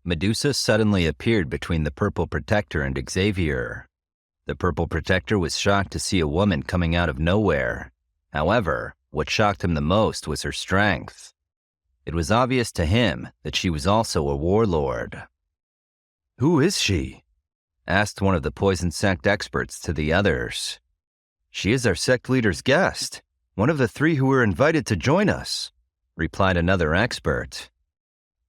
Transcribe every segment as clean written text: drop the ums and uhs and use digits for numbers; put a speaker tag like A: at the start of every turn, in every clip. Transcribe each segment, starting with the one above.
A: Medusa suddenly appeared between the Purple Protector and Xavier. The Purple Protector was shocked to see a woman coming out of nowhere. However, what shocked him the most was her strength. It was obvious to him that she was also a warlord. "Who is she?" asked one of the poison sect experts to the others. "She is our sect leader's guest, one of the 3 who were invited to join us," replied another expert.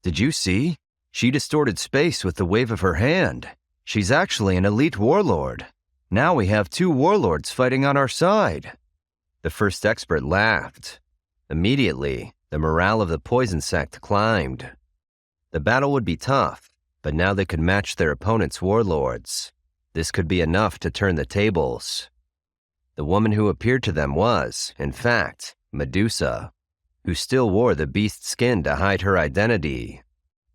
A: "Did you see? She distorted space with the wave of her hand. She's actually an elite warlord. Now we have 2 warlords fighting on our side." The first expert laughed. Immediately, the morale of the poison sect climbed. The battle would be tough, but now they could match their opponent's warlords. This could be enough to turn the tables. The woman who appeared to them was, in fact, Medusa, who still wore the beast skin to hide her identity.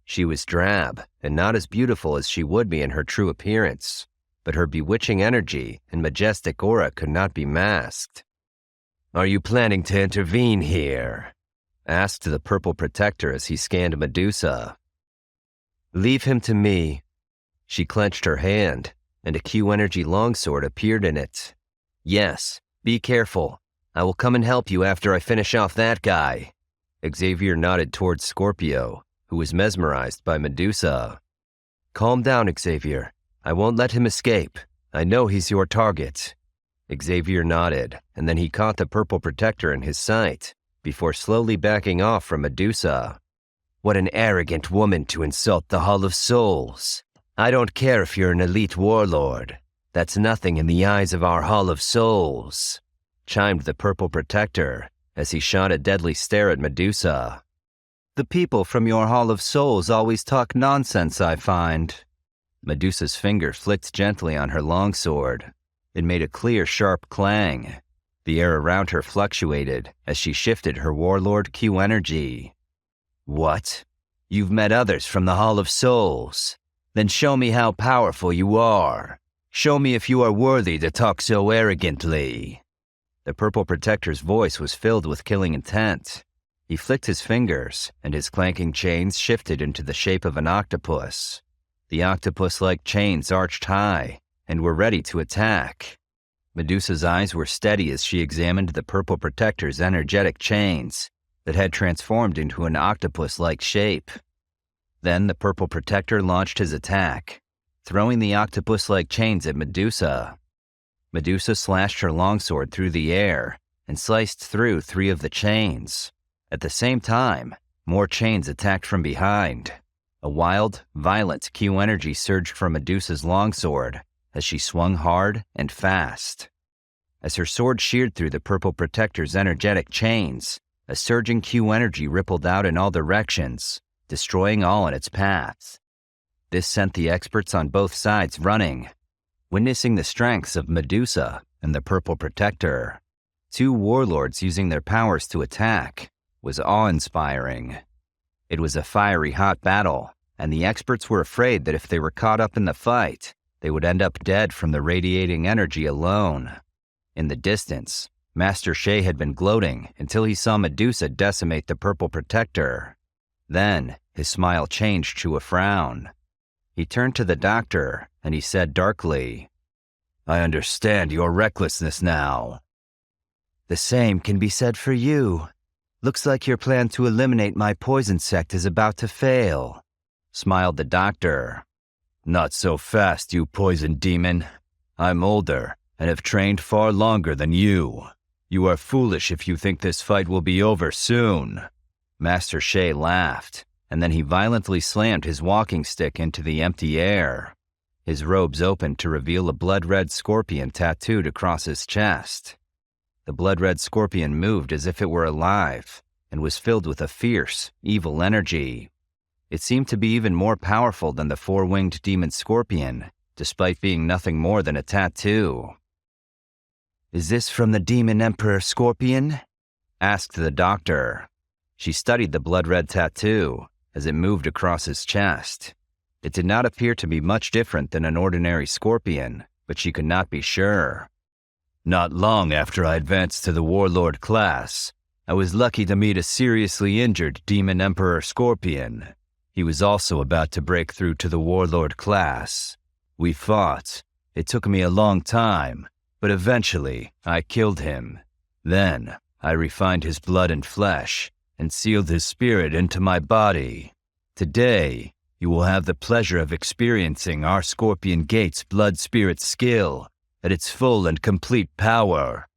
A: She was drab and not as beautiful as she would be in her true appearance, but her bewitching energy and majestic aura could not be masked. "Are you planning to intervene here?" asked the Purple Protector as he scanned Medusa. "Leave him to me." She clenched her hand, and a Q-energy longsword appeared in it. "Yes, be careful. I will come and help you after I finish off that guy." Xavier nodded towards Scorpio, who was mesmerized by Medusa. "Calm down, Xavier. I won't let him escape. I know he's your target." Xavier nodded, and then he caught the Purple Protector in his sight, before slowly backing off from Medusa. "What an arrogant woman to insult the Hall of Souls. I don't care if you're an elite warlord. That's nothing in the eyes of our Hall of Souls," chimed the Purple Protector as he shot a deadly stare at Medusa. "The people from your Hall of Souls always talk nonsense, I find." Medusa's finger flicked gently on her longsword. It made a clear, sharp clang. The air around her fluctuated as she shifted her warlord Q energy. "What? You've met others from the Hall of Souls? Then show me how powerful you are. Show me if you are worthy to talk so arrogantly." The Purple Protector's voice was filled with killing intent. He flicked his fingers, and his clanking chains shifted into the shape of an octopus. The octopus-like chains arched high and were ready to attack. Medusa's eyes were steady as she examined the Purple Protector's energetic chains that had transformed into an octopus-like shape. Then the Purple Protector launched his attack, throwing the octopus-like chains at Medusa. Medusa slashed her longsword through the air and sliced through 3 of the chains. At the same time, more chains attacked from behind. A wild, violent Q energy surged from Medusa's longsword as she swung hard and fast. As her sword sheared through the Purple Protector's energetic chains, a surging Q energy rippled out in all directions, destroying all in its path. This sent the experts on both sides running. Witnessing the strengths of Medusa and the Purple Protector, 2 warlords using their powers to attack, was awe-inspiring. It was a fiery hot battle, and the experts were afraid that if they were caught up in the fight, they would end up dead from the radiating energy alone. In the distance, Master Shea had been gloating until he saw Medusa decimate the Purple Protector. Then, his smile changed to a frown. He turned to the doctor, and he said darkly, "I understand your recklessness now." "The same can be said for you. Looks like your plan to eliminate my poison sect is about to fail," smiled the doctor. "Not so fast, you poison demon. I'm older and have trained far longer than you. You are foolish if you think this fight will be over soon." Master Shea laughed, and then he violently slammed his walking stick into the empty air. His robes opened to reveal a blood-red scorpion tattooed across his chest. The blood-red scorpion moved as if it were alive and was filled with a fierce, evil energy. It seemed to be even more powerful than the 4-winged demon scorpion, despite being nothing more than a tattoo. "Is this from the Demon Emperor Scorpion?" asked the doctor. She studied the blood-red tattoo as it moved across his chest. It did not appear to be much different than an ordinary scorpion, but she could not be sure. "Not long after I advanced to the warlord class, I was lucky to meet a seriously injured Demon Emperor Scorpion. He He was also about to break through to the warlord class. We fought. It took me a long time, but eventually I killed him. Then I refined his blood and flesh and sealed his spirit into my body. Today, you will have the pleasure of experiencing our Scorpion Gate's blood spirit skill at its full and complete power.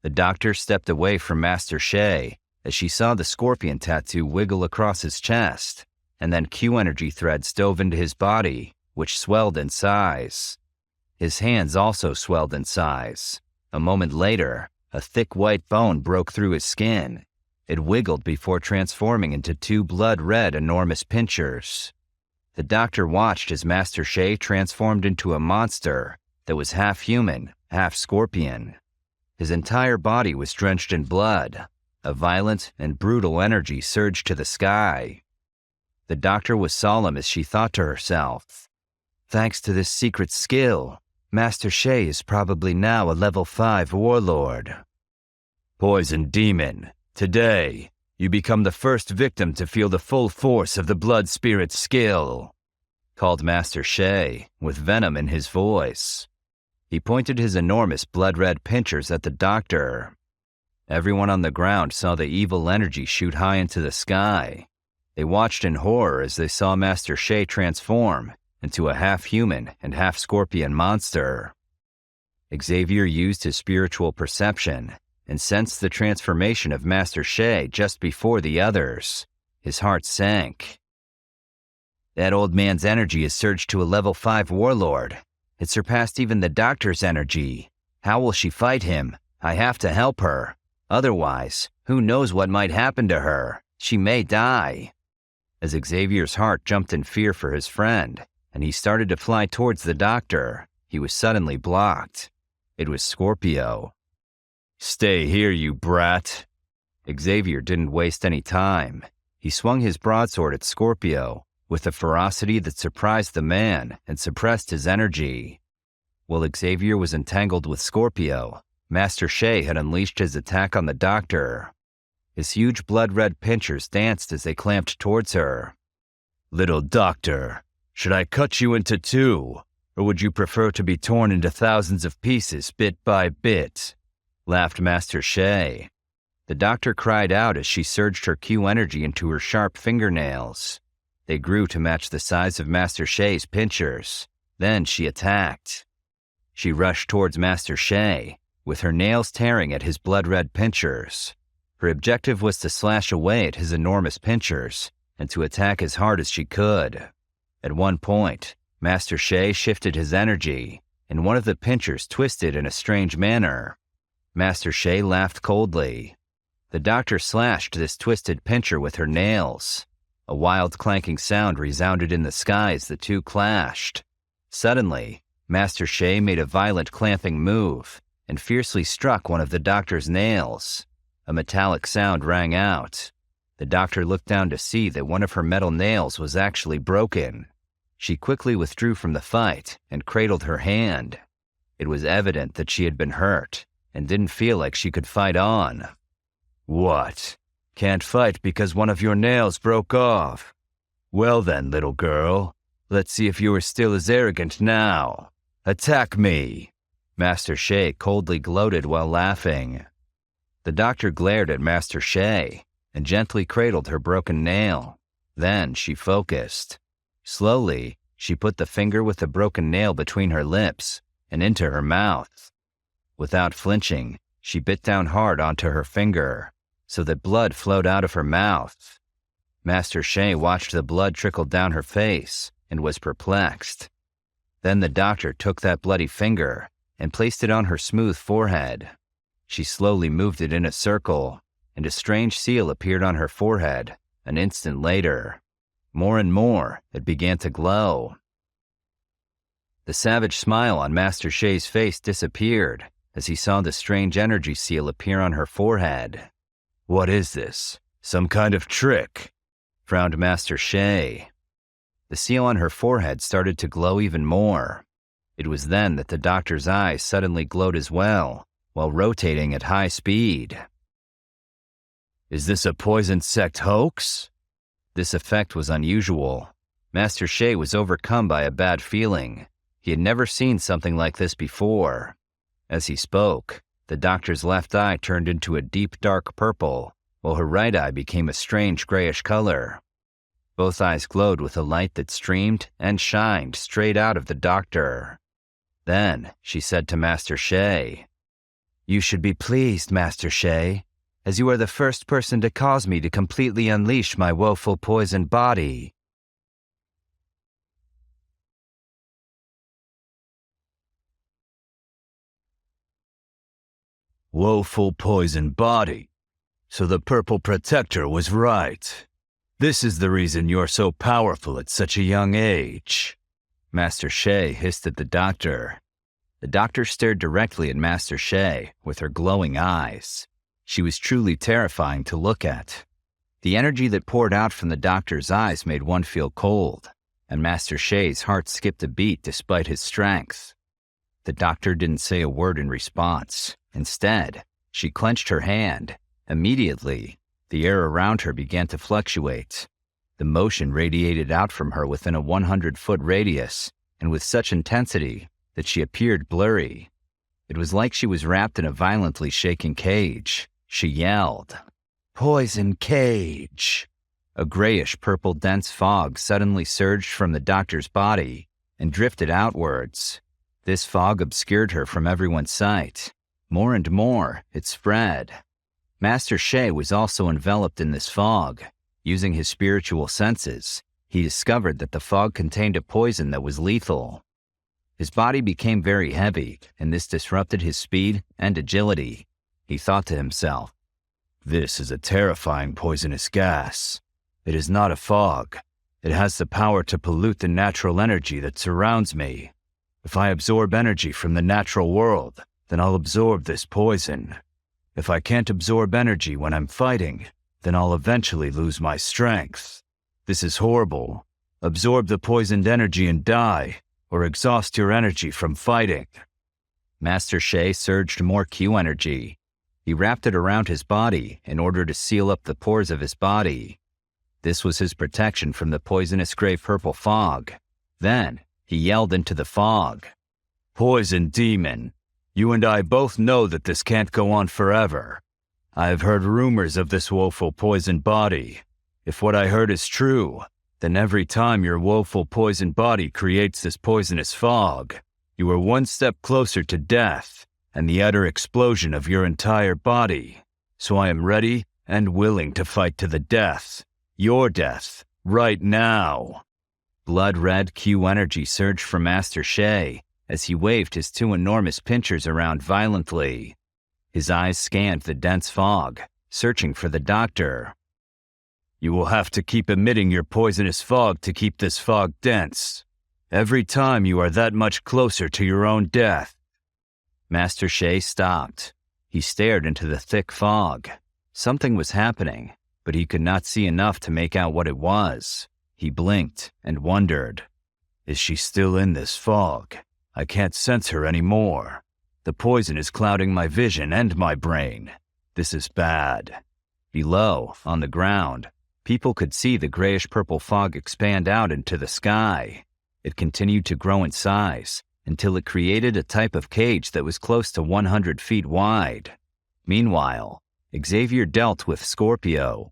A: The doctor stepped away from Master Shea as she saw the scorpion tattoo wiggle across his chest, and then Q energy threads dove into his body, which swelled in size. His hands also swelled in size. A moment later, a thick white bone broke through his skin. It wiggled before transforming into two blood-red enormous pinchers. The doctor watched as Master Shea transformed into a monster that was half human, half scorpion. His entire body was drenched in blood. A violent and brutal energy surged to the sky. The doctor was solemn as she thought to herself, "Thanks to this secret skill, Master Shea is probably now a level 5 warlord." Poison Demon, today, you become the first victim to feel the full force of the blood spirit skill, called Master Shea, with venom in his voice. He pointed his enormous blood-red pinchers at the doctor. Everyone on the ground saw the evil energy shoot high into the sky. They watched in horror as they saw Master Shea transform into a half-human and half-scorpion monster. Xavier used his spiritual perception and sensed the transformation of Master Shea just before the others. His heart sank. That old man's energy has surged to a level 5 warlord. It surpassed even the doctor's energy. How will she fight him? I have to help her. Otherwise, who knows what might happen to her? She may die. As Xavier's heart jumped in fear for his friend, and he started to fly towards the doctor, he was suddenly blocked. It was Scorpio. "Stay here, you brat." Xavier didn't waste any time. He swung his broadsword at Scorpio with a ferocity that surprised the man and suppressed his energy. While Xavier was entangled with Scorpio, Master Shea had unleashed his attack on the doctor. His huge blood-red pinchers danced as they clamped towards her. "Little doctor, should I cut you into two, or would you prefer to be torn into thousands of pieces bit by bit?" laughed Master Shea. The doctor cried out as she surged her Q energy into her sharp fingernails. They grew to match the size of Master Shea's pinchers. Then she attacked. She rushed towards Master Shea, with her nails tearing at his blood-red pinchers. Her objective was to slash away at his enormous pinchers and to attack as hard as she could. At one point, Master Shea shifted his energy, and one of the pinchers twisted in a strange manner. Master Shea laughed coldly. The doctor slashed this twisted pincher with her nails. A wild clanking sound resounded in the sky as the two clashed. Suddenly, Master Shea made a violent clamping move and fiercely struck one of the doctor's nails. A metallic sound rang out. The doctor looked down to see that one of her metal nails was actually broken. She quickly withdrew from the fight and cradled her hand. It was evident that she had been hurt and didn't feel like she could fight on. "What? Can't fight because one of your nails broke off? Well then, little girl, let's see if you are still as arrogant now. Attack me!" Master Shea coldly gloated while laughing. The doctor glared at Master Shea and gently cradled her broken nail. Then she focused. Slowly, she put the finger with the broken nail between her lips and into her mouth. Without flinching, she bit down hard onto her finger, so that blood flowed out of her mouth. Master Shea watched the blood trickle down her face and was perplexed. Then the doctor took that bloody finger and placed it on her smooth forehead. She slowly moved it in a circle, and a strange seal appeared on her forehead an instant later. More and more, it began to glow. The savage smile on Master Shea's face disappeared as he saw the strange energy seal appear on her forehead. "What is this? Some kind of trick?" frowned Master Shea. The seal on her forehead started to glow even more. It was then that the doctor's eyes suddenly glowed as well, while rotating at high speed. "Is this a poison sect hoax?" This effect was unusual. Master Shea was overcome by a bad feeling. He had never seen something like this before. As he spoke, the doctor's left eye turned into a deep dark purple, while her right eye became a strange grayish color. Both eyes glowed with a light that streamed and shined straight out of the doctor. Then she said to Master Shea, "You should be pleased, Master Shea, as you are the first person to cause me to completely unleash my woeful poisoned body."
B: Woeful poisoned body. So the Purple Protector was right. This is the reason you're so powerful at such a young age.
A: Master Shea hissed at the doctor. The doctor stared directly at Master Shea with her glowing eyes. She was truly terrifying to look at. The energy that poured out from the doctor's eyes made one feel cold, and Master Shea's heart skipped a beat despite his strength. The doctor didn't say a word in response. Instead, she clenched her hand. Immediately, the air around her began to fluctuate. The motion radiated out from her within a 100-foot radius, and with such intensity that she appeared blurry. It was like she was wrapped in a violently shaking cage. She yelled, "Poison cage!" A grayish-purple dense fog suddenly surged from the doctor's body and drifted outwards. This fog obscured her from everyone's sight. More and more, it spread. Master Shea was also enveloped in this fog. Using his spiritual senses, he discovered that the fog contained a poison that was lethal. His body became very heavy, and this disrupted his speed and agility. He thought to himself,
B: "This is a terrifying poisonous gas. It is not a fog. It has the power to pollute the natural energy that surrounds me. If I absorb energy from the natural world, then I'll absorb this poison. If I can't absorb energy when I'm fighting, then I'll eventually lose my strength. This is horrible. Absorb the poisoned energy and die, or exhaust your energy from fighting."
A: Master Shea surged more Q energy. He wrapped it around his body in order to seal up the pores of his body. This was his protection from the poisonous gray-purple fog. Then, he yelled into the fog,
B: "Poison demon! You and I both know that this can't go on forever. I have heard rumors of this woeful poisoned body. If what I heard is true, then every time your woeful poisoned body creates this poisonous fog, you are one step closer to death and the utter explosion of your entire body. So I am ready and willing to fight to the death. Your death, right now."
A: Blood-red Q energy surged from Master Shea as he waved his two enormous pinchers around violently. His eyes scanned the dense fog, searching for the doctor.
B: "You will have to keep emitting your poisonous fog to keep this fog dense. Every time you are that much closer to your own death."
A: Master Shea stopped. He stared into the thick fog. Something was happening, but he could not see enough to make out what it was. He blinked and wondered,
B: "Is she still in this fog? I can't sense her anymore. The poison is clouding my vision and my brain. This is bad."
A: Below, on the ground, people could see the grayish-purple fog expand out into the sky. It continued to grow in size until it created a type of cage that was close to 100 feet wide. Meanwhile, Xavier dealt with Scorpio.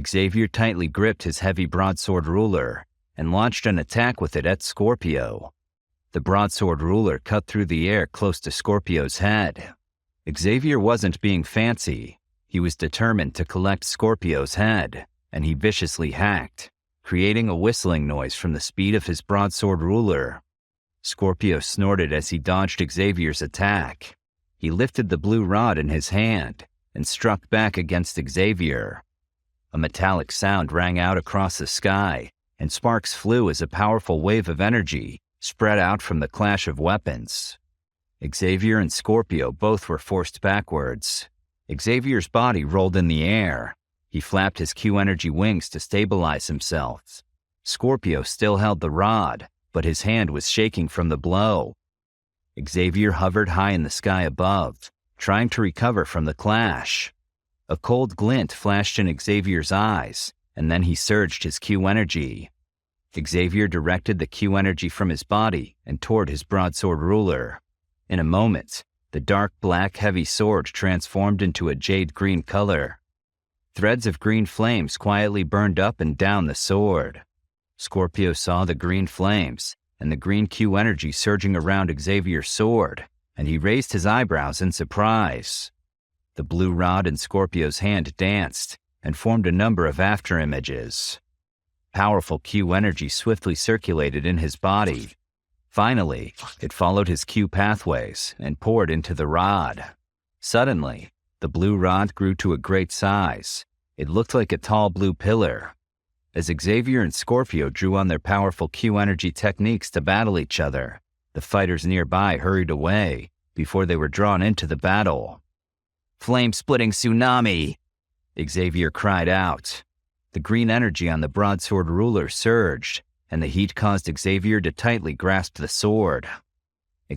A: Xavier tightly gripped his heavy broadsword ruler and launched an attack with it at Scorpio. The broadsword ruler cut through the air close to Scorpio's head. Xavier wasn't being fancy. He was determined to collect Scorpio's head, and he viciously hacked, creating a whistling noise from the speed of his broadsword ruler. Scorpio snorted as he dodged Xavier's attack. He lifted the blue rod in his hand and struck back against Xavier. A metallic sound rang out across the sky, and sparks flew as a powerful wave of energy spread out from the clash of weapons. Xavier and Scorpio both were forced backwards. Xavier's body rolled in the air. He flapped his Q-energy wings to stabilize himself. Scorpio still held the rod, but his hand was shaking from the blow. Xavier hovered high in the sky above, trying to recover from the clash. A cold glint flashed in Xavier's eyes and then he surged his Q energy. Xavier directed the Q energy from his body and toward his broadsword ruler. In a moment, the dark black heavy sword transformed into a jade green color. Threads of green flames quietly burned up and down the sword. Scorpio saw the green flames and the green Q energy surging around Xavier's sword, and he raised his eyebrows in surprise. The blue rod in Scorpio's hand danced and formed a number of afterimages. Powerful Q energy swiftly circulated in his body. Finally, it followed his Q pathways and poured into the rod. Suddenly, the blue rod grew to a great size. It looked like a tall blue pillar. As Xavier and Scorpio drew on their powerful Q energy techniques to battle each other, the fighters nearby hurried away before they were drawn into the battle. "Flame-splitting tsunami!" Xavier cried out. The green energy on the broadsword ruler surged, and the heat caused Xavier to tightly grasp the sword.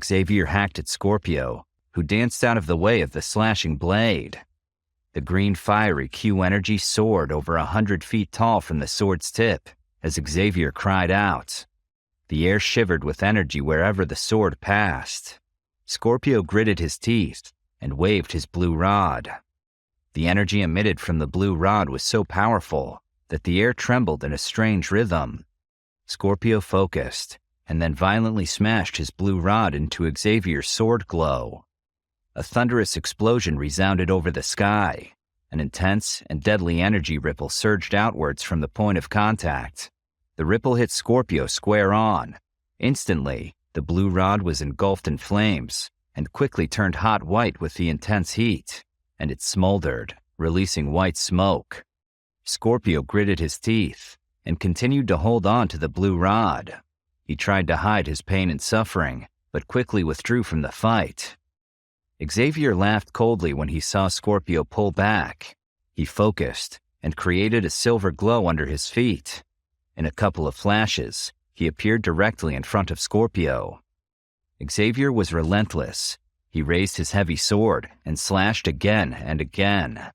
A: Xavier hacked at Scorpio, who danced out of the way of the slashing blade. The green fiery Q energy soared over 100 feet tall from the sword's tip as Xavier cried out. The air shivered with energy wherever the sword passed. Scorpio gritted his teeth and waved his blue rod. The energy emitted from the blue rod was so powerful that the air trembled in a strange rhythm. Scorpio focused and then violently smashed his blue rod into Xavier's sword glow. A thunderous explosion resounded over the sky. An intense and deadly energy ripple surged outwards from the point of contact. The ripple hit Scorpio square on. Instantly, the blue rod was engulfed in flames and quickly turned hot white with the intense heat, and it smoldered, releasing white smoke. Scorpio gritted his teeth and continued to hold on to the blue rod. He tried to hide his pain and suffering, but quickly withdrew from the fight. Xavier laughed coldly when he saw Scorpio pull back. He focused and created a silver glow under his feet. In a couple of flashes, he appeared directly in front of Scorpio. Xavier was relentless. He raised his heavy sword and slashed again and again.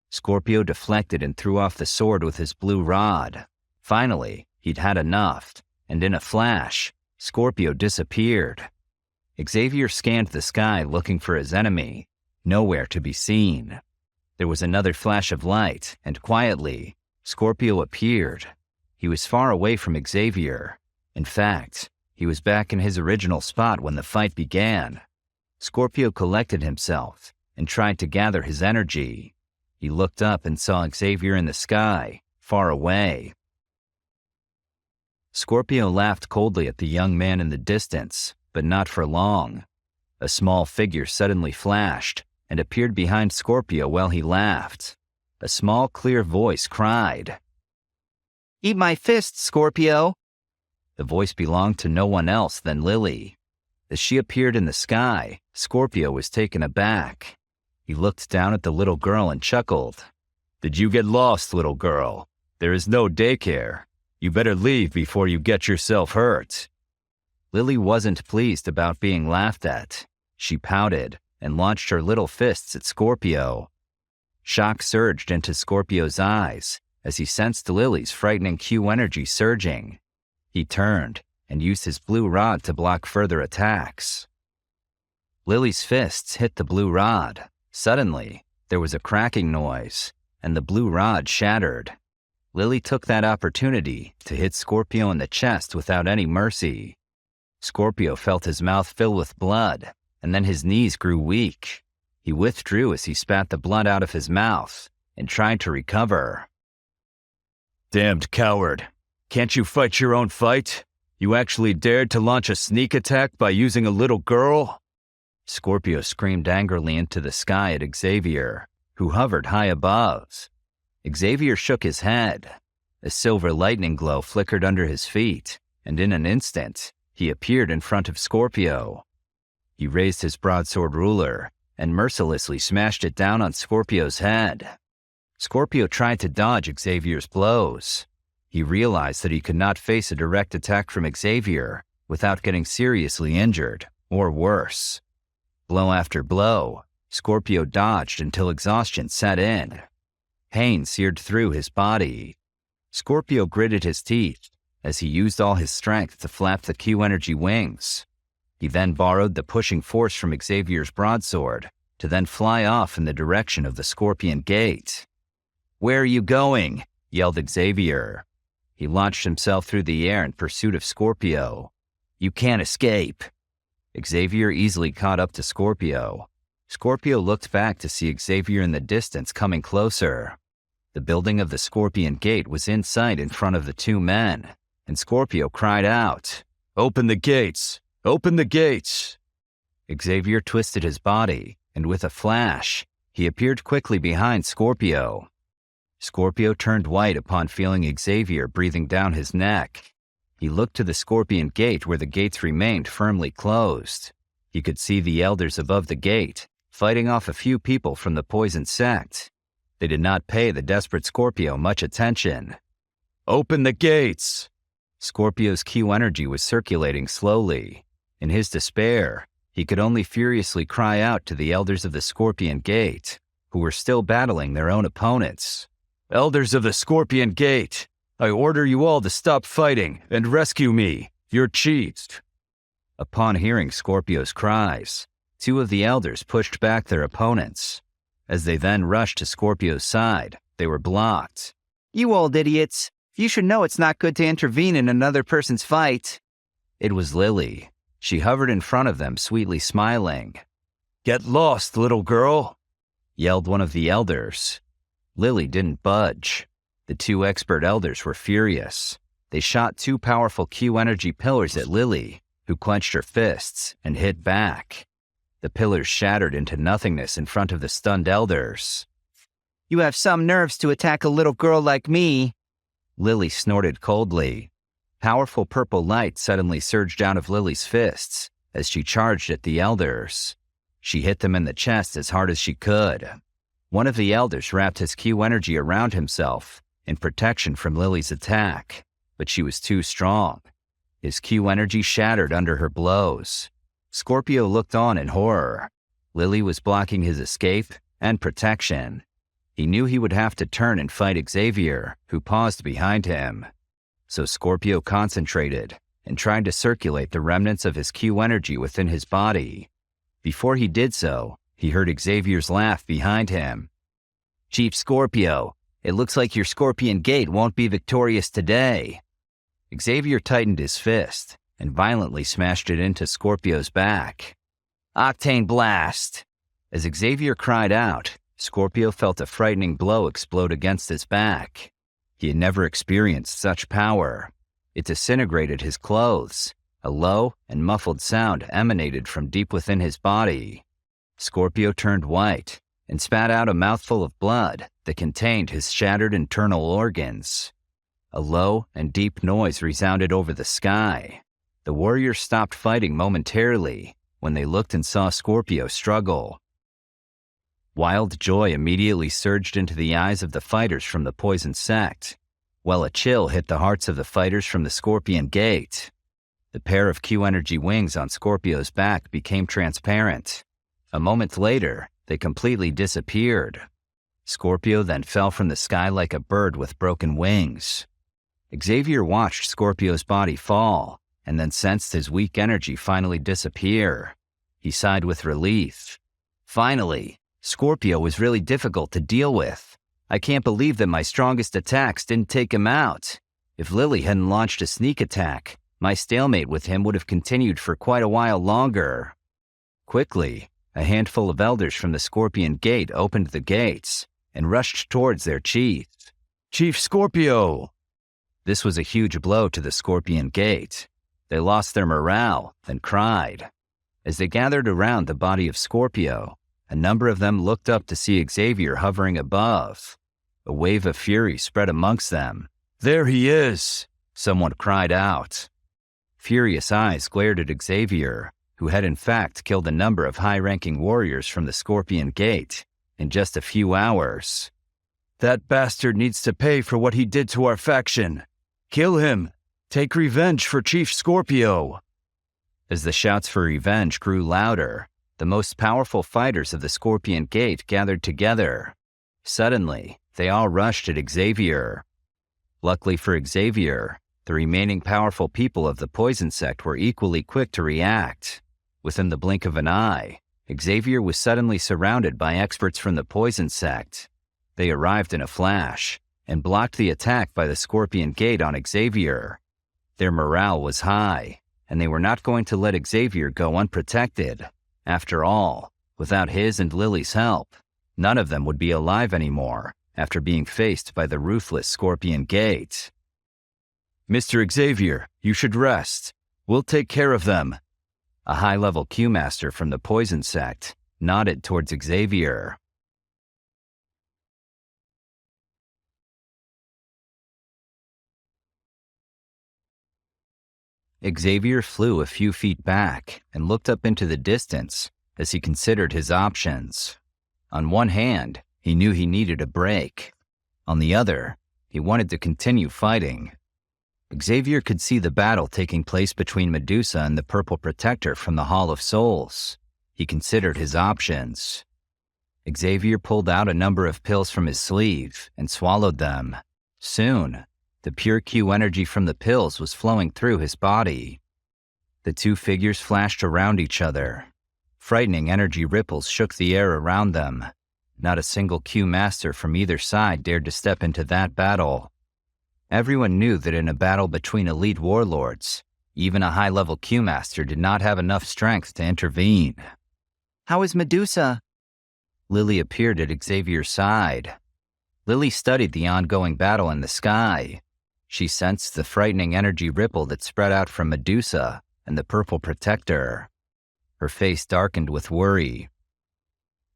A: Scorpio deflected and threw off the sword with his blue rod. Finally, he'd had enough, and in a flash, Scorpio disappeared. Xavier scanned the sky looking for his enemy. Nowhere to be seen. There was another flash of light, and quietly, Scorpio appeared. He was far away from Xavier. In fact, he was back in his original spot when the fight began. Scorpio collected himself and tried to gather his energy. He looked up and saw Xavier in the sky, far away. Scorpio laughed coldly at the young man in the distance, but not for long. A small figure suddenly flashed and appeared behind Scorpio while he laughed. A small, clear voice cried, "Eat my fist, Scorpio!" The voice belonged to no one else than Lily. As she appeared in the sky, Scorpio was taken aback. He looked down at the little girl and chuckled. "Did you get lost, little girl? There is no daycare. You better leave before you get yourself hurt." Lily wasn't pleased about being laughed at. She pouted and launched her little fists at Scorpio. Shock surged into Scorpio's eyes as he sensed Lily's frightening Q energy surging. He turned and used his blue rod to block further attacks. Lily's fists hit the blue rod. Suddenly, there was a cracking noise, and the blue rod shattered. Lily took that opportunity to hit Scorpio in the chest without any mercy. Scorpio felt his mouth fill with blood, and then his knees grew weak. He withdrew as he spat the blood out of his mouth and tried to recover. "Damned coward. Can't you fight your own fight? You actually dared to launch a sneak attack by using a little girl?" Scorpio screamed angrily into the sky at Xavier, who hovered high above. Xavier shook his head. A silver lightning glow flickered under his feet, and in an instant, he appeared in front of Scorpio. He raised his broadsword ruler and mercilessly smashed it down on Scorpio's head. Scorpio tried to dodge Xavier's blows. He realized that he could not face a direct attack from Xavier without getting seriously injured, or worse. Blow after blow, Scorpio dodged until exhaustion set in. Pain seared through his body. Scorpio gritted his teeth as he used all his strength to flap the Q energy wings. He then borrowed the pushing force from Xavier's broadsword to then fly off in the direction of the Scorpion Gate. "Where are you going?" yelled Xavier. He launched himself through the air in pursuit of Scorpio. "You can't escape." Xavier easily caught up to Scorpio. Scorpio looked back to see Xavier in the distance coming closer. The building of the Scorpion Gate was in sight in front of the two men, and Scorpio cried out,
B: "Open the gates! Open the gates!"
A: Xavier twisted his body, and with a flash, he appeared quickly behind Scorpio. Scorpio turned white upon feeling Xavier breathing down his neck. He looked to the Scorpion Gate where the gates remained firmly closed. He could see the elders above the gate, fighting off a few people from the poison sect. They did not pay the desperate Scorpio much attention.
B: "Open the gates!"
A: Scorpio's Q energy was circulating slowly. In his despair, he could only furiously cry out to the elders of the Scorpion Gate, who were still battling their own opponents.
B: "Elders of the Scorpion Gate, I order you all to stop fighting and rescue me, your chief."
A: Upon hearing Scorpio's cries, two of the elders pushed back their opponents. As they then rushed to Scorpio's side, they were blocked. "You old idiots! You should know it's not good to intervene in another person's fight." It was Lily. She hovered in front of them, sweetly smiling.
B: "Get lost, little girl!"
A: yelled one of the elders. Lily didn't budge. The two expert elders were furious. They shot two powerful Q energy pillars at Lily, who clenched her fists and hit back. The pillars shattered into nothingness in front of the stunned elders. "You have some nerves to attack a little girl like me," Lily snorted coldly. Powerful purple light suddenly surged out of Lily's fists as she charged at the elders. She hit them in the chest as hard as she could. One of the elders wrapped his Q energy around himself in protection from Lily's attack, but she was too strong. His Q energy shattered under her blows. Scorpio looked on in horror. Lily was blocking his escape and protection. He knew he would have to turn and fight Xavier, who paused behind him. So Scorpio concentrated and tried to circulate the remnants of his Q energy within his body. Before he did so, he heard Xavier's laugh behind him. "Chief Scorpio, it looks like your Scorpion Gate won't be victorious today." Xavier tightened his fist and violently smashed it into Scorpio's back. "Octane Blast!" As Xavier cried out, Scorpio felt a frightening blow explode against his back. He had never experienced such power. It disintegrated his clothes. A low and muffled sound emanated from deep within his body. Scorpio turned white and spat out a mouthful of blood that contained his shattered internal organs. A low and deep noise resounded over the sky. The warriors stopped fighting momentarily when they looked and saw Scorpio struggle. Wild joy immediately surged into the eyes of the fighters from the poison sect, while a chill hit the hearts of the fighters from the Scorpion Gate. The pair of Q energy wings on Scorpio's back became transparent. A moment later, they completely disappeared. Scorpio then fell from the sky like a bird with broken wings. Xavier watched Scorpio's body fall, and then sensed his weak energy finally disappear. He sighed with relief. Finally, Scorpio was really difficult to deal with. I can't believe that my strongest attacks didn't take him out. If Lily hadn't launched a sneak attack, my stalemate with him would have continued for quite a while longer. Quickly, a handful of elders from the Scorpion Gate opened the gates and rushed towards their chief.
B: "Chief Scorpio!"
A: This was a huge blow to the Scorpion Gate. They lost their morale and cried. As they gathered around the body of Scorpio, a number of them looked up to see Xavier hovering above. A wave of fury spread amongst them.
B: "There he is!"
A: someone cried out. Furious eyes glared at Xavier, who had in fact killed a number of high-ranking warriors from the Scorpion Gate in just a few hours.
B: "That bastard needs to pay for what he did to our faction. Kill him! Take revenge for Chief Scorpio!"
A: As the shouts for revenge grew louder, the most powerful fighters of the Scorpion Gate gathered together. Suddenly, they all rushed at Xavier. Luckily for Xavier, the remaining powerful people of the poison sect were equally quick to react. Within the blink of an eye, Xavier was suddenly surrounded by experts from the poison sect. They arrived in a flash and blocked the attack by the Scorpion Gate on Xavier. Their morale was high, and they were not going to let Xavier go unprotected. After all, without his and Lily's help, none of them would be alive anymore after being faced by the ruthless Scorpion Gate.
B: Mr. Xavier, you should rest. We'll take care of them.
A: A high-level Q-master from the poison sect nodded towards Xavier. Xavier flew a few feet back and looked up into the distance as he considered his options. On one hand, he knew he needed a break. On the other, he wanted to continue fighting. Xavier could see the battle taking place between Medusa and the Purple Protector from the Hall of Souls. He considered his options. Xavier pulled out a number of pills from his sleeve and swallowed them. Soon, the pure Q energy from the pills was flowing through his body. The two figures flashed around each other. Frightening energy ripples shook the air around them. Not a single Q master from either side dared to step into that battle. Everyone knew that in a battle between elite warlords, even a high-level Q master did not have enough strength to intervene. "How is Medusa?" Lily appeared at Xavier's side. Lily studied the ongoing battle in the sky. She sensed the frightening energy ripple that spread out from Medusa and the Purple Protector. Her face darkened with worry.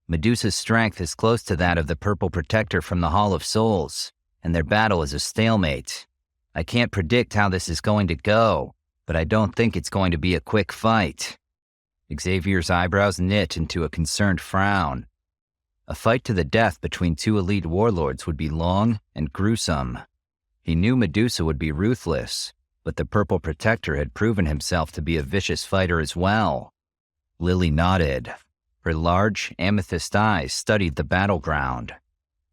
A: Medusa's strength is close to that of the Purple Protector from the Hall of Souls, and their battle is a stalemate. I can't predict how this is going to go, but I don't think it's going to be a quick fight. Xavier's eyebrows knit into a concerned frown. A fight to the death between two elite warlords would be long and gruesome. He knew Medusa would be ruthless, but the Purple Protector had proven himself to be a vicious fighter as well. Lily nodded. Her large, amethyst eyes studied the battleground.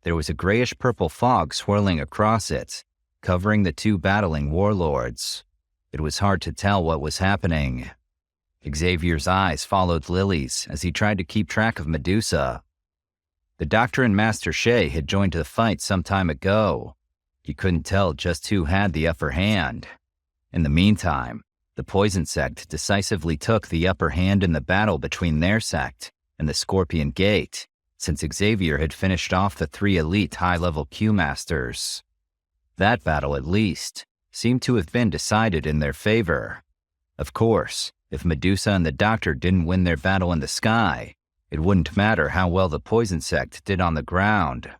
A: There was a grayish-purple fog swirling across it, covering the two battling warlords. It was hard to tell what was happening. Xavier's eyes followed Lily's as he tried to keep track of Medusa. The Doctor and Master Shea had joined the fight some time ago. He couldn't tell just who had the upper hand. In the meantime, the Poison Sect decisively took the upper hand in the battle between their sect and the Scorpion Gate, since Xavier had finished off the three elite high-level Q-masters. That battle, at least, seemed to have been decided in their favor. Of course, if Medusa and the Doctor didn't win their battle in the sky, it wouldn't matter how well the Poison Sect did on the ground.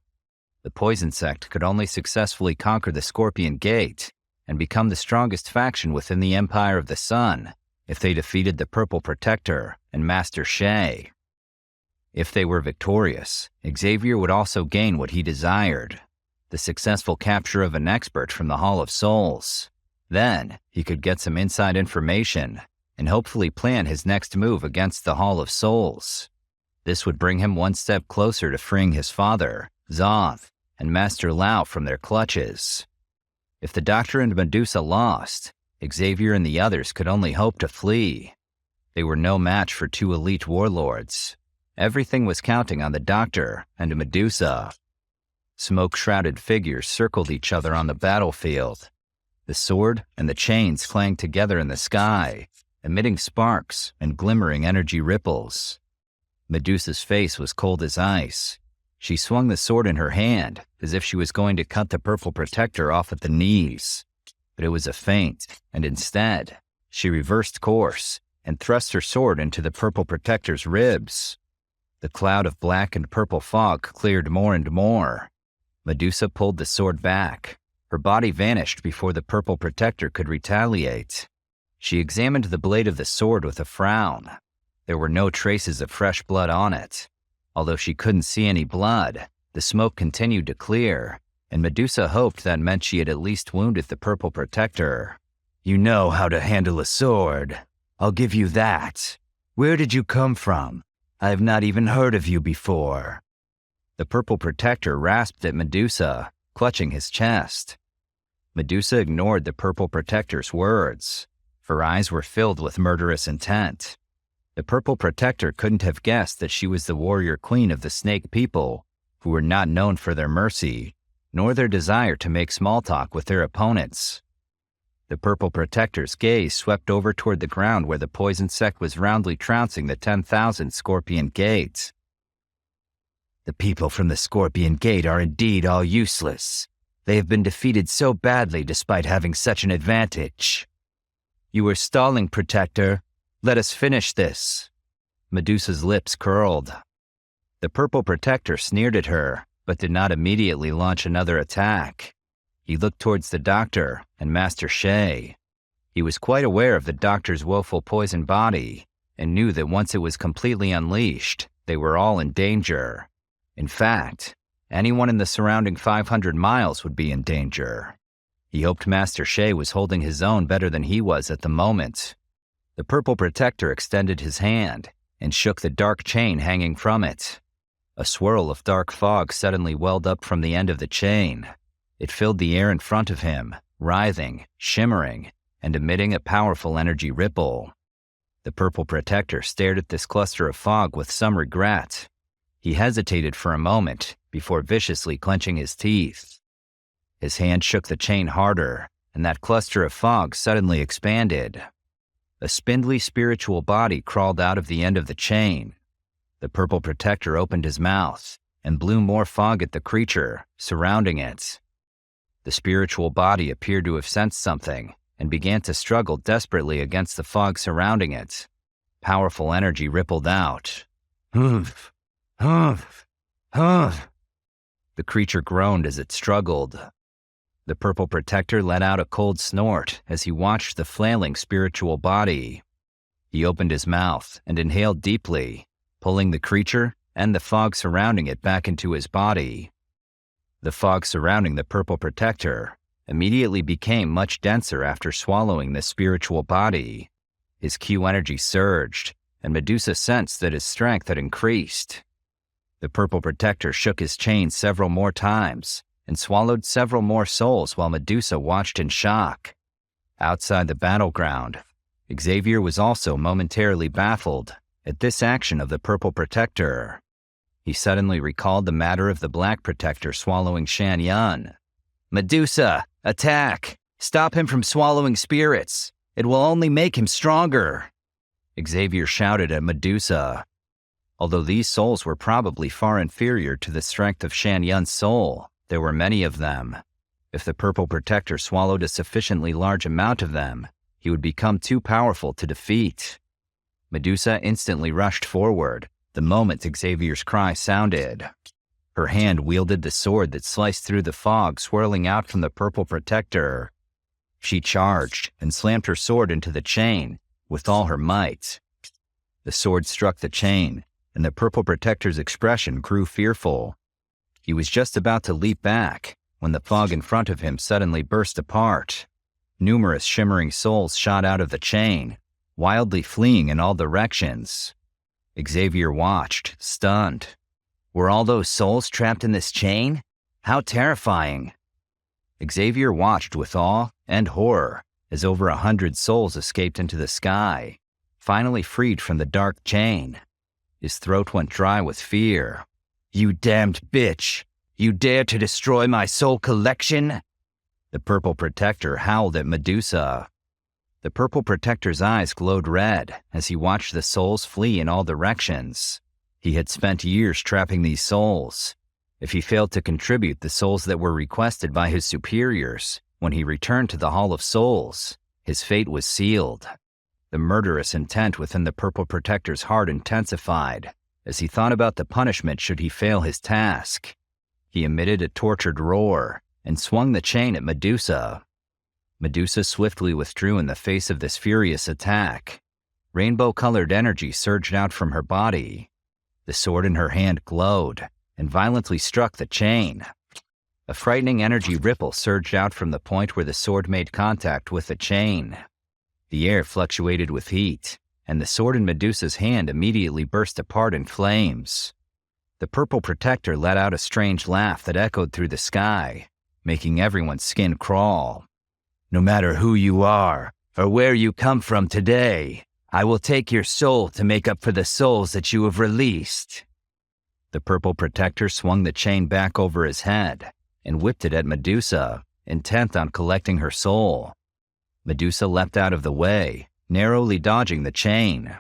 A: The Poison Sect could only successfully conquer the Scorpion Gate and become the strongest faction within the Empire of the Sun if they defeated the Purple Protector and Master Shea. If they were victorious, Xavier would also gain what he desired, the successful capture of an expert from the Hall of Souls. Then, he could get some inside information and hopefully plan his next move against the Hall of Souls. This would bring him one step closer to freeing his father, Zoth, and Master Lao from their clutches. If the Doctor and Medusa lost, Xavier and the others could only hope to flee. They were no match for two elite warlords. Everything was counting on the Doctor and Medusa. Smoke-shrouded figures circled each other on the battlefield. The sword and the chains clanged together in the sky, emitting sparks and glimmering energy ripples. Medusa's face was cold as ice. She swung the sword in her hand as if she was going to cut the Purple Protector off at the knees. But it was a feint, and instead, she reversed course and thrust her sword into the Purple Protector's ribs. The cloud of black and purple fog cleared more and more. Medusa pulled the sword back. Her body vanished before the Purple Protector could retaliate. She examined the blade of the sword with a frown. There were no traces of fresh blood on it. Although she couldn't see any blood, the smoke continued to clear, and Medusa hoped that meant she had at least wounded the Purple Protector.
B: "You know how to handle a sword. I'll give you that. Where did you come from? I have not even heard of you before."
A: The Purple Protector rasped at Medusa, clutching his chest. Medusa ignored the purple protector's words. Her eyes were filled with murderous intent. The purple protector couldn't have guessed that she was the warrior queen of the snake people, who were not known for their mercy, nor their desire to make small talk with their opponents. The purple protector's gaze swept over toward the ground where the poison sect was roundly trouncing the 10,000 Scorpion Gate. The people from the Scorpion Gate are indeed all useless. They have been defeated so badly despite having such an advantage. You were stalling, Protector. Let us finish this. Medusa's lips curled. The purple protector sneered at her, but did not immediately launch another attack. He looked towards the doctor and Master Shea. He was quite aware of the doctor's woeful poison body, and knew that once it was completely unleashed, they were all in danger. In fact, anyone in the surrounding 500 miles would be in danger. He hoped Master Shea was holding his own better than he was at the moment. The purple protector extended his hand and shook the dark chain hanging from it. A swirl of dark fog suddenly welled up from the end of the chain. It filled the air in front of him, writhing, shimmering, and emitting a powerful energy ripple. The purple protector stared at this cluster of fog with some regret. He hesitated for a moment before viciously clenching his teeth. His hand shook the chain harder, and that cluster of fog suddenly expanded. A spindly spiritual body crawled out of the end of the chain. The purple protector opened his mouth and blew more fog at the creature surrounding it. The spiritual body appeared to have sensed something and began to struggle desperately against the fog surrounding it. Powerful energy rippled out. Humph, humph, humph. The creature groaned as it struggled. The purple protector let out a cold snort as he watched the flailing spiritual body. He opened his mouth and inhaled deeply, pulling the creature and the fog surrounding it back into his body. The fog surrounding the purple protector immediately became much denser after swallowing the spiritual body. His Q energy surged, and Medusa sensed that his strength had increased. The purple protector shook his chain several more times and swallowed several more souls while Medusa watched in shock. Outside the battleground, Xavier was also momentarily baffled at this action of the purple protector. He suddenly recalled the matter of the black protector swallowing Shan Yun. Medusa, attack! Stop him from swallowing spirits. It will only make him stronger. Xavier shouted at Medusa. Although these souls were probably far inferior to the strength of Shan Yun's soul, there were many of them. If the purple protector swallowed a sufficiently large amount of them, he would become too powerful to defeat. Medusa instantly rushed forward the moment Xavier's cry sounded. Her hand wielded the sword that sliced through the fog swirling out from the purple protector. She charged and slammed her sword into the chain with all her might. The sword struck the chain, and the purple protector's expression grew fearful. He was just about to leap back when the fog in front of him suddenly burst apart. Numerous shimmering souls shot out of the chain, wildly fleeing in all directions. Xavier watched, stunned. Were all those souls trapped in this chain? How terrifying! Xavier watched with awe and horror as over 100 souls escaped into the sky, finally freed from the dark chain. His throat went dry with fear. You damned bitch! You dare to destroy my soul collection? The purple protector howled at Medusa. The purple protector's eyes glowed red as he watched the souls flee in all directions. He had spent years trapping these souls. If he failed to contribute the souls that were requested by his superiors when he returned to the Hall of Souls, his fate was sealed. The murderous intent within the purple protector's heart intensified as he thought about the punishment should he fail his task. He emitted a tortured roar and swung the chain at Medusa. Medusa swiftly withdrew in the face of this furious attack. Rainbow-colored energy surged out from her body. The sword in her hand glowed and violently struck the chain. A frightening energy ripple surged out from the point where the sword made contact with the chain. The air fluctuated with heat, and the sword in Medusa's hand immediately burst apart in flames. The purple protector let out a strange laugh that echoed through the sky. making everyone's skin crawl.
B: No matter who you are or where you come from today, I will take your soul to make up for the souls that you have released.
A: The purple protector swung the chain back over his head and whipped it at Medusa, intent on collecting her soul. Medusa leapt out of the way, narrowly dodging the chain.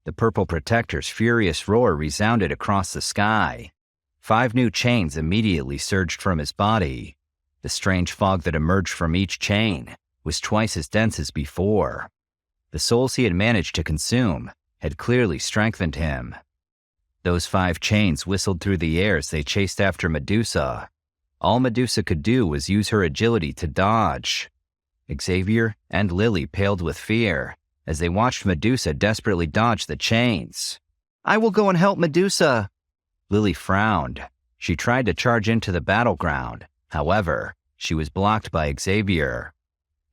A: The purple protector's furious roar resounded across the sky. 5 new chains immediately surged from his body. The strange fog that emerged from each chain was twice as dense as before. The souls he had managed to consume had clearly strengthened him. Those 5 chains whistled through the air as they chased after Medusa. All Medusa could do was use her agility to dodge. Xavier and Lily paled with fear as they watched Medusa desperately dodge the chains.
C: "I will go and help Medusa."
A: Lily frowned. She tried to charge into the battleground. However, she was blocked by Xavier.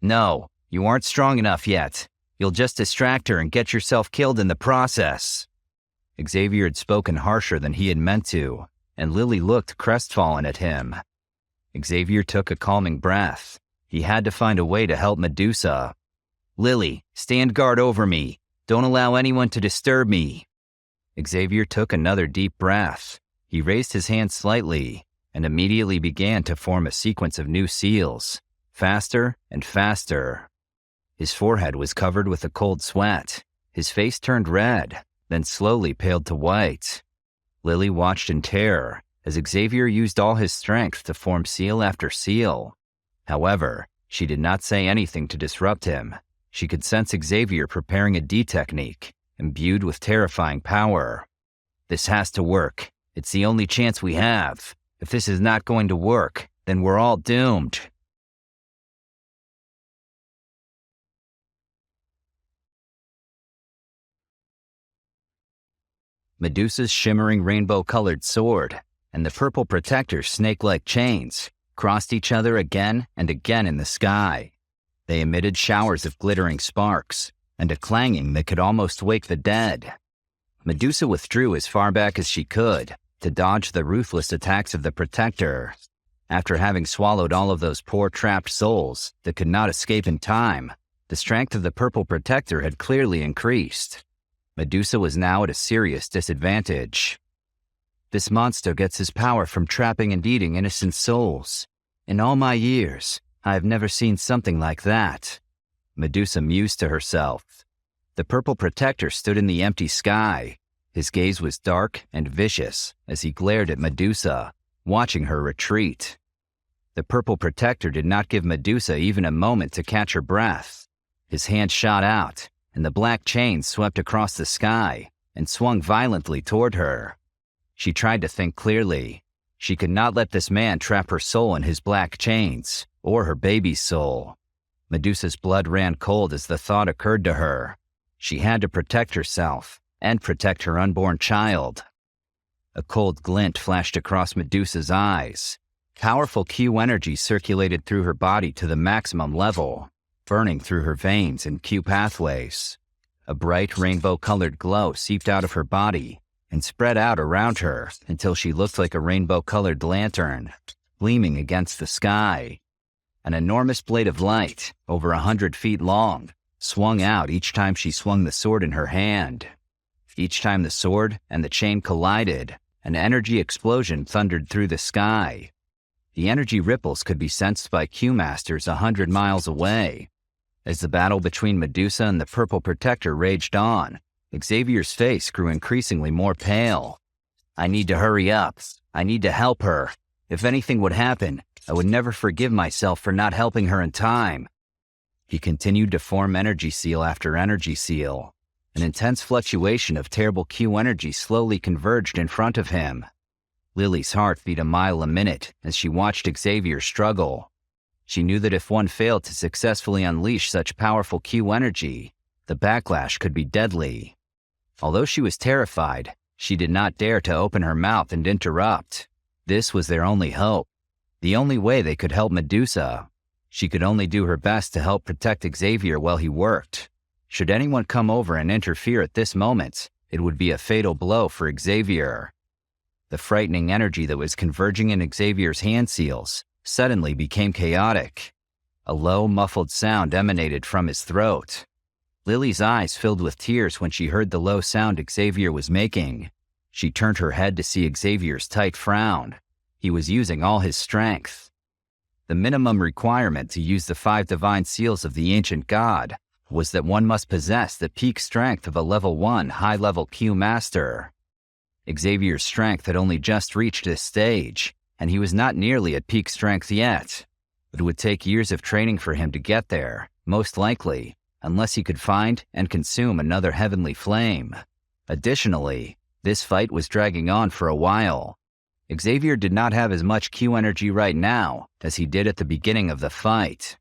C: "No, you aren't strong enough yet. You'll just distract her and get yourself killed in the process."
A: Xavier had spoken harsher than he had meant to, and Lily looked crestfallen at him. Xavier took a calming breath. He had to find a way to help Medusa.
C: "Lily, stand guard over me. Don't allow anyone to disturb me."
A: Xavier took another deep breath. He raised his hand slightly and immediately began to form a sequence of new seals, faster and faster. His forehead was covered with a cold sweat. His face turned red, then slowly paled to white. Lily watched in terror as Xavier used all his strength to form seal after seal. However, she did not say anything to disrupt him. She could sense Xavier preparing a D technique, imbued with terrifying power.
C: "This has to work. It's the only chance we have. If this is not going to work, then we're all doomed."
A: Medusa's shimmering rainbow-colored sword and the purple protector's snake-like chains crossed each other again and again in the sky. They emitted showers of glittering sparks and a clanging that could almost wake the dead. Medusa withdrew as far back as she could to dodge the ruthless attacks of the protector. After having swallowed all of those poor trapped souls that could not escape in time, the strength of the purple protector had clearly increased. Medusa was now at a serious disadvantage.
C: "This monster gets his power from trapping and eating innocent souls. In all my years, I have never seen something like that,"
A: Medusa mused to herself. The purple protector stood in the empty sky. His gaze was dark and vicious as he glared at Medusa, watching her retreat. The purple protector did not give Medusa even a moment to catch her breath. His hand shot out, and the black chain swept across the sky and swung violently toward her. She tried to think clearly. She could not let this man trap her soul in his black chains, or her baby's soul. Medusa's blood ran cold as the thought occurred to her. She had to protect herself and protect her unborn child. A cold glint flashed across Medusa's eyes. Powerful Q energy circulated through her body to the maximum level, burning through her veins and Q pathways. A bright rainbow-colored glow seeped out of her body and spread out around her until she looked like a rainbow-colored lantern, gleaming against the sky. An enormous blade of light, over 100 feet long, swung out each time she swung the sword in her hand. Each time the sword and the chain collided, an energy explosion thundered through the sky. The energy ripples could be sensed by Q-masters 100 miles away. As the battle between Medusa and the purple protector raged on, Xavier's face grew increasingly more pale.
C: "I need to hurry up. I need to help her. If anything would happen, I would never forgive myself for not helping her in time."
A: He continued to form energy seal after energy seal. An intense fluctuation of terrible Q energy slowly converged in front of him. Lily's heart beat a mile a minute as she watched Xavier struggle. She knew that if one failed to successfully unleash such powerful Q energy, the backlash could be deadly. Although she was terrified, she did not dare to open her mouth and interrupt. This was their only hope. The only way they could help Medusa. She could only do her best to help protect Xavier while he worked. Should anyone come over and interfere at this moment, it would be a fatal blow for Xavier. The frightening energy that was converging in Xavier's hand seals
C: suddenly became chaotic. A low, muffled sound emanated from his throat. Lily's eyes filled with tears when she heard the low sound Xavier was making. She turned her head to see Xavier's tight frown. He was using all his strength. The minimum requirement to use the 5 divine seals of the ancient god was that one must possess the peak strength of a level 1 high-level Q master. Xavier's strength had only just reached this stage, and he was not nearly at peak strength yet. It would take years of training for him to get there, most likely, unless he could find and consume another heavenly flame. Additionally, this fight was dragging on for a while. Xavier did not have as much Q energy right now as he did at the beginning of the fight.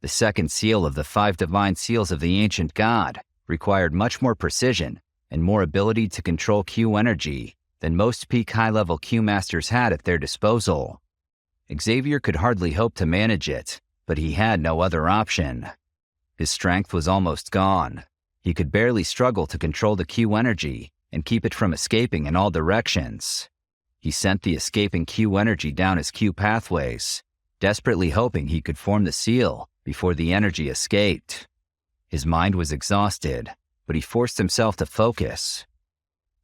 C: The second seal of the 5 divine seals of the ancient god required much more precision and more ability to control Q energy than most peak high-level Q masters had at their disposal. Xavier could hardly hope to manage it, but he had no other option. His strength was almost gone. He could barely struggle to control the Q energy and keep it from escaping in all directions. He sent the escaping Q energy down his Q pathways, desperately hoping he could form the seal before the energy escaped. His mind was exhausted, but he forced himself to focus.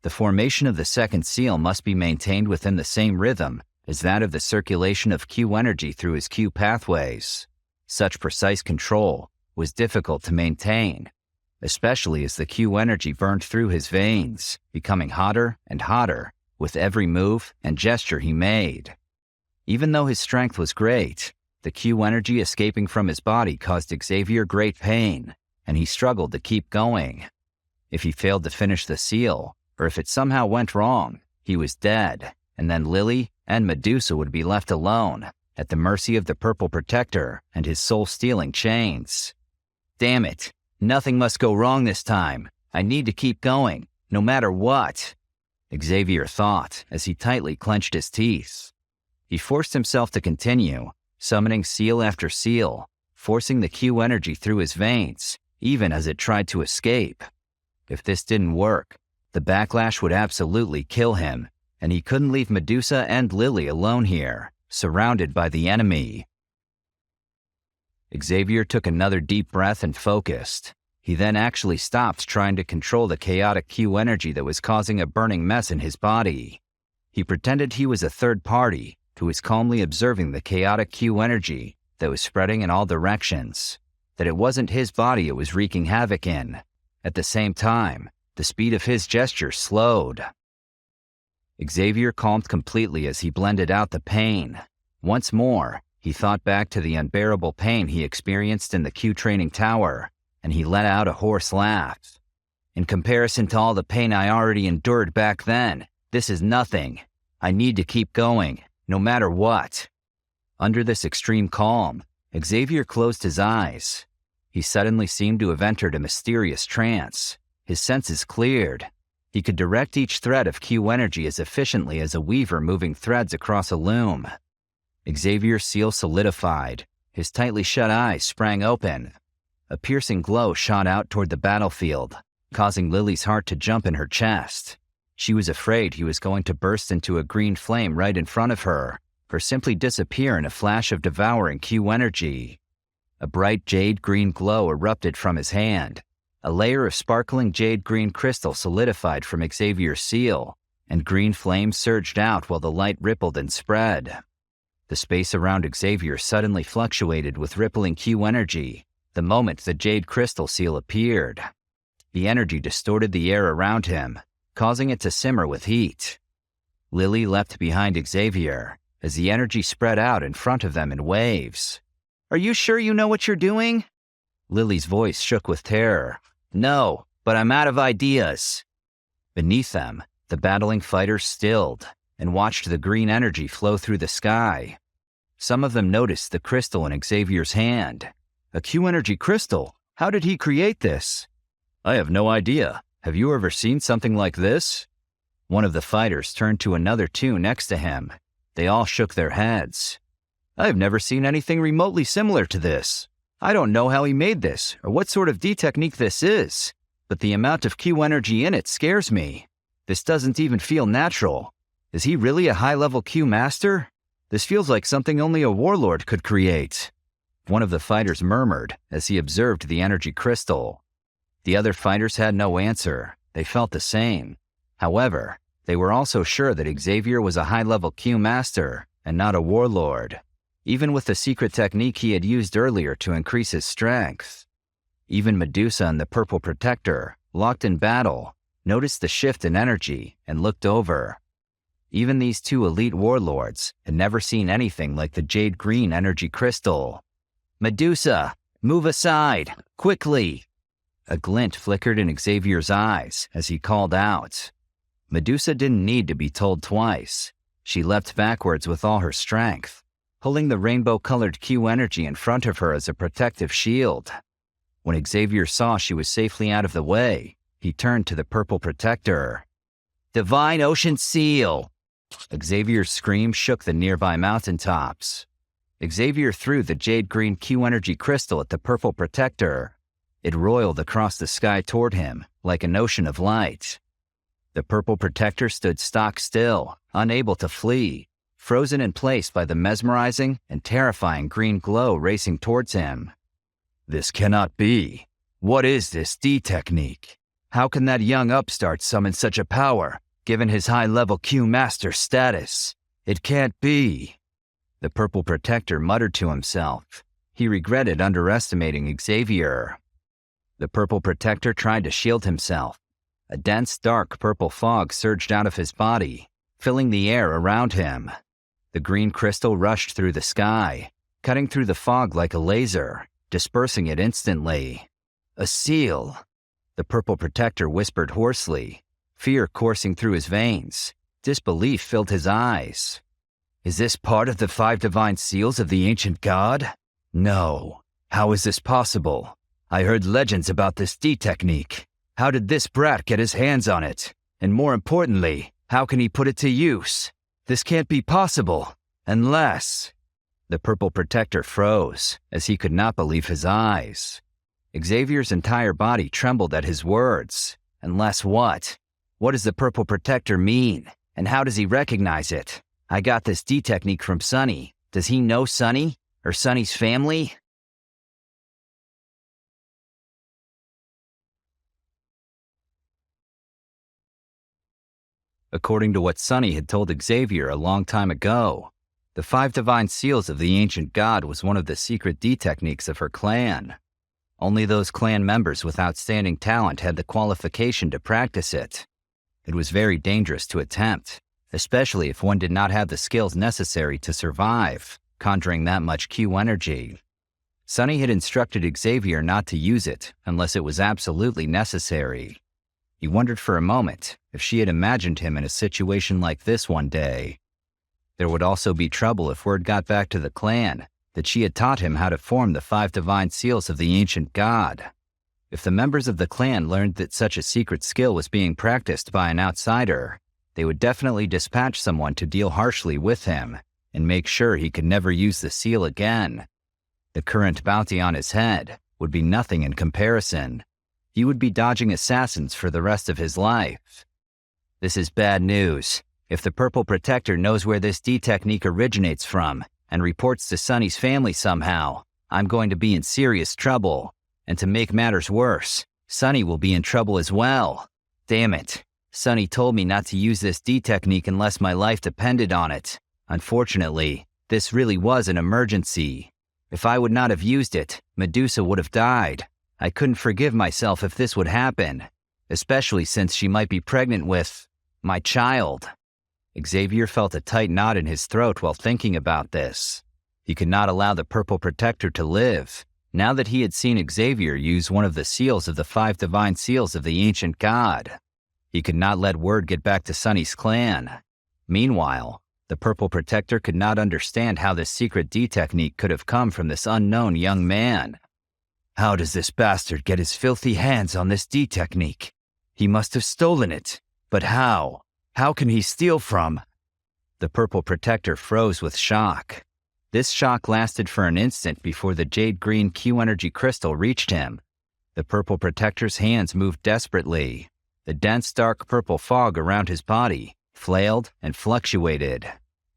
C: The formation of the second seal must be maintained within the same rhythm as that of the circulation of Q energy through his Q pathways. Such precise control was difficult to maintain, especially as the Q energy burned through his veins, becoming hotter and hotter with every move and gesture he made. Even though his strength was great, the Q energy escaping from his body caused Xavier great pain, and he struggled to keep going. If he failed to finish the seal, or if it somehow went wrong, he was dead, and then Lily and Medusa would be left alone, at the mercy of the Purple Protector and his soul-stealing chains. Damn it, nothing must go wrong this time. I need to keep going, no matter what, Xavier thought as he tightly clenched his teeth. He forced himself to continue, summoning seal after seal, forcing the Q energy through his veins, even as it tried to escape. If this didn't work, the backlash would absolutely kill him, and he couldn't leave Medusa and Lily alone here, surrounded by the enemy. Xavier took another deep breath and focused. He then actually stopped trying to control the chaotic Q energy that was causing a burning mess in his body. He pretended he was a third party who was calmly observing the chaotic Q energy that was spreading in all directions, that it wasn't his body it was wreaking havoc in. At the same time, the speed of his gesture slowed. Xavier calmed completely as he blended out the pain. Once more, he thought back to the unbearable pain he experienced in the Q training tower, and he let out a hoarse laugh. In comparison to all the pain I already endured back then, this is nothing. I need to keep going, no matter what. Under this extreme calm, Xavier closed his eyes. He suddenly seemed to have entered a mysterious trance. His senses cleared. He could direct each thread of Q energy as efficiently as a weaver moving threads across a loom. Xavier's seal solidified. His tightly shut eyes sprang open. A piercing glow shot out toward the battlefield, causing Lily's heart to jump in her chest. She was afraid he was going to burst into a green flame right in front of her, or simply disappear in a flash of devouring Q energy. A bright jade green glow erupted from his hand. A layer of sparkling jade green crystal solidified from Xavier's seal, and green flames surged out while the light rippled and spread. The space around Xavier suddenly fluctuated with rippling Q energy the moment the jade crystal seal appeared. The energy distorted the air around him, causing it to simmer with heat. Lily leapt behind Xavier as the energy spread out in front of them in waves. "Are you sure you know what you're doing?" Lily's voice shook with terror. "No, but I'm out of ideas." Beneath them, the battling fighters stilled and watched the green energy flow through the sky. Some of them noticed the crystal in Xavier's hand. A Q energy crystal? How did he create this? "I have no idea. Have you ever seen something like this?" One of the fighters turned to another two next to him. They all shook their heads. "I have never seen anything remotely similar to this. I don't know how he made this or what sort of D-technique this is, but the amount of Q energy in it scares me. This doesn't even feel natural. Is he really a high-level Q master? This feels like something only a warlord could create. One of the fighters murmured as he observed the energy crystal. The other fighters had no answer. They felt the same. However, they were also sure that Xavier was a high-level Q master and not a warlord, even with the secret technique he had used earlier to increase his strength. Even Medusa and the Purple Protector, locked in battle, noticed the shift in energy and looked over. Even these two elite warlords had never seen anything like the jade green energy crystal. "Medusa, move aside, quickly!" A glint flickered in Xavier's eyes as he called out. Medusa didn't need to be told twice. She leapt backwards with all her strength, pulling the rainbow-colored Q energy in front of her as a protective shield. When Xavier saw she was safely out of the way, he turned to the Purple Protector. "Divine Ocean Seal!" Xavier's scream shook the nearby mountaintops. Xavier threw the jade-green Q energy crystal at the Purple Protector. It roiled across the sky toward him like an ocean of light. The Purple Protector stood stock still, unable to flee, frozen in place by the mesmerizing and terrifying green glow racing towards him.
B: This cannot be. What is this D technique? How can that young upstart summon such a power, given his high-level Q master status? It can't be.
C: The Purple Protector muttered to himself. He regretted underestimating Xavier. The Purple Protector tried to shield himself. A dense, dark purple fog surged out of his body, filling the air around him. The green crystal rushed through the sky, cutting through the fog like a laser, dispersing it instantly. "A seal!" The Purple Protector whispered hoarsely, fear coursing through his veins. Disbelief filled his eyes.
B: Is this part of the 5 divine seals of the ancient god? No. How is this possible? I heard legends about this D technique. How did this brat get his hands on it? And more importantly, how can he put it to use? This can't be possible, unless...
C: The Purple Protector froze, as he could not believe his eyes. Xavier's entire body trembled at his words. Unless what? What does the Purple Protector mean? And how does he recognize it? I got this D technique from Sunny. Does he know Sunny? Or Sunny's family? According to what Sunny had told Xavier a long time ago, the 5 divine seals of the ancient god was one of the secret D techniques of her clan. Only those clan members with outstanding talent had the qualification to practice it. It was very dangerous to attempt, especially if one did not have the skills necessary to survive, conjuring that much Q energy. Sunny had instructed Xavier not to use it unless it was absolutely necessary. He wondered for a moment if she had imagined him in a situation like this one day. There would also be trouble if word got back to the clan that she had taught him how to form the 5 divine seals of the ancient god. If the members of the clan learned that such a secret skill was being practiced by an outsider, they would definitely dispatch someone to deal harshly with him and make sure he could never use the seal again. The current bounty on his head would be nothing in comparison. He would be dodging assassins for the rest of his life. This is bad news. If the Purple Protector knows where this D technique originates from and reports to Sunny's family somehow, I'm going to be in serious trouble. And to make matters worse, Sunny will be in trouble as well. Damn it. Sunny told me not to use this D technique unless my life depended on it. Unfortunately, this really was an emergency. If I would not have used it, Medusa would have died. I couldn't forgive myself if this would happen, especially since she might be pregnant with my child. Xavier felt a tight knot in his throat while thinking about this. He could not allow the Purple Protector to live, now that he had seen Xavier use one of the seals of the 5 divine seals of the ancient god. He could not let word get back to Sunny's clan. Meanwhile, the Purple Protector could not understand how this secret D technique could have come from this unknown young man. How does this bastard get his filthy hands on this D technique? He must have stolen it. But how? How can he steal from? The Purple Protector froze with shock. This shock lasted for an instant before the jade-green Q energy crystal reached him. The Purple Protector's hands moved desperately. The dense dark purple fog around his body flailed and fluctuated.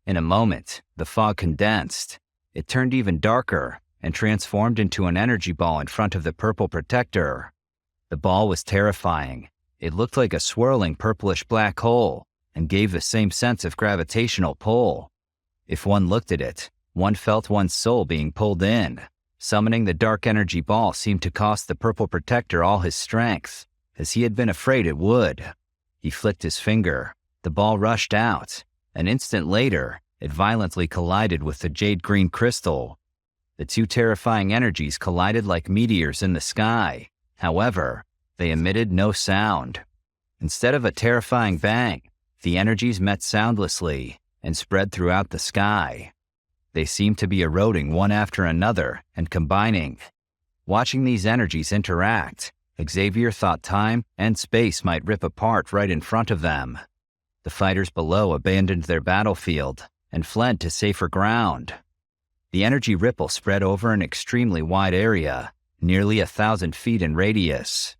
C: In a moment, the fog condensed. It turned even darker and transformed into an energy ball in front of the purple protector. The ball was terrifying. It looked like a swirling purplish black hole and gave the same sense of gravitational pull. If one looked at it, one felt one's soul being pulled in. Summoning the dark energy ball seemed to cost the purple protector all his strength, as he had been afraid it would. He flicked his finger. The ball rushed out. An instant later, it violently collided with the jade-green crystal. The two terrifying energies collided like meteors in the sky. However, they emitted no sound. Instead of a terrifying bang, the energies met soundlessly and spread throughout the sky. They seemed to be eroding one after another and combining. Watching these energies interact, Xavier thought time and space might rip apart right in front of them. The fighters below abandoned their battlefield and fled to safer ground. The energy ripple spread over an extremely wide area, nearly 1,000 feet in radius.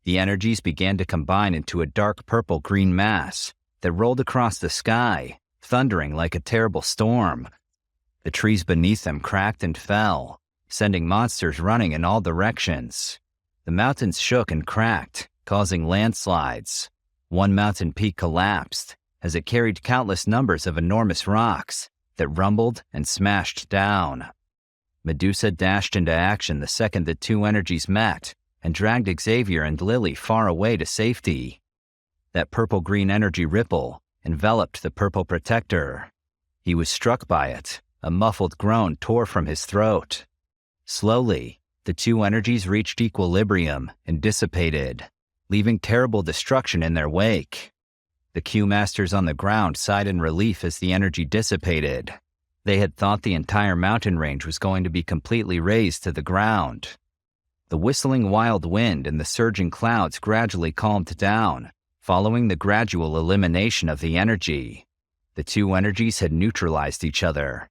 C: The energies began to combine into a dark purple-green mass that rolled across the sky, thundering like a terrible storm. The trees beneath them cracked and fell, sending monsters running in all directions. The mountains shook and cracked, causing landslides. One mountain peak collapsed as it carried countless numbers of enormous rocks that rumbled and smashed down. Medusa dashed into action the second the two energies met and dragged Xavier and Lily far away to safety. That purple-green energy ripple enveloped the purple protector. He was struck by it. A muffled groan tore from his throat. Slowly, the two energies reached equilibrium and dissipated, leaving terrible destruction in their wake. The Q-masters on the ground sighed in relief as the energy dissipated. They had thought the entire mountain range was going to be completely razed to the ground. The whistling wild wind and the surging clouds gradually calmed down, following the gradual elimination of the energy. The two energies had neutralized each other.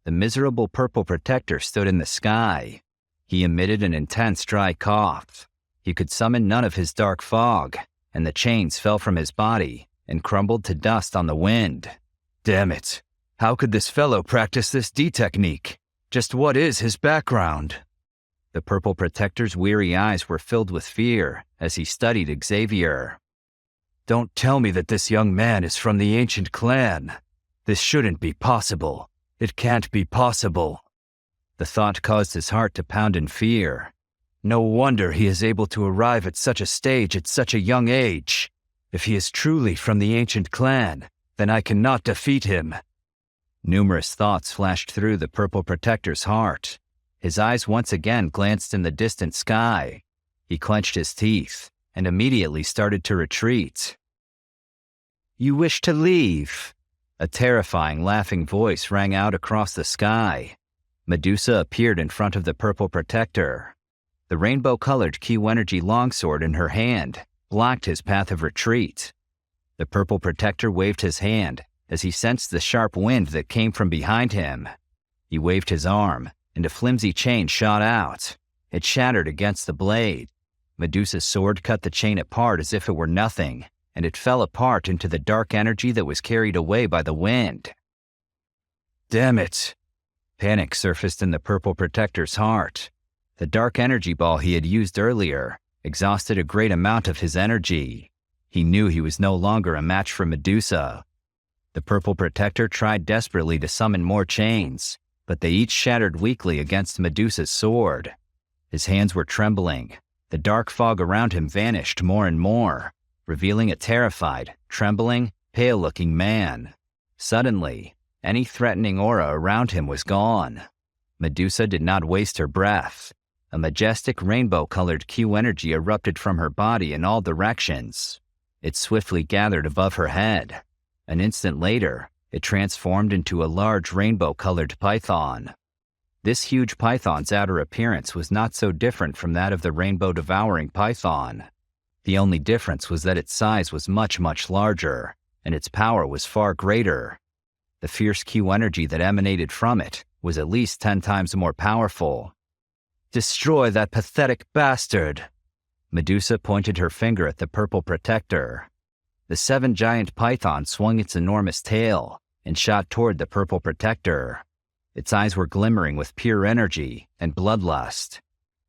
C: The miserable purple protector stood in the sky. He emitted an intense dry cough. He could summon none of his dark fog, and the chains fell from his body and crumbled to dust on the wind.
B: Damn it. How could this fellow practice this D technique? Just what is his background?
C: The purple protector's weary eyes were filled with fear as he studied Xavier.
B: Don't tell me that this young man is from the ancient clan. This shouldn't be possible. It can't be possible.
C: The thought caused his heart to pound in fear.
B: No wonder he is able to arrive at such a stage at such a young age. If he is truly from the ancient clan, then I cannot defeat him.
C: Numerous thoughts flashed through the purple protector's heart. His eyes once again glanced in the distant sky. He clenched his teeth and immediately started to retreat.
A: "You wish to leave?"
C: A terrifying, laughing voice rang out across the sky. Medusa appeared in front of the purple protector. The rainbow-colored Q-energy longsword in her hand blocked his path of retreat. The purple protector waved his hand as he sensed the sharp wind that came from behind him. He waved his arm, and a flimsy chain shot out. It shattered against the blade. Medusa's sword cut the chain apart as if it were nothing, and it fell apart into the dark energy that was carried away by the wind.
B: Damn it!
C: Panic surfaced in the purple protector's heart. The dark energy ball he had used earlier exhausted a great amount of his energy. He knew he was no longer a match for Medusa. The purple protector tried desperately to summon more chains, but they each shattered weakly against Medusa's sword. His hands were trembling. The dark fog around him vanished more and more, revealing a terrified, trembling, pale-looking man. Suddenly, any threatening aura around him was gone. Medusa did not waste her breath. A majestic rainbow-colored Q-energy erupted from her body in all directions. It swiftly gathered above her head. An instant later, it transformed into a large rainbow-colored python. This huge python's outer appearance was not so different from that of the rainbow-devouring python. The only difference was that its size was much, much larger, and its power was far greater. The fierce Q-energy that emanated from it was at least 10 times more powerful.
B: Destroy that pathetic bastard!
C: Medusa pointed her finger at the purple protector. The 7 giant python swung its enormous tail and shot toward the purple protector. Its eyes were glimmering with pure energy and bloodlust.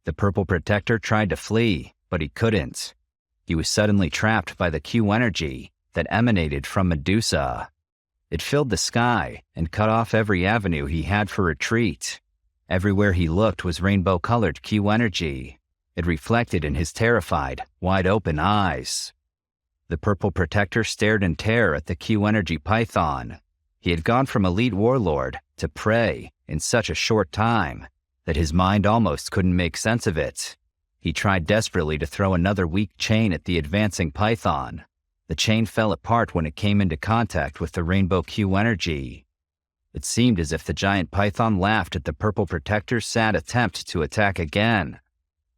C: The purple protector tried to flee, but he couldn't. He was suddenly trapped by the Q energy that emanated from Medusa. It filled the sky and cut off every avenue he had for retreat. Everywhere he looked was rainbow-colored Q energy. It reflected in his terrified, wide-open eyes. The purple protector stared in terror at the Q energy python. He had gone from elite warlord to prey in such a short time that his mind almost couldn't make sense of it. He tried desperately to throw another weak chain at the advancing python. The chain fell apart when it came into contact with the rainbow Q energy. It seemed as if the giant python laughed at the purple protector's sad attempt to attack again.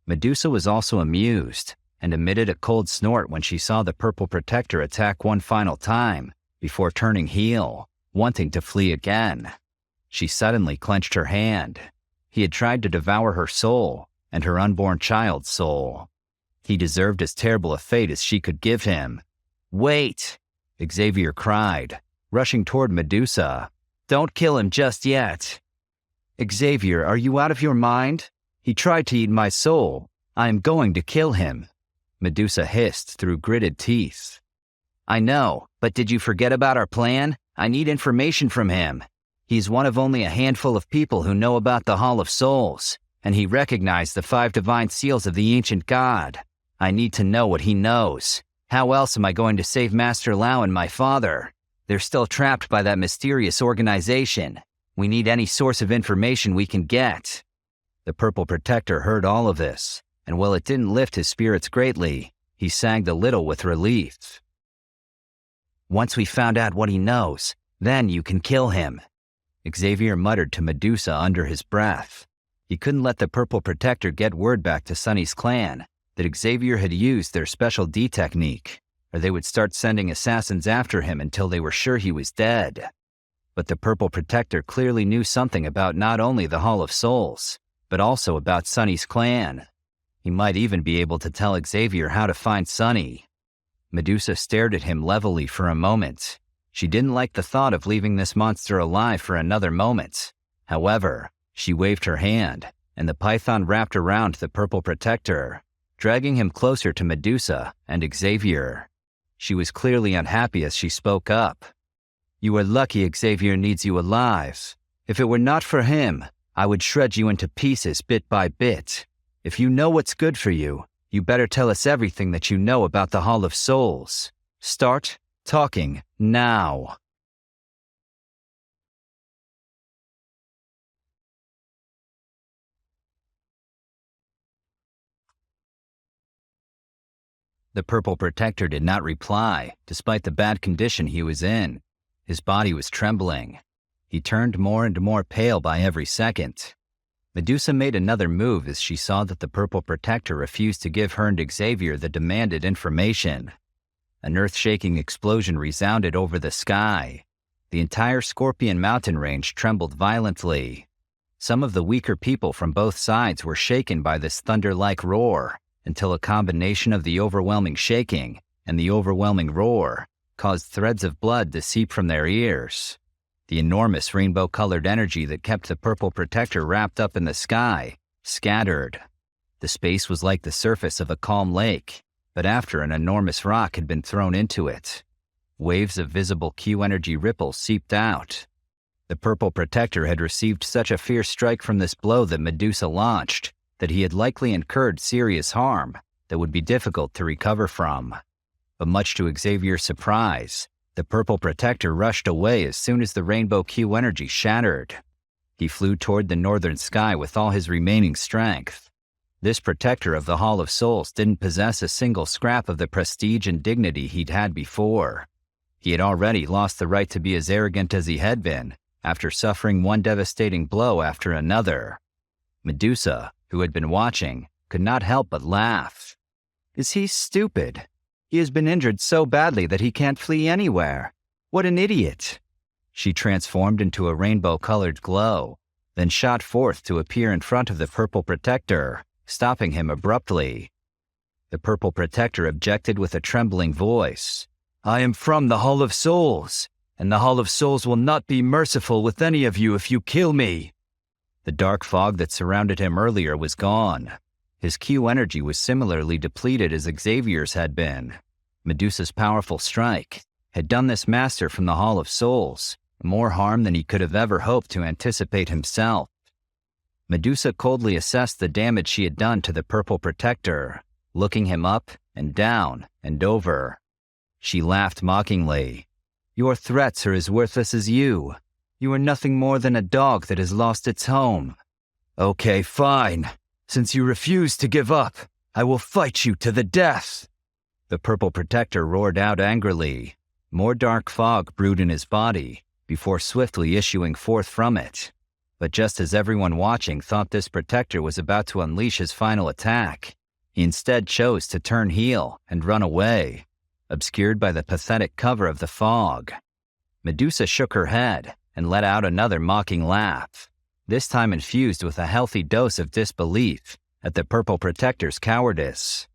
C: Medusa was also amused and emitted a cold snort when she saw the purple protector attack one final time before turning heel, wanting to flee again. She suddenly clenched her hand. He had tried to devour her soul and her unborn child's soul. He deserved as terrible a fate as she could give him. "Wait!" Xavier cried, rushing toward Medusa. "Don't kill him just yet." "Xavier, are you out of your mind? He tried to eat my soul. I am going to kill him," Medusa hissed through gritted teeth. "I know, but did you forget about our plan? I need information from him. He's one of only a handful of people who know about the Hall of Souls, and he recognized the 5 divine seals of the ancient god. I need to know what he knows. How else am I going to save Master Lao and my father? They're still trapped by that mysterious organization. We need any source of information we can get." The purple protector heard all of this, and while it didn't lift his spirits greatly, he sagged a little with relief. "Once we found out what he knows, then you can kill him," Xavier muttered to Medusa under his breath. He couldn't let the purple protector get word back to Sunny's clan that Xavier had used their special D technique, or they would start sending assassins after him until they were sure he was dead. But the purple protector clearly knew something about not only the Hall of Souls, but also about Sunny's clan. He might even be able to tell Xavier how to find Sunny. Medusa stared at him levelly for a moment. She didn't like the thought of leaving this monster alive for another moment. However, she waved her hand, and the python wrapped around the purple protector, dragging him closer to Medusa and Xavier. She was clearly unhappy as she spoke up. "You are lucky Xavier needs you alive. If it were not for him, I would shred you into pieces bit by bit. If you know what's good for you, you better tell us everything that you know about the Hall of Souls. Start talking now." The purple protector did not reply, despite the bad condition he was in. His body was trembling. He turned more and more pale by every second. Medusa made another move as she saw that the purple protector refused to give her and Xavier the demanded information. An earth-shaking explosion resounded over the sky. The entire Scorpion mountain range trembled violently. Some of the weaker people from both sides were shaken by this thunder-like roar, until a combination of the overwhelming shaking and the overwhelming roar caused threads of blood to seep from their ears. The enormous rainbow-colored energy that kept the purple protector wrapped up in the sky scattered. The space was like the surface of a calm lake, but after an enormous rock had been thrown into it. Waves of visible Q energy ripples seeped out. The purple protector had received such a fierce strike from this blow that Medusa launched that he had likely incurred serious harm that would be difficult to recover from. But much to Xavier's surprise, the purple protector rushed away as soon as the rainbow Q energy shattered. He flew toward the northern sky with all his remaining strength. This protector of the Hall of Souls didn't possess a single scrap of the prestige and dignity he'd had before. He had already lost the right to be as arrogant as he had been, after suffering one devastating blow after another. Medusa, who had been watching, could not help but laugh. "Is he stupid? He has been injured so badly that he can't flee anywhere. What an idiot!" She transformed into a rainbow-colored glow, then shot forth to appear in front of the purple protector, stopping him abruptly. The purple protector objected with a trembling voice. "I am from the Hall of Souls.
B: and the Hall of Souls will not be merciful with any of you if you kill me."
C: The dark fog that surrounded him earlier was gone. His Q energy was similarly depleted as Xavier's had been. Medusa's powerful strike had done this master from the Hall of Souls more harm than he could have ever hoped to anticipate himself. Medusa coldly assessed the damage she had done to the Purple Protector, looking him up and down and over. She laughed mockingly. "Your threats are as worthless as you. You are nothing more than a dog that has lost its home."
B: "Okay, fine. Since you refuse to give up, I will fight you to the death."
C: The Purple Protector roared out angrily. More dark fog brewed in his body before swiftly issuing forth from it. But just as everyone watching thought this protector was about to unleash his final attack, he instead chose to turn heel and run away, obscured by the pathetic cover of the fog. Medusa shook her head and let out another mocking laugh, this time infused with a healthy dose of disbelief at the Purple Protector's cowardice.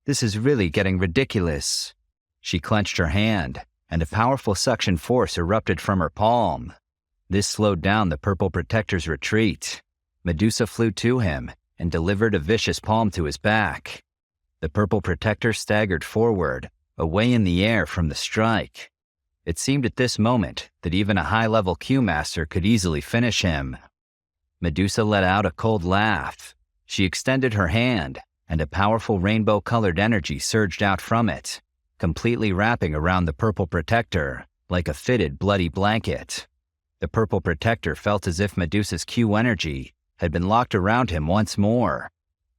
C: "This is really getting ridiculous." She clenched her hand, and a powerful suction force erupted from her palm. This slowed down the Purple Protector's retreat. Medusa flew to him and delivered a vicious palm to his back. The Purple Protector staggered forward, away in the air from the strike. It seemed at this moment that even a high-level Q-master could easily finish him. Medusa let out a cold laugh. She extended her hand, and a powerful rainbow-colored energy surged out from it, completely wrapping around the Purple Protector like a fitted, bloody blanket. The Purple Protector felt as if Medusa's Q energy had been locked around him once more.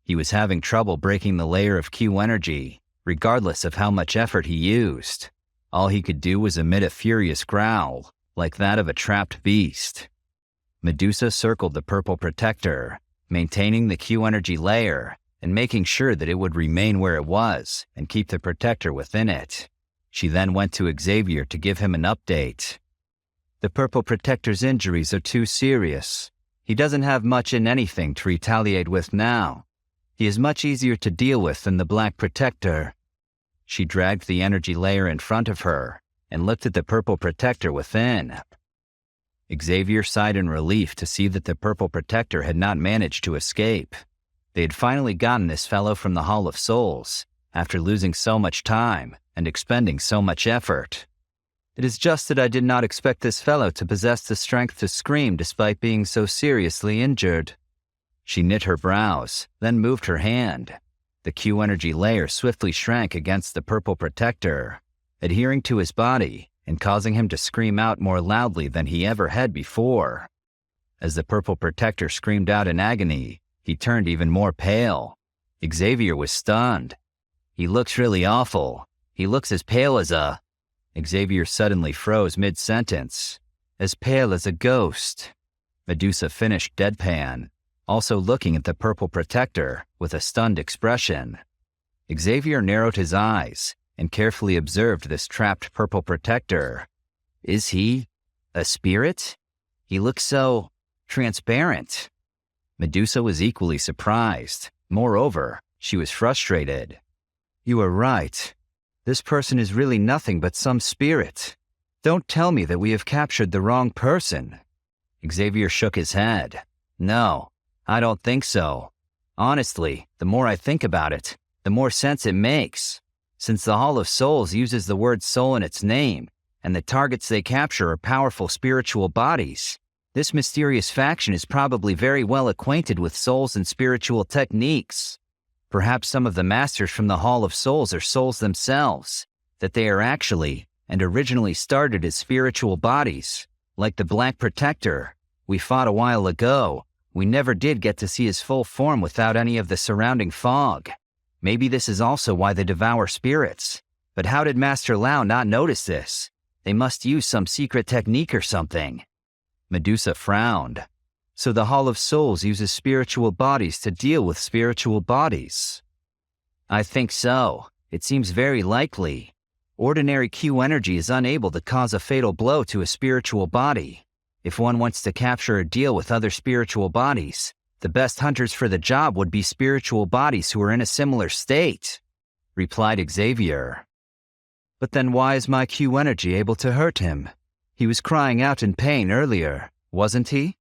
C: He was having trouble breaking the layer of Q energy, regardless of how much effort he used. All he could do was emit a furious growl, like that of a trapped beast. Medusa circled the Purple Protector, maintaining the Q energy layer and making sure that it would remain where it was and keep the protector within it. She then went to Xavier to give him an update. "The Purple Protector's injuries are too serious. He doesn't have much in anything to retaliate with now. He is much easier to deal with than the Black Protector." She dragged the energy layer in front of her and looked at the Purple Protector within. Xavier sighed in relief to see that the Purple Protector had not managed to escape. They had finally gotten this fellow from the Hall of Souls, after losing so much time and expending so much effort. "It is just that I did not expect this fellow to possess the strength to scream despite being so seriously injured." She knit her brows, then moved her hand. The Q energy layer swiftly shrank against the Purple Protector, adhering to his body and causing him to scream out more loudly than he ever had before. As the Purple Protector screamed out in agony, he turned even more pale. Xavier was stunned. "He looks really awful. He looks as pale as a—" Xavier suddenly froze mid-sentence. "As pale as a ghost." Medusa finished deadpan, also looking at the Purple Protector with a stunned expression. Xavier narrowed his eyes and carefully observed this trapped Purple Protector. "Is he a spirit? He looks so transparent." Medusa was equally surprised. Moreover, she was frustrated. "You are right. This person is really nothing but some spirit. Don't tell me that we have captured the wrong person." Xavier shook his head. "No, I don't think so. Honestly, the more I think about it, the more sense it makes. Since the Hall of Souls uses the word soul in its name, and the targets they capture are powerful spiritual bodies, this mysterious faction is probably very well acquainted with souls and spiritual techniques. Perhaps some of the masters from the Hall of Souls are souls themselves, that they are actually and originally started as spiritual bodies, like the Black Protector we fought a while ago. We never did get to see his full form without any of the surrounding fog. Maybe this is also why they devour spirits. But how did Master Lao not notice this? They must use some secret technique or something." Medusa frowned. "So the Hall of Souls uses spiritual bodies to deal with spiritual bodies?" "I think so. It seems very likely. Ordinary Q energy is unable to cause a fatal blow to a spiritual body. If one wants to capture or deal with other spiritual bodies, the best hunters for the job would be spiritual bodies who are in a similar state," replied Xavier. "But then why is my Q energy able to hurt him? He was crying out in pain earlier, wasn't he?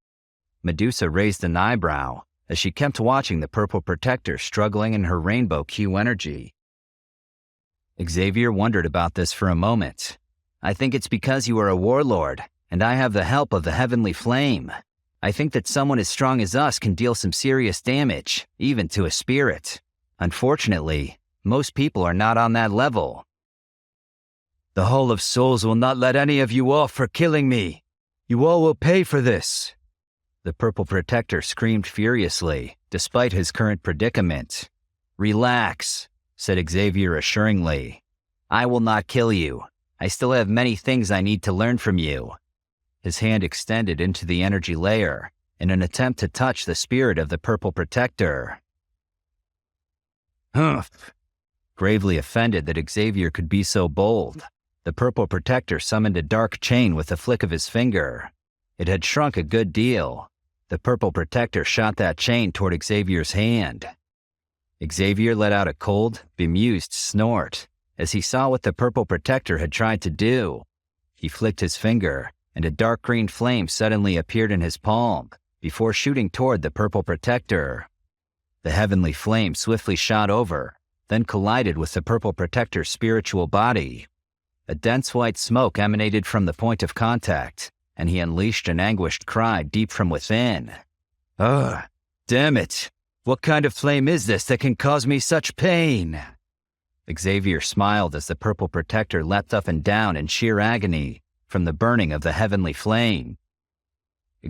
C: Medusa raised an eyebrow as she kept watching the purple protector struggling in her rainbow Q energy. Xavier wondered about this for a moment. I think it's because you are a warlord, and I have the help of the heavenly flame. I think that someone as strong as us can deal some serious damage, even to a spirit. Unfortunately, most people are not on that level.
B: The Hall of Souls will not let any of you off for killing me. You all will pay for this.
C: The purple protector screamed furiously, despite his current predicament. Relax, said Xavier assuringly. I will not kill you. I still have many things I need to learn from you. His hand extended into the energy layer in an attempt to touch the spirit of the purple protector.
B: Humph.
C: Gravely offended that Xavier could be so bold, the purple protector summoned a dark chain with a flick of his finger. It had shrunk a good deal. The purple protector shot that chain toward Xavier's hand. Xavier let out a cold, bemused snort as he saw what the purple protector had tried to do. He flicked his finger, and a dark green flame suddenly appeared in his palm before shooting toward the purple protector. The heavenly flame swiftly shot over, then collided with the purple protector's spiritual body. A dense white smoke emanated from the point of contact, and he unleashed an anguished cry deep from within.
B: Ugh, damn it. What kind of flame is this that can cause me such pain?
C: Xavier smiled as the purple protector leapt up and down in sheer agony from the burning of the heavenly flame.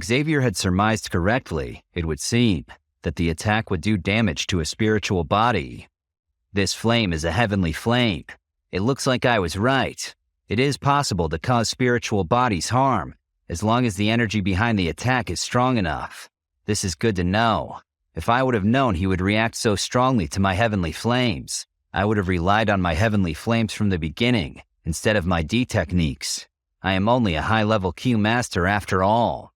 C: Xavier had surmised correctly, it would seem, that the attack would do damage to a spiritual body. This flame is a heavenly flame. It looks like I was right. It is possible to cause spiritual bodies harm, as long as the energy behind the attack is strong enough. This is good to know. If I would have known he would react so strongly to my heavenly flames, I would have relied on my heavenly flames from the beginning, instead of my D techniques. I am only a high-level Q master after all.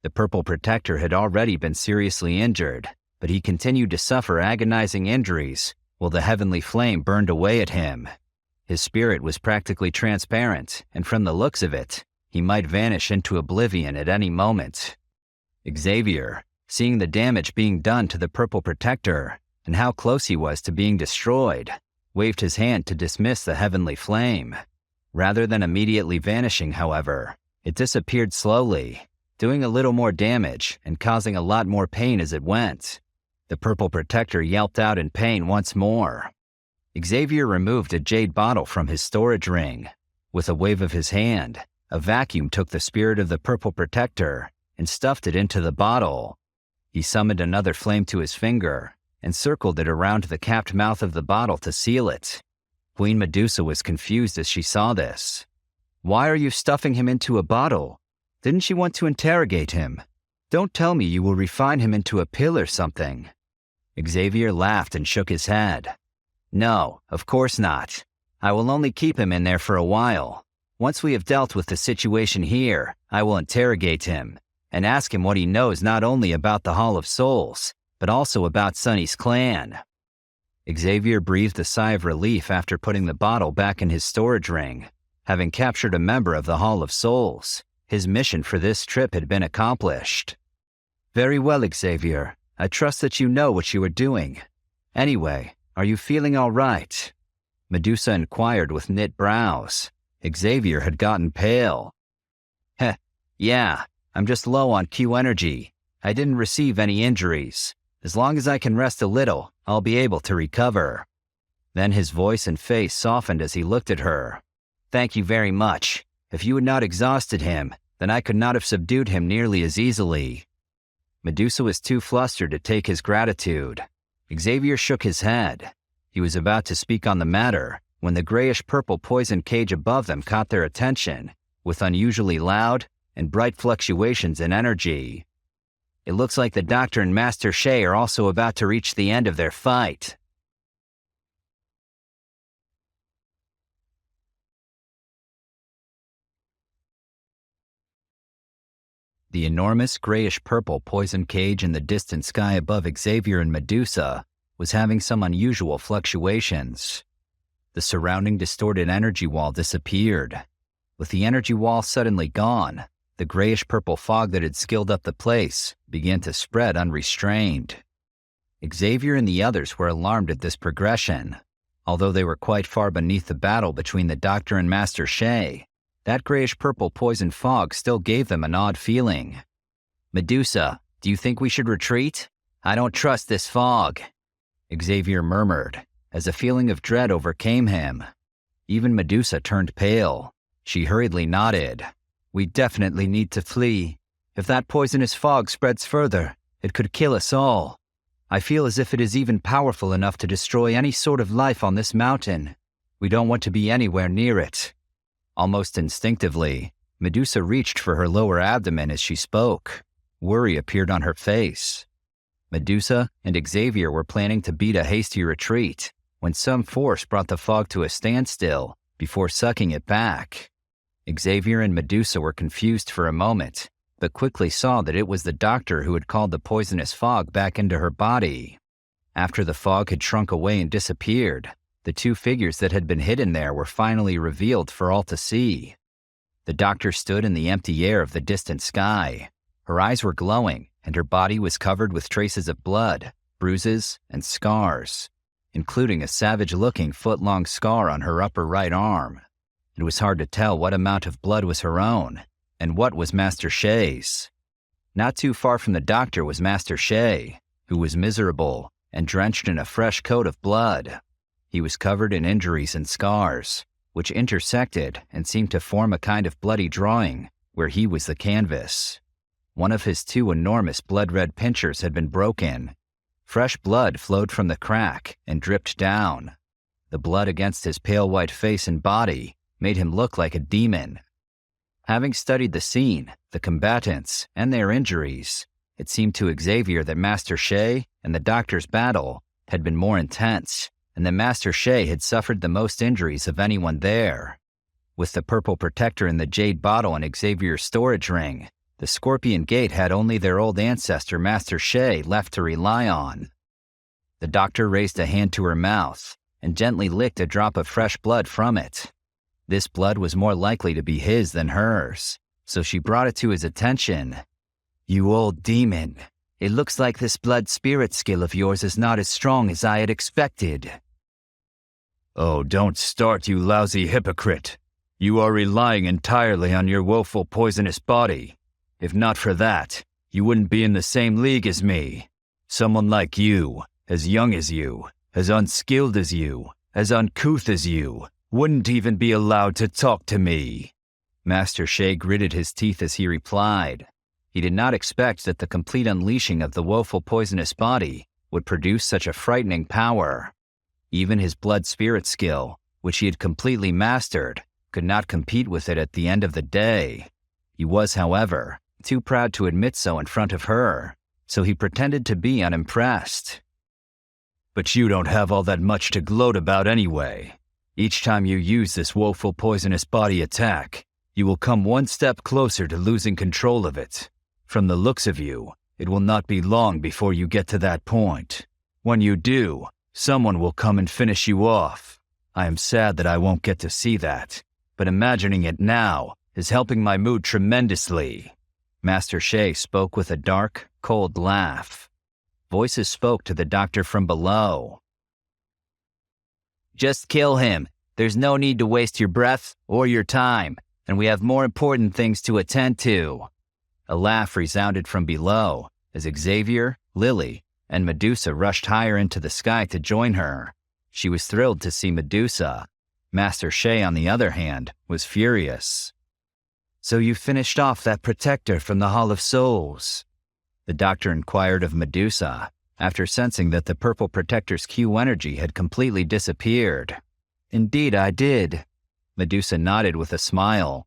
C: The purple protector had already been seriously injured, but he continued to suffer agonizing injuries while the heavenly flame burned away at him. His spirit was practically transparent, and from the looks of it, he might vanish into oblivion at any moment. Xavier, seeing the damage being done to the purple protector and how close he was to being destroyed, waved his hand to dismiss the heavenly flame. Rather than immediately vanishing, however, it disappeared slowly, doing a little more damage and causing a lot more pain as it went. The purple protector yelped out in pain once more. Xavier removed a jade bottle from his storage ring. With a wave of his hand, a vacuum took the spirit of the purple protector and stuffed it into the bottle. He summoned another flame to his finger and circled it around the capped mouth of the bottle to seal it. Queen Medusa was confused as she saw this. Why are you stuffing him into a bottle? Didn't you want to interrogate him? Don't tell me you will refine him into a pill or something. Xavier laughed and shook his head. No, of course not. I will only keep him in there for a while. Once we have dealt with the situation here, I will interrogate him and ask him what he knows not only about the Hall of Souls, but also about Sunny's clan. Xavier breathed a sigh of relief after putting the bottle back in his storage ring. Having captured a member of the Hall of Souls, his mission for this trip had been accomplished. Very well, Xavier. I trust that you know what you are doing. Anyway, are you feeling all right? Medusa inquired with knit brows. Xavier had gotten pale. Heh, yeah, I'm just low on Q energy. I didn't receive any injuries. As long as I can rest a little, I'll be able to recover. Then his voice and face softened as he looked at her. Thank you very much. If you had not exhausted him, then I could not have subdued him nearly as easily. Medusa was too flustered to take his gratitude. Xavier shook his head. He was about to speak on the matter when the grayish-purple poison cage above them caught their attention, with unusually loud and bright fluctuations in energy. It looks like the Doctor and Master Shea are also about to reach the end of their fight. The enormous grayish-purple poison cage in the distant sky above Xavier and Medusa was having some unusual fluctuations. The surrounding distorted energy wall disappeared. With the energy wall suddenly gone, the grayish-purple fog that had skilled up the place began to spread unrestrained. Xavier and the others were alarmed at this progression. Although they were quite far beneath the battle between the Doctor and Master Shea, that grayish-purple poison fog still gave them an odd feeling. "Medusa, do you think we should retreat? I don't trust this fog," Xavier murmured, as a feeling of dread overcame him. Even Medusa turned pale. She hurriedly nodded. "We definitely need to flee. If that poisonous fog spreads further, it could kill us all. I feel as if it is even powerful enough to destroy any sort of life on this mountain. We don't want to be anywhere near it." Almost instinctively, Medusa reached for her lower abdomen as she spoke. Worry appeared on her face. Medusa and Xavier were planning to beat a hasty retreat when some force brought the fog to a standstill before sucking it back. Xavier and Medusa were confused for a moment, but quickly saw that it was the Doctor who had called the poisonous fog back into her body. After the fog had shrunk away and disappeared, the two figures that had been hidden there were finally revealed for all to see. The Doctor stood in the empty air of the distant sky. Her eyes were glowing, and her body was covered with traces of blood, bruises, and scars, including a savage-looking foot-long scar on her upper right arm. It was hard to tell what amount of blood was her own, and what was Master Shea's. Not too far from the Doctor was Master Shea, who was miserable and drenched in a fresh coat of blood. He was covered in injuries and scars, which intersected and seemed to form a kind of bloody drawing where he was the canvas. One of his two enormous blood-red pincers had been broken. Fresh blood flowed from the crack and dripped down. The blood against his pale white face and body made him look like a demon. Having studied the scene, the combatants, and their injuries, it seemed to Xavier that Master Shea and the Doctor's battle had been more intense, and that Master Shea had suffered the most injuries of anyone there. With the purple protector in the jade bottle in Xavier's storage ring, the Scorpion Gate had only their old ancestor, Master Shea, left to rely on. The Doctor raised a hand to her mouth and gently licked a drop of fresh blood from it. This blood was more likely to be his than hers, so she brought it to his attention. "You old demon, it looks like this blood spirit skill of yours is not as strong as I had expected."
B: "Oh, don't start, you lousy hypocrite. You are relying entirely on your woeful poisonous body. If not for that, you wouldn't be in the same league as me. Someone like you, as young as you, as unskilled as you, as uncouth as you, wouldn't even be allowed to talk to me." Master Shea gritted his teeth as he replied. He did not expect that the complete unleashing of the woeful poisonous body would produce such a frightening power. Even his blood spirit skill, which he had completely mastered, could not compete with it at the end of the day. He was, however, too proud to admit so in front of her, so he pretended to be unimpressed. "But you don't have all that much to gloat about anyway. Each time you use this woeful poisonous body attack, you will come one step closer to losing control of it. From the looks of you, it will not be long before you get to that point. When you do, someone will come and finish you off. I am sad that I won't get to see that, but imagining it now is helping my mood tremendously."
C: Master Shea spoke with a dark, cold laugh. Voices spoke to the Doctor from below. "Just kill him. There's no need to waste your breath or your time, and we have more important things to attend to." A laugh resounded from below as Xavier, Lily, and Medusa rushed higher into the sky to join her. She was thrilled to see Medusa. Master Shea, on the other hand, was furious. "So you finished off that protector from the Hall of Souls?" The Doctor inquired of Medusa, after sensing that the purple protector's Q energy had completely disappeared. "Indeed I did." Medusa nodded with a smile.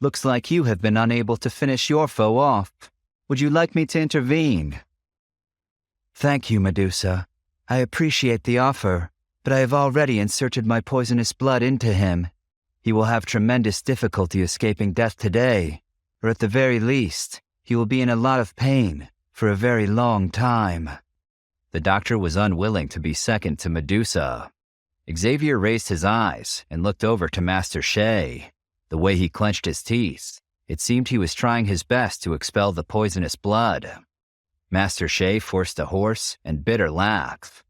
C: "Looks like you have been unable to finish your foe off. Would you like me to intervene?" "Thank you, Medusa. I appreciate the offer, but I have already inserted my poisonous blood into him. He will have tremendous difficulty escaping death today, or at the very least, he will be in a lot of pain for a very long time." The Doctor was unwilling to be second to Medusa. Xavier raised his eyes and looked over to Master Shea. The way he clenched his teeth, it seemed he was trying his best to expel the poisonous blood. Master Shea forced a hoarse and bitter laugh.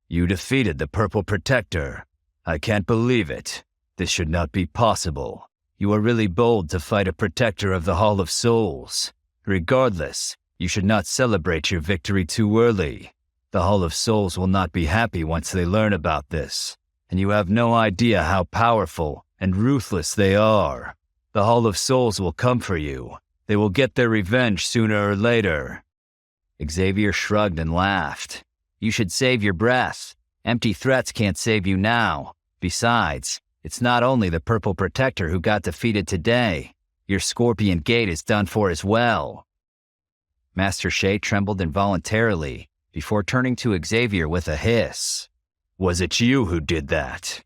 B: You defeated the Purple Protector. I can't believe it. This should not be possible. You are really bold to fight a protector of the Hall of Souls. Regardless, you should not celebrate your victory too early. The Hall of Souls will not be happy once they learn about this, and you have no idea how powerful and ruthless they are. The Hall of Souls will come for you. They will get their revenge sooner or later.
C: Xavier shrugged and laughed. You should save your breath. Empty threats can't save you now. Besides, it's not only the Purple Protector who got defeated today. Your Scorpion Gate is done for as well. Master Shea trembled involuntarily before turning to Xavier with a hiss.
B: Was it you who did that?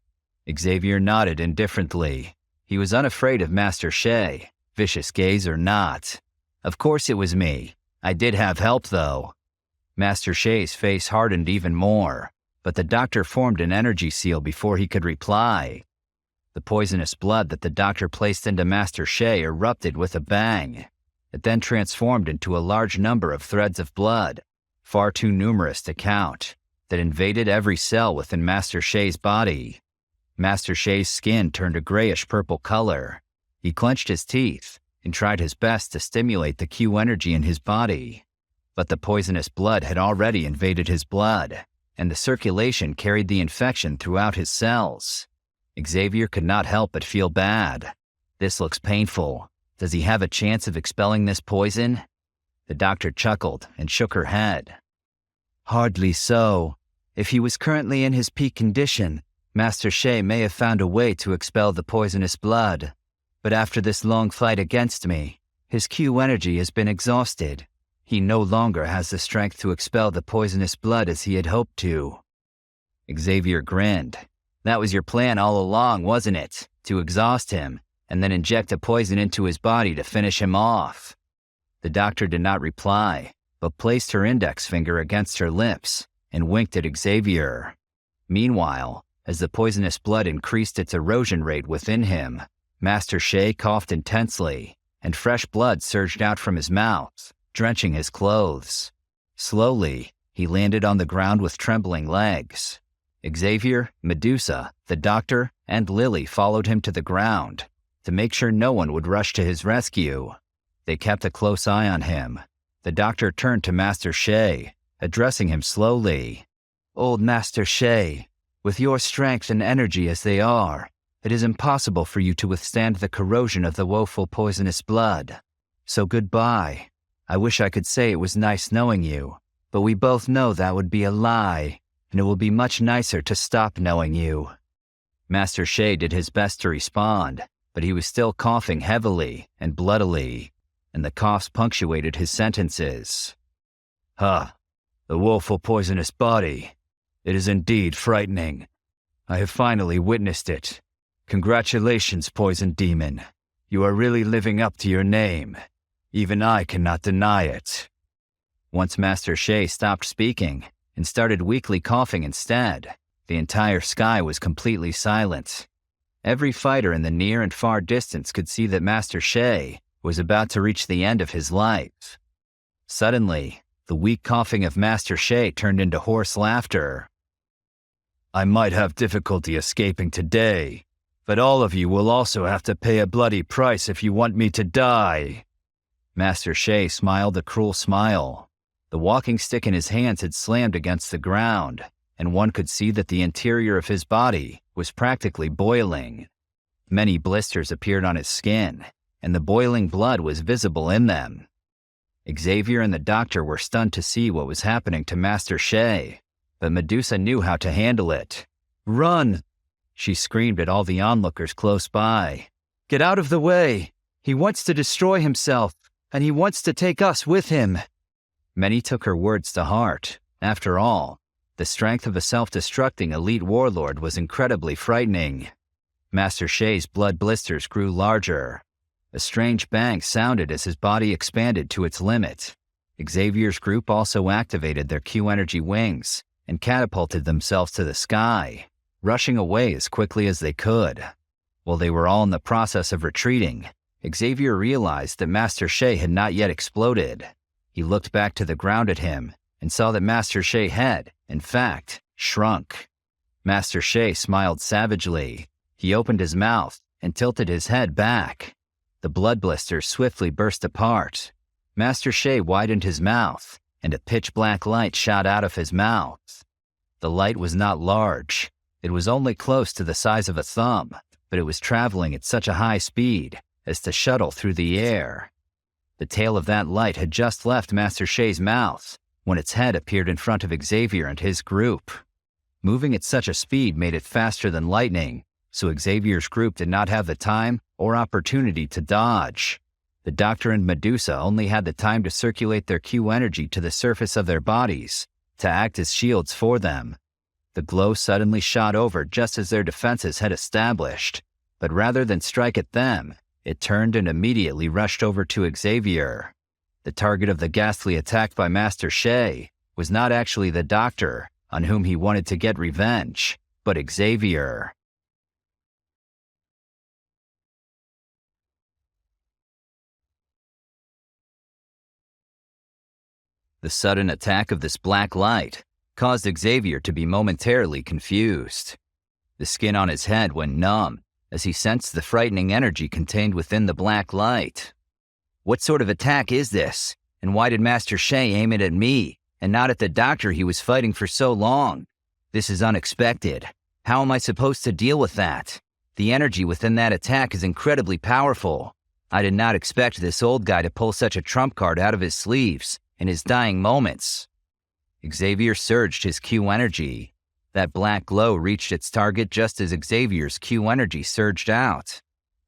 C: Xavier nodded indifferently. He was unafraid of Master Shea, vicious gaze or not. Of course it was me. I did have help, though. Master Shea's face hardened even more, but the doctor formed an energy seal before he could reply. The poisonous blood that the doctor placed into Master Shea erupted with a bang. It then transformed into a large number of threads of blood, far too numerous to count, that invaded every cell within Master Shea's body. Master Shea's skin turned a grayish-purple color. He clenched his teeth and tried his best to stimulate the Q energy in his body. But the poisonous blood had already invaded his blood, and the circulation carried the infection throughout his cells. Xavier could not help but feel bad. This looks painful. Does he have a chance of expelling this poison? The doctor chuckled and shook her head. Hardly so. If he was currently in his peak condition, Master Shea may have found a way to expel the poisonous blood. But after this long fight against me, his Q energy has been exhausted. He no longer has the strength to expel the poisonous blood as he had hoped to. Xavier grinned. That was your plan all along, wasn't it? To exhaust him, and then inject a poison into his body to finish him off. The doctor did not reply, but placed her index finger against her lips and winked at Xavier. Meanwhile, as the poisonous blood increased its erosion rate within him, Master Shea coughed intensely, and fresh blood surged out from his mouth, drenching his clothes. Slowly, he landed on the ground with trembling legs. Xavier, Medusa, the doctor, and Lily followed him to the ground to make sure no one would rush to his rescue. They kept a close eye on him. The doctor turned to Master Shea, addressing him slowly. Old Master Shea, with your strength and energy as they are, it is impossible for you to withstand the corrosion of the woeful poisonous blood. So goodbye. I wish I could say it was nice knowing you, but we both know that would be a lie, and it will be much nicer to stop knowing you. Master Shea did his best to respond, but he was still coughing heavily and bloodily, and the coughs punctuated his sentences.
B: The woeful poisonous body. It is indeed frightening. I have finally witnessed it. Congratulations, Poison Demon. You are really living up to your name. Even I cannot deny it.
C: Once Master Shea stopped speaking and started weakly coughing instead, the entire sky was completely silent. Every fighter in the near and far distance could see that Master Shea was about to reach the end of his life. Suddenly, the weak coughing of Master Shea turned into hoarse laughter.
B: I might have difficulty escaping today, but all of you will also have to pay a bloody price if you want me to die.
C: Master Shea smiled a cruel smile. The walking stick in his hands had slammed against the ground, and one could see that the interior of his body was practically boiling. Many blisters appeared on his skin, and the boiling blood was visible in them. Xavier and the doctor were stunned to see what was happening to Master Shea, but Medusa knew how to handle it. "Run!" she screamed at all the onlookers close by. "Get out of the way! He wants to destroy himself, and he wants to take us with him." Many took her words to heart. After all, the strength of a self-destructing elite warlord was incredibly frightening. Master Shea's blood blisters grew larger. A strange bang sounded as his body expanded to its limit. Xavier's group also activated their Q-energy wings and catapulted themselves to the sky, rushing away as quickly as they could. While they were all in the process of retreating, Xavier realized that Master Shea had not yet exploded. He looked back to the ground at him and saw that Master Shea had, in fact, shrunk. Master Shea smiled savagely. He opened his mouth and tilted his head back. The blood blisters swiftly burst apart. Master Shea widened his mouth, and a pitch-black light shot out of his mouth. The light was not large. It was only close to the size of a thumb, but it was traveling at such a high speed as to shuttle through the air. The tail of that light had just left Master Shea's mouth when its head appeared in front of Xavier and his group. Moving at such a speed made it faster than lightning, so Xavier's group did not have the time or opportunity to dodge. The Doctor and Medusa only had the time to circulate their Q energy to the surface of their bodies to act as shields for them. The glow suddenly shot over just as their defenses had established, but rather than strike at them, it turned and immediately rushed over to Xavier. The target of the ghastly attack by Master Shea was not actually the Doctor, on whom he wanted to get revenge, but Xavier. The sudden attack of this black light caused Xavier to be momentarily confused. The skin on his head went numb as he sensed the frightening energy contained within the black light. What sort of attack is this? And why did Master Shea aim it at me and not at the Doctor he was fighting for so long? This is unexpected. How am I supposed to deal with that? The energy within that attack is incredibly powerful. I did not expect this old guy to pull such a trump card out of his sleeves in his dying moments. Xavier surged his Q energy. That black glow reached its target just as Xavier's Q energy surged out.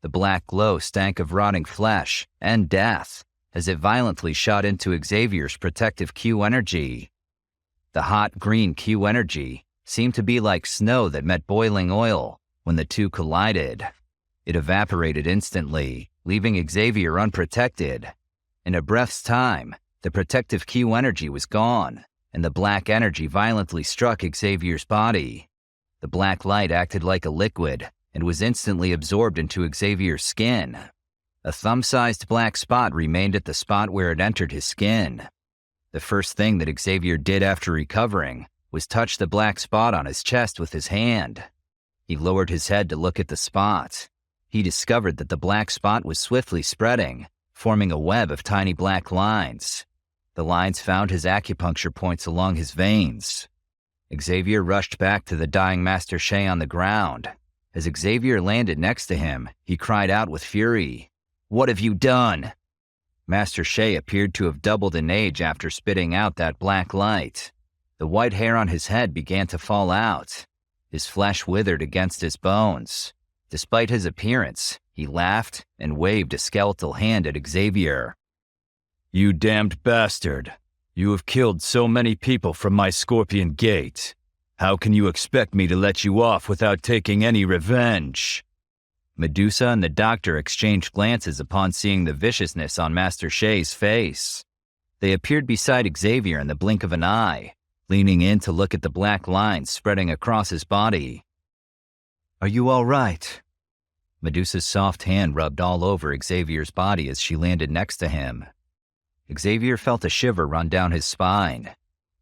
C: The black glow stank of rotting flesh and death as it violently shot into Xavier's protective Q energy. The hot green Q energy seemed to be like snow that met boiling oil when the two collided. It evaporated instantly, leaving Xavier unprotected. In a breath's time, the protective Q energy was gone, and the black energy violently struck Xavier's body. The black light acted like a liquid and was instantly absorbed into Xavier's skin. A thumb-sized black spot remained at the spot where it entered his skin. The first thing that Xavier did after recovering was touch the black spot on his chest with his hand. He lowered his head to look at the spot. He discovered that the black spot was swiftly spreading, forming a web of tiny black lines. The lines found his acupuncture points along his veins. Xavier rushed back to the dying Master Shea on the ground. As Xavier landed next to him, he cried out with fury, "What have you done?" Master Shea appeared to have doubled in age after spitting out that black light. The white hair on his head began to fall out. His flesh withered against his bones. Despite his appearance, he laughed and waved a skeletal hand at Xavier.
B: "You damned bastard. You have killed so many people from my Scorpion Gate. How can you expect me to let you off without taking any revenge?"
C: Medusa and the Doctor exchanged glances upon seeing the viciousness on Master Shea's face. They appeared beside Xavier in the blink of an eye, leaning in to look at the black lines spreading across his body. "Are you all right?" Medusa's soft hand rubbed all over Xavier's body as she landed next to him. Xavier felt a shiver run down his spine.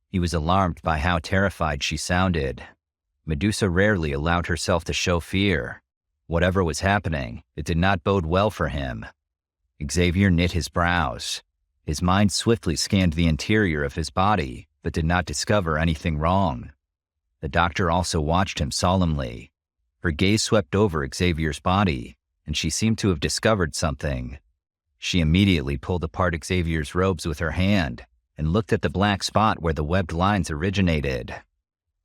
C: He was alarmed by how terrified she sounded. Medusa rarely allowed herself to show fear. Whatever was happening, it did not bode well for him. Xavier knit his brows. His mind swiftly scanned the interior of his body, but did not discover anything wrong. The Doctor also watched him solemnly. Her gaze swept over Xavier's body, and she seemed to have discovered something. She immediately pulled apart Xavier's robes with her hand and looked at the black spot where the webbed lines originated.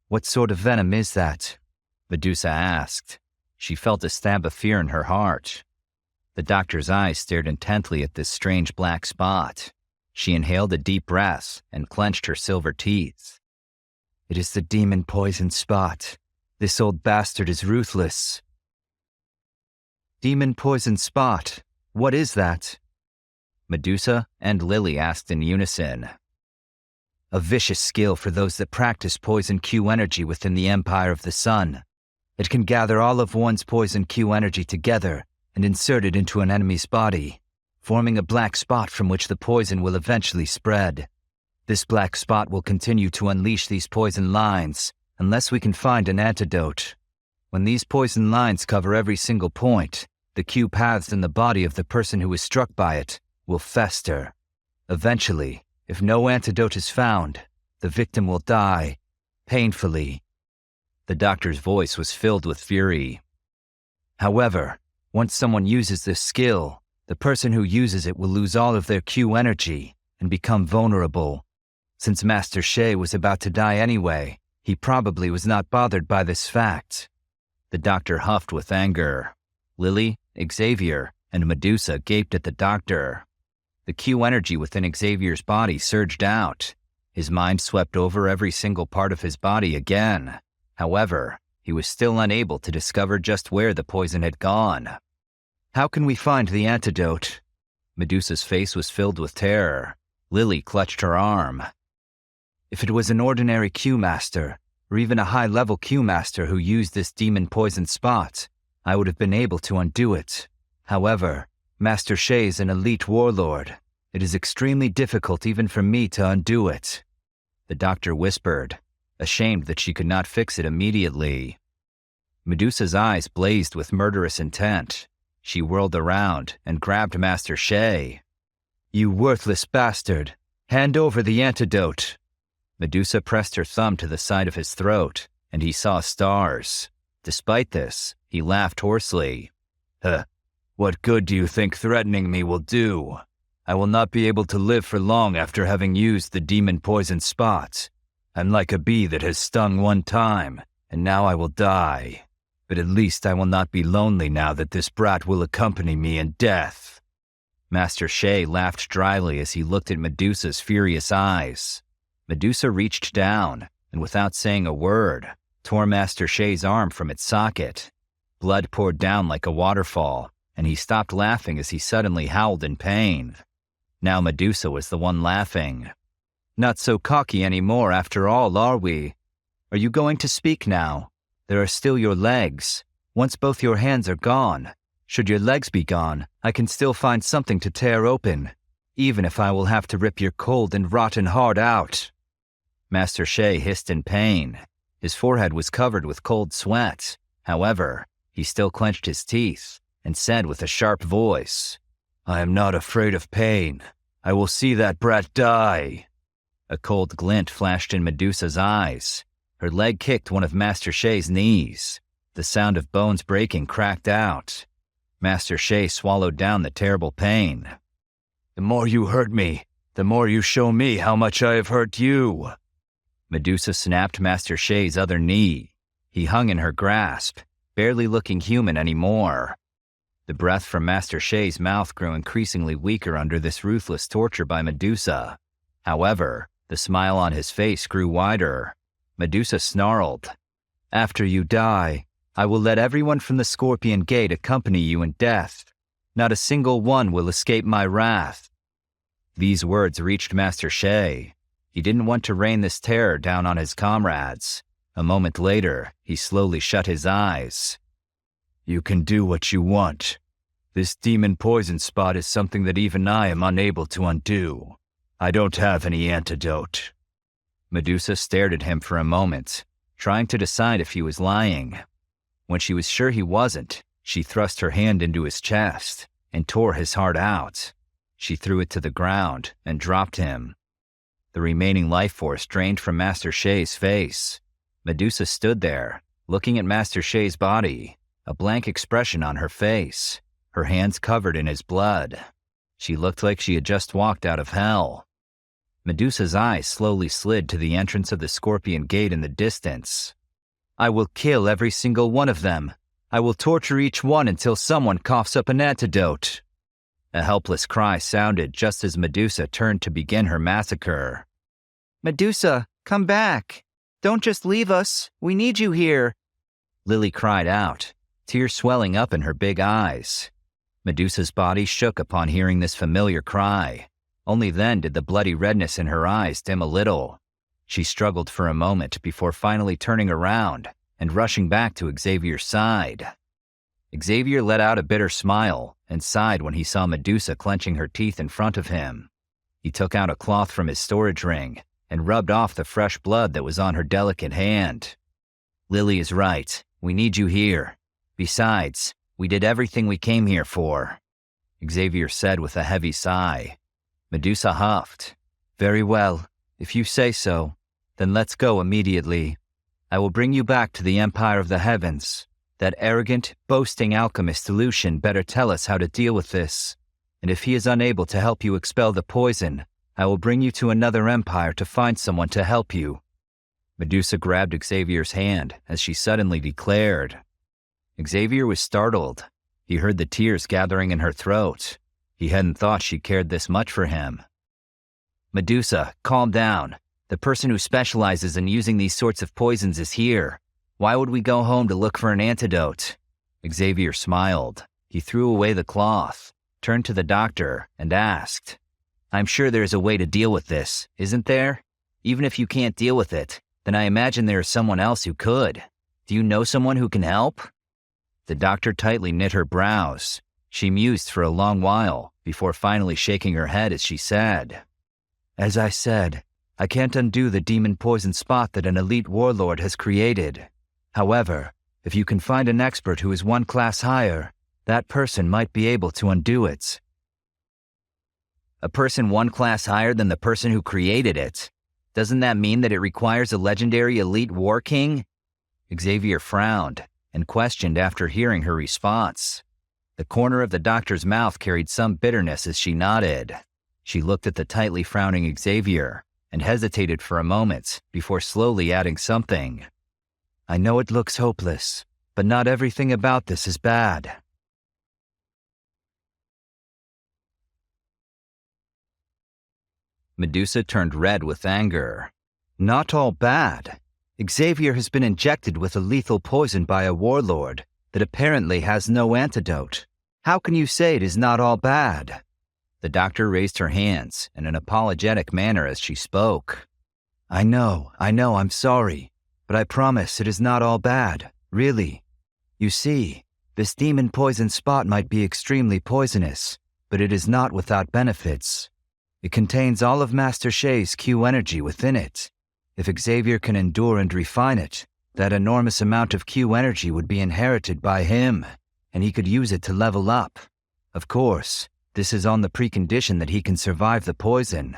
C: "What sort of venom is that?" Medusa asked. She felt a stab of fear in her heart. The Doctor's eyes stared intently at this strange black spot. She inhaled a deep breath and clenched her silver teeth. "It is the demon poison spot. This old bastard is ruthless." "Demon poison spot? What is that?" Medusa and Lily asked in unison. "A vicious skill for those that practice poison Q energy within the Empire of the Sun. It can gather all of one's poison Q energy together and insert it into an enemy's body, forming a black spot from which the poison will eventually spread. This black spot will continue to unleash these poison lines unless we can find an antidote. When these poison lines cover every single point, the Q paths in the body of the person who is struck by it will fester. Eventually, if no antidote is found, the victim will die, painfully. The doctor's voice was filled with fury. However, once someone uses this skill, the person who uses it will lose all of their Q energy and become vulnerable. Since Master Shea was about to die anyway, he probably was not bothered by this fact. The doctor huffed with anger. Lily, Xavier, and Medusa gaped at the doctor. The Q energy within Xavier's body surged out. His mind swept over every single part of his body again. However, he was still unable to discover just where the poison had gone. How can we find the antidote? Medusa's face was filled with terror. Lily clutched her arm. If it was an ordinary Q master, or even a high-level Q master who used this demon poison spot, I would have been able to undo it. However, Master Shea is an elite warlord. It is extremely difficult even for me to undo it. The doctor whispered, ashamed that she could not fix it immediately. Medusa's eyes blazed with murderous intent. She whirled around and grabbed Master Shea. You worthless bastard! Hand over the antidote! Medusa pressed her thumb to the side of his throat, and he saw stars. Despite this, he laughed hoarsely. What good do you think threatening me will do? I will not be able to live for long after having used the demon poison spot. I'm like a bee that has stung one time, and now I will die. But at least I will not be lonely now that this brat will accompany me in death. Master Shea laughed dryly as he looked at Medusa's furious eyes. Medusa reached down, and without saying a word, tore Master Shea's arm from its socket. Blood poured down like a waterfall, and he stopped laughing as he suddenly howled in pain. Now Medusa was the one laughing. Not so cocky anymore after all, are we? Are you going to speak now? There are still your legs. Once both your hands are gone, should your legs be gone, I can still find something to tear open, even if I will have to rip your cold and rotten heart out. Master Shea hissed in pain. His forehead was covered with cold sweat. However, he still clenched his teeth and said with a sharp voice, I am not afraid of pain. I will see that brat die. A cold glint flashed in Medusa's eyes. Her leg kicked one of Master Shea's knees. The sound of bones breaking cracked out. Master Shea swallowed down the terrible pain. The more you hurt me, the more you show me how much I have hurt you. Medusa snapped Master Shea's other knee. He hung in her grasp, barely looking human anymore. The breath from Master Shea's mouth grew increasingly weaker under this ruthless torture by Medusa. However, the smile on his face grew wider. Medusa snarled, After you die, I will let everyone from the Scorpion Gate accompany you in death. Not a single one will escape my wrath. These words reached Master Shea. He didn't want to rain this terror down on his comrades. A moment later, he slowly shut his eyes. You can do what you want. This demon poison spot is something that even I am unable to undo. I don't have any antidote. Medusa stared at him for a moment, trying to decide if he was lying. When she was sure he wasn't, she thrust her hand into his chest and tore his heart out. She threw it to the ground and dropped him. The remaining life force drained from Master Shea's face. Medusa stood there, looking at Master Shea's body, a blank expression on her face, her hands covered in his blood. She looked like she had just walked out of hell. Medusa's eyes slowly slid to the entrance of the Scorpion Gate in the distance. I will kill every single one of them. I will torture each one until someone coughs up an antidote. A helpless cry sounded just as Medusa turned to begin her massacre. Medusa, come back. Don't just leave us. We need you here. Lily cried out, tears swelling up in her big eyes. Medusa's body shook upon hearing this familiar cry. Only then did the bloody redness in her eyes dim a little. She struggled for a moment before finally turning around and rushing back to Xavier's side. Xavier let out a bitter smile and sighed when he saw Medusa clenching her teeth in front of him. He took out a cloth from his storage ring and rubbed off the fresh blood that was on her delicate hand. Lily is right. We need you here. Besides, we did everything we came here for, Xavier said with a heavy sigh. Medusa huffed. Very well. If you say so, then let's go immediately. I will bring you back to the Empire of the Heavens. That arrogant, boasting alchemist Lucian better tell us how to deal with this. And if he is unable to help you expel the poison, I will bring you to another empire to find someone to help you. Medusa grabbed Xavier's hand as she suddenly declared. Xavier was startled. He heard the tears gathering in her throat. He hadn't thought she cared this much for him. Medusa, calm down. The person who specializes in using these sorts of poisons is here. Why would we go home to look for an antidote? Xavier smiled. He threw away the cloth, turned to the doctor, and asked, I'm sure there is a way to deal with this, isn't there? Even if you can't deal with it, then I imagine there is someone else who could. Do you know someone who can help? The doctor tightly knit her brows. She mused for a long while before finally shaking her head as she said, As I said, I can't undo the demon poison spot that an elite warlord has created. However, if you can find an expert who is one class higher, that person might be able to undo it. A person one class higher than the person who created it? Doesn't that mean that it requires a legendary elite war king? Xavier frowned and questioned after hearing her response. The corner of the doctor's mouth carried some bitterness as she nodded. She looked at the tightly frowning Xavier and hesitated for a moment before slowly adding something. I know it looks hopeless, but not everything about this is bad. Medusa turned red with anger. Not all bad. Xavier has been injected with a lethal poison by a warlord that apparently has no antidote. How can you say it is not all bad? The doctor raised her hands in an apologetic manner as she spoke. I know, I'm sorry, but I promise it is not all bad, really. You see, this demon poison spot might be extremely poisonous, but it is not without benefits. It contains all of Master Shay's Q energy within it. If Xavier can endure and refine it, that enormous amount of Q energy would be inherited by him, and he could use it to level up. Of course, this is on the precondition that he can survive the poison.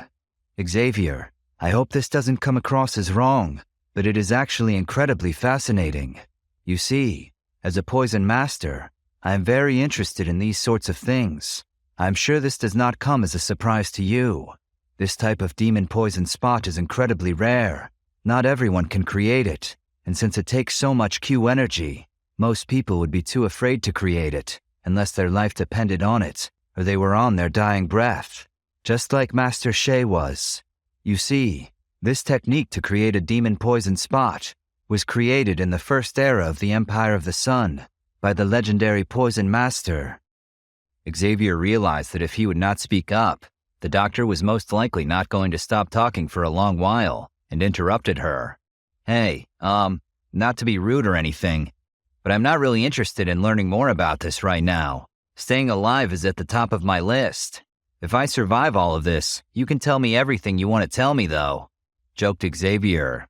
C: Xavier, I hope this doesn't come across as wrong, but it is actually incredibly fascinating. You see, as a poison master, I am very interested in these sorts of things. I'm sure this does not come as a surprise to you. This type of demon poison spot is incredibly rare. Not everyone can create it, and since it takes so much Q energy, most people would be too afraid to create it, unless their life depended on it, or they were on their dying breath. Just like Master Shay was. You see, this technique to create a demon poison spot was created in the first era of the Empire of the Sun by the legendary poison master. Xavier realized that if he would not speak up, the doctor was most likely not going to stop talking for a long while, and interrupted her. Hey, not to be rude or anything, but I'm not really interested in learning more about this right now. Staying alive is at the top of my list. If I survive all of this, you can tell me everything you want to tell me, though, joked Xavier.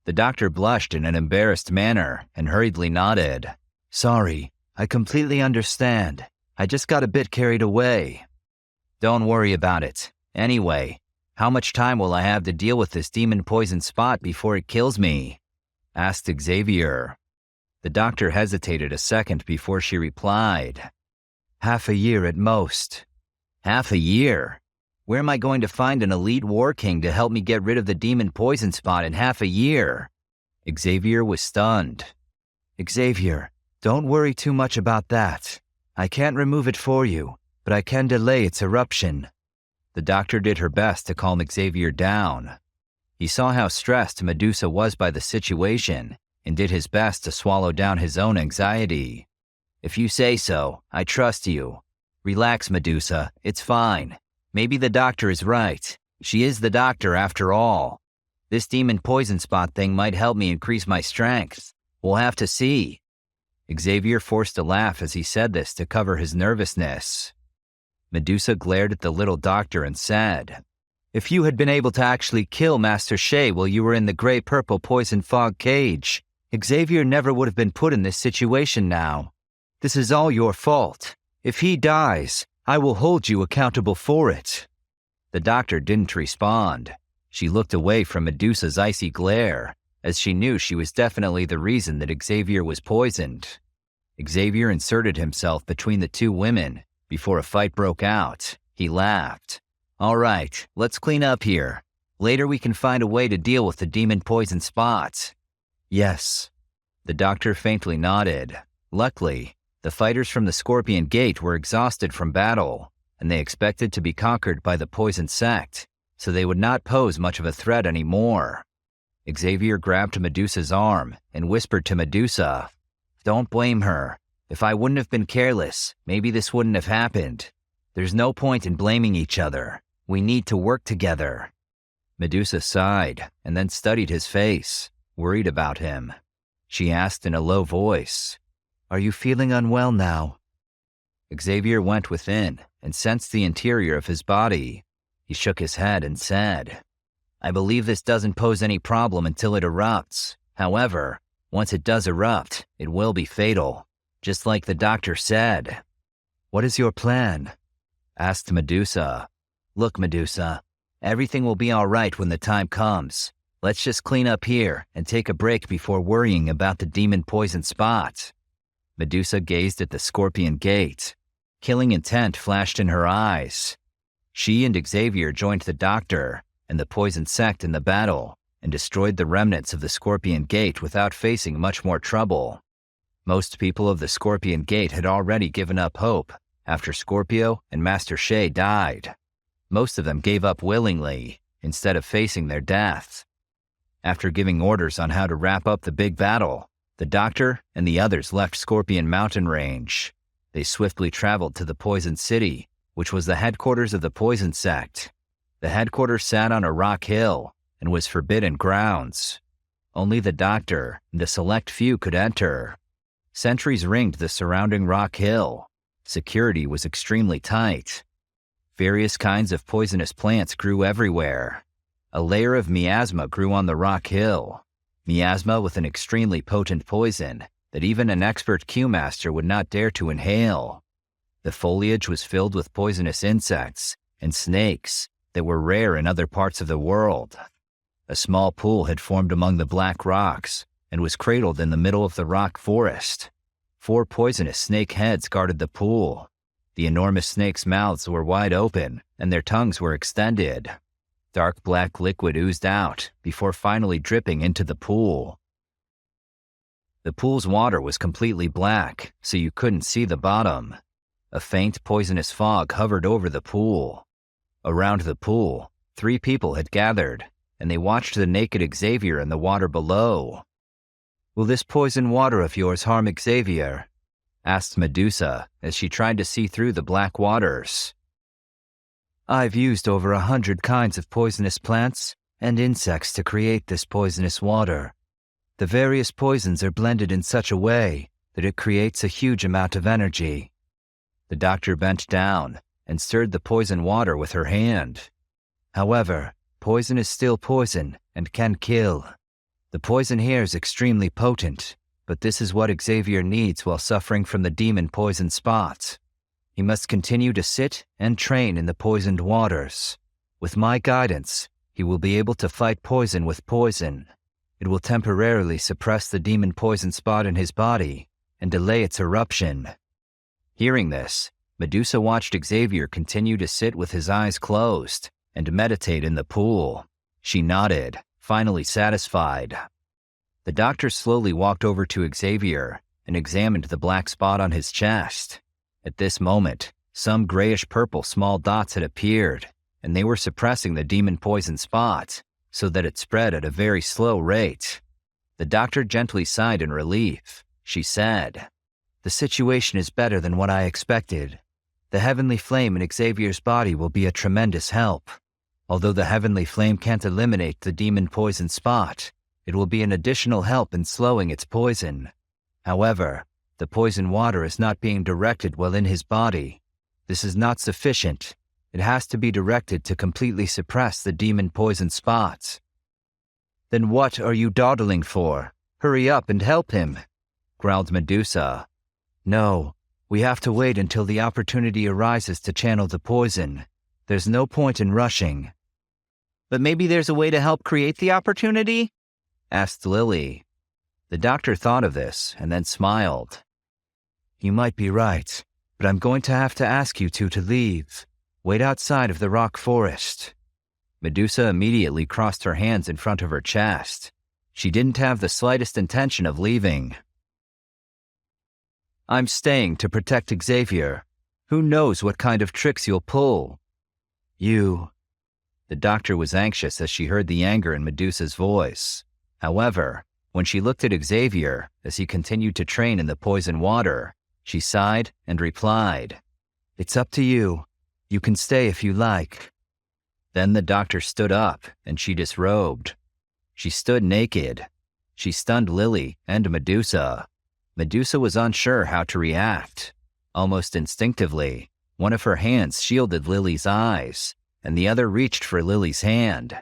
C: The doctor blushed in an embarrassed manner and hurriedly nodded. Sorry, I completely understand. I just got a bit carried away. Don't worry about it. Anyway, how much time will I have to deal with this demon poison spot before it kills me? Asked Xavier. The doctor hesitated a second before she replied. Half a year at most. Half a year? Where am I going to find an elite war king to help me get rid of the demon poison spot in half a year? Xavier was stunned. Xavier, don't worry too much about that. I can't remove it for you, but I can delay its eruption. The doctor did her best to calm Xavier down. He saw how stressed Medusa was by the situation and did his best to swallow down his own anxiety. If you say so, I trust you. Relax, Medusa, it's fine. Maybe the doctor is right. She is the doctor after all. This demon poison spot thing might help me increase my strength. We'll have to see. Xavier forced a laugh as he said this to cover his nervousness. Medusa glared at the little doctor and said, "If you had been able to actually kill Master Shea while you were in the gray-purple poison fog cage, Xavier never would have been put in this situation now. This is all your fault. If he dies, I will hold you accountable for it." The doctor didn't respond. She looked away from Medusa's icy glare, as she knew she was definitely the reason that Xavier was poisoned. Xavier inserted himself between the two women before a fight broke out. He laughed. "All right, let's clean up here. Later we can find a way to deal with the demon poison spots." "Yes." The doctor faintly nodded. Luckily, the fighters from the Scorpion Gate were exhausted from battle, and they expected to be conquered by the poison sect, so they would not pose much of a threat anymore. Xavier grabbed Medusa's arm and whispered to Medusa, "Don't blame her. If I wouldn't have been careless, maybe this wouldn't have happened. There's no point in blaming each other. We need to work together." Medusa sighed and then studied his face, worried about him. She asked in a low voice, "Are you feeling unwell now?" Xavier went within and sensed the interior of his body. He shook his head and said, "I believe this doesn't pose any problem until it erupts. However, once it does erupt, it will be fatal, just like the doctor said." "What is your plan?" asked Medusa. "Look, Medusa, everything will be all right when the time comes. Let's just clean up here and take a break before worrying about the demon poison spot." Medusa gazed at the Scorpion Gate. Killing intent flashed in her eyes. She and Xavier joined the doctor and the poison sect in the battle and destroyed the remnants of the Scorpion Gate without facing much more trouble. Most people of the Scorpion Gate had already given up hope after Scorpio and Master Shea died. Most of them gave up willingly instead of facing their death. After giving orders on how to wrap up the big battle, the doctor and the others left Scorpion Mountain Range. They swiftly traveled to the Poison City, which was the headquarters of the Poison Sect. The headquarters sat on a rock hill and was forbidden grounds. Only the doctor and a select few could enter. Sentries ringed the surrounding rock hill. Security was extremely tight. Various kinds of poisonous plants grew everywhere. A layer of miasma grew on the rock hill. Miasma with an extremely potent poison that even an expert Q-master would not dare to inhale. The foliage was filled with poisonous insects and snakes that were rare in other parts of the world. A small pool had formed among the black rocks and was cradled in the middle of the rock forest. 4 poisonous snake heads guarded the pool. The enormous snakes' mouths were wide open and their tongues were extended. Dark black liquid oozed out before finally dripping into the pool. The pool's water was completely black, so you couldn't see the bottom. A faint poisonous fog hovered over the pool. Around the pool, 3 people had gathered, and they watched the naked Xavier in the water below. "Will this poison water of yours harm Xavier?" asked Medusa as she tried to see through the black waters. "I've used over 100 kinds of poisonous plants and insects to create this poisonous water. The various poisons are blended in such a way that it creates a huge amount of energy." The doctor bent down and stirred the poison water with her hand. "However, poison is still poison and can kill. The poison here is extremely potent, but this is what Xavier needs while suffering from the demon poison spots. He must continue to sit and train in the poisoned waters. With my guidance, he will be able to fight poison with poison. It will temporarily suppress the demon poison spot in his body and delay its eruption." Hearing this, Medusa watched Xavier continue to sit with his eyes closed and meditate in the pool. She nodded, finally satisfied. The doctor slowly walked over to Xavier and examined the black spot on his chest. At this moment, some grayish-purple small dots had appeared, and they were suppressing the demon poison spot so that it spread at a very slow rate. The doctor gently sighed in relief. She said, "The situation is better than what I expected. The heavenly flame in Xavier's body will be a tremendous help. Although the heavenly flame can't eliminate the demon poison spot, It will be an additional help in slowing its poison. However, the poison water is not being directed well in his body. This is not sufficient. It has to be directed to completely suppress the demon poison spots." "Then what are you dawdling for? Hurry up and help him," growled Medusa. "No, we have to wait until the opportunity arises to channel the poison. There's no point in rushing." "But maybe there's a way to help create the opportunity?" asked Lily. The doctor thought of this and then smiled. "You might be right, but I'm going to have to ask you two to leave. Wait outside of the rock forest." Medusa immediately crossed her hands in front of her chest. She didn't have the slightest intention of leaving. "I'm staying to protect Xavier. Who knows what kind of tricks you'll pull?" "You..." The doctor was anxious as she heard the anger in Medusa's voice. However, when she looked at Xavier as he continued to train in the poison water, she sighed and replied, "It's up to you. You can stay if you like." Then the doctor stood up and she disrobed. She stood naked. She stunned Lily and Medusa. Medusa was unsure how to react. Almost instinctively, one of her hands shielded Lily's eyes, and the other reached for Lily's hand.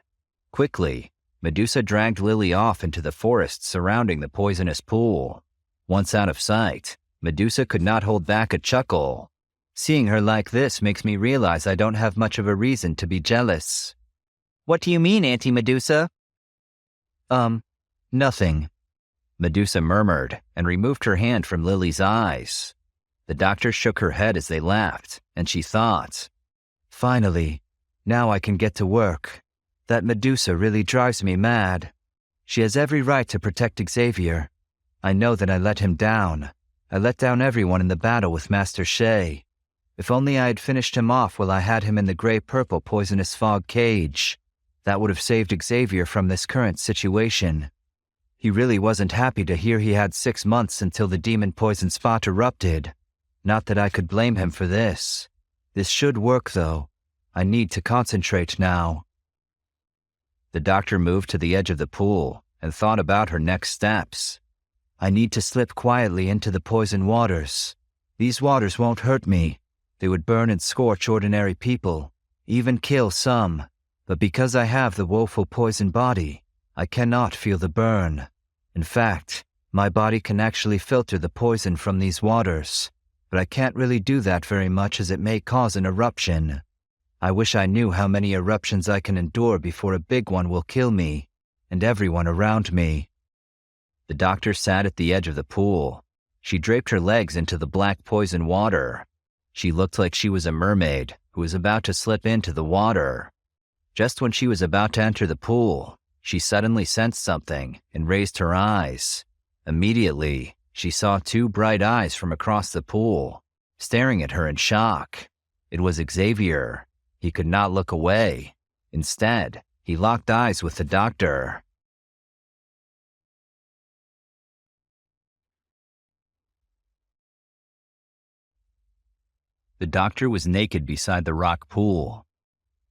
C: Quickly, Medusa dragged Lily off into the forest surrounding the poisonous pool. Once out of sight, Medusa could not hold back a chuckle. "Seeing her like this makes me realize I don't have much of a reason to be jealous." "What do you mean, Auntie Medusa?" Nothing," Medusa murmured and removed her hand from Lily's eyes. The doctor shook her head as they laughed, and she thought, "Finally, now I can get to work. That Medusa really drives me mad. She has every right to protect Xavier. I know that I let him down. I let down everyone in the battle with Master Shea. If only I had finished him off while I had him in the gray-purple poisonous fog cage. That would have saved Xavier from this current situation. He really wasn't happy to hear he had 6 months until the demon poison spot erupted. Not that I could blame him for this. This should work, though. I need to concentrate now." The doctor moved to the edge of the pool and thought about her next steps. "I need to slip quietly into the poison waters. These waters won't hurt me. They would burn and scorch ordinary people, even kill some. But because I have the woeful poison body, I cannot feel the burn. In fact, my body can actually filter the poison from these waters, but I can't really do that very much as it may cause an eruption. I wish I knew how many eruptions I can endure before a big one will kill me and everyone around me." The doctor sat at the edge of the pool. She draped her legs into the black poison water. She looked like she was a mermaid who was about to slip into the water. Just when she was about to enter the pool, she suddenly sensed something and raised her eyes. Immediately, she saw 2 bright eyes from across the pool, staring at her in shock. It was Xavier. He could not look away. Instead, he locked eyes with the doctor. The doctor was naked beside the rock pool.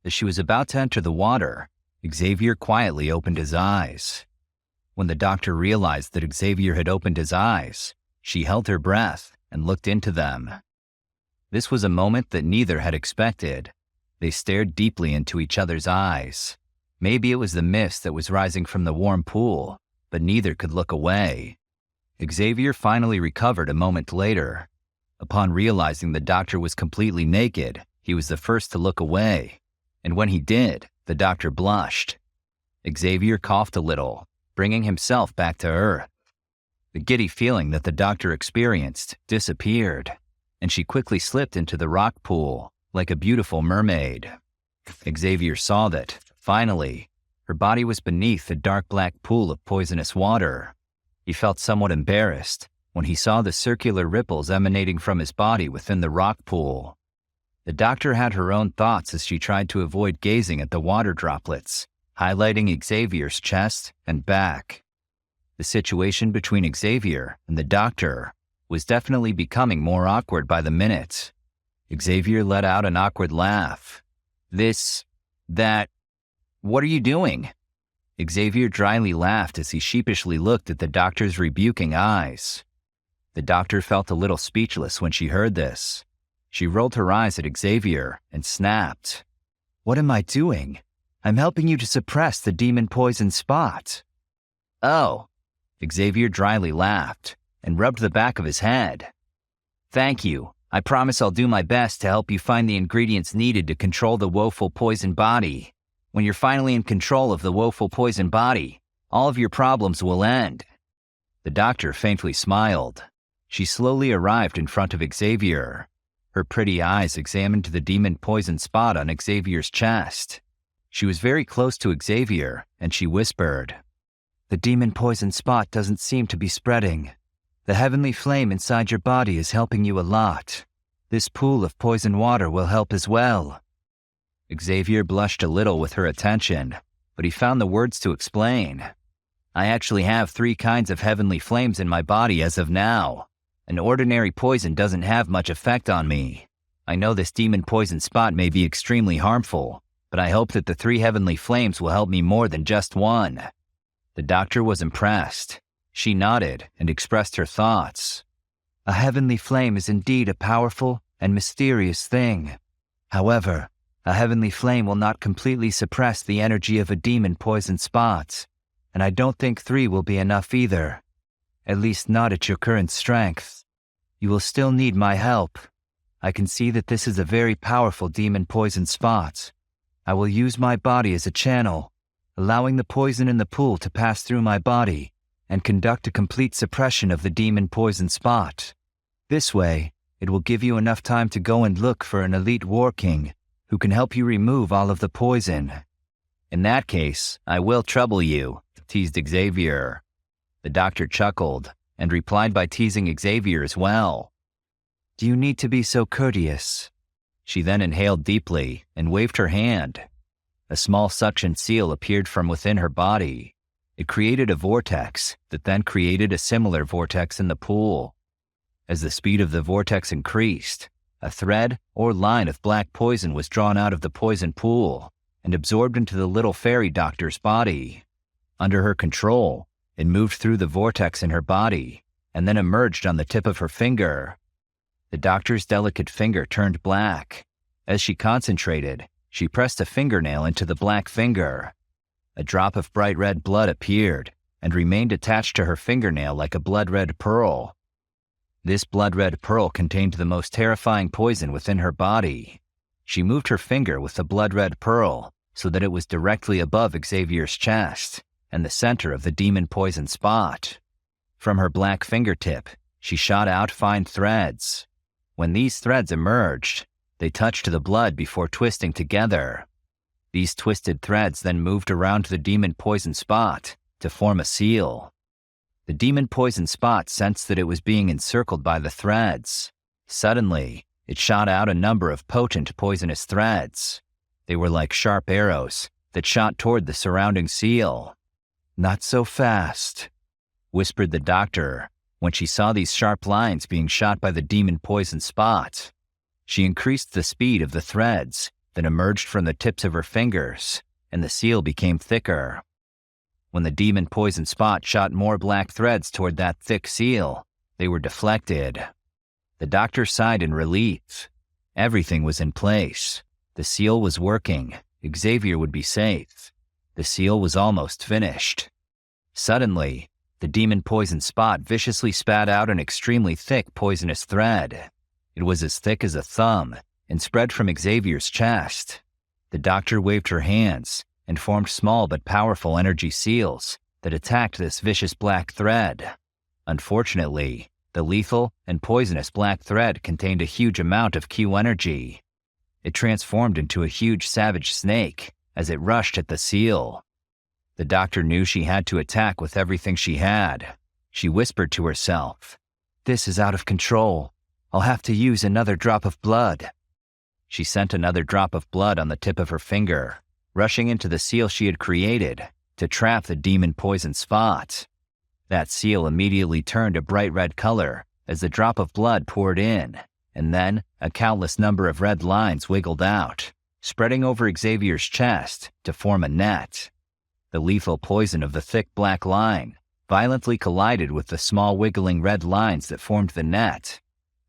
C: As she was about to enter the water, Xavier quietly opened his eyes. When the doctor realized that Xavier had opened his eyes, she held her breath and looked into them. This was a moment that neither had expected. They stared deeply into each other's eyes. Maybe it was the mist that was rising from the warm pool, but neither could look away. Xavier finally recovered a moment later. Upon realizing the doctor was completely naked, he was the first to look away. And when he did, the doctor blushed. Xavier coughed a little, bringing himself back to earth. The giddy feeling that the doctor experienced disappeared, and she quickly slipped into the rock pool like a beautiful mermaid. Xavier saw that, finally, her body was beneath the dark black pool of poisonous water. He felt somewhat embarrassed when he saw the circular ripples emanating from his body within the rock pool. The doctor had her own thoughts as she tried to avoid gazing at the water droplets, highlighting Xavier's chest and back. The situation between Xavier and the doctor was definitely becoming more awkward by the minute. Xavier let out an awkward laugh. What are you doing?" Xavier dryly laughed as he sheepishly looked at the doctor's rebuking eyes. The doctor felt a little speechless when she heard this. She rolled her eyes at Xavier and snapped. "What am I doing? I'm helping you to suppress the demon poison spot." "Oh." Xavier dryly laughed and rubbed the back of his head. "Thank you. I promise I'll do my best to help you find the ingredients needed to control the woeful poison body. When you're finally in control of the woeful poison body, all of your problems will end." The doctor faintly smiled. She slowly arrived in front of Xavier. Her pretty eyes examined the demon poison spot on Xavier's chest. She was very close to Xavier, and she whispered, "The demon poison spot doesn't seem to be spreading. The heavenly flame inside your body is helping you a lot. This pool of poison water will help as well." Xavier blushed a little with her attention, but he found the words to explain. "I actually have 3 kinds of heavenly flames in my body as of now. An ordinary poison doesn't have much effect on me. I know this demon poison spot may be extremely harmful, but I hope that the 3 heavenly flames will help me more than just one." The doctor was impressed. She nodded and expressed her thoughts. "A heavenly flame is indeed a powerful and mysterious thing. However, a heavenly flame will not completely suppress the energy of a demon poison spot, and I don't think 3 will be enough either. At least not at your current strength. You will still need my help. I can see that this is a very powerful demon poison spot. I will use my body as a channel, allowing the poison in the pool to pass through my body and conduct a complete suppression of the demon poison spot. This way, it will give you enough time to go and look for an elite war king who can help you remove all of the poison." "In that case, I will trouble you," teased Xavier. The doctor chuckled and replied by teasing Xavier as well. "Do you need to be so courteous?" She then inhaled deeply and waved her hand. A small suction seal appeared from within her body. It created a vortex that then created a similar vortex in the pool. As the speed of the vortex increased, a thread or line of black poison was drawn out of the poison pool and absorbed into the little fairy doctor's body. Under her control, it moved through the vortex in her body and then emerged on the tip of her finger. The doctor's delicate finger turned black. As she concentrated, she pressed a fingernail into the black finger. A drop of bright red blood appeared and remained attached to her fingernail like a blood-red pearl. This blood-red pearl contained the most terrifying poison within her body. She moved her finger with the blood-red pearl so that it was directly above Xavier's chest and the center of the demon poison spot. From her black fingertip, she shot out fine threads. When these threads emerged, they touched the blood before twisting together. These twisted threads then moved around the demon poison spot to form a seal. The demon poison spot sensed that it was being encircled by the threads. Suddenly, it shot out a number of potent poisonous threads. They were like sharp arrows that shot toward the surrounding seal. "Not so fast," whispered the doctor when she saw these sharp lines being shot by the demon poison spot. She increased the speed of the threads that emerged from the tips of her fingers, and the seal became thicker. When the demon poison spot shot more black threads toward that thick seal, they were deflected. The doctor sighed in relief. Everything was in place. The seal was working. Xavier would be safe. The seal was almost finished. Suddenly, the demon poison spot viciously spat out an extremely thick poisonous thread. It was as thick as a thumb and spread from Xavier's chest. The doctor waved her hands and formed small but powerful energy seals that attacked this vicious black thread. Unfortunately, the lethal and poisonous black thread contained a huge amount of Q energy. It transformed into a huge savage snake as it rushed at the seal. The doctor knew she had to attack with everything she had. She whispered to herself, "This is out of control. I'll have to use another drop of blood." She sent another drop of blood on the tip of her finger, rushing into the seal she had created to trap the demon poison spot. That seal immediately turned a bright red color as the drop of blood poured in, and then a countless number of red lines wiggled out, spreading over Xavier's chest to form a net. The lethal poison of the thick black line violently collided with the small wiggling red lines that formed the net.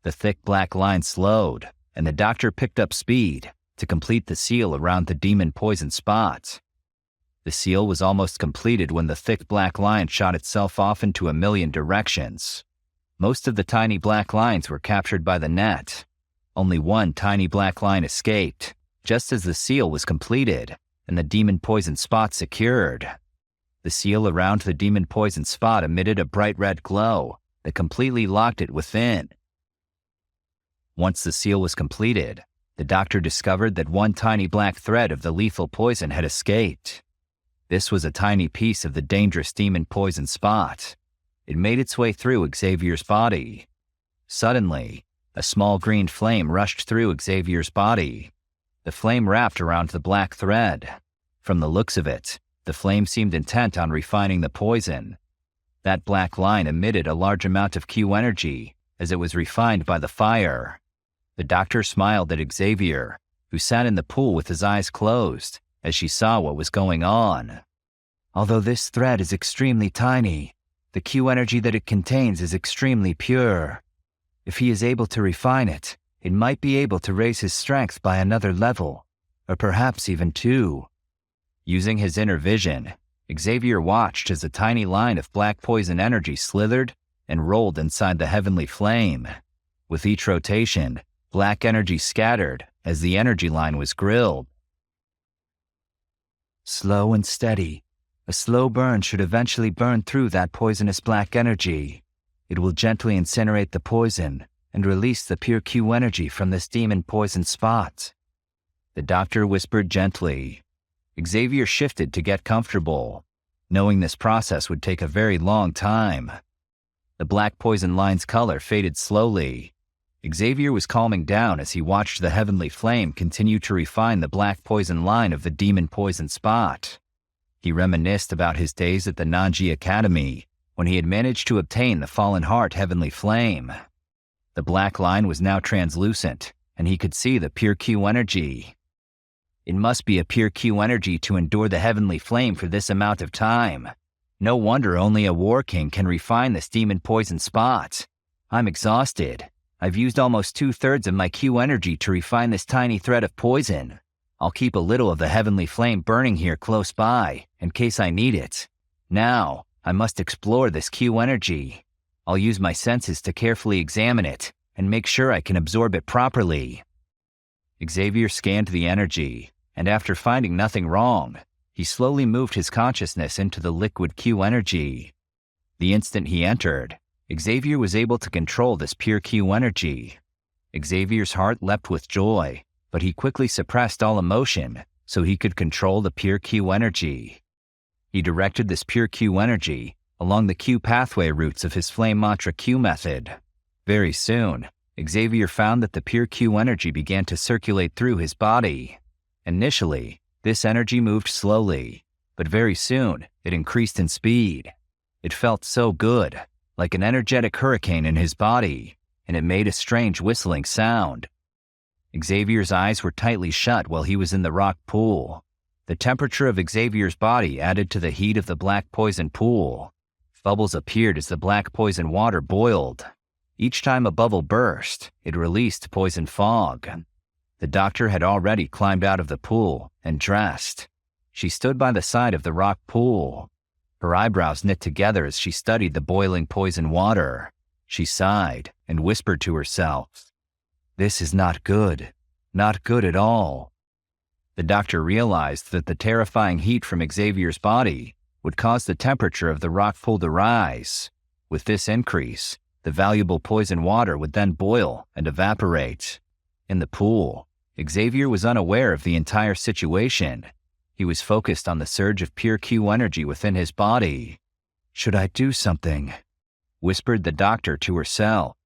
C: The thick black line slowed, and the doctor picked up speed to complete the seal around the demon poison spot. The seal was almost completed when the thick black line shot itself off into a million directions. Most of the tiny black lines were captured by the net. Only one tiny black line escaped, just as the seal was completed and the demon poison spot secured. The seal around the demon poison spot emitted a bright red glow that completely locked it within. Once the seal was completed, the doctor discovered that one tiny black thread of the lethal poison had escaped. This was a tiny piece of the dangerous demon poison spot. It made its way through Xavier's body. Suddenly, a small green flame rushed through Xavier's body. The flame wrapped around the black thread. From the looks of it, the flame seemed intent on refining the poison. That black line emitted a large amount of Q energy as it was refined by the fire. The doctor smiled at Xavier, who sat in the pool with his eyes closed as she saw what was going on. Although this thread is extremely tiny, the Q energy that it contains is extremely pure. If he is able to refine it, it might be able to raise his strength by another level, or perhaps even two. Using his inner vision, Xavier watched as a tiny line of black poison energy slithered and rolled inside the heavenly flame. With each rotation, black energy scattered as the energy line was grilled. Slow and steady. A slow burn should eventually burn through that poisonous black energy. It will gently incinerate the poison and release the pure Q energy from this demon poison spot. The doctor whispered gently. Xavier shifted to get comfortable, knowing this process would take a very long time. The black poison line's color faded slowly. Xavier was calming down as he watched the heavenly flame continue to refine the black poison line of the demon poison spot. He reminisced about his days at the Nanji Academy, when he had managed to obtain the Fallen Heart heavenly flame. The black line was now translucent, and he could see the pure Q energy. It must be a pure Q energy to endure the heavenly flame for this amount of time. No wonder only a war king can refine this demon poison spot. I'm exhausted. I've used almost 2/3 of my Q energy to refine this tiny thread of poison. I'll keep a little of the heavenly flame burning here close by, in case I need it. Now, I must explore this Q energy. I'll use my senses to carefully examine it and make sure I can absorb it properly. Xavier scanned the energy, and after finding nothing wrong, he slowly moved his consciousness into the liquid Q energy. The instant he entered, Xavier was able to control this pure Q energy. Xavier's heart leapt with joy, but he quickly suppressed all emotion so he could control the pure Q energy. He directed this pure Q energy along the Q pathway routes of his flame mantra Q method. Very soon, Xavier found that the pure Q energy began to circulate through his body. Initially, this energy moved slowly, but very soon it increased in speed. It felt so good, like an energetic hurricane in his body, and it made a strange whistling sound. Xavier's eyes were tightly shut while he was in the rock pool. The temperature of Xavier's body added to the heat of the black poison pool. Bubbles appeared as the black poison water boiled. Each time a bubble burst, it released poison fog. The doctor had already climbed out of the pool and dressed. She stood by the side of the rock pool. Her eyebrows knit together as she studied the boiling poison water. She sighed and whispered to herself, "This is not good. Not good at all." The doctor realized that the terrifying heat from Xavier's body would cause the temperature of the rock pool to rise. With this increase, the valuable poison water would then boil and evaporate. In the pool, Xavier was unaware of the entire situation. He was focused on the surge of pure Q energy within his body. "Should I do something?" whispered the doctor to herself.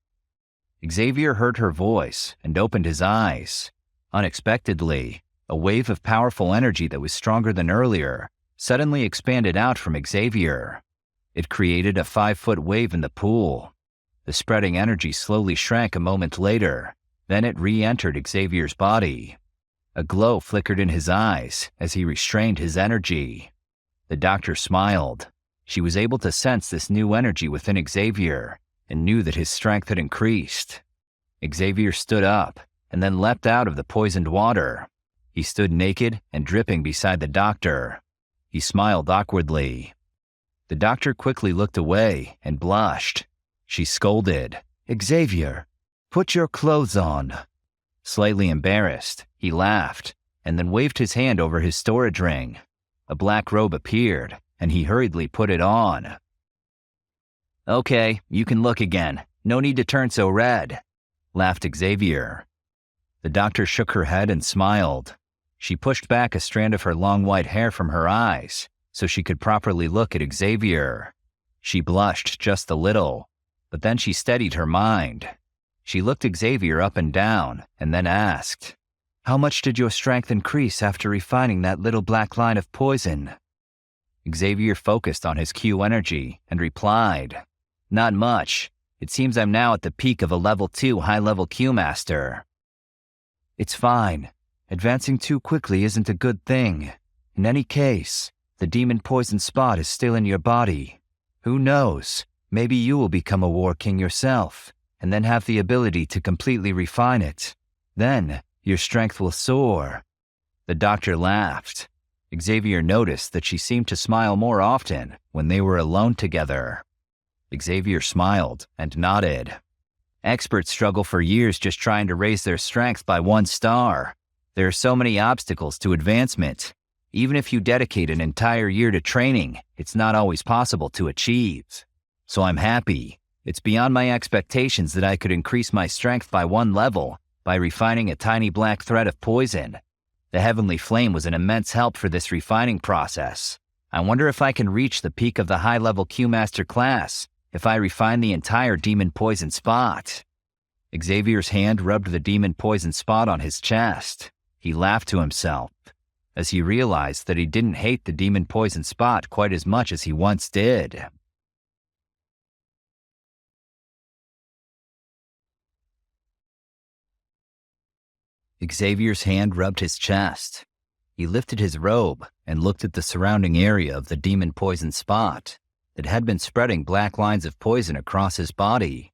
C: Xavier heard her voice and opened his eyes. Unexpectedly, a wave of powerful energy that was stronger than earlier suddenly expanded out from Xavier. It created a 5-foot wave in the pool. The spreading energy slowly shrank a moment later. Then it re-entered Xavier's body. A glow flickered in his eyes as he restrained his energy. The doctor smiled. She was able to sense this new energy within Xavier and knew that his strength had increased. Xavier stood up and then leapt out of the poisoned water. He stood naked and dripping beside the doctor. He smiled awkwardly. The doctor quickly looked away and blushed. She scolded, "Xavier, put your clothes on." Slightly embarrassed, he laughed and then waved his hand over his storage ring. A black robe appeared, and he hurriedly put it on. "Okay, you can look again. No need to turn so red," laughed Xavier. The doctor shook her head and smiled. She pushed back a strand of her long white hair from her eyes so she could properly look at Xavier. She blushed just a little, but then she steadied her mind. She looked Xavier up and down and then asked, "How much did your strength increase after refining that little black line of poison?" Xavier focused on his Q energy and replied, "Not much. It seems I'm now at the peak of a level 2 high-level Q master." "It's fine. Advancing too quickly isn't a good thing. In any case, the demon poison spot is still in your body. Who knows, maybe you will become a war king yourself, and then have the ability to completely refine it. Then, your strength will soar." The doctor laughed. Xavier noticed that she seemed to smile more often when they were alone together. Xavier smiled and nodded. Experts struggle for years just trying to raise their strength by 1 star. There are so many obstacles to advancement. Even if you dedicate an entire year to training, it's not always possible to achieve. So I'm happy. It's beyond my expectations that I could increase my strength by 1 level by refining a tiny black thread of poison. The heavenly flame was an immense help for this refining process. I wonder if I can reach the peak of the high-level Q-Master class if I refine the entire demon poison spot. Xavier's hand rubbed the demon poison spot on his chest. He laughed to himself as he realized that he didn't hate the demon poison spot quite as much as he once did. Xavier's hand rubbed his chest. He lifted his robe and looked at the surrounding area of the demon poison spot that had been spreading black lines of poison across his body.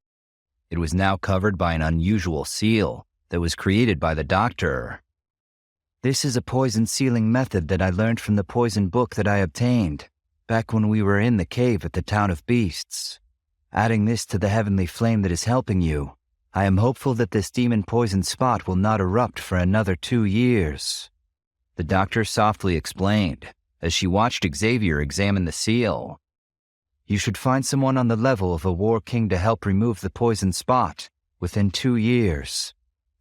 C: It was now covered by an unusual seal that was created by the doctor. "This is a poison sealing method that I learned from the poison book that I obtained back when we were in the cave at the Town of Beasts. Adding this to the heavenly flame that is helping you, I am hopeful that this demon poison spot will not erupt for another 2 years." The doctor softly explained as she watched Xavier examine the seal. "You should find someone on the level of a war king to help remove the poison spot within 2 years.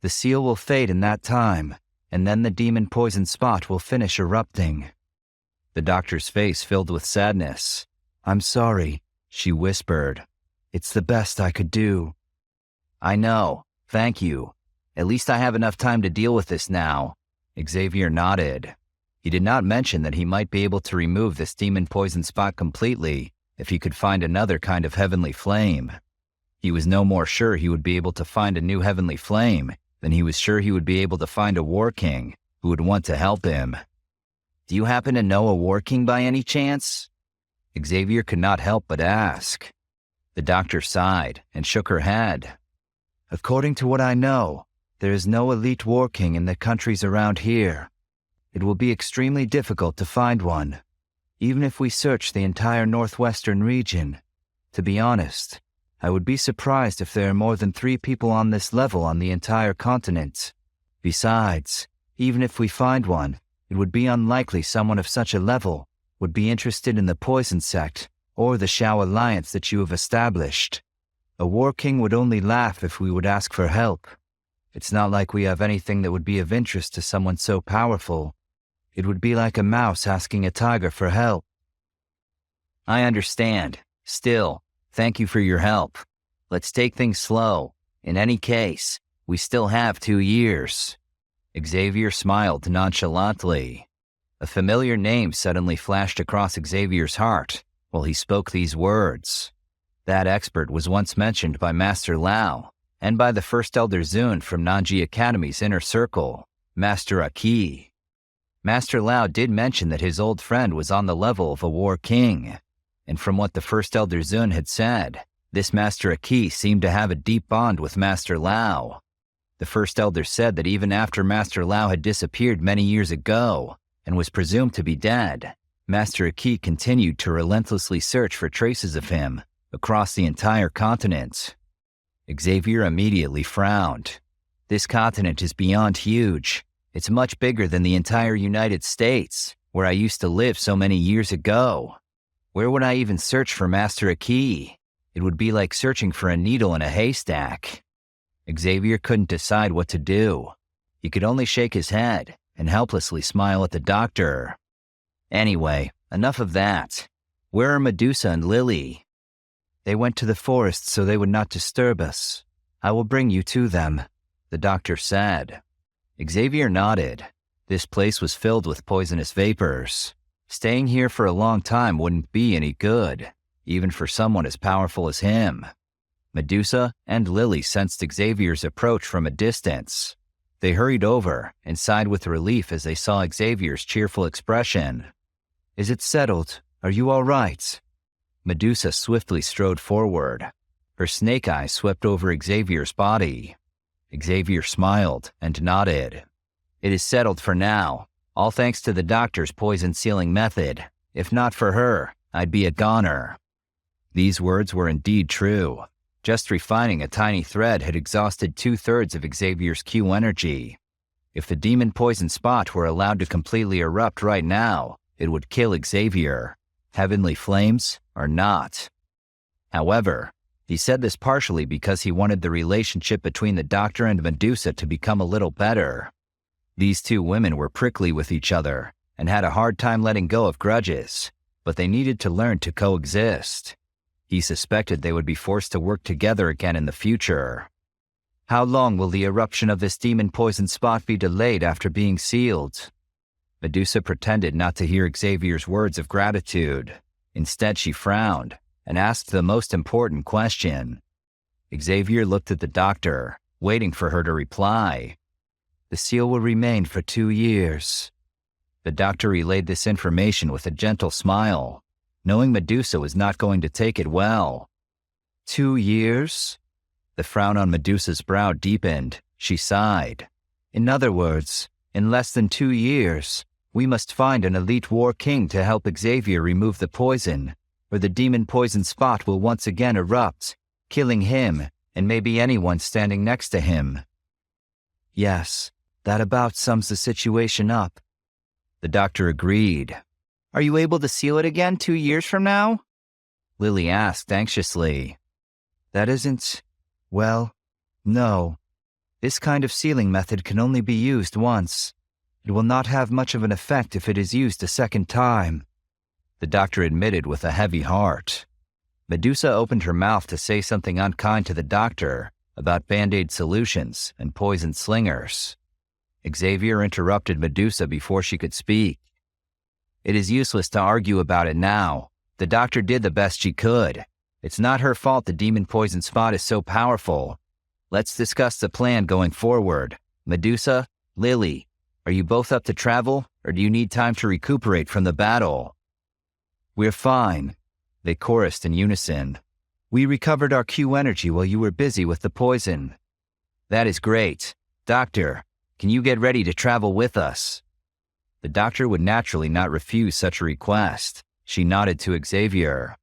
C: The seal will fade in that time, and then the demon poison spot will finish erupting." The doctor's face filled with sadness. "I'm sorry," she whispered. "It's the best I could do." "I know. Thank you. At least I have enough time to deal with this now." Xavier nodded. He did not mention that he might be able to remove this demon poison spot completely if he could find another kind of heavenly flame. He was no more sure he would be able to find a new heavenly flame than he was sure he would be able to find a war king who would want to help him. "Do you happen to know a war king by any chance?" Xavier could not help but ask. The doctor sighed and shook her head. "According to what I know, there is no elite war king in the countries around here. It will be extremely difficult to find one, even if we search the entire northwestern region. To be honest, I would be surprised if there are more than 3 people on this level on the entire continent. Besides, even if we find one, it would be unlikely someone of such a level would be interested in the Poison Sect or the Shao Alliance that you have established. A war king would only laugh if we would ask for help. It's not like we have anything that would be of interest to someone so powerful. It would be like a mouse asking a tiger for help." "I understand. Still, thank you for your help. Let's take things slow. In any case, we still have 2 years." Xavier smiled nonchalantly. A familiar name suddenly flashed across Xavier's heart while he spoke these words. That expert was once mentioned by Master Lao and by the First Elder Zun from Nanji Academy's inner circle, Master Aki. Master Lao did mention that his old friend was on the level of a war king, and from what the First Elder Zun had said, this Master Aki seemed to have a deep bond with Master Lao. The First Elder said that even after Master Lao had disappeared many years ago and was presumed to be dead, Master Aki continued to relentlessly search for traces of him across the entire continent. Xavier immediately frowned. This continent is beyond huge. It's much bigger than the entire United States, where I used to live so many years ago. Where would I even search for Master Aki? It would be like searching for a needle in a haystack. Xavier couldn't decide what to do. He could only shake his head and helplessly smile at the doctor. Anyway, enough of that. Where are Medusa and Lily? They went to the forest so they would not disturb us. I will bring you to them, the doctor said. Xavier nodded. This place was filled with poisonous vapors. Staying here for a long time wouldn't be any good, even for someone as powerful as him. Medusa and Lily sensed Xavier's approach from a distance. They hurried over and sighed with relief as they saw Xavier's cheerful expression. Is it settled? Are you all right? Medusa swiftly strode forward. Her snake eyes swept over Xavier's body. Xavier smiled and nodded. It is settled for now, all thanks to the doctor's poison-sealing method. If not for her, I'd be a goner. These words were indeed true. Just refining a tiny thread had exhausted 2/3 of Xavier's Q energy. If the demon poison spot were allowed to completely erupt right now, it would kill Xavier, heavenly flames or not. However, he said this partially because he wanted the relationship between the doctor and Medusa to become a little better. These two women were prickly with each other and had a hard time letting go of grudges, but they needed to learn to coexist. He suspected they would be forced to work together again in the future. How long will the eruption of this demon poison spot be delayed after being sealed? Medusa pretended not to hear Xavier's words of gratitude. Instead, she frowned and asked the most important question. Xavier looked at the doctor, waiting for her to reply. The seal will remain for 2 years. The doctor relayed this information with a gentle smile, knowing Medusa was not going to take it well. 2 years? The frown on Medusa's brow deepened. She sighed. In other words, in less than 2 years, we must find an elite war king to help Xavier remove the poison, or the demon poison spot will once again erupt, killing him and maybe anyone standing next to him. Yes, that about sums the situation up. The doctor agreed. Are you able to seal it again 2 years from now? Lily asked anxiously. That isn't... well, no. This kind of sealing method can only be used once. It will not have much of an effect if it is used a second time, the doctor admitted with a heavy heart. Medusa opened her mouth to say something unkind to the doctor about Band-Aid solutions and poison slingers. Xavier interrupted Medusa before she could speak. It is useless to argue about it now. The doctor did the best she could. It's not her fault the demon poison spot is so powerful. Let's discuss the plan going forward. Medusa, Lily, are you both up to travel, or do you need time to recuperate from the battle? We're fine, they chorused in unison. We recovered our Q energy while you were busy with the poison. That is great. Doctor, can you get ready to travel with us? The doctor would naturally not refuse such a request. She nodded to Xavier.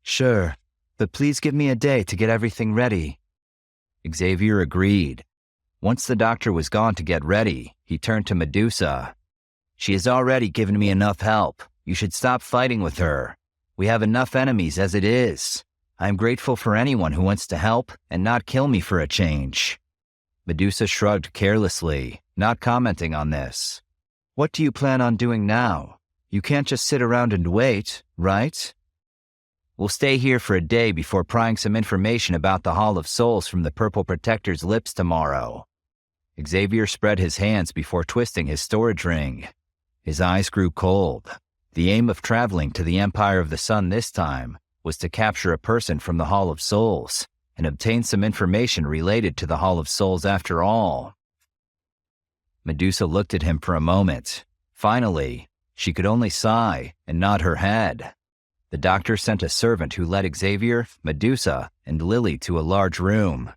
C: Sure, but please give me a day to get everything ready. Xavier agreed. Once the doctor was gone to get ready, he turned to Medusa. She has already given me enough help. You should stop fighting with her. We have enough enemies as it is. I am grateful for anyone who wants to help and not kill me for a change. Medusa shrugged carelessly, not commenting on this. What do you plan on doing now? You can't just sit around and wait, right? We'll stay here for a day before prying some information about the Hall of Souls from the Purple Protector's lips tomorrow. Xavier spread his hands before twisting his storage ring. His eyes grew cold. The aim of traveling to the Empire of the Sun this time was to capture a person from the Hall of Souls and obtain some information related to the Hall of Souls after all. Medusa looked at him for a moment. Finally, she could only sigh and nod her head. The doctor sent a servant who led Xavier, Medusa, and Lily to a large room.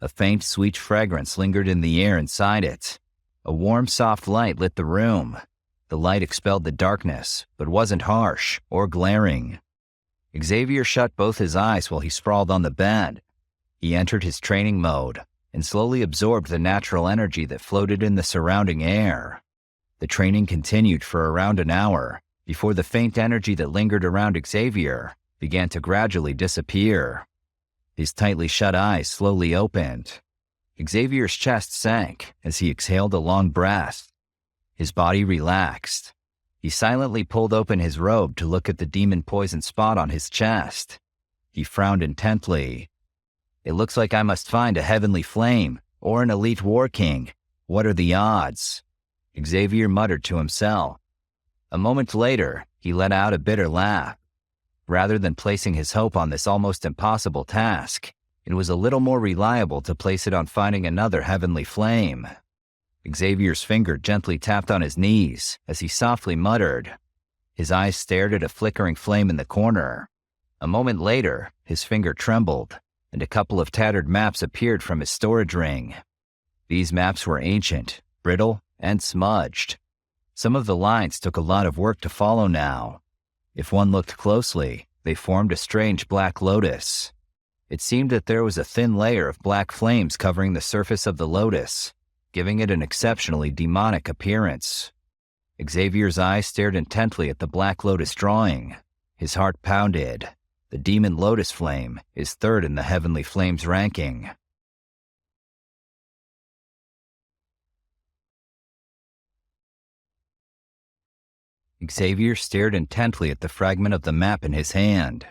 C: A faint, sweet fragrance lingered in the air inside it. A warm, soft light lit the room. The light expelled the darkness, but wasn't harsh or glaring. Xavier shut both his eyes while he sprawled on the bed. He entered his training mode and slowly absorbed the natural energy that floated in the surrounding air. The training continued for around an hour before the faint energy that lingered around Xavier began to gradually disappear. His tightly shut eyes slowly opened. Xavier's chest sank as he exhaled a long breath. His body relaxed. He silently pulled open his robe to look at the demon-poisoned spot on his chest. He frowned intently. "It looks like I must find a heavenly flame or an elite war king. What are the odds?" Xavier muttered to himself. A moment later, he let out a bitter laugh. Rather than placing his hope on this almost impossible task, it was a little more reliable to place it on finding another heavenly flame. Xavier's finger gently tapped on his knees as he softly muttered. His eyes stared at a flickering flame in the corner. A moment later, his finger trembled, and a couple of tattered maps appeared from his storage ring. These maps were ancient, brittle, and smudged. Some of the lines took a lot of work to follow now. If one looked closely, they formed a strange black lotus. It seemed that there was a thin layer of black flames covering the surface of the lotus, giving it an exceptionally demonic appearance. Xavier's eyes stared intently at the black lotus drawing. His heart pounded. The demon lotus flame is third in the heavenly flames ranking. Xavier stared intently at the fragment of the map in his hand.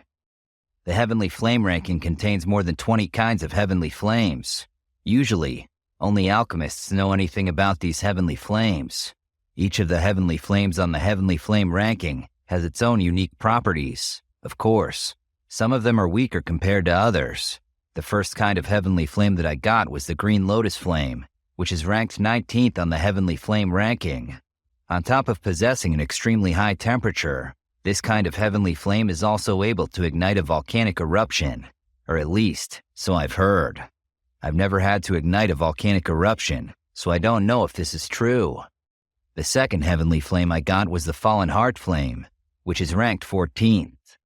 C: The heavenly flame ranking contains more than 20 kinds of heavenly flames. Usually, only alchemists know anything about these heavenly flames. Each of the heavenly flames on the heavenly flame ranking has its own unique properties. Of course, some of them are weaker compared to others. The first kind of heavenly flame that I got was the green lotus flame, which is ranked 19th on the heavenly flame ranking. On top of possessing an extremely high temperature, this kind of heavenly flame is also able to ignite a volcanic eruption, or at least, so I've heard. I've never had to ignite a volcanic eruption, so I don't know if this is true. The second heavenly flame I got was the Fallen Heart flame, which is ranked 14th.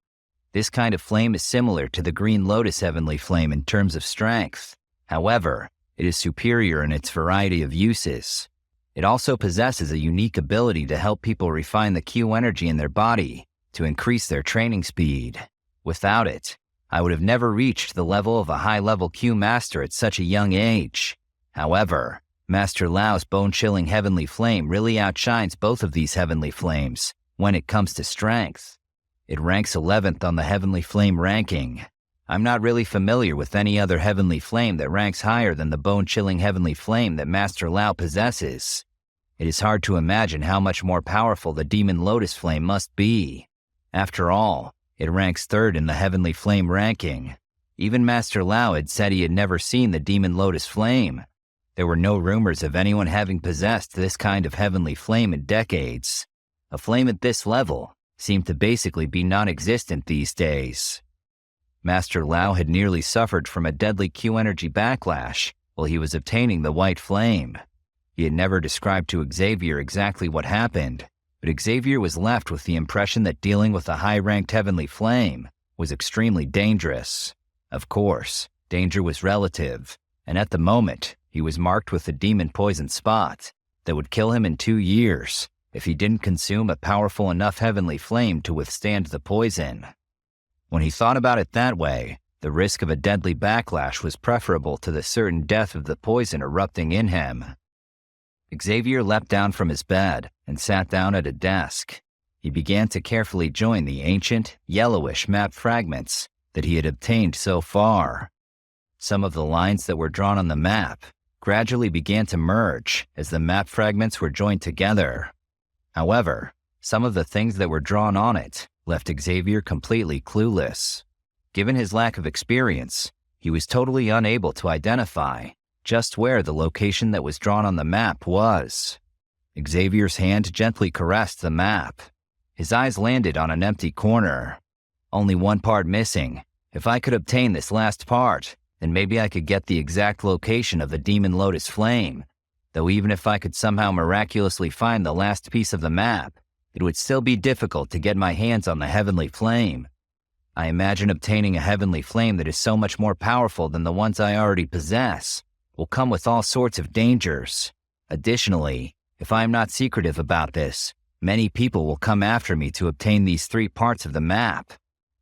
C: This kind of flame is similar to the Green Lotus heavenly flame in terms of strength. However, it is superior in its variety of uses. It also possesses a unique ability to help people refine the Q energy in their body to increase their training speed. Without it, I would have never reached the level of a high-level Q master at such a young age. However, Master Lao's bone-chilling heavenly flame really outshines both of these heavenly flames when it comes to strength. It ranks 11th on the heavenly flame ranking. I'm not really familiar with any other heavenly flame that ranks higher than the bone-chilling heavenly flame that Master Lao possesses. It is hard to imagine how much more powerful the Demon Lotus flame must be. After all, it ranks third in the heavenly flame ranking. Even Master Lao had said he had never seen the Demon Lotus flame. There were no rumors of anyone having possessed this kind of heavenly flame in decades. A flame at this level seemed to basically be non-existent these days. Master Lao had nearly suffered from a deadly Q energy backlash while he was obtaining the white flame. He had never described to Xavier exactly what happened, but Xavier was left with the impression that dealing with a high-ranked heavenly flame was extremely dangerous. Of course, danger was relative, and at the moment, he was marked with a demon-poisoned spot that would kill him in 2 years if he didn't consume a powerful enough heavenly flame to withstand the poison. When he thought about it that way, the risk of a deadly backlash was preferable to the certain death of the poison erupting in him. Xavier leapt down from his bed and sat down at a desk. He began to carefully join the ancient, yellowish map fragments that he had obtained so far. Some of the lines that were drawn on the map gradually began to merge as the map fragments were joined together. However, some of the things that were drawn on it left Xavier completely clueless. Given his lack of experience, he was totally unable to identify just where the location that was drawn on the map was. Xavier's hand gently caressed the map. His eyes landed on an empty corner. Only one part missing. If I could obtain this last part, then maybe I could get the exact location of the Demon Lotus Flame. Though even if I could somehow miraculously find the last piece of the map, it would still be difficult to get my hands on the Heavenly Flame. I imagine obtaining a Heavenly Flame that is so much more powerful than the ones I already possess will come with all sorts of dangers. Additionally, if I am not secretive about this, many people will come after me to obtain these 3 parts of the map.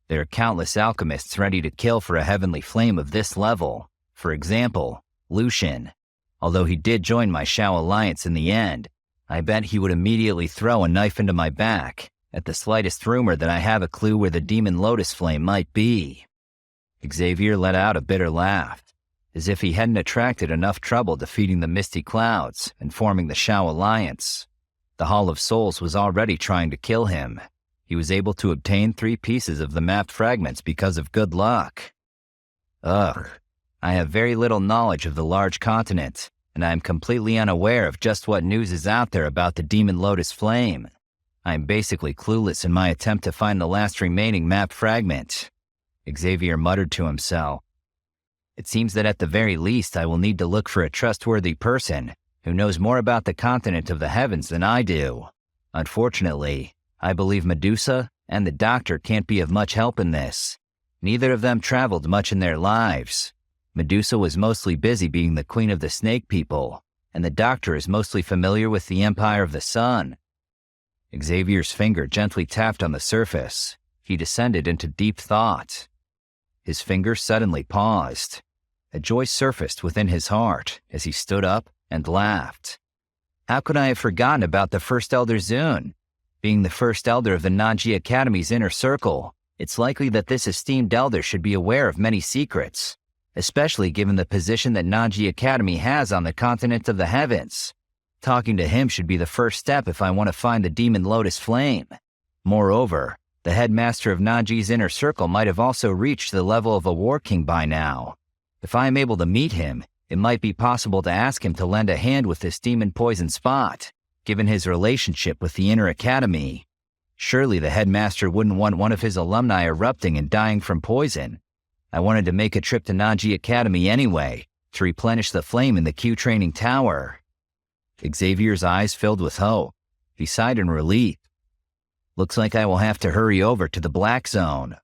C: There are countless alchemists ready to kill for a Heavenly Flame of this level. For example, Lucian. Although he did join my Shao Alliance in the end, I bet he would immediately throw a knife into my back at the slightest rumor that I have a clue where the Demon Lotus Flame might be. Xavier let out a bitter laugh, as if he hadn't attracted enough trouble defeating the Misty Clouds and forming the Shao Alliance. The Hall of Souls was already trying to kill him. He was able to obtain 3 pieces of the mapped fragments because of good luck. Ugh. I have very little knowledge of the large continent, and I am completely unaware of just what news is out there about the Demon Lotus Flame. I am basically clueless in my attempt to find the last remaining map fragment. Xavier muttered to himself. It seems that at the very least I will need to look for a trustworthy person who knows more about the continent of the heavens than I do. Unfortunately, I believe Medusa and the doctor can't be of much help in this. Neither of them traveled much in their lives. Medusa was mostly busy being the queen of the snake people, and the doctor is mostly familiar with the Empire of the Sun. Xavier's finger gently tapped on the surface. He descended into deep thought. His finger suddenly paused. A joy surfaced within his heart as he stood up and laughed. How could I have forgotten about the First Elder Zun? Being the first elder of the Nanji Academy's inner circle, it's likely that this esteemed elder should be aware of many secrets, especially given the position that Nanji Academy has on the continent of the heavens. Talking to him should be the first step if I want to find the Demon Lotus Flame. Moreover, the headmaster of Nanji's inner circle might have also reached the level of a war king by now. If I am able to meet him, it might be possible to ask him to lend a hand with this demon poison spot, given his relationship with the inner academy. Surely the headmaster wouldn't want one of his alumni erupting and dying from poison. I wanted to make a trip to Nanji Academy anyway, to replenish the flame in the Q training tower. Xavier's eyes filled with hope. He sighed in relief. Looks like I will have to hurry over to the Black Zone.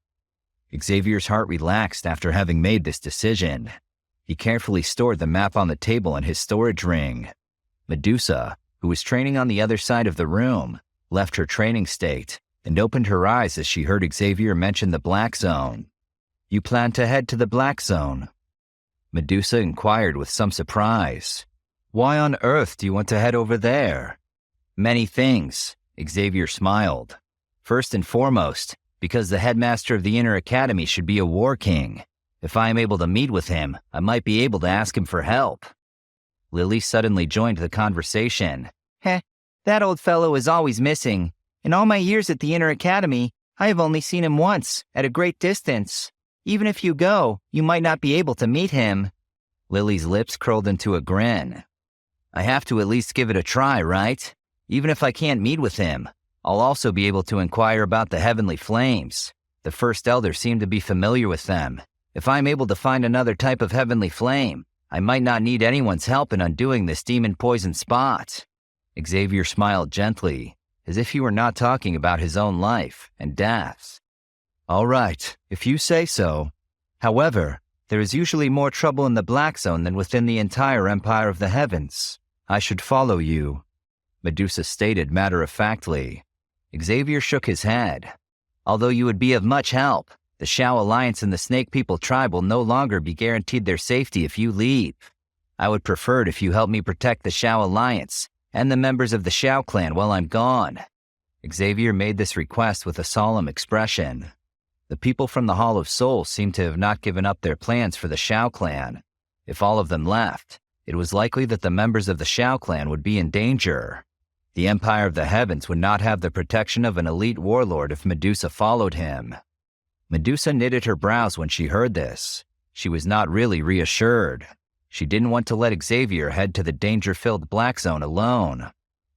C: Xavier's heart relaxed after having made this decision. He carefully stored the map on the table in his storage ring. Medusa, who was training on the other side of the room, left her training state and opened her eyes as she heard Xavier mention the Black Zone. You plan to head to the Black Zone? Medusa inquired with some surprise. Why on earth do you want to head over there? Many things, Xavier smiled. First and foremost, because the headmaster of the Inner Academy should be a war king. If I am able to meet with him, I might be able to ask him for help. Lily suddenly joined the conversation. Heh, that old fellow is always missing. In all my years at the Inner Academy, I have only seen him once, at a great distance. Even if you go, you might not be able to meet him. Lily's lips curled into a grin. I have to at least give it a try, right? Even if I can't meet with him, I'll also be able to inquire about the heavenly flames. The First Elder seemed to be familiar with them. If I'm able to find another type of heavenly flame, I might not need anyone's help in undoing this demon poison spot. Xavier smiled gently, as if he were not talking about his own life and death. All right, if you say so. However, there is usually more trouble in the Black Zone than within the entire Empire of the Heavens. I should follow you, Medusa stated matter-of-factly. Xavier shook his head. Although you would be of much help, the Shao Alliance and the Snake People tribe will no longer be guaranteed their safety if you leave. I would prefer it if you help me protect the Shao Alliance and the members of the Shao clan while I'm gone. Xavier made this request with a solemn expression. The people from the Hall of Souls seemed to have not given up their plans for the Shao clan. If all of them left, it was likely that the members of the Shao clan would be in danger. The Empire of the Heavens would not have the protection of an elite warlord if Medusa followed him. Medusa knitted her brows when she heard this. She was not really reassured. She didn't want to let Xavier head to the danger-filled Black Zone alone.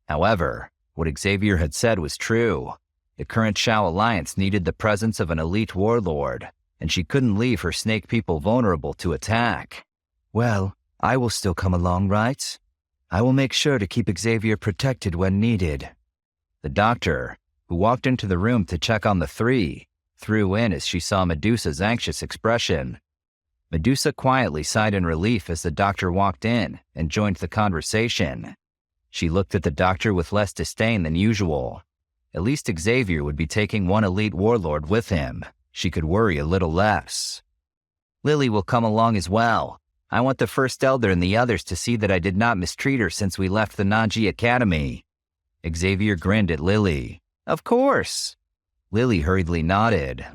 C: However, what Xavier had said was true. The current Shao Alliance needed the presence of an elite warlord, and she couldn't leave her snake people vulnerable to attack. Well, I will still come along, right? I will make sure to keep Xavier protected when needed. The doctor, who walked into the room to check on the three, threw in as she saw Medusa's anxious expression. Medusa quietly sighed in relief as the doctor walked in and joined the conversation. She looked at the doctor with less disdain than usual. At least Xavier would be taking one elite warlord with him. She could worry a little less. Lily will come along as well. I want the First Elder and the others to see that I did not mistreat her since we left the Naji Academy. Xavier grinned at Lily. Of course. Lily hurriedly nodded.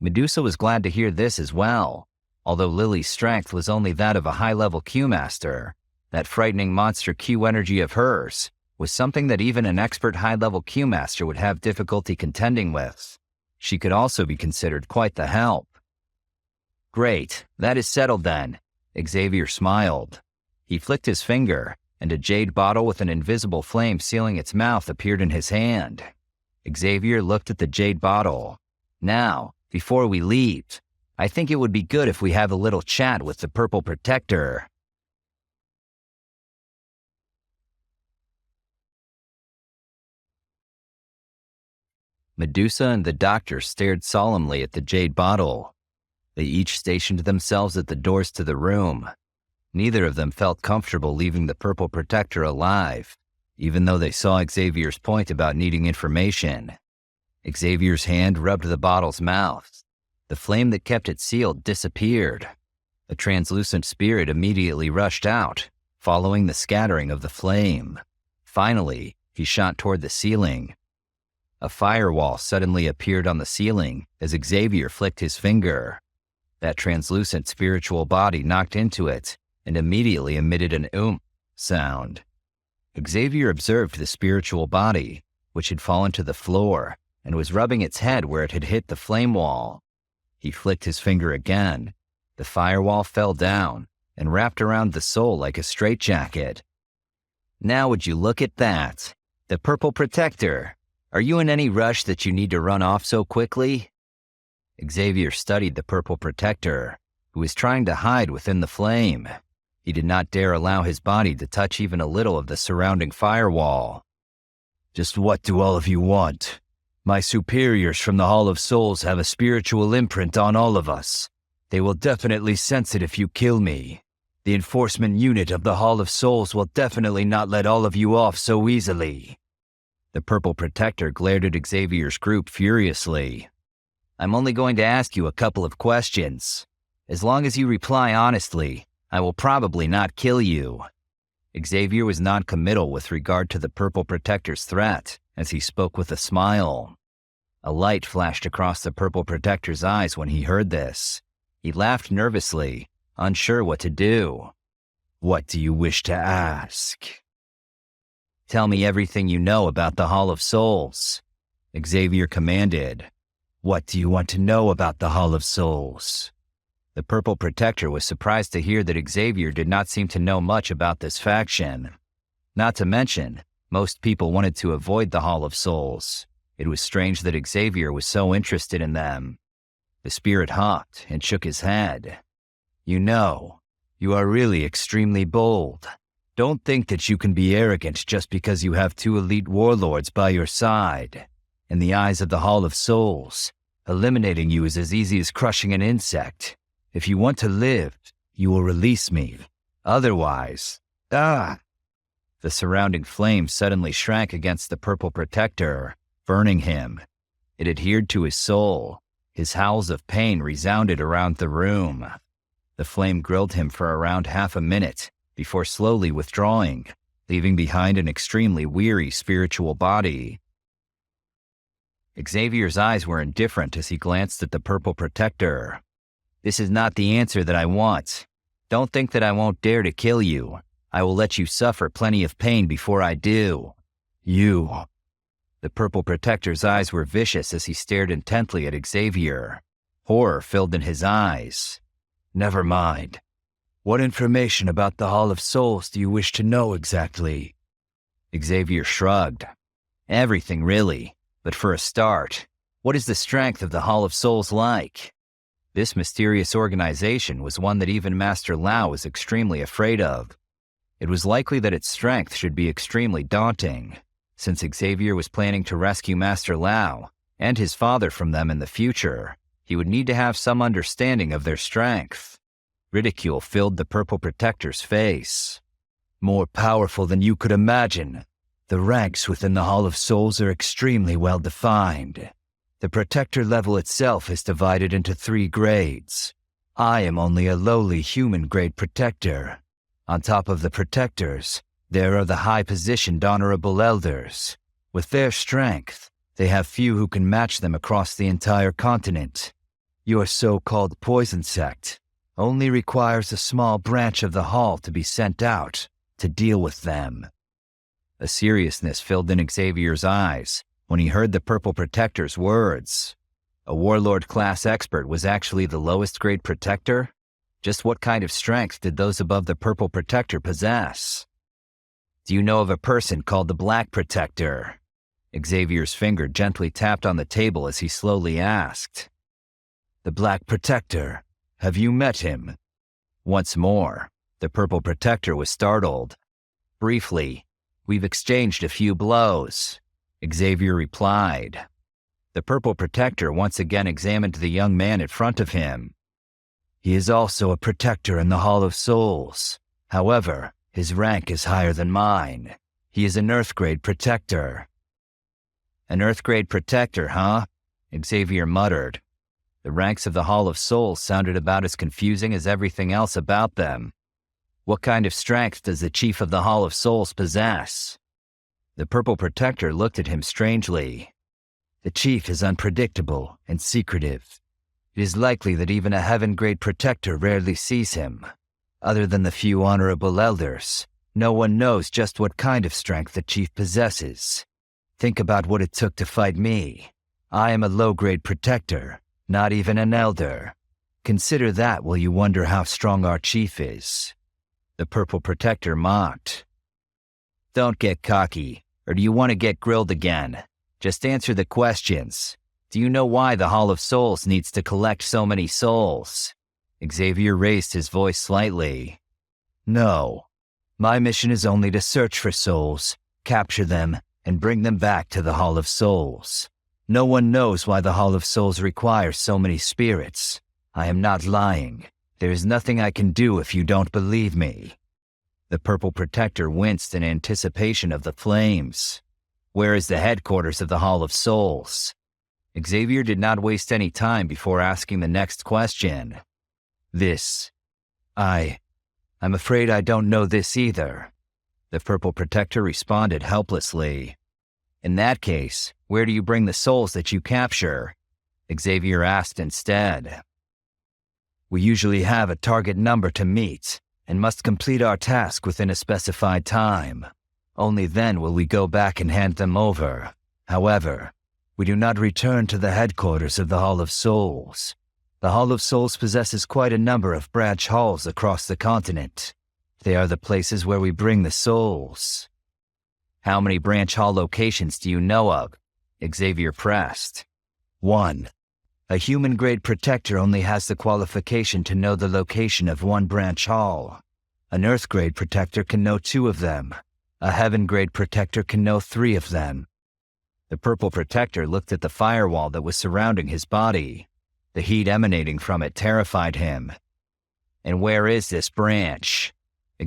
C: Medusa was glad to hear this as well. Although Lily's strength was only that of a high-level Q-master, that frightening monster Q energy of hers was something that even an expert high-level Q-master would have difficulty contending with. She could also be considered quite the help. Great, that is settled then. Xavier smiled. He flicked his finger, and a jade bottle with an invisible flame sealing its mouth appeared in his hand. Xavier looked at the jade bottle. Now, before we leave, I think it would be good if we have a little chat with the Purple Protector. Medusa and the doctor stared solemnly at the jade bottle. They each stationed themselves at the doors to the room. Neither of them felt comfortable leaving the Purple Protector alive, even though they saw Xavier's point about needing information. Xavier's hand rubbed the bottle's mouth. The flame that kept it sealed disappeared. A translucent spirit immediately rushed out, following the scattering of the flame. Finally, he shot toward the ceiling. A firewall suddenly appeared on the ceiling as Xavier flicked his finger. That translucent spiritual body knocked into it and immediately emitted an sound. Xavier observed the spiritual body, which had fallen to the floor and was rubbing its head where it had hit the flame wall. He flicked his finger again. The firewall fell down and wrapped around the soul like a straitjacket. Now would you look at that? The Purple Protector. Are you in any rush that you need to run off so quickly? Xavier studied the Purple Protector, who was trying to hide within the flame. He did not dare allow his body to touch even a little of the surrounding firewall. Just what do all of you want? My superiors from the Hall of Souls have a spiritual imprint on all of us. They will definitely sense it if you kill me. The enforcement unit of the Hall of Souls will definitely not let all of you off so easily. The Purple Protector glared at Xavier's group furiously. I'm only going to ask you a couple of questions. As long as you reply honestly, I will probably not kill you. Xavier was non-committal with regard to the Purple Protector's threat, as he spoke with a smile. A light flashed across the Purple Protector's eyes when he heard this. He laughed nervously, unsure what to do. What do you wish to ask? Tell me everything you know about the Hall of Souls, Xavier commanded. What do you want to know about the Hall of Souls? The Purple Protector was surprised to hear that Xavier did not seem to know much about this faction. Not to mention, most people wanted to avoid the Hall of Souls. It was strange that Xavier was so interested in them. The spirit hopped and shook his head. You know, you are really extremely bold. Don't think that you can be arrogant just because you have two elite warlords by your side. In the eyes of the Hall of Souls, eliminating you is as easy as crushing an insect. If you want to live, you will release me. Otherwise, The surrounding flame suddenly shrank against the Purple Protector, burning him. It adhered to his soul. His howls of pain resounded around the room. The flame grilled him for around half a minute, before slowly withdrawing, leaving behind an extremely weary spiritual body. Xavier's eyes were indifferent as he glanced at the Purple Protector. This is not the answer that I want. Don't think that I won't dare to kill you. I will let you suffer plenty of pain before I do. You. The Purple Protector's eyes were vicious as he stared intently at Xavier. Horror filled in his eyes. Never mind. What information about the Hall of Souls do you wish to know exactly? Xavier shrugged. Everything, really. But for a start, what is the strength of the Hall of Souls like? This mysterious organization was one that even Master Lao was extremely afraid of. It was likely that its strength should be extremely daunting, since Xavier was planning to rescue Master Lao and his father from them in the future. He would need to have some understanding of their strength. Ridicule filled the Purple Protector's face.
B: More powerful than you could imagine. The ranks within the Hall of Souls are extremely well defined. The Protector level itself is divided into 3 grades. I am only a lowly human-grade Protector. On top of the Protectors, there are the high-positioned Honorable Elders. With their strength, they have few who can match them across the entire continent. Your so-called poison sect only requires a small branch of the Hall to be sent out to deal with them.
C: A seriousness filled in Xavier's eyes when he heard the Purple Protector's words. A Warlord-class expert was actually the lowest-grade Protector? Just what kind of strength did those above the Purple Protector possess? Do you know of a person called the Black Protector? Xavier's finger gently tapped on the table as he slowly asked.
B: The Black Protector. Have you met him?
C: Once more, the Purple Protector was startled. Briefly, we've exchanged a few blows, Xavier replied. The Purple Protector once again examined the young man in front of him.
B: He is also a Protector in the Hall of Souls. However, his rank is higher than mine. He is an Earth-grade Protector.
C: An Earth-grade Protector, huh? Xavier muttered. The ranks of the Hall of Souls sounded about as confusing as everything else about them. What kind of strength does the Chief of the Hall of Souls possess? The Purple Protector looked at him strangely.
B: The Chief is unpredictable and secretive. It is likely that even a Heaven-grade Protector rarely sees him. Other than the few Honorable Elders, no one knows just what kind of strength the Chief possesses. Think about what it took to fight me. I am a low-grade Protector, not even an Elder. Consider that while you wonder how strong our Chief is.
C: The Purple Protector mocked. Don't get cocky, or do you want to get grilled again? Just answer the questions. Do you know why the Hall of Souls needs to collect so many souls? Xavier raised his voice slightly.
B: No. My mission is only to search for souls, capture them, and bring them back to the Hall of Souls. No one knows why the Hall of Souls requires so many spirits. I am not lying. There is nothing I can do if you don't believe me.
C: The Purple Protector winced in anticipation of the flames. Where is the headquarters of the Hall of Souls? Xavier did not waste any time before asking the next question.
B: I'm afraid I don't know this either.
C: The Purple Protector responded helplessly. In that case, where do you bring the souls that you capture? Xavier asked instead.
B: We usually have a target number to meet, and must complete our task within a specified time. Only then will we go back and hand them over. However, we do not return to the headquarters of the Hall of Souls. The Hall of Souls possesses quite a number of branch halls across the continent. They are the places where we bring the souls.
C: How many branch hall locations do you know of? Xavier pressed.
B: 1. A human-grade Protector only has the qualification to know the location of 1 branch hall. An Earth-grade Protector can know 2 of them. A Heaven-grade Protector can know 3 of them.
C: The Purple Protector looked at the firewall that was surrounding his body. The heat emanating from it terrified him. And where is this branch?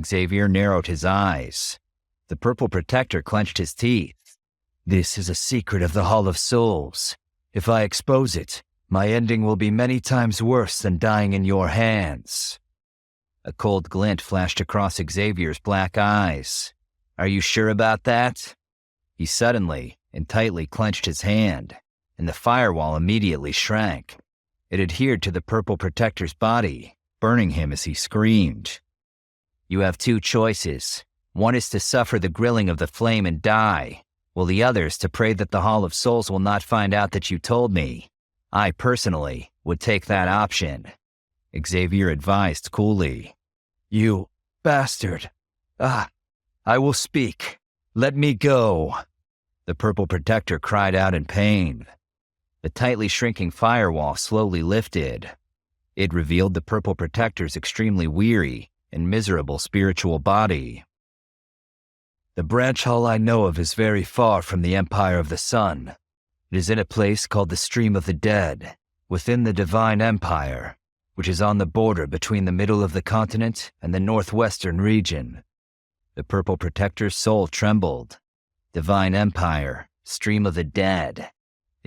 C: Xavier narrowed his eyes. The Purple Protector clenched his teeth.
B: This is a secret of the Hall of Souls. If I expose it, my ending will be many times worse than dying in your hands.
C: A cold glint flashed across Xavier's black eyes. Are you sure about that? He suddenly and tightly clenched his hand, and the firewall immediately shrank. It adhered to the Purple Protector's body, burning him as he screamed. You have 2 choices. One is to suffer the grilling of the flame and die, while the other is to pray that the Hall of Souls will not find out that you told me. I personally would take that option, Xavier advised coolly.
B: You bastard. I will speak. Let me go.
C: The purple protector cried out in pain. The tightly shrinking firewall slowly lifted. It revealed the purple protector's extremely weary and miserable spiritual body.
B: The branch hall I know of is very far from the Empire of the Sun. It is in a place called the Stream of the Dead, within the Divine Empire, which is on the border between the middle of the continent and the northwestern region.
C: The purple protector's soul trembled. Divine Empire, Stream of the Dead.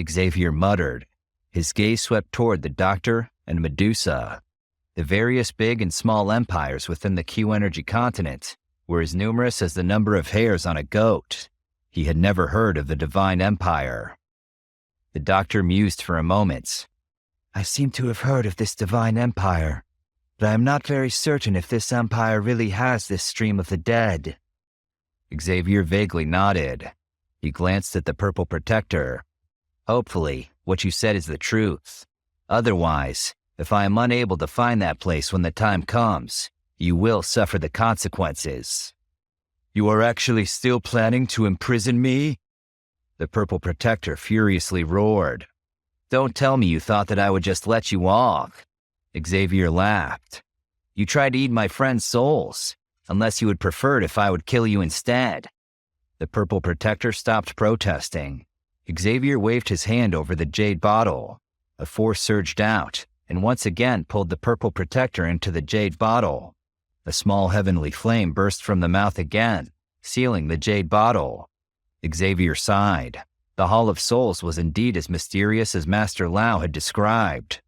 C: Xavier muttered. His gaze swept toward the doctor and Medusa. The various big and small empires within the Q-Energy continent were as numerous as the number of hairs on a goat. He had never heard of the Divine Empire. The doctor mused for a moment.
B: I seem to have heard of this Divine Empire, but I am not very certain if this empire really has this Stream of the Dead.
C: Xavier vaguely nodded. He glanced at the purple protector. Hopefully, what you said is the truth. Otherwise, if I am unable to find that place when the time comes, you will suffer the consequences.
B: You are actually still planning to imprison me?
C: The purple protector furiously roared. Don't tell me you thought that I would just let you off. Xavier laughed. You tried to eat my friend's souls, unless you would prefer it if I would kill you instead. The purple protector stopped protesting. Xavier waved his hand over the jade bottle. A force surged out, and once again pulled the purple protector into the jade bottle. A small heavenly flame burst from the mouth again, sealing the jade bottle. Xavier sighed. The Hall of Souls was indeed as mysterious as Master Lao had described.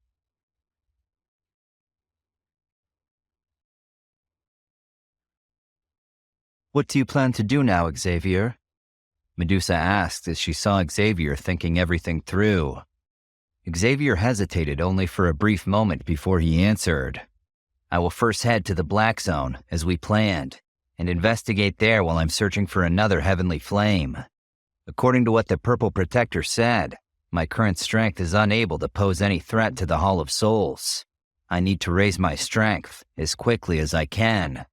C: What do you plan to do now, Xavier? Medusa asked as she saw Xavier thinking everything through. Xavier hesitated only for a brief moment before he answered. I will first head to the Black Zone, as we planned, and investigate there while I'm searching for another heavenly flame. According to what the Purple Protector said, my current strength is unable to pose any threat to the Hall of Souls. I need to raise my strength as quickly as I can.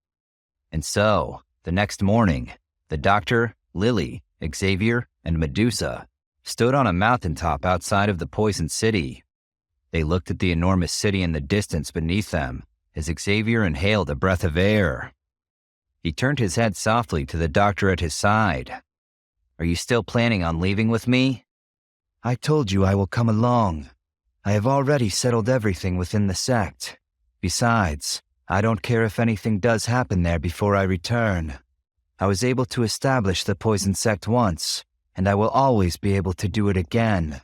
C: And so, the next morning, the doctor, Lily, Xavier, and Medusa stood on a mountaintop outside of the Poison City. They looked at the enormous city in the distance beneath them as Xavier inhaled a breath of air. He turned his head softly to the doctor at his side. Are you still planning on leaving with me?
B: I told you I will come along. I have already settled everything within the sect. Besides, I don't care if anything does happen there before I return. I was able to establish the Poison Sect once, and I will always be able to do it again.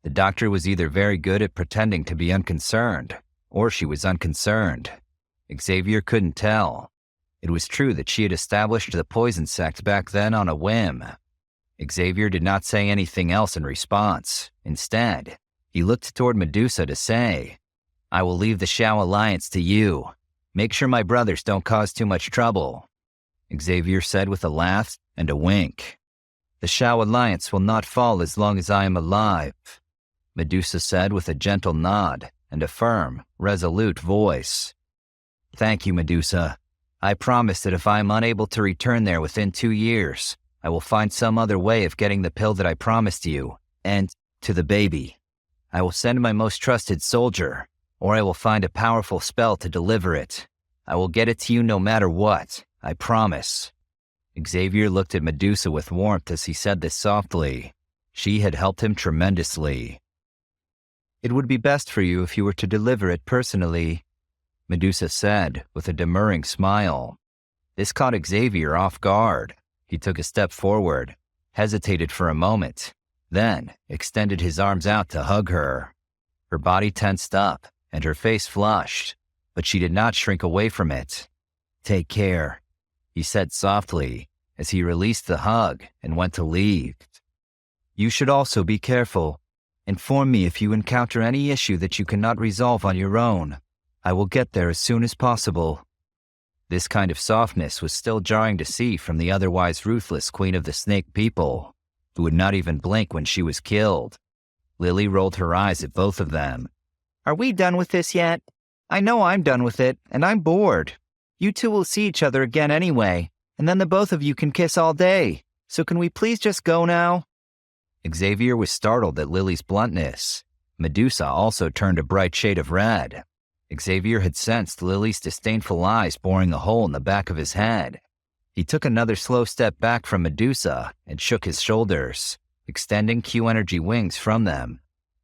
C: The doctor was either very good at pretending to be unconcerned, or she was unconcerned. Xavier couldn't tell. It was true that she had established the Poison Sect back then on a whim. Xavier did not say anything else in response. Instead, he looked toward Medusa to say, I will leave the Shao Alliance to you. Make sure my brothers don't cause too much trouble. Xavier said with a laugh and a wink. The Shao Alliance will not fall as long as I am alive, Medusa said with a gentle nod and a firm, resolute voice. Thank you, Medusa. I promise that if I am unable to return there within 2 years, I will find some other way of getting the pill that I promised you, and to the baby. I will send my most trusted soldier, or I will find a powerful spell to deliver it. I will get it to you no matter what, I promise. Xavier looked at Medusa with warmth as he said this softly. She had helped him tremendously. It would be best for you if you were to deliver it personally, Medusa said with a demurring smile. This caught Xavier off guard. He took a step forward, hesitated for a moment, then extended his arms out to hug her. Her body tensed up and her face flushed, but she did not shrink away from it. Take care, he said softly as he released the hug and went to leave. You should also be careful. Inform me if you encounter any issue that you cannot resolve on your own. I will get there as soon as possible. This kind of softness was still jarring to see from the otherwise ruthless Queen of the Snake People, who would not even blink when she was killed. Lily rolled her eyes at both of them. Are we done with this yet? I know I'm done with it, and I'm bored. You two will see each other again anyway, and then the both of you can kiss all day. So can we please just go now? Xavier was startled at Lily's bluntness. Medusa also turned a bright shade of red. Xavier had sensed Lily's disdainful eyes boring a hole in the back of his head. He took another slow step back from Medusa and shook his shoulders, extending Q-energy wings from them.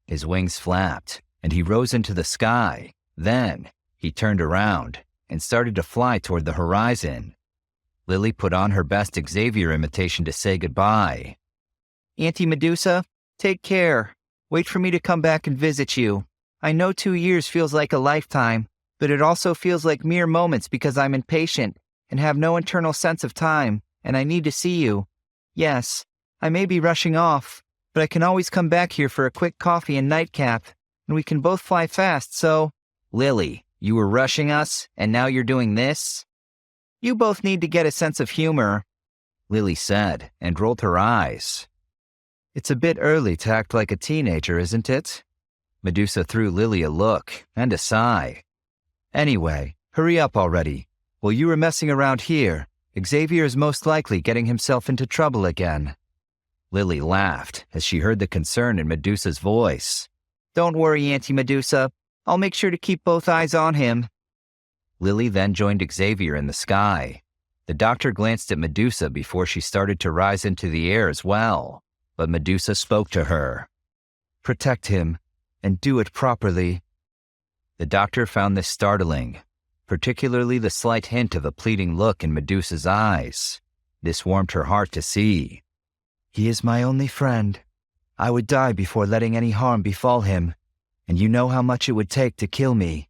C: His wings flapped, and he rose into the sky. Then, he turned around and started to fly toward the horizon. Lily put on her best Xavier imitation to say goodbye. Auntie Medusa, take care. Wait for me to come back and visit you. I know 2 years feels like a lifetime, but it also feels like mere moments because I'm impatient and have no internal sense of time, and I need to see you. Yes, I may be rushing off, but I can always come back here for a quick coffee and nightcap, and we can both fly fast, so— Lily, you were rushing us, and now you're doing this? You both need to get a sense of humor, Lily said, and rolled her eyes. It's a bit early to act like a teenager, isn't it? Medusa threw Lily a look and a sigh. Anyway, hurry up already. While you were messing around here, Xavier is most likely getting himself into trouble again. Lily laughed as she heard the concern in Medusa's voice. Don't worry, Auntie Medusa. I'll make sure to keep both eyes on him. Lily then joined Xavier in the sky. The doctor glanced at Medusa before she started to rise into the air as well, but Medusa spoke to her. Protect him, and do it properly. The doctor found this startling, particularly the slight hint of a pleading look in Medusa's eyes. This warmed her heart to see. He is my only friend. I would die before letting any harm befall him, and you know how much it would take to kill me.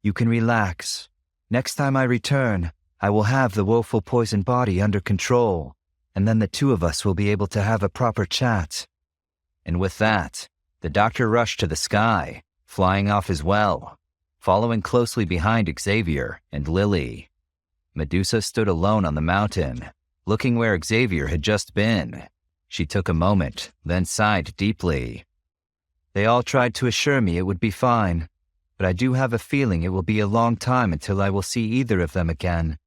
C: You can relax. Next time I return, I will have the woeful poison body under control, and then the two of us will be able to have a proper chat. And with that, the doctor rushed to the sky, flying off as well, following closely behind Xavier and Lily. Medusa stood alone on the mountain, looking where Xavier had just been. She took a moment, then sighed deeply. They all tried to assure me it would be fine, but I do have a feeling it will be a long time until I will see either of them again.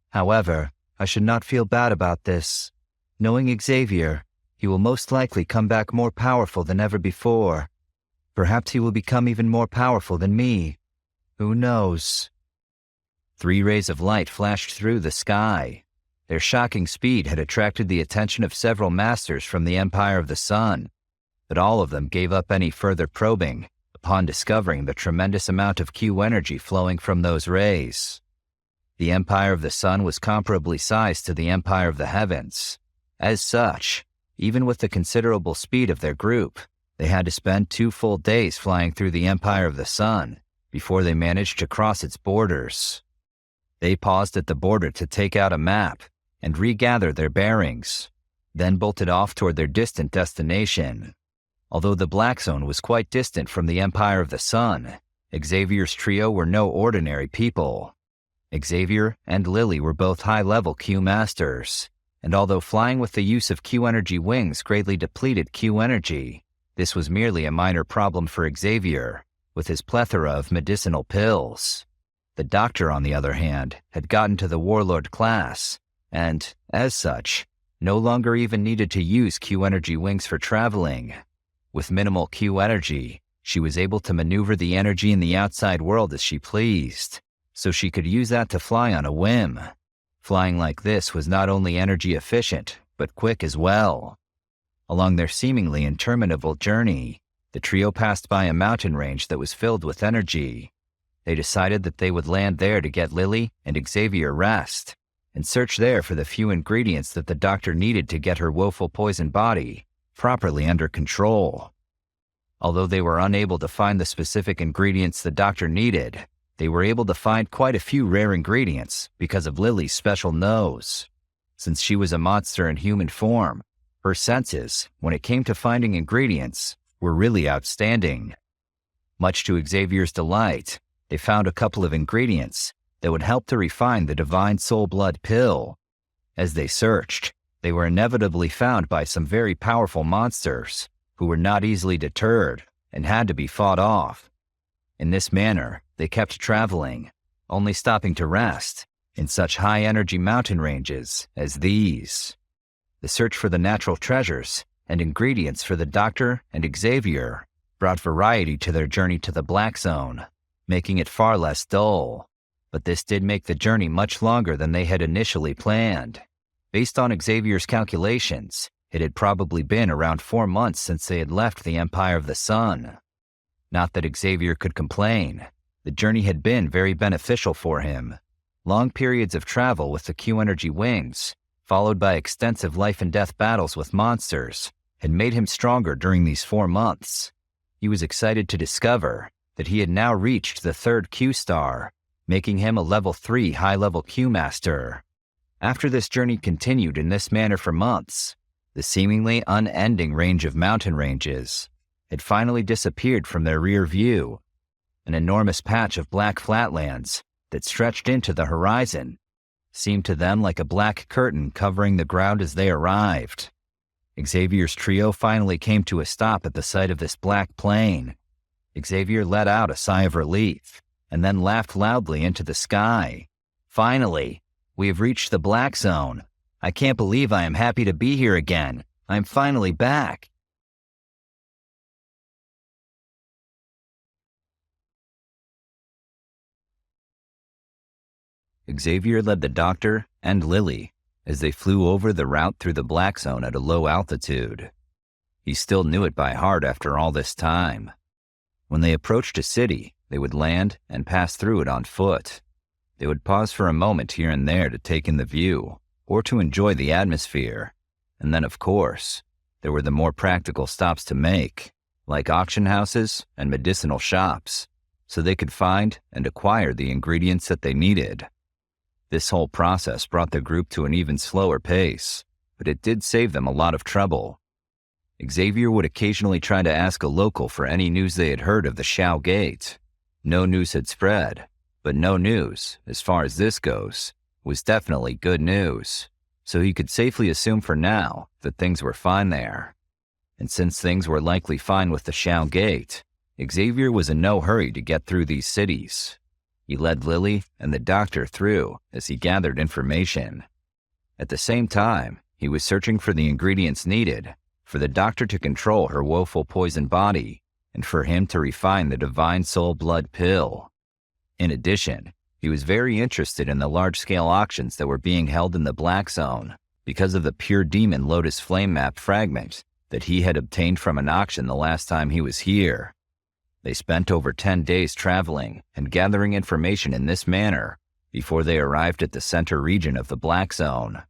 C: However, I should not feel bad about this. Knowing Xavier, he will most likely come back more powerful than ever before. Perhaps he will become even more powerful than me. Who knows? 3 rays of light flashed through the sky. Their shocking speed had attracted the attention of several masters from the Empire of the Sun, but all of them gave up any further probing upon discovering the tremendous amount of Q energy flowing from those rays. The Empire of the Sun was comparably sized to the Empire of the Heavens. As such, even with the considerable speed of their group, they had to spend 2 full days flying through the Empire of the Sun before they managed to cross its borders. They paused at the border to take out a map and regather their bearings, then bolted off toward their distant destination. Although the Black Zone was quite distant from the Empire of the Sun, Xavier's trio were no ordinary people. Xavier and Lily were both high-level Q masters, and although flying with the use of Q-energy wings greatly depleted Q-energy, this was merely a minor problem for Xavier, with his plethora of medicinal pills. The doctor, on the other hand, had gotten to the warlord class, and, as such, no longer even needed to use Q-energy wings for traveling. With minimal Q-energy, she was able to maneuver the energy in the outside world as she pleased, so she could use that to fly on a whim. Flying like this was not only energy efficient, but quick as well. Along their seemingly interminable journey, the trio passed by a mountain range that was filled with energy. They decided that they would land there to get Lily and Xavier rest, and search there for the few ingredients that the doctor needed to get her woeful poison body properly under control. Although they were unable to find the specific ingredients the doctor needed, they were able to find quite a few rare ingredients because of Lily's special nose. Since she was a monster in human form, her senses, when it came to finding ingredients, were really outstanding. Much to Xavier's delight, they found a couple of ingredients that would help to refine the divine soul blood pill. As they searched, they were inevitably found by some very powerful monsters who were not easily deterred and had to be fought off. In this manner, they kept traveling, only stopping to rest in such high-energy mountain ranges as these. The search for the natural treasures and ingredients for the Doctor and Xavier brought variety to their journey to the Black Zone, making it far less dull. But this did make the journey much longer than they had initially planned. Based on Xavier's calculations, it had probably been around 4 months since they had left the Empire of the Sun. Not that Xavier could complain. The journey had been very beneficial for him. Long periods of travel with the Q-Energy wings, followed by extensive life and death battles with monsters, had made him stronger during these 4 months. He was excited to discover that he had now reached the 3rd Q-star, making him a level 3 high-level Q-master. After this journey continued in this manner for months, the seemingly unending range of mountain ranges had finally disappeared from their rear view. An enormous patch of black flatlands that stretched into the horizon seemed to them like a black curtain covering the ground as they arrived. Xavier's trio finally came to a stop at the sight of this black plain. Xavier let out a sigh of relief and then laughed loudly into the sky. Finally, we have reached the Black Zone. I can't believe I am happy to be here again. I'm finally back. Xavier led the Doctor and Lily as they flew over the route through the Black Zone at a low altitude. He still knew it by heart after all this time. When they approached a city, they would land and pass through it on foot. They would pause for a moment here and there to take in the view or to enjoy the atmosphere. And then, of course, there were the more practical stops to make, like auction houses and medicinal shops, so they could find and acquire the ingredients that they needed. This whole process brought the group to an even slower pace, but it did save them a lot of trouble. Xavier would occasionally try to ask a local for any news they had heard of the Shao Gate. No news had spread, but no news, as far as this goes, was definitely good news, so he could safely assume for now that things were fine there. And since things were likely fine with the Shao Gate, Xavier was in no hurry to get through these cities. He led Lily and the Doctor through as he gathered information. At the same time, he was searching for the ingredients needed for the Doctor to control her woeful poison body and for him to refine the Divine Soul Blood Pill. In addition, he was very interested in the large-scale auctions that were being held in the Black Zone because of the Pure Demon Lotus Flame Map fragment that he had obtained from an auction the last time he was here. They spent over 10 days traveling and gathering information in this manner before they arrived at the center region of the Black Zone.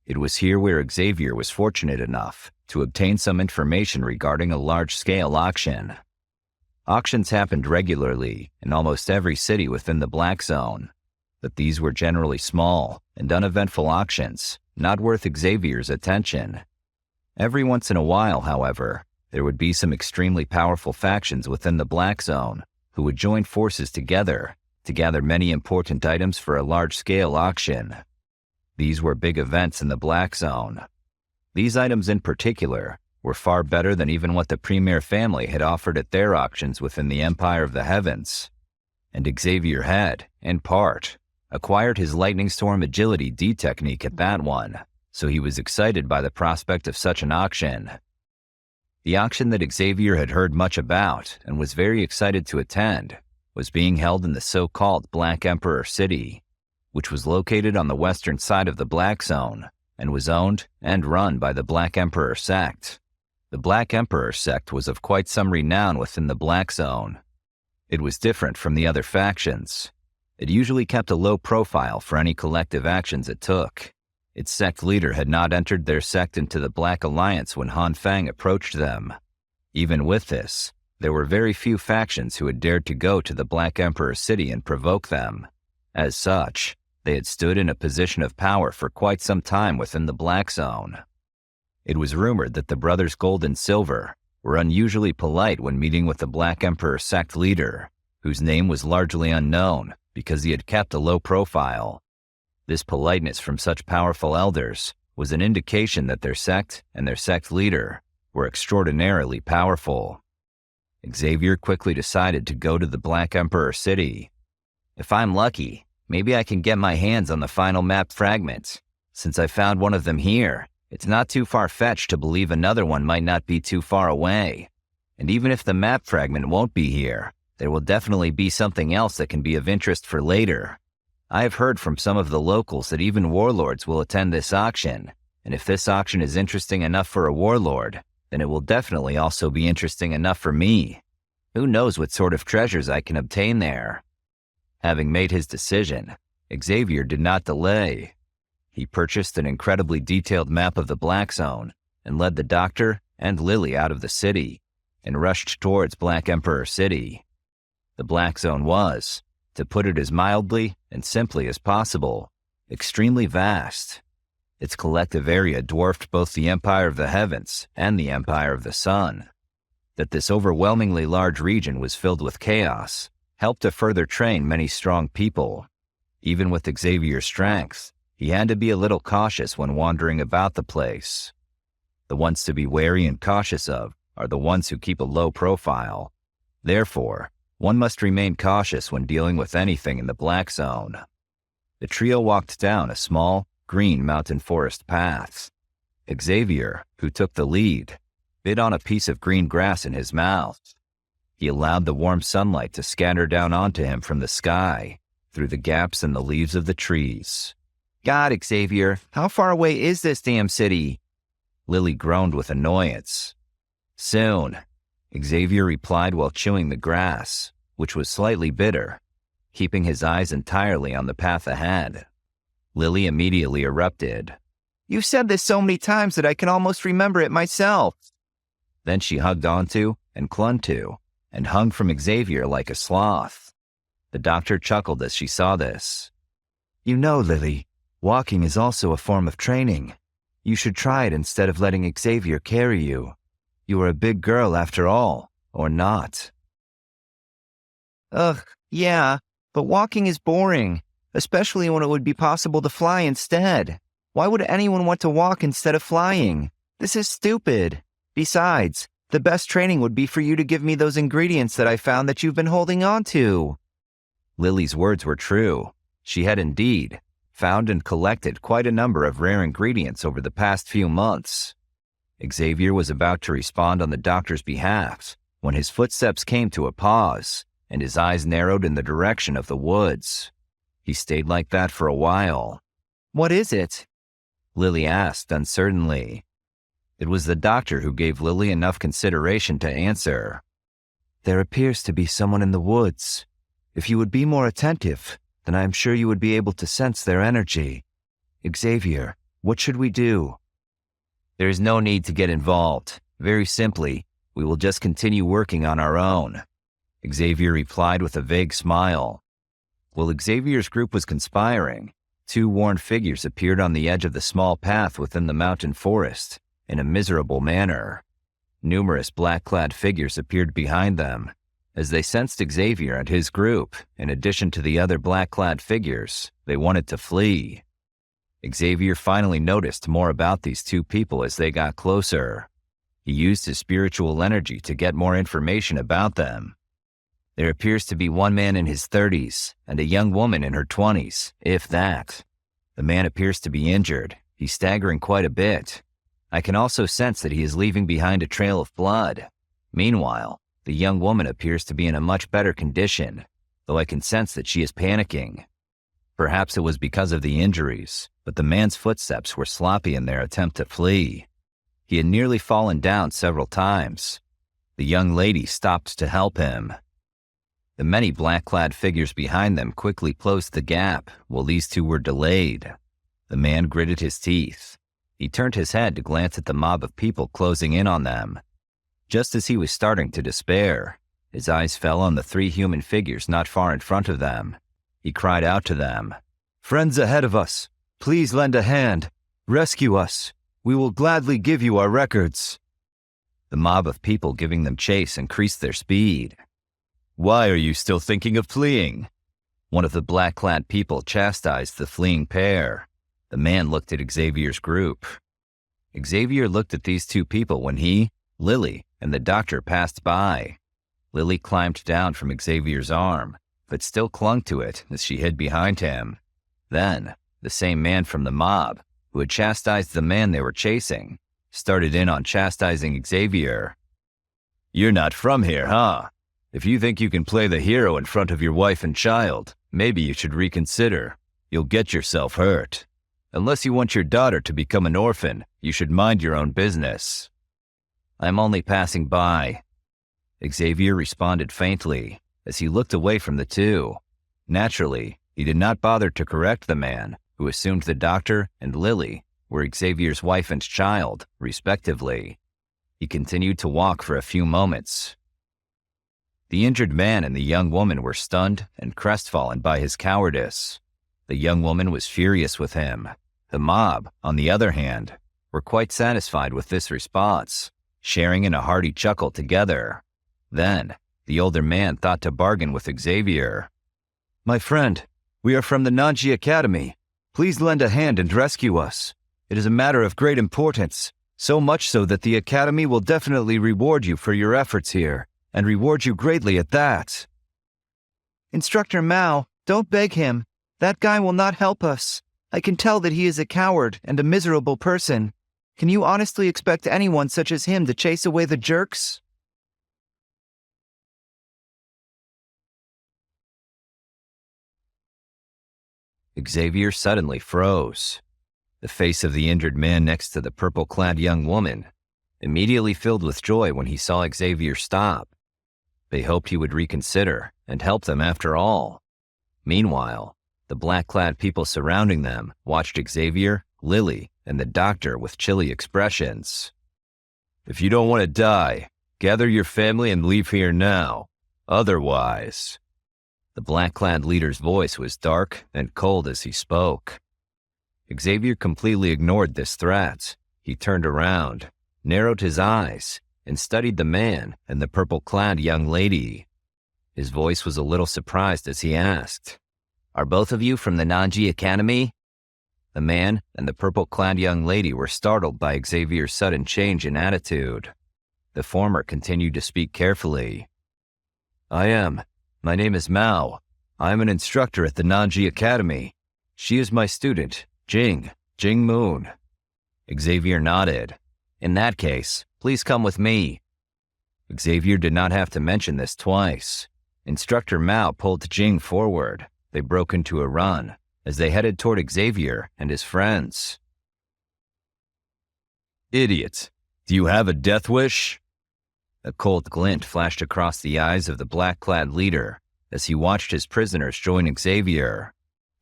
C: It was here where Xavier was fortunate enough to obtain some information regarding a large-scale auction. Auctions happened regularly in almost every city within the Black Zone, but these were generally small and uneventful auctions, not worth Xavier's attention. Every once in a while, however, there would be some extremely powerful factions within the Black Zone who would join forces together to gather many important items for a large-scale auction. These were big events in the Black Zone. These items in particular were far better than even what the Premier family had offered at their auctions within the Empire of the Heavens. And Xavier had, in part, acquired his Lightning Storm Agility D technique at that one, so he was excited by the prospect of such an auction. The auction that Xavier had heard much about and was very excited to attend was being held in the so-called Black Emperor City, which was located on the western side of the Black Zone and was owned and run by the Black Emperor sect. The Black Emperor sect was of quite some renown within the Black Zone. It was different from the other factions. It usually kept a low profile for any collective actions it took. Its sect leader had not entered their sect into the Black Alliance when Han Fang approached them. Even with this, there were very few factions who had dared to go to the Black Emperor City and provoke them. As such, they had stood in a position of power for quite some time within the Black Zone. It was rumored that the brothers Gold and Silver were unusually polite when meeting with the Black Emperor sect leader, whose name was largely unknown because he had kept a low profile. This politeness from such powerful elders was an indication that their sect and their sect leader were extraordinarily powerful. Xavier quickly decided to go to the Black Emperor City. If I'm lucky,
A: Maybe I can get my hands on the final map fragment. Since I found one of them here, it's not too far-fetched to believe another one might not be too far away. And even if the map fragment won't be here, there will definitely be something else that can be of interest for later. I have heard from some of the locals that even warlords will attend this auction, and if this auction is interesting enough for a warlord, then it will definitely also be interesting enough for me. Who knows what sort of treasures I can obtain there? Having made his decision, Xavier did not delay. He purchased an incredibly detailed map of the Black Zone and led the doctor and Lily out of the city and rushed towards Black Emperor City. The Black Zone was, to put it as mildly and simply as possible, extremely vast. Its collective area dwarfed both the Empire of the Heavens and the Empire of the Sun. That this overwhelmingly large region was filled with chaos helped to further train many strong people. Even with Xavier's strength, he had to be a little cautious when wandering about the place. The ones to be wary and cautious of are the ones who keep a low profile. Therefore, one must remain cautious when dealing with anything in the Black Zone. The trio walked down a small, green mountain forest path. Xavier, who took the lead, bit on a piece of green grass in his mouth. He allowed the warm sunlight to scatter down onto him from the sky, through the gaps in the leaves of the trees.
C: God, Xavier, how far away is this damn city?
A: Lily groaned with annoyance. Soon, Xavier replied while chewing the grass, which was slightly bitter, keeping his eyes entirely on the path ahead. Lily immediately erupted.
C: You've said this so many times that I can almost remember it myself.
A: Then she hugged onto and clung to and hung from Xavier like a sloth. The doctor chuckled as she saw this.
D: You know, Lily, walking is also a form of training. You should try it instead of letting Xavier carry you. You are a big girl after all, or not.
C: Ugh, yeah, but walking is boring, especially when it would be possible to fly instead. Why would anyone want to walk instead of flying? This is stupid. Besides, the best training would be for you to give me those ingredients that I found that you've been holding on to.
A: Lily's words were true. She had indeed found and collected quite a number of rare ingredients over the past few months. Xavier was about to respond on the doctor's behalf when his footsteps came to a pause and his eyes narrowed in the direction of the woods. He stayed like that for a while.
C: What is it?
A: Lily asked uncertainly. It was the doctor who gave Lily enough consideration to answer.
D: There appears to be someone in the woods. If you would be more attentive, then I am sure you would be able to sense their energy. Xavier, what should we do?
A: There is no need to get involved. Very simply, we will just continue working on our own. Xavier replied with a vague smile. While Xavier's group was conspiring, two worn figures appeared on the edge of the small path within the mountain forest in a miserable manner. Numerous black-clad figures appeared behind them. As they sensed Xavier and his group, in addition to the other black-clad figures, they wanted to flee. Xavier finally noticed more about these two people as they got closer. He used his spiritual energy to get more information about them. There appears to be one man in his 30s and a young woman in her 20s, if that. The man appears to be injured. He's staggering quite a bit. I can also sense that he is leaving behind a trail of blood. Meanwhile, the young woman appears to be in a much better condition, though I can sense that she is panicking. Perhaps it was because of the injuries, but the man's footsteps were sloppy in their attempt to flee. He had nearly fallen down several times. The young lady stopped to help him. The many black-clad figures behind them quickly closed the gap while these two were delayed. The man gritted his teeth. He turned his head to glance at the mob of people closing in on them. Just as he was starting to despair, his eyes fell on the three human figures not far in front of them. He cried out to them,
D: "Friends ahead of us, please lend a hand. Rescue us. We will gladly give you our records."
A: The mob of people giving them chase increased their speed.
B: "Why are you still thinking of fleeing?"
A: One of the black-clad people chastised the fleeing pair. The man looked at Xavier's group. Xavier looked at these two people when he, Lily, and the doctor passed by. Lily climbed down from Xavier's arm, but still clung to it as she hid behind him. Then, the same man from the mob, who had chastised the man they were chasing, started in on chastising Xavier.
B: "You're not from here, huh? If you think you can play the hero in front of your wife and child, maybe you should reconsider. You'll get yourself hurt. Unless you want your daughter to become an orphan, you should mind your own business."
A: "I'm only passing by," Xavier responded faintly as he looked away from the two. Naturally, he did not bother to correct the man, who assumed the doctor and Lily were Xavier's wife and child, respectively. He continued to walk for a few moments. The injured man and the young woman were stunned and crestfallen by his cowardice. The young woman was furious with him. The mob, on the other hand, were quite satisfied with this response, sharing in a hearty chuckle together. Then, the older man thought to bargain with Xavier.
D: "My friend, we are from the Nanji Academy. Please lend a hand and rescue us. It is a matter of great importance, so much so that the Academy will definitely reward you for your efforts here, and reward you greatly at that."
E: "Instructor Mao, don't beg him. That guy will not help us. I can tell that he is a coward and a miserable person. Can you honestly expect anyone such as him to chase away the jerks?"
A: Xavier suddenly froze. The face of the injured man next to the purple-clad young woman immediately filled with joy when he saw Xavier stop. They hoped he would reconsider and help them after all. Meanwhile, the black-clad people surrounding them watched Xavier, Lily, and the doctor with chilly expressions.
B: "If you don't want to die, gather your family and leave here now. Otherwise..."
A: The black-clad leader's voice was dark and cold as he spoke. Xavier completely ignored this threat. He turned around, narrowed his eyes, and studied the man and the purple-clad young lady. His voice was a little surprised as he asked, "Are both of you from the Nanji Academy?" The man and the purple-clad young lady were startled by Xavier's sudden change in attitude. The former continued to speak carefully.
B: "I am. My name is Mao. I am an instructor at the Nanji Academy. She is my student, Jing Moon."
A: Xavier nodded. "In that case, please come with me." Xavier did not have to mention this twice. Instructor Mao pulled Jing forward. They broke into a run as they headed toward Xavier and his friends.
B: "Idiot! Do you have a death wish?"
A: A cold glint flashed across the eyes of the black-clad leader as he watched his prisoners join Xavier.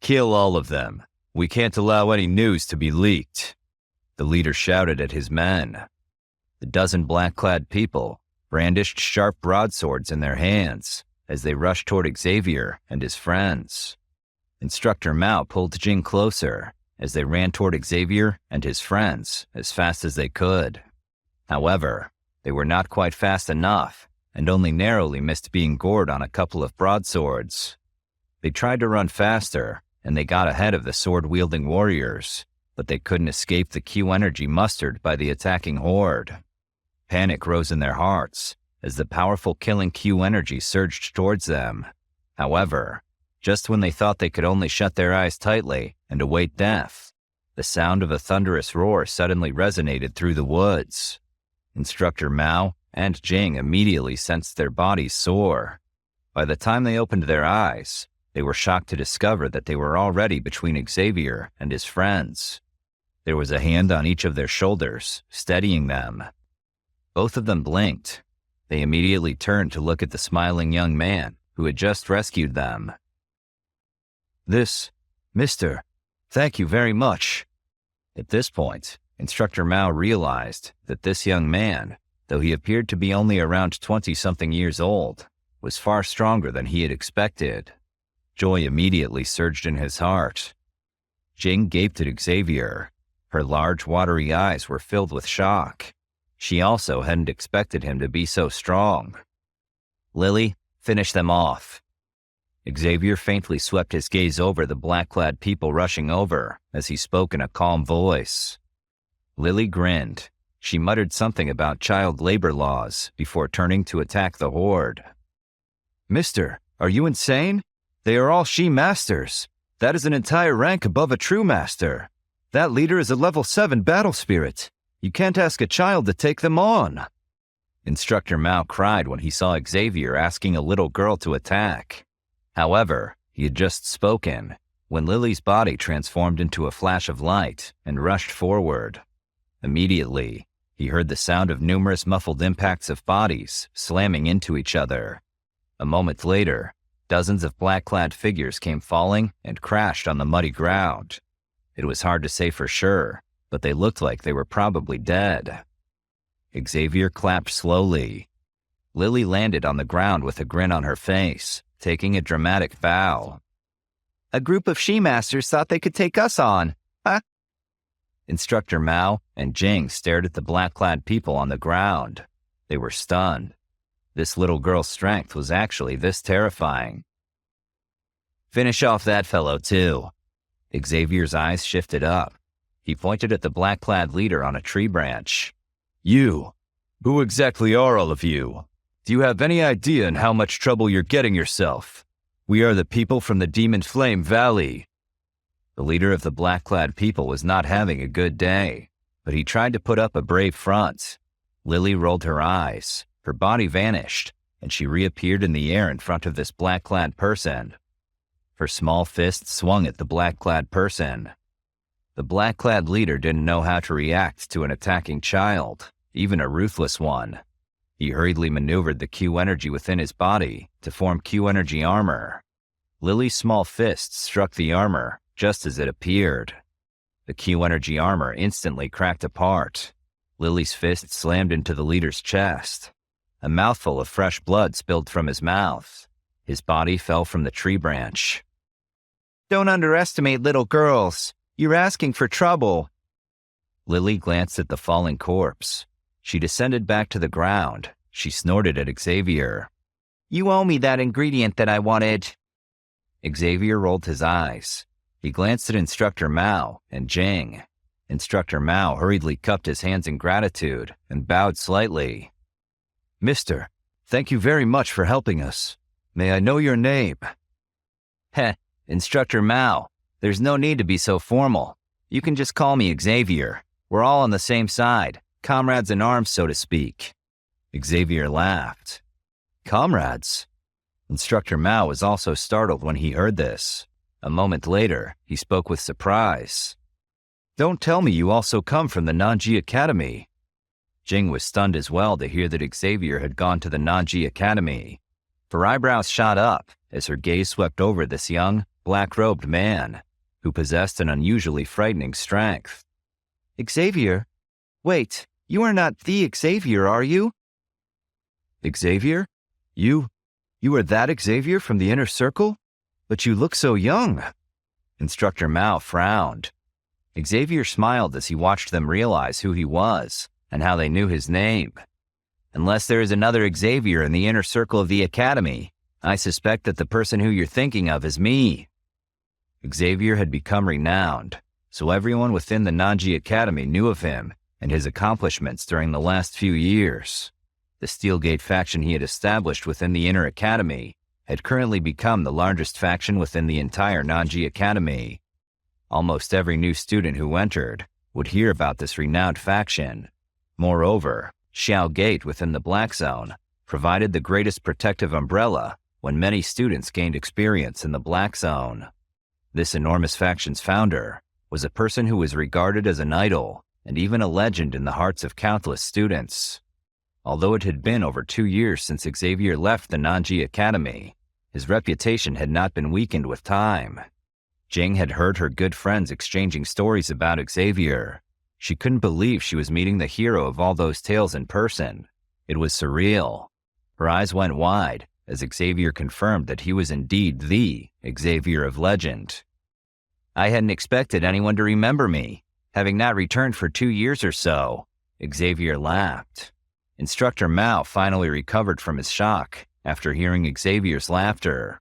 B: "Kill all of them. We can't allow any news to be leaked,"
A: the leader shouted at his men. The dozen black-clad people brandished sharp broadswords in their hands as they rushed toward Xavier and his friends. Instructor Mao pulled Jing closer as they ran toward Xavier and his friends as fast as they could. However, they were not quite fast enough and only narrowly missed being gored on a couple of broadswords. They tried to run faster, and they got ahead of the sword-wielding warriors, but they couldn't escape the Q energy mustered by the attacking horde. Panic rose in their hearts as the powerful killing Q energy surged towards them. However, just when they thought they could only shut their eyes tightly and await death, the sound of a thunderous roar suddenly resonated through the woods. Instructor Mao and Jing immediately sensed their bodies soar. By the time they opened their eyes, they were shocked to discover that they were already between Xavier and his friends. There was a hand on each of their shoulders, steadying them. Both of them blinked. They immediately turned to look at the smiling young man who had just rescued them.
D: Mister, thank you very much."
A: At this point, Instructor Mao realized that this young man, though he appeared to be only around 20-something years old, was far stronger than he had expected. Joy immediately surged in his heart. Jing gaped at Xavier. Her large, watery eyes were filled with shock. She also hadn't expected him to be so strong. "Lily, finish them off." Xavier faintly swept his gaze over the black-clad people rushing over as he spoke in a calm voice. Lily grinned. She muttered something about child labor laws before turning to attack the horde.
D: "Mister, are you insane? They are all she-masters. That is an entire rank above a true master. That leader is a level 7 battle spirit. You can't ask a child to take them on.
C: Instructor Mao cried when he saw Xavier asking a little girl to attack. However, he had just spoken when Lily's body transformed into a flash of light and rushed forward. Immediately, he heard the sound of numerous muffled impacts of bodies slamming into each other. A moment later, dozens of black-clad figures came falling and crashed on the muddy ground. It was hard to say for sure, but they looked like they were probably dead. Xavier clapped slowly. Lily landed on the ground with a grin on her face, taking a dramatic bow.
E: A group of she-masters thought they could take us on, huh?
C: Instructor Mao and Jing stared at the black-clad people on the ground. They were stunned. This little girl's strength was actually this terrifying. Finish off that fellow, too. Xavier's eyes shifted up. He pointed at the black-clad leader on a tree branch.
B: You. Who exactly are all of you? Do you have any idea in how much trouble you're getting yourself? We are the people from the Demon Flame Valley.
C: The leader of the black-clad people was not having a good day, but he tried to put up a brave front. Lily rolled her eyes. Her body vanished, and she reappeared in the air in front of this black-clad person. Her small fist swung at the black-clad person. The black-clad leader didn't know how to react to an attacking child, even a ruthless one. He hurriedly maneuvered the Q energy within his body to form Q energy armor. Lily's small fist struck the armor just as it appeared. The Q energy armor instantly cracked apart. Lily's fist slammed into the leader's chest. A mouthful of fresh blood spilled from his mouth. His body fell from the tree branch.
E: Don't underestimate little girls. You're asking for trouble.
C: Lily glanced at the falling corpse. She descended back to the ground. She snorted at Xavier.
E: You owe me that ingredient that I wanted.
C: Xavier rolled his eyes. He glanced at Instructor Mao and Jing. Instructor Mao hurriedly cupped his hands in gratitude and bowed slightly.
D: Mister, thank you very much for helping us. May I know your name?
C: Heh, Instructor Mao. There's no need to be so formal. You can just call me Xavier. We're all on the same side, comrades in arms, so to speak. Xavier laughed.
D: Comrades?
C: Instructor Mao was also startled when he heard this. A moment later, he spoke with surprise.
D: Don't tell me you also come from the Nanji Academy.
C: Jing was stunned as well to hear that Xavier had gone to the Nanji Academy. Her eyebrows shot up as her gaze swept over this young, black-robed man who possessed an unusually frightening strength.
E: Xavier? Wait, you are not the Xavier, are you?
D: Xavier? You are that Xavier from the inner circle? But you look so young.
C: Instructor Mao frowned. Xavier smiled as he watched them realize who he was and how they knew his name. Unless there is another Xavier in the inner circle of the Academy, I suspect that the person who you're thinking of is me. Xavier had become renowned, so everyone within the Nanji Academy knew of him and his accomplishments during the last few years. The Steelgate faction he had established within the Inner Academy had currently become the largest faction within the entire Nanji Academy. Almost every new student who entered would hear about this renowned faction. Moreover, Xiao Gate within the Black Zone provided the greatest protective umbrella when many students gained experience in the Black Zone. This enormous faction's founder was a person who was regarded as an idol and even a legend in the hearts of countless students. Although it had been over 2 years since Xavier left the Nanji Academy, his reputation had not been weakened with time. Jing had heard her good friends exchanging stories about Xavier. She couldn't believe she was meeting the hero of all those tales in person. It was surreal. Her eyes went wide as Xavier confirmed that he was indeed the Xavier of legend. I hadn't expected anyone to remember me, having not returned for 2 years or so. Xavier laughed. Instructor Mao finally recovered from his shock after hearing Xavier's laughter.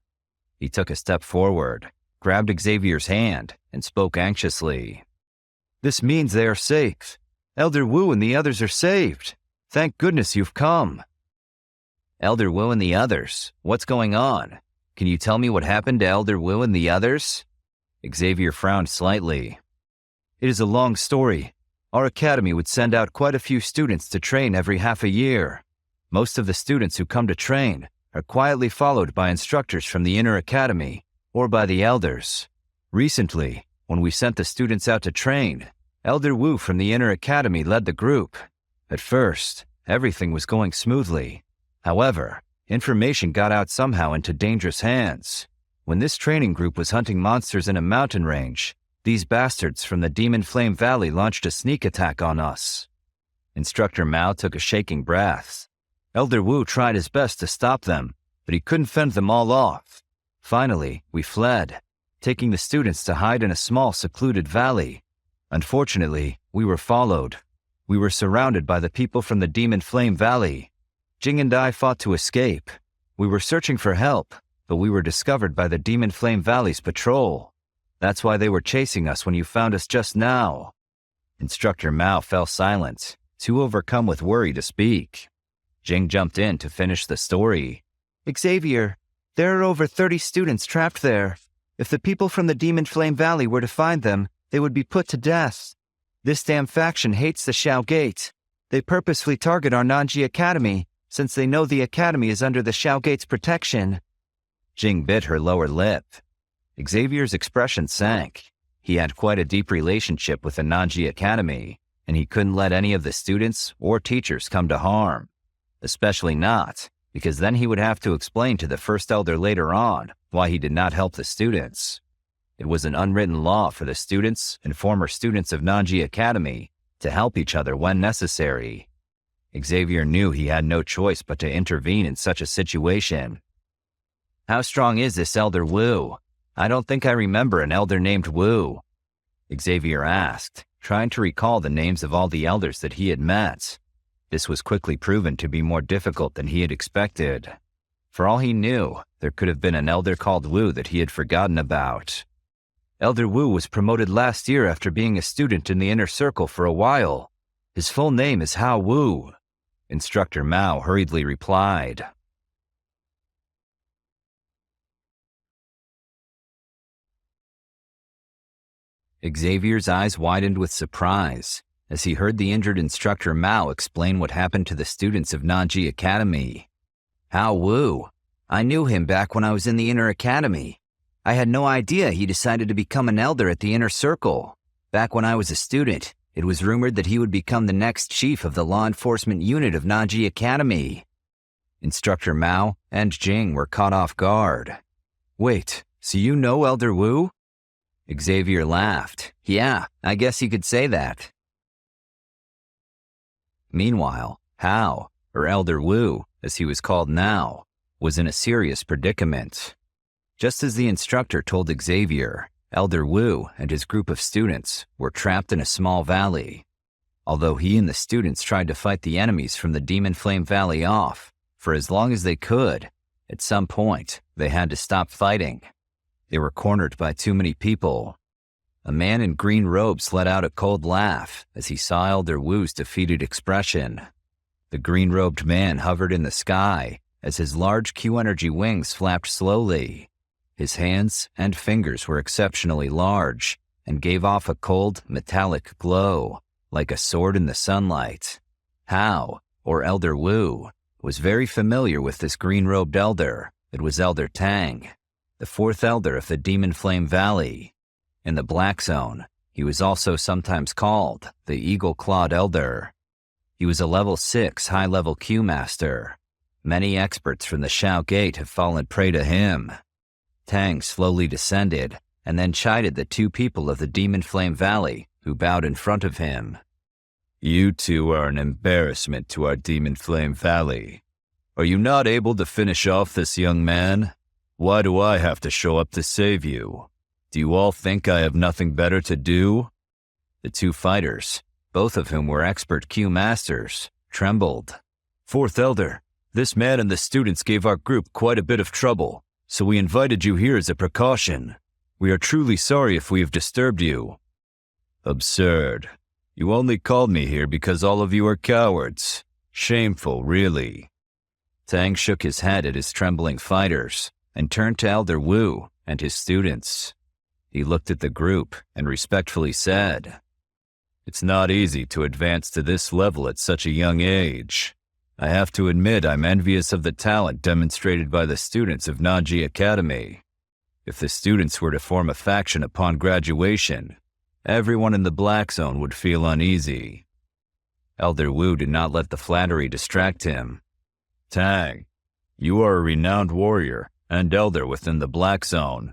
C: He took a step forward, grabbed Xavier's hand, and spoke anxiously.
D: This means they are safe. Elder Wu and the others are saved. Thank goodness you've come.
C: Elder Wu and the others? What's going on? Can you tell me what happened to Elder Wu and the others? Xavier frowned slightly.
D: It is a long story. Our academy would send out quite a few students to train every half a year. Most of the students who come to train are quietly followed by instructors from the inner academy or by the elders. Recently, when we sent the students out to train, Elder Wu from the inner academy led the group. At first, everything was going smoothly. However, information got out somehow into dangerous hands. When this training group was hunting monsters in a mountain range, these bastards from the Demon Flame Valley launched a sneak attack on us.
C: Instructor Mao took a shaking breath.
D: Elder Wu tried his best to stop them, but he couldn't fend them all off. Finally, we fled, taking the students to hide in a small secluded valley. Unfortunately, we were followed. We were surrounded by the people from the Demon Flame Valley. Jing and I fought to escape. We were searching for help, but we were discovered by the Demon Flame Valley's patrol. That's why they were chasing us when you found us just now.
C: Instructor Mao fell silent, too overcome with worry to speak. Jing jumped in to finish the story.
E: Xavier, there are over 30 students trapped there. If the people from the Demon Flame Valley were to find them, they would be put to death. This damn faction hates the Shao Gate. They purposefully target our Nanji Academy, since they know the academy is under the Shao Gate's protection.
C: Jing bit her lower lip. Xavier's expression sank. He had quite a deep relationship with the Nanji Academy, and he couldn't let any of the students or teachers come to harm. Especially not, because then he would have to explain to the First Elder later on why he did not help the students. It was an unwritten law for the students and former students of Nanji Academy to help each other when necessary. Xavier knew he had no choice but to intervene in such a situation.
A: How strong is this Elder Wu? I don't think I remember an elder named Wu.
C: Xavier asked, trying to recall the names of all the elders that he had met. This was quickly proven to be more difficult than he had expected. For all he knew, there could have been an elder called Wu that he had forgotten about.
D: Elder Wu was promoted last year after being a student in the inner circle for a while. His full name is Hao Wu.
C: Instructor Mao hurriedly replied. Xavier's eyes widened with surprise as he heard the injured Instructor Mao explain what happened to the students of Nanji Academy.
A: Hao Wu. I knew him back when I was in the inner academy. I had no idea he decided to become an elder at the inner circle. Back when I was a student, it was rumored that he would become the next chief of the law enforcement unit of Nanji Academy.
C: Instructor Mao and Jing were caught off guard.
D: Wait, so you know Elder Wu?
A: Xavier laughed. Yeah, I guess you could say that.
C: Meanwhile, Hao, or Elder Wu, as he was called now, was in a serious predicament. Just as the instructor told Xavier, Elder Wu and his group of students were trapped in a small valley. Although he and the students tried to fight the enemies from the Demon Flame Valley off for as long as they could, at some point they had to stop fighting. They were cornered by too many people. A man in green robes let out a cold laugh as he saw Elder Wu's defeated expression. The green-robed man hovered in the sky as his large Q-energy wings flapped slowly. His hands and fingers were exceptionally large and gave off a cold, metallic glow, like a sword in the sunlight. Hao, or Elder Wu, was very familiar with this green-robed elder. It was Elder Tang, the fourth elder of the Demon Flame Valley. In the Black Zone, he was also sometimes called the Eagle-Clawed Elder. He was a level 6 high-level Q-master. Many experts from the Shao Gate have fallen prey to him. Tang slowly descended and then chided the two people of the Demon Flame Valley who bowed in front of him.
B: You two are an embarrassment to our Demon Flame Valley. Are you not able to finish off this young man? Why do I have to show up to save you? Do you all think I have nothing better to do?
C: The two fighters, both of whom were expert Q-masters, trembled.
D: Fourth Elder, this man and the students gave our group quite a bit of trouble, so we invited you here as a precaution. We are truly sorry if we have disturbed you.
B: Absurd. You only called me here because all of you are cowards. Shameful, really.
C: Tang shook his head at his trembling fighters and turned to Elder Wu and his students. He looked at the group and respectfully said,
B: "It's not easy to advance to this level at such a young age. I have to admit I'm envious of the talent demonstrated by the students of Nanji Academy. If the students were to form a faction upon graduation, everyone in the Black Zone would feel uneasy."
C: Elder Wu did not let the flattery distract him.
B: "Tang, you are a renowned warrior and elder within the Black Zone.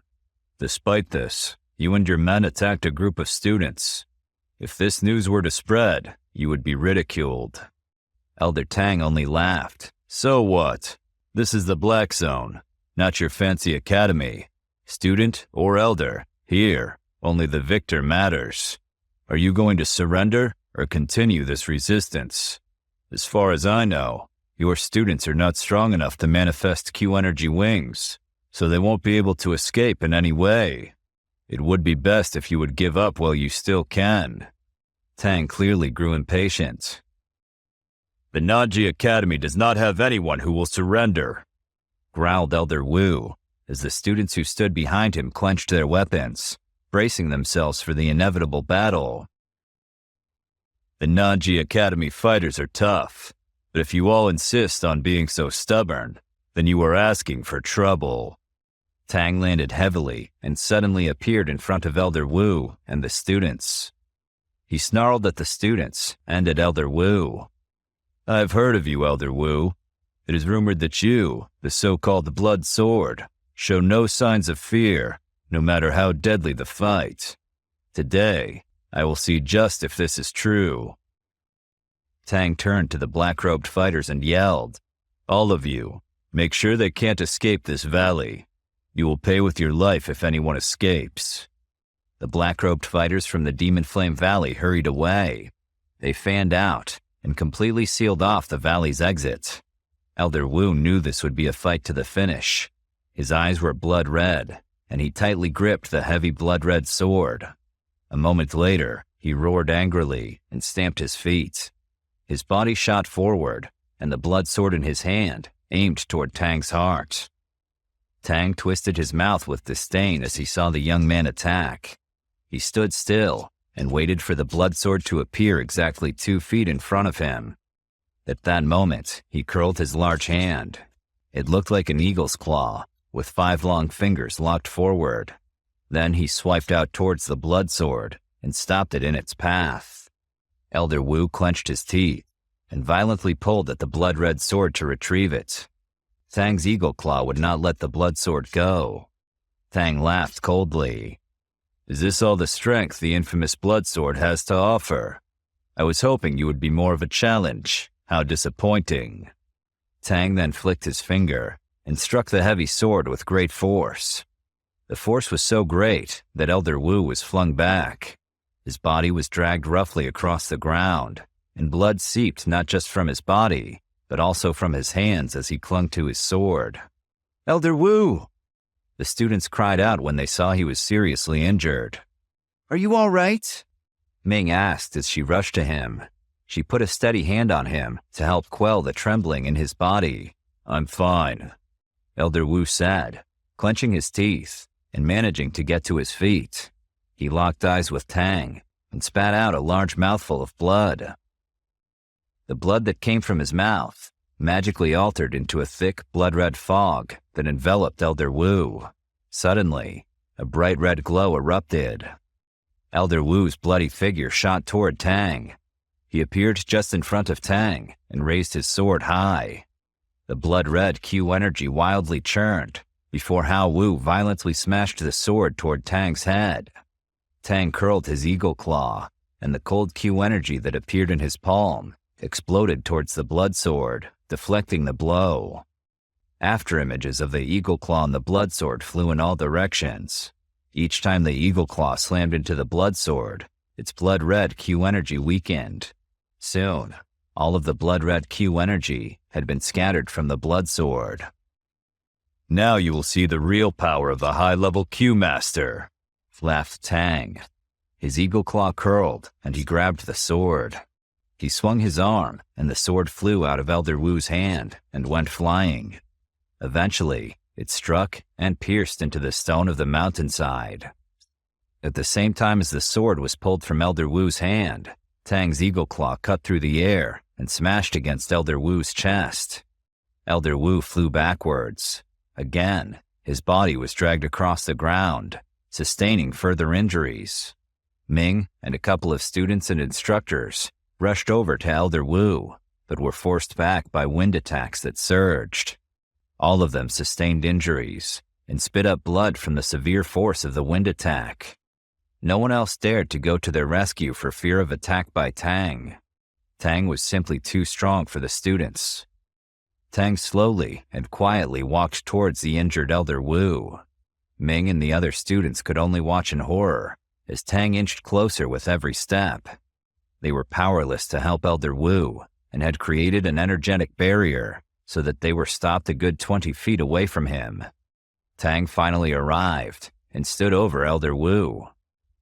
B: Despite this, you and your men attacked a group of students. If this news were to spread, you would be ridiculed."
C: Elder Tang only laughed.
B: "So what? This is the Black Zone, not your fancy academy. Student or elder, here, only the victor matters. Are you going to surrender or continue this resistance? As far as I know, your students are not strong enough to manifest Q energy wings, so they won't be able to escape in any way. It would be best if you would give up while you still can."
C: Tang clearly grew impatient.
B: "The Nanji Academy does not have anyone who will surrender,"
C: growled Elder Wu, as the students who stood behind him clenched their weapons, bracing themselves for the inevitable battle.
B: "The Nanji Academy fighters are tough, but if you all insist on being so stubborn, then you are asking for trouble."
C: Tang landed heavily and suddenly appeared in front of Elder Wu and the students. He snarled at the students and at Elder Wu.
B: "I've heard of you, Elder Wu. It is rumored that you, the so-called Blood Sword, show no signs of fear, no matter how deadly the fight. Today, I will see just if this is true."
C: Tang turned to the black-robed fighters and yelled,
B: "All of you, make sure they can't escape this valley. You will pay with your life if anyone escapes."
C: The black-robed fighters from the Demon Flame Valley hurried away. They fanned out and completely sealed off the valley's exit. Elder Wu knew this would be a fight to the finish. His eyes were blood red, and he tightly gripped the heavy blood-red sword. A moment later, he roared angrily and stamped his feet. His body shot forward, and the blood sword in his hand aimed toward Tang's heart. Tang twisted his mouth with disdain as he saw the young man attack. He stood still and waited for the blood sword to appear exactly 2 feet in front of him. At that moment, he curled his large hand. It looked like an eagle's claw, with 5 long fingers locked forward. Then he swiped out towards the blood sword and stopped it in its path. Elder Wu clenched his teeth and violently pulled at the blood-red sword to retrieve it. Tang's eagle claw would not let the blood sword go. Tang laughed coldly.
B: "Is this all the strength the infamous blood sword has to offer? I was hoping you would be more of a challenge. How disappointing."
C: Tang then flicked his finger and struck the heavy sword with great force. The force was so great that Elder Wu was flung back. His body was dragged roughly across the ground, and blood seeped not just from his body, but also from his hands as he clung to his sword.
E: Elder Wu!
C: The students cried out when they saw he was seriously injured.
E: Are you all right?
C: Ming asked as she rushed to him. She put a steady hand on him to help quell the trembling in his body.
B: "I'm fine,"
C: Elder Wu said, clenching his teeth and managing to get to his feet. He locked eyes with Tang and spat out a large mouthful of blood. The blood that came from his mouth magically altered into a thick blood-red fog that enveloped Elder Wu. Suddenly, a bright red glow erupted. Elder Wu's bloody figure shot toward Tang. He appeared just in front of Tang and raised his sword high. The blood-red Q energy wildly churned before Hao Wu violently smashed the sword toward Tang's head. Tang curled his eagle claw, and the cold Q energy that appeared in his palm exploded towards the blood sword, deflecting the blow. After images of the eagle claw and the blood sword flew in all directions. Each time the eagle claw slammed into the blood sword, its blood-red Q energy weakened. Soon, all of the blood-red Q energy had been scattered from the blood sword.
B: "Now you will see the real power of the high-level Q Master,"
C: laughed Tang. His eagle claw curled, and he grabbed the sword. He swung his arm, and the sword flew out of Elder Wu's hand and went flying. Eventually, It struck and pierced into the stone of the mountainside. At the same time as the sword was pulled from Elder Wu's hand, Tang's eagle claw cut through the air and smashed against Elder Wu's chest. Elder Wu flew backwards. Again, his body was dragged across the ground, sustaining further injuries. Ming and a couple of students and instructors rushed over to Elder Wu, but were forced back by wind attacks that surged. All of them sustained injuries and spit up blood from the severe force of the wind attack. No one else dared to go to their rescue for fear of attack by Tang. Tang was simply too strong for the students. Tang slowly and quietly walked towards the injured Elder Wu. Ming and the other students could only watch in horror as Tang inched closer with every step. They were powerless to help Elder Wu and had created an energetic barrier so that they were stopped a good 20 feet away from him. Tang finally arrived and stood over Elder Wu,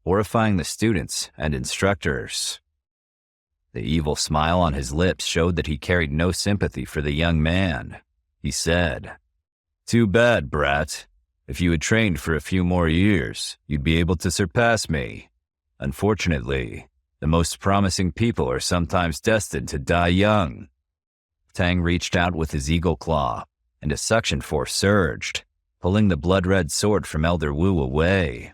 C: horrifying the students and instructors. The evil smile on his lips showed that he carried no sympathy for the young man. He said, "Too bad, brat. If you had trained for a few more years, you'd be able to surpass me. Unfortunately, the most promising people are sometimes destined to die young." Tang reached out with his eagle claw, and a suction force surged, pulling the blood-red sword from Elder Wu away.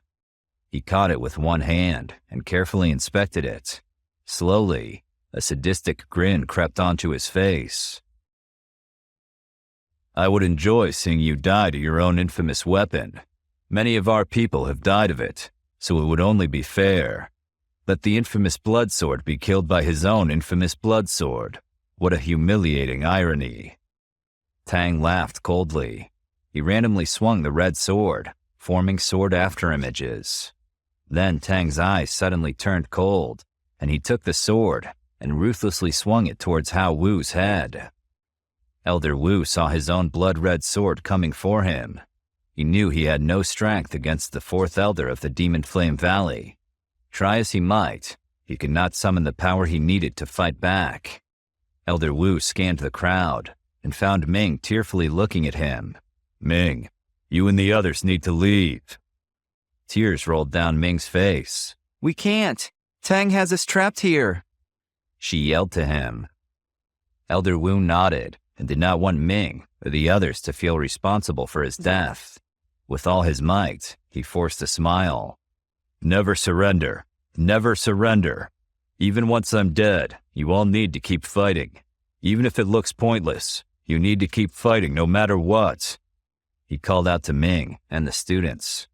C: He caught it with one hand and carefully inspected it. Slowly, a sadistic grin crept onto his face. "I would enjoy seeing you die to your own infamous weapon. Many of our people have died of it, so it would only be fair. Let the infamous blood sword be killed by his own infamous blood sword. What a humiliating irony." Tang laughed coldly. He randomly swung the red sword, forming sword after images. Then Tang's eyes suddenly turned cold, and he took the sword and ruthlessly swung it towards Hao Wu's head. Elder Wu saw his own blood-red sword coming for him. He knew he had no strength against the fourth elder of the Demon Flame Valley. Try as he might, he could not summon the power he needed to fight back. Elder Wu scanned the crowd and found Ming tearfully looking at him. "Ming, you and the others need to leave." Tears rolled down Ming's face.
E: We can't. Tang has us trapped here.
C: She yelled to him. Elder Wu nodded and did not want Ming or the others to feel responsible for his death. With all his might, he forced a smile. "Never surrender. Never surrender. Even once I'm dead, you all need to keep fighting. Even if it looks pointless, you need to keep fighting no matter what." He called out to Ming and the students.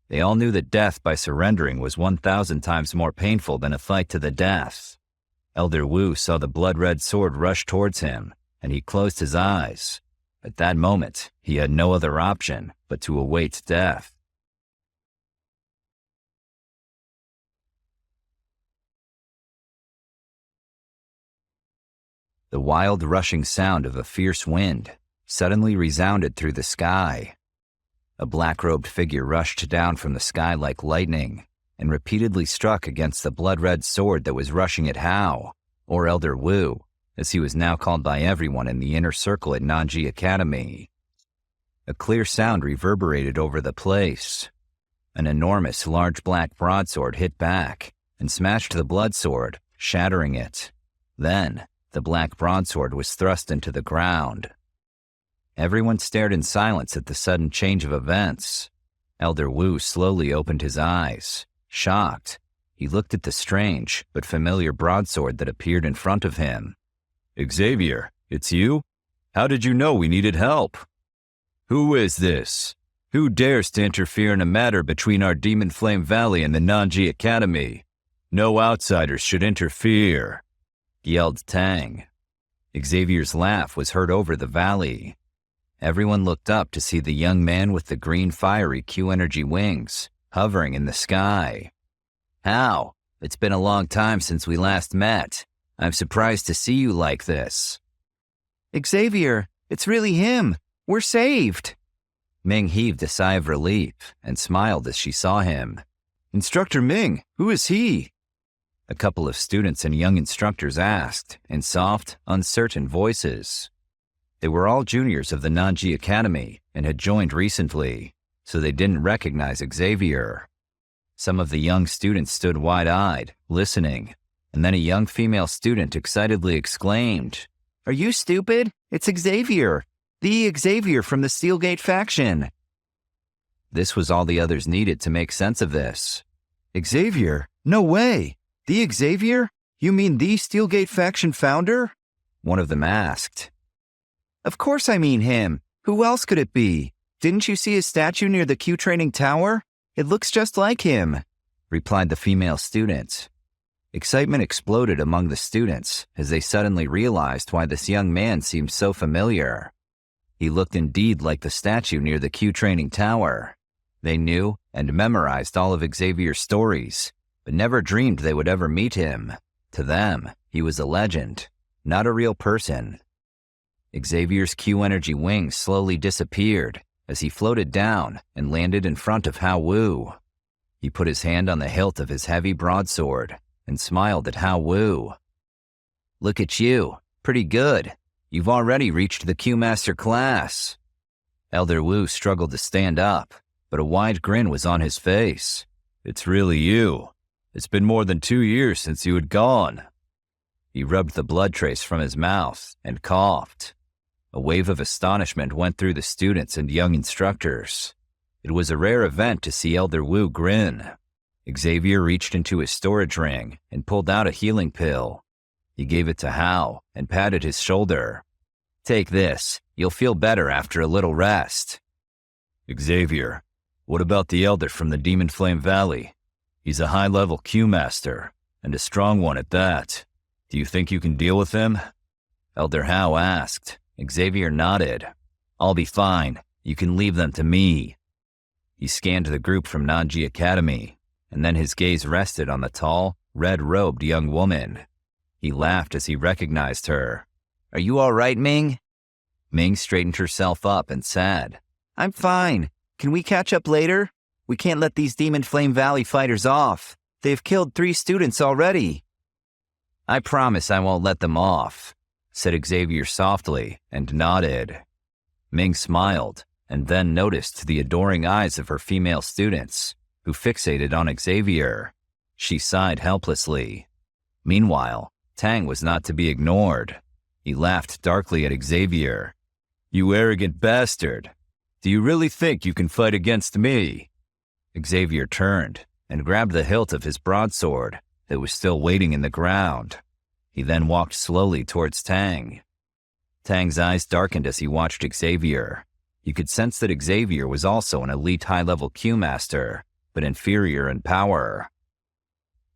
C: They all knew that death by surrendering was 1,000 times more painful than a fight to the death. Elder Wu saw the blood-red sword rush towards him, and he closed his eyes. At that moment, he had no other option but to await death. The wild rushing sound of a fierce wind suddenly resounded through the sky. A black-robed figure rushed down from the sky like lightning and repeatedly struck against the blood-red sword that was rushing at Hao, or Elder Wu, as he was now called by everyone in the inner circle at Nanji Academy. A clear sound reverberated over the place. An enormous large black broadsword hit back and smashed the blood sword, shattering it. Then, the black broadsword was thrust into the ground. Everyone stared in silence at the sudden change of events. Elder Wu slowly opened his eyes. Shocked, he looked at the strange but familiar broadsword that appeared in front of him. "Xavier, it's you? How did you know we needed help? Who is this? Who dares to interfere in a matter between our Demon Flame Valley and the Nanji Academy? No outsiders should interfere," yelled Tang. Xavier's laugh was heard over the valley. Everyone looked up to see the young man with the green fiery Q-energy wings hovering in the sky. "How? It's been a long time since we last met. I'm surprised to see you like this."
E: Xavier, it's really him. We're saved.
C: Ming heaved a sigh of relief and smiled as she saw him.
E: Instructor Ming, who is he?
C: A couple of students and young instructors asked in soft, uncertain voices. They were all juniors of the Nanji Academy and had joined recently, so they didn't recognize Xavier. Some of the young students stood wide-eyed, listening, and then a young female student excitedly exclaimed,
E: Are you stupid? It's Xavier! The Xavier from the Steelgate faction!
C: This was all the others needed to make sense of this.
E: Xavier? No way! The Xavier? You mean the Steelgate faction founder?
C: One of them asked.
E: Of course I mean him. Who else could it be? Didn't you see his statue near the Q Training Tower? It looks just like him,
C: replied the female student. Excitement exploded among the students as they suddenly realized why this young man seemed so familiar. He looked indeed like the statue near the Q Training Tower. They knew and memorized all of Xavier's stories, but never dreamed they would ever meet him. To them, he was a legend, not a real person. Xavier's Q energy wings slowly disappeared as he floated down and landed in front of Hao Wu. He put his hand on the hilt of his heavy broadsword and smiled at Hao Wu. Look at you, pretty good. You've already reached the Q Master class. Elder Wu struggled to stand up, but a wide grin was on his face.
B: It's really you. It's been more than 2 years since you had gone.
C: He rubbed the blood trace from his mouth and coughed. A wave of astonishment went through the students and young instructors. It was a rare event to see Elder Wu grin. Xavier reached into his storage ring and pulled out a healing pill. He gave it to Hao and patted his shoulder. Take this. You'll feel better after a little rest.
B: Xavier, what about the elder from the Demon Flame Valley? He's a high-level Q Master, and a strong one at that. Do you think you can deal with him?
C: Elder Hao asked. Xavier nodded. I'll be fine. You can leave them to me. He scanned the group from Nanji Academy, and then his gaze rested on the tall, red-robed young woman. He laughed as he recognized her. Are you all right, Ming? Ming straightened herself up and said,
E: I'm fine. Can we catch up later? We can't let these Demon Flame Valley fighters off. They've killed 3 students already.
C: I promise I won't let them off, said Xavier softly and nodded. Ming smiled and then noticed the adoring eyes of her female students, who fixated on Xavier. She sighed helplessly. Meanwhile, Tang was not to be ignored. He laughed darkly at Xavier.
B: You arrogant bastard. Do you really think you can fight against me?
C: Xavier turned and grabbed the hilt of his broadsword that was still waiting in the ground. He then walked slowly towards Tang. Tang's eyes darkened as he watched Xavier. You could sense that Xavier was also an elite high-level Q Master, but inferior in power.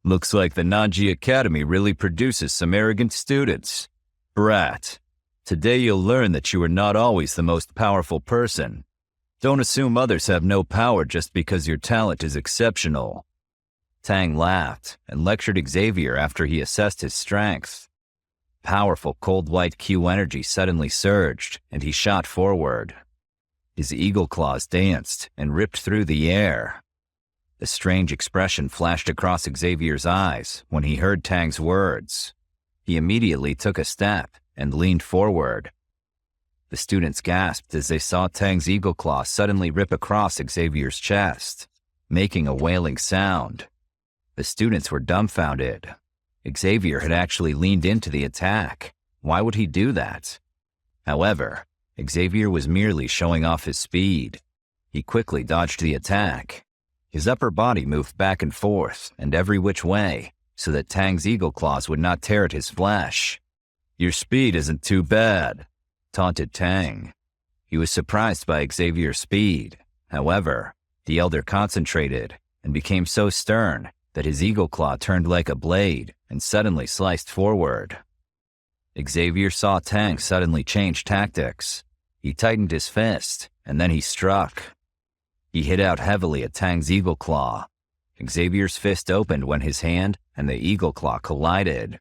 B: Looks like the Nanji Academy really produces some arrogant students. Brat, today you'll learn that you are not always the most powerful person. Don't assume others have no power just because your talent is exceptional.
C: Tang laughed and lectured Xavier after he assessed his strength. Powerful cold white Q energy suddenly surged, and he shot forward. His eagle claws danced and ripped through the air. A strange expression flashed across Xavier's eyes when he heard Tang's words. He immediately took a step and leaned forward. The students gasped as they saw Tang's eagle claw suddenly rip across Xavier's chest, making a wailing sound. The students were dumbfounded. Xavier had actually leaned into the attack. Why would he do that? However, Xavier was merely showing off his speed. He quickly dodged the attack. His upper body moved back and forth and every which way so that Tang's eagle claws would not tear at his flesh.
B: Your speed isn't too bad,
C: taunted Tang. He was surprised by Xavier's speed. However, the elder concentrated and became so stern that his eagle claw turned like a blade and suddenly sliced forward. Xavier saw Tang suddenly change tactics. He tightened his fist, and then he struck. He hit out heavily at Tang's eagle claw. Xavier's fist opened when his hand and the eagle claw collided.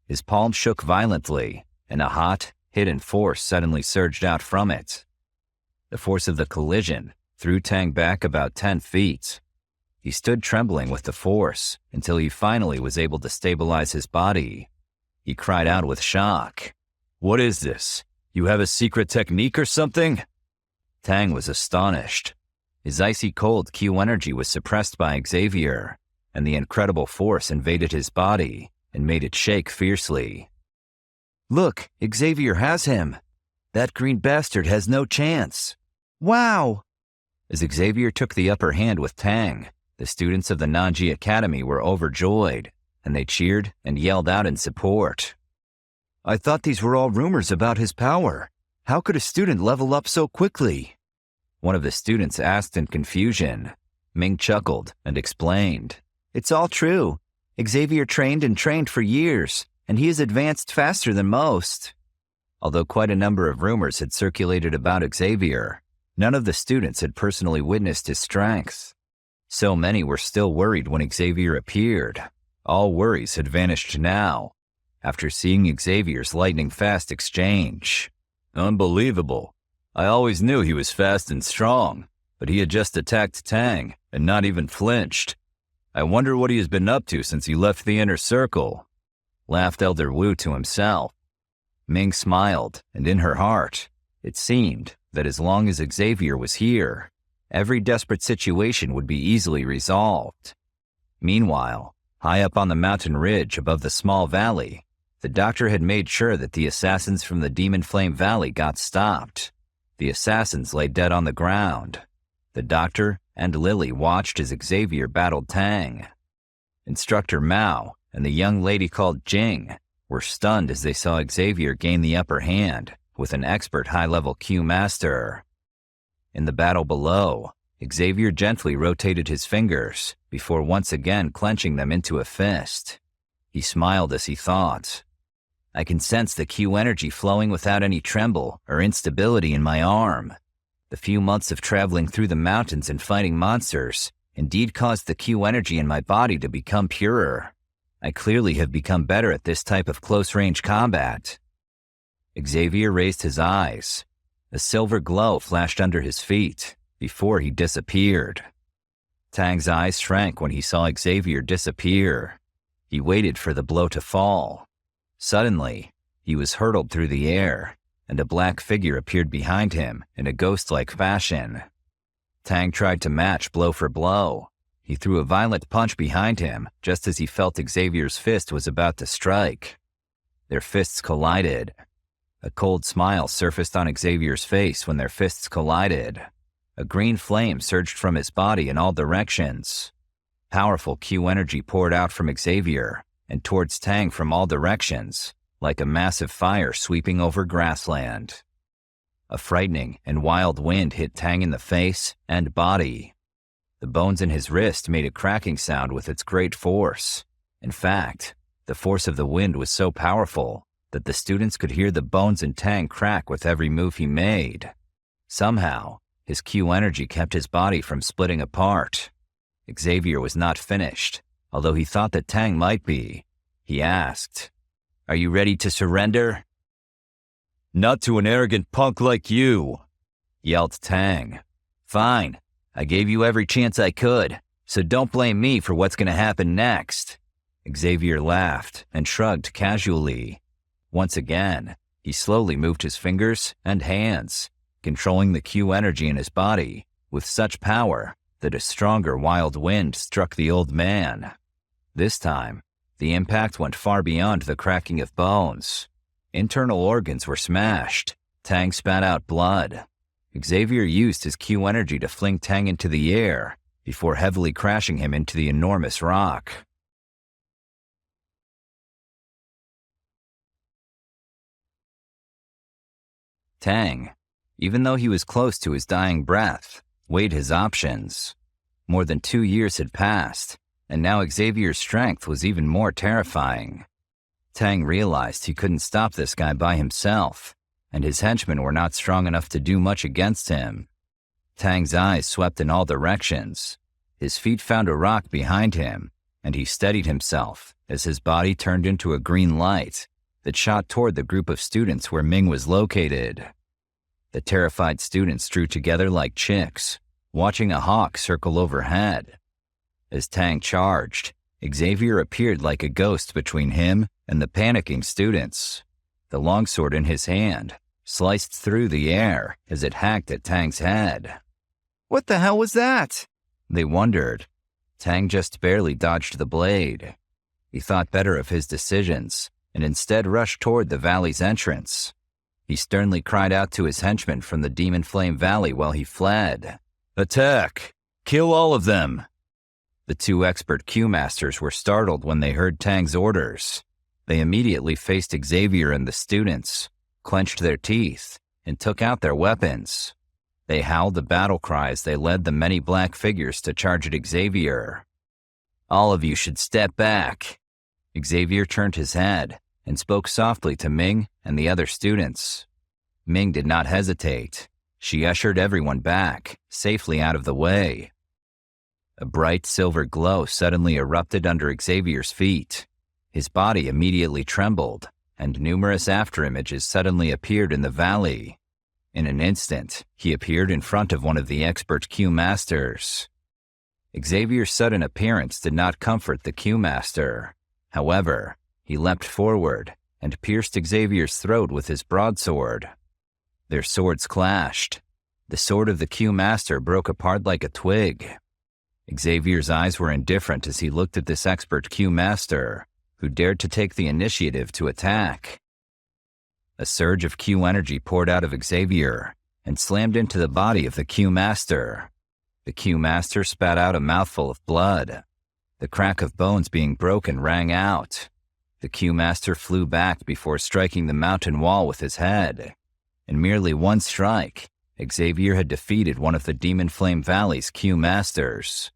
C: His palm shook violently, and a hot, hidden force suddenly surged out from it. The force of the collision threw Tang back about 10 feet. He stood trembling with the force until he finally was able to stabilize his body. He cried out with shock.
B: What is this? You have a secret technique or something?
C: Tang was astonished. His icy cold Q energy was suppressed by Xavier, and the incredible force invaded his body and made it shake fiercely.
D: Look, Xavier has him. That green bastard has no chance.
E: Wow!
C: As Xavier took the upper hand with Tang, the students of the Nanji Academy were overjoyed, and they cheered and yelled out in support.
D: I thought these were all rumors about his power. How could a student level up so quickly?
C: One of the students asked in confusion. Ming chuckled and explained.
E: It's all true. Xavier trained and trained for years, and he has advanced faster than most.
C: Although quite a number of rumors had circulated about Xavier, none of the students had personally witnessed his strength. So many were still worried when Xavier appeared. All worries had vanished now, after seeing Xavier's lightning-fast exchange.
B: Unbelievable. I always knew he was fast and strong, but he had just attacked Tang and not even flinched. I wonder what he has been up to since he left the inner circle,
C: laughed Elder Wu to himself. Ming smiled, and in her heart, it seemed that as long as Xavier was here, every desperate situation would be easily resolved. Meanwhile, high up on the mountain ridge above the small valley, the doctor had made sure that the assassins from the Demon Flame Valley got stopped. The assassins lay dead on the ground. The doctor and Lily watched as Xavier battled Tang. Instructor Mao and the young lady called Jing were stunned as they saw Xavier gain the upper hand with an expert high-level Q master. In the battle below, Xavier gently rotated his fingers before once again clenching them into a fist. He smiled as he thought, I can sense the Q energy flowing without any tremble or instability in my arm. The few months of traveling through the mountains and fighting monsters indeed caused the Q energy in my body to become purer. I clearly have become better at this type of close-range combat. Xavier raised his eyes. A silver glow flashed under his feet before he disappeared. Tang's eyes shrank when he saw Xavier disappear. He waited for the blow to fall. Suddenly, he was hurtled through the air, and a black figure appeared behind him in a ghost-like fashion. Tang tried to match blow for blow. He threw a violent punch behind him just as he felt Xavier's fist was about to strike. Their fists collided. A cold smile surfaced on Xavier's face when their fists collided. A green flame surged from his body in all directions. Powerful Q energy poured out from Xavier and towards Tang from all directions, like a massive fire sweeping over grassland. A frightening and wild wind hit Tang in the face and body. The bones in his wrist made a cracking sound with its great force. In fact, the force of the wind was so powerful that the students could hear the bones in Tang crack with every move he made. Somehow, his Q energy kept his body from splitting apart. Xavier was not finished, although he thought that Tang might be. He asked, "Are you ready to surrender?"
B: Not to an arrogant punk like you,
C: yelled Tang. Fine, I gave you every chance I could, so don't blame me for what's going to happen next. Xavier laughed and shrugged casually. Once again, he slowly moved his fingers and hands, controlling the Q energy in his body with such power that a stronger wild wind struck the old man. This time, the impact went far beyond the cracking of bones. Internal organs were smashed. Tang spat out blood. Xavier used his Q energy to fling Tang into the air before heavily crashing him into the enormous rock. Tang, even though he was close to his dying breath, weighed his options. More than 2 years had passed, and now Xavier's strength was even more terrifying. Tang realized he couldn't stop this guy by himself, and his henchmen were not strong enough to do much against him. Tang's eyes swept in all directions. His feet found a rock behind him, and he steadied himself as his body turned into a green light that shot toward the group of students where Ming was located. The terrified students drew together like chicks, watching a hawk circle overhead. As Tang charged, Xavier appeared like a ghost between him and the panicking students. The longsword in his hand, sliced through the air as it hacked at Tang's head.
E: What the hell was that?
C: They wondered. Tang just barely dodged the blade. He thought better of his decisions and instead rushed toward the valley's entrance. He sternly cried out to his henchmen from the Demon Flame Valley while he fled.
B: Attack! Kill all of them!
C: The two expert Q-masters were startled when they heard Tang's orders. They immediately faced Xavier and the students, clenched their teeth, and took out their weapons. They howled the battle cry as they led the many black figures to charge at Xavier. "All of you should step back." Xavier turned his head and spoke softly to Ming and the other students. Ming did not hesitate. She ushered everyone back, safely out of the way. A bright silver glow suddenly erupted under Xavier's feet. His body immediately trembled, and numerous afterimages suddenly appeared in the valley. In an instant, he appeared in front of one of the expert Q-masters. Xavier's sudden appearance did not comfort the Q-master. However, he leapt forward and pierced Xavier's throat with his broadsword. Their swords clashed. The sword of the Q-master broke apart like a twig. Xavier's eyes were indifferent as he looked at this expert Q-master, who dared to take the initiative to attack. A surge of Q energy poured out of Xavier and slammed into the body of the Q-master. The Q-master spat out a mouthful of blood. The crack of bones being broken rang out. The Q-master flew back before striking the mountain wall with his head. In merely one strike, Xavier had defeated one of the Demon Flame Valley's Q-masters.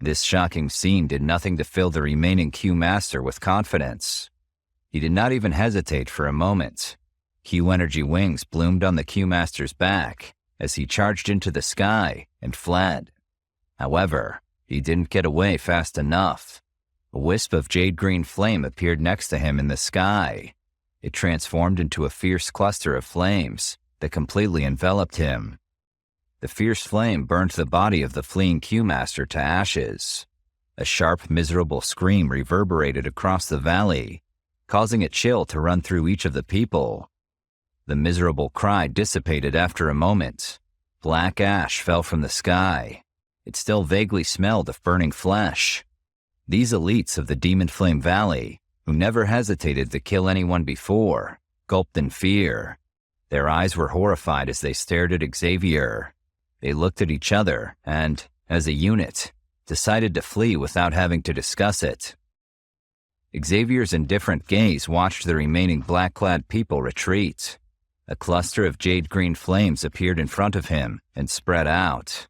C: This shocking scene did nothing to fill the remaining Q-master with confidence. He did not even hesitate for a moment. Q-energy wings bloomed on the Q-master's back as he charged into the sky and fled. However, he didn't get away fast enough. A wisp of jade-green flame appeared next to him in the sky. It transformed into a fierce cluster of flames that completely enveloped him. The fierce flame burned the body of the fleeing Q-master to ashes. A sharp, miserable scream reverberated across the valley, causing a chill to run through each of the people. The miserable cry dissipated after a moment. Black ash fell from the sky. It still vaguely smelled of burning flesh. These elites of the Demon Flame Valley, who never hesitated to kill anyone before, gulped in fear. Their eyes were horrified as they stared at Xavier. They looked at each other and, as a unit, decided to flee without having to discuss it. Xavier's indifferent gaze watched the remaining black-clad people retreat. A cluster of jade-green flames appeared in front of him and spread out.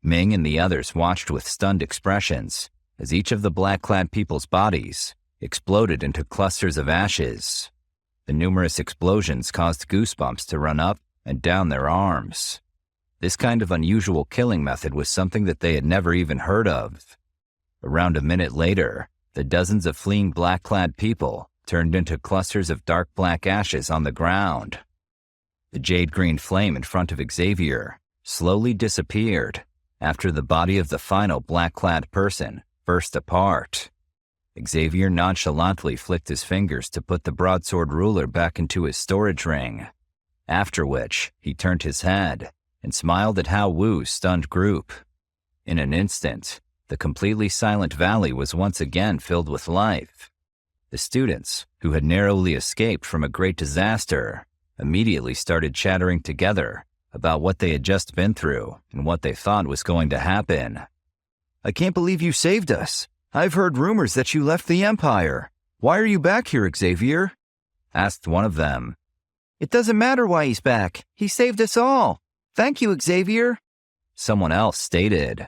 C: Ming and the others watched with stunned expressions as each of the black-clad people's bodies exploded into clusters of ashes. The numerous explosions caused goosebumps to run up and down their arms. This kind of unusual killing method was something that they had never even heard of. Around a minute later, the dozens of fleeing black-clad people turned into clusters of dark black ashes on the ground. The jade-green flame in front of Xavier slowly disappeared after the body of the final black-clad person burst apart. Xavier nonchalantly flicked his fingers to put the broadsword ruler back into his storage ring, after which he turned his head and smiled at Hao Wu's stunned group. In an instant, the completely silent valley was once again filled with life. The students, who had narrowly escaped from a great disaster, immediately started chattering together about what they had just been through and what they thought was going to happen.
E: I can't believe you saved us. I've heard rumors that you left the Empire. Why are you back here, Xavier?
C: Asked one of them.
E: It doesn't matter why he's back. He saved us all. Thank you, Xavier.
C: Someone else stated.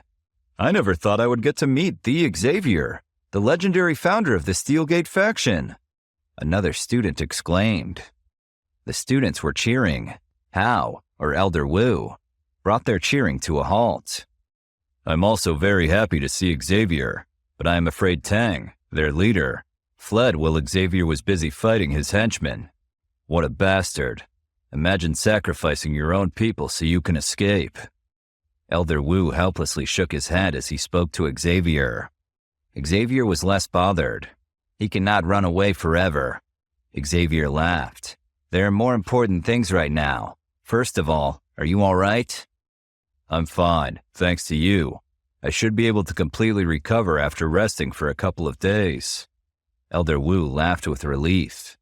D: I never thought I would get to meet the Xavier, the legendary founder of the Steelgate faction.
C: Another student exclaimed. The students were cheering. Hao, or Elder Wu, brought their cheering to a halt.
D: I'm also very happy to see Xavier, but I am afraid Tang, their leader, fled while Xavier was busy fighting his henchmen. What a bastard. Imagine sacrificing your own people so you can escape.
C: Elder Wu helplessly shook his head as he spoke to Xavier. Xavier was less bothered. He cannot run away forever. Xavier laughed. There are more important things right now. First of all, are you all right?
B: I'm fine, thanks to you. I should be able to completely recover after resting for a couple of days.
C: Elder Wu laughed with relief.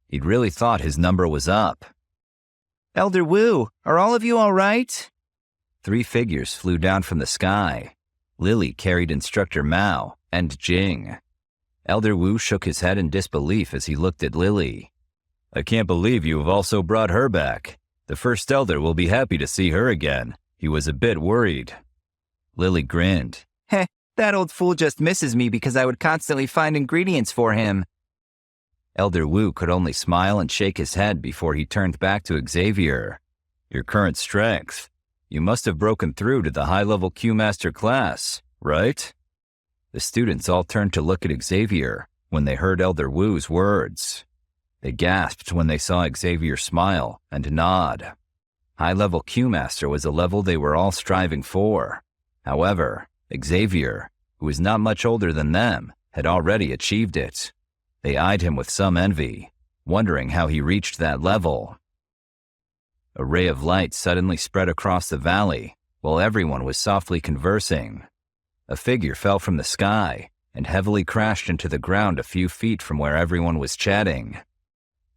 C: He'd really thought his number was up.
E: Elder Wu, are all of you all right?
C: 3 figures flew down from the sky. Lily carried Instructor Mao and Jing. Elder Wu shook his head in disbelief as he looked at Lily.
B: I can't believe you have also brought her back. The First Elder will be happy to see her again. He was a bit worried.
C: Lily grinned.
E: Heh, that old fool just misses me because I would constantly find ingredients for him.
C: Elder Wu could only smile and shake his head before he turned back to Xavier.
B: Your current strength. You must have broken through to the high-level Q-Master class, right?
C: The students all turned to look at Xavier when they heard Elder Wu's words. They gasped when they saw Xavier smile and nod. High-level Q-Master was a level they were all striving for. However, Xavier, who was not much older than them, had already achieved it. They eyed him with some envy, wondering how he reached that level. A ray of light suddenly spread across the valley while everyone was softly conversing. A figure fell from the sky and heavily crashed into the ground a few feet from where everyone was chatting.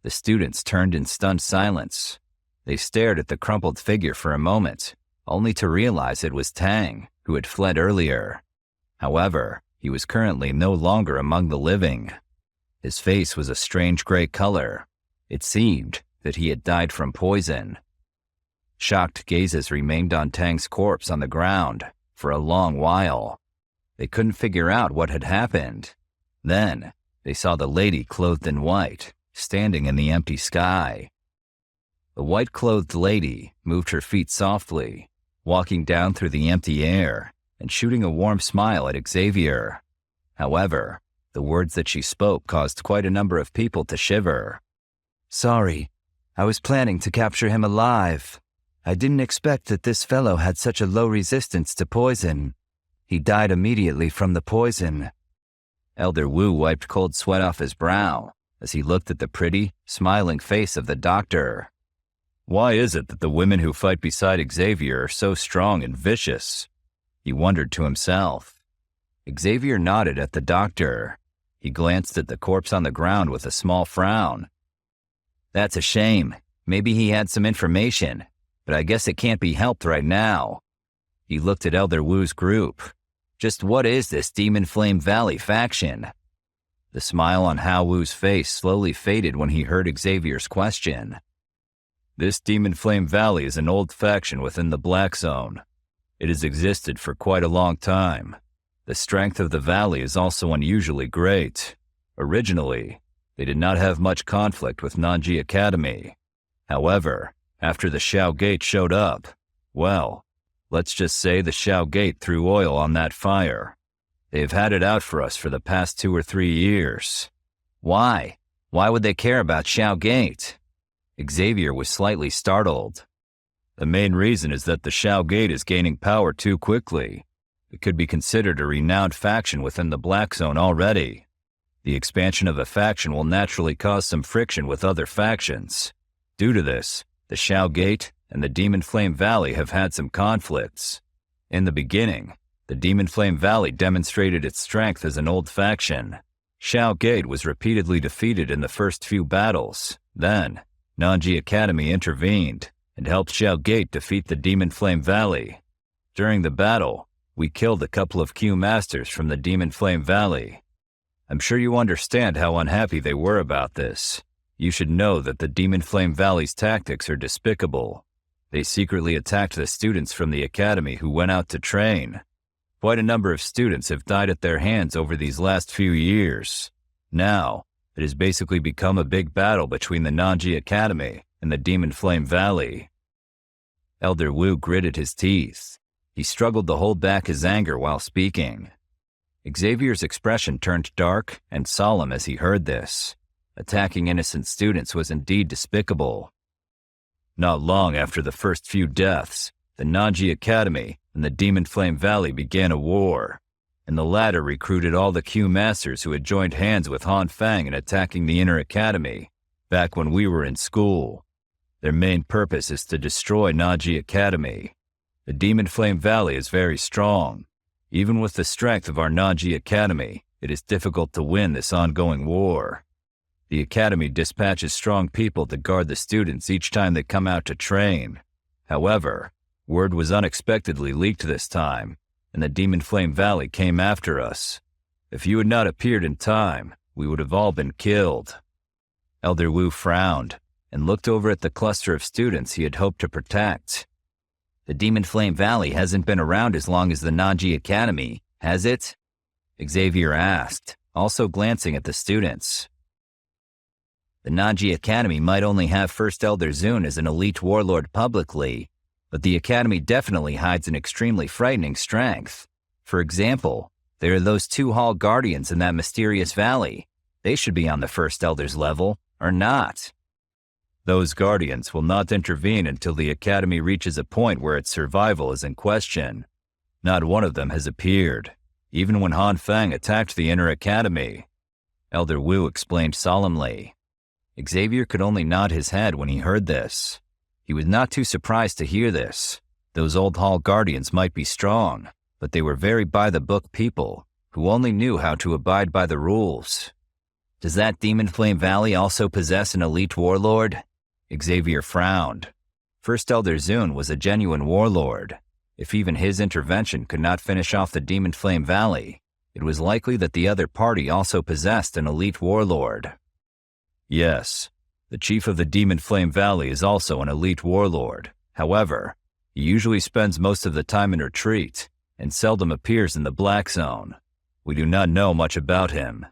C: The students turned in stunned silence. They stared at the crumpled figure for a moment, only to realize it was Tang, who had fled earlier. However, he was currently no longer among the living. His face was a strange gray color. It seemed that he had died from poison. Shocked gazes remained on Tang's corpse on the ground for a long while. They couldn't figure out what had happened. Then, they saw the lady clothed in white, standing in the empty sky. The white-clothed lady moved her feet softly, walking down through the empty air and shooting a warm smile at Xavier. However, the words that she spoke caused quite a number of people to shiver.
E: Sorry, I was planning to capture him alive. I didn't expect that this fellow had such a low resistance to poison. He died immediately from the poison.
C: Elder Wu wiped cold sweat off his brow as he looked at the pretty, smiling face of the doctor.
B: Why is it that the women who fight beside Xavier are so strong and vicious?
C: He wondered to himself. Xavier nodded at the doctor. He glanced at the corpse on the ground with a small frown. That's a shame. Maybe he had some information, but I guess it can't be helped right now. He looked at Elder Wu's group. Just what is this Demon Flame Valley faction? The smile on Hao Wu's face slowly faded when he heard Xavier's question.
B: This Demon Flame Valley is an old faction within the Black Zone. It has existed for quite a long time. The strength of the valley is also unusually great. Originally, they did not have much conflict with Nanji Academy. However, after the Shao Gate showed up, well, let's just say the Shao Gate threw oil on that fire. They've had it out for us for the past 2 or 3 years.
C: Why? Why would they care about Shao Gate? Xavier was slightly startled.
B: The main reason is that the Shao Gate is gaining power too quickly. It could be considered a renowned faction within the Black Zone already. The expansion of a faction will naturally cause some friction with other factions. Due to this, the Shao Gate and the Demon Flame Valley have had some conflicts. In the beginning, the Demon Flame Valley demonstrated its strength as an old faction. Shao Gate was repeatedly defeated in the first few battles. Then, Nanji Academy intervened and helped Shao Gate defeat the Demon Flame Valley. During the battle, we killed a couple of Q-Masters from the Demon Flame Valley. I'm sure you understand how unhappy they were about this. You should know that the Demon Flame Valley's tactics are despicable. They secretly attacked the students from the academy who went out to train. Quite a number of students have died at their hands over these last few years. Now, it has basically become a big battle between the Nanji Academy and the Demon Flame Valley.
C: Elder Wu gritted his teeth. He struggled to hold back his anger while speaking. Xavier's expression turned dark and solemn as he heard this. Attacking innocent students was indeed despicable.
B: Not long after the first few deaths, the Nanji Academy and the Demon Flame Valley began a war, and the latter recruited all the Q-Masters who had joined hands with Han Fang in attacking the Inner Academy. back when we were in school. Their main purpose is to destroy Naji Academy. The Demon Flame Valley is very strong. Even with the strength of our Naji Academy, it is difficult to win this ongoing war. The Academy dispatches strong people to guard the students each time they come out to train. However, word was unexpectedly leaked this time, and the Demon Flame Valley came after us. If you had not appeared in time, we would have all been killed. Elder Wu frowned and looked over at the cluster of students he had hoped to protect.
C: The Demon Flame Valley hasn't been around as long as the Naji Academy, has it? Xavier asked, also glancing at the students. The Naji Academy might only have First Elder Zun as an elite warlord publicly, but the Academy definitely hides an extremely frightening strength. For example, there are those 2 Hall Guardians in that mysterious valley. They should be on the First Elder's level, or not.
B: Those Guardians will not intervene until the Academy reaches a point where its survival is in question. Not one of them has appeared, even when Han Fang attacked the Inner Academy.
C: Elder Wu explained solemnly. Xavier could only nod his head when he heard this. He was not too surprised to hear this. Those old Hall Guardians might be strong, but they were very by-the-book people who only knew how to abide by the rules. Does that Demon Flame Valley also possess an elite warlord? Xavier frowned. First Elder Zun was a genuine warlord. If even his intervention could not finish off the Demon Flame Valley, it was likely that the other party also possessed an elite warlord.
B: Yes, the chief of the Demon Flame Valley is also an elite warlord. However, he usually spends most of the time in retreat and seldom appears in the Black Zone. We do not know much about him.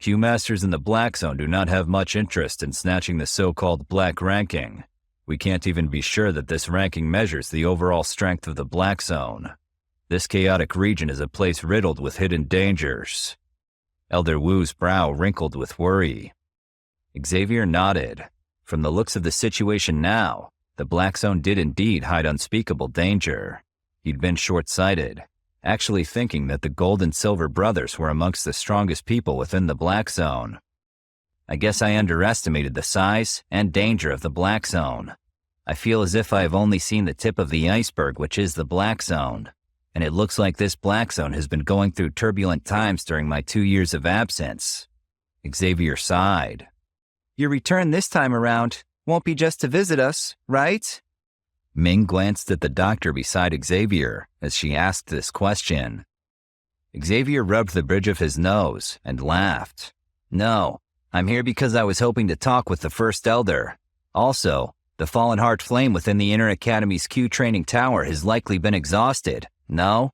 B: Q-Masters in the Black Zone do not have much interest in snatching the so-called Black ranking. We can't even be sure that this ranking measures the overall strength of the Black Zone. This chaotic region is a place riddled with hidden dangers.
C: Elder Wu's brow wrinkled with worry. Xavier nodded. From the looks of the situation now, the Black Zone did indeed hide unspeakable danger. He'd been short-sighted, actually thinking that the Gold and Silver brothers were amongst the strongest people within the Black Zone. I guess I underestimated the size and danger of the Black Zone. I feel as if I have only seen the tip of the iceberg, which is the Black Zone, and it looks like this Black Zone has been going through turbulent times during my 2 years of absence. Xavier sighed.
E: Your return this time around won't be just to visit us, right?
C: Ming glanced at the doctor beside Xavier as she asked this question. Xavier rubbed the bridge of his nose and laughed. No, I'm here because I was hoping to talk with the First Elder. Also, the Fallen Heart Flame within the Inner Academy's Q training tower has likely been exhausted, no?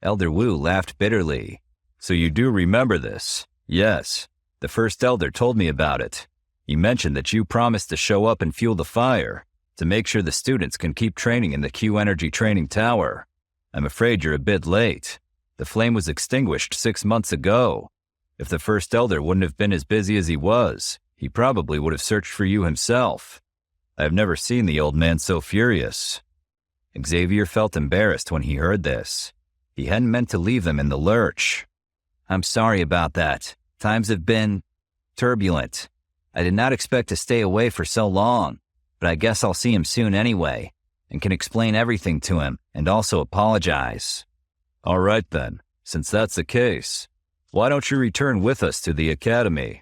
B: Elder Wu laughed bitterly. So you do remember this? Yes, the First Elder told me about it. He mentioned that you promised to show up and fuel the fire, to make sure the students can keep training in the Q Energy Training Tower. I'm afraid you're a bit late. The flame was extinguished 6 months ago. If the First Elder wouldn't have been as busy as he was, he probably would have searched for you himself. I have never seen the old man so furious.
C: Xavier felt embarrassed when he heard this. He hadn't meant to leave them in the lurch. I'm sorry about that. Times have been turbulent. I did not expect to stay away for so long, but I guess I'll see him soon anyway, and can explain everything to him and also apologize.
B: All right then, since that's the case, why don't you return with us to the academy?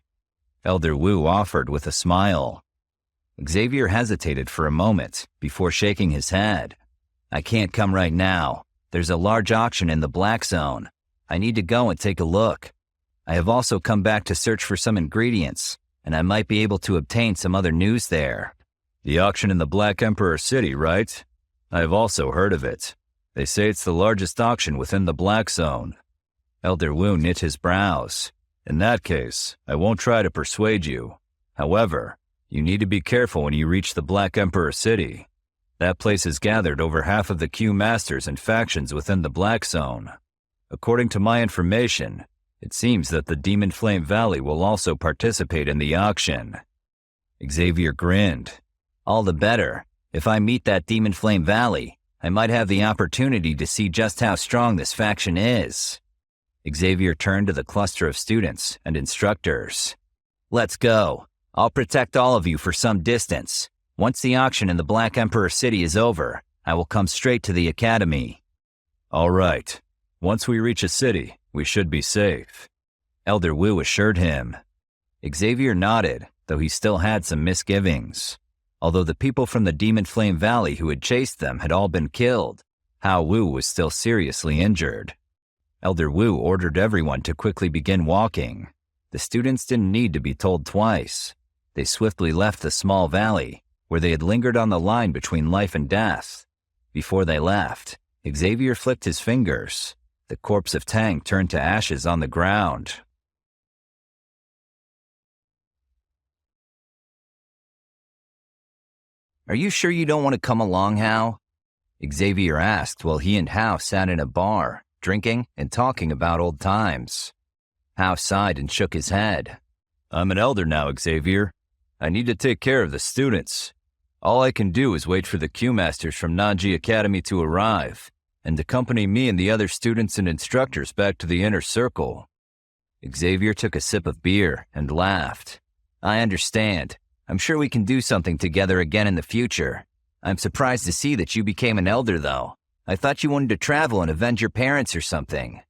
C: Elder Wu offered with a smile. Xavier hesitated for a moment before shaking his head. I can't come right now. There's a large auction in the Black Zone. I need to go and take a look. I have also come back to search for some ingredients, and I might be able to obtain some other news there.
B: The auction in the Black Emperor City, right? I have also heard of it. They say it's the largest auction within the Black Zone.
C: Elder Wu knit his brows.
B: In that case, I won't try to persuade you. However, you need to be careful when you reach the Black Emperor City. That place has gathered over half of the Q Masters and factions within the Black Zone. According to my information, it seems that the Demon Flame Valley will also participate in the auction.
C: Xavier grinned. All the better. If I meet that Demon Flame Valley, I might have the opportunity to see just how strong this faction is. Xavier turned to the cluster of students and instructors. Let's go. I'll protect all of you for some distance. Once the auction in the Black Emperor City is over, I will come straight to the academy."
B: "All right. Once we reach a city, we should be safe,"
C: Elder Wu assured him. Xavier nodded, though he still had some misgivings. Although the people from the Demon Flame Valley who had chased them had all been killed, Hao Wu was still seriously injured. Elder Wu ordered everyone to quickly begin walking. The students didn't need to be told twice. They swiftly left the small valley, where they had lingered on the line between life and death. Before they left, Xavier flicked his fingers. The corpse of Tang turned to ashes on the ground. "Are you sure you don't want to come along, Hao?" Xavier asked while he and Hao sat in a bar, drinking and talking about old times. Hao sighed and shook his head.
B: "I'm an elder now, Xavier. I need to take care of the students. All I can do is wait for the Q-masters from Nanji Academy to arrive and accompany me and the other students and instructors back to the inner circle."
C: Xavier took a sip of beer and laughed. "I understand. I'm sure we can do something together again in the future. I'm surprised to see that you became an elder, though. I thought you wanted to travel and avenge your parents or something."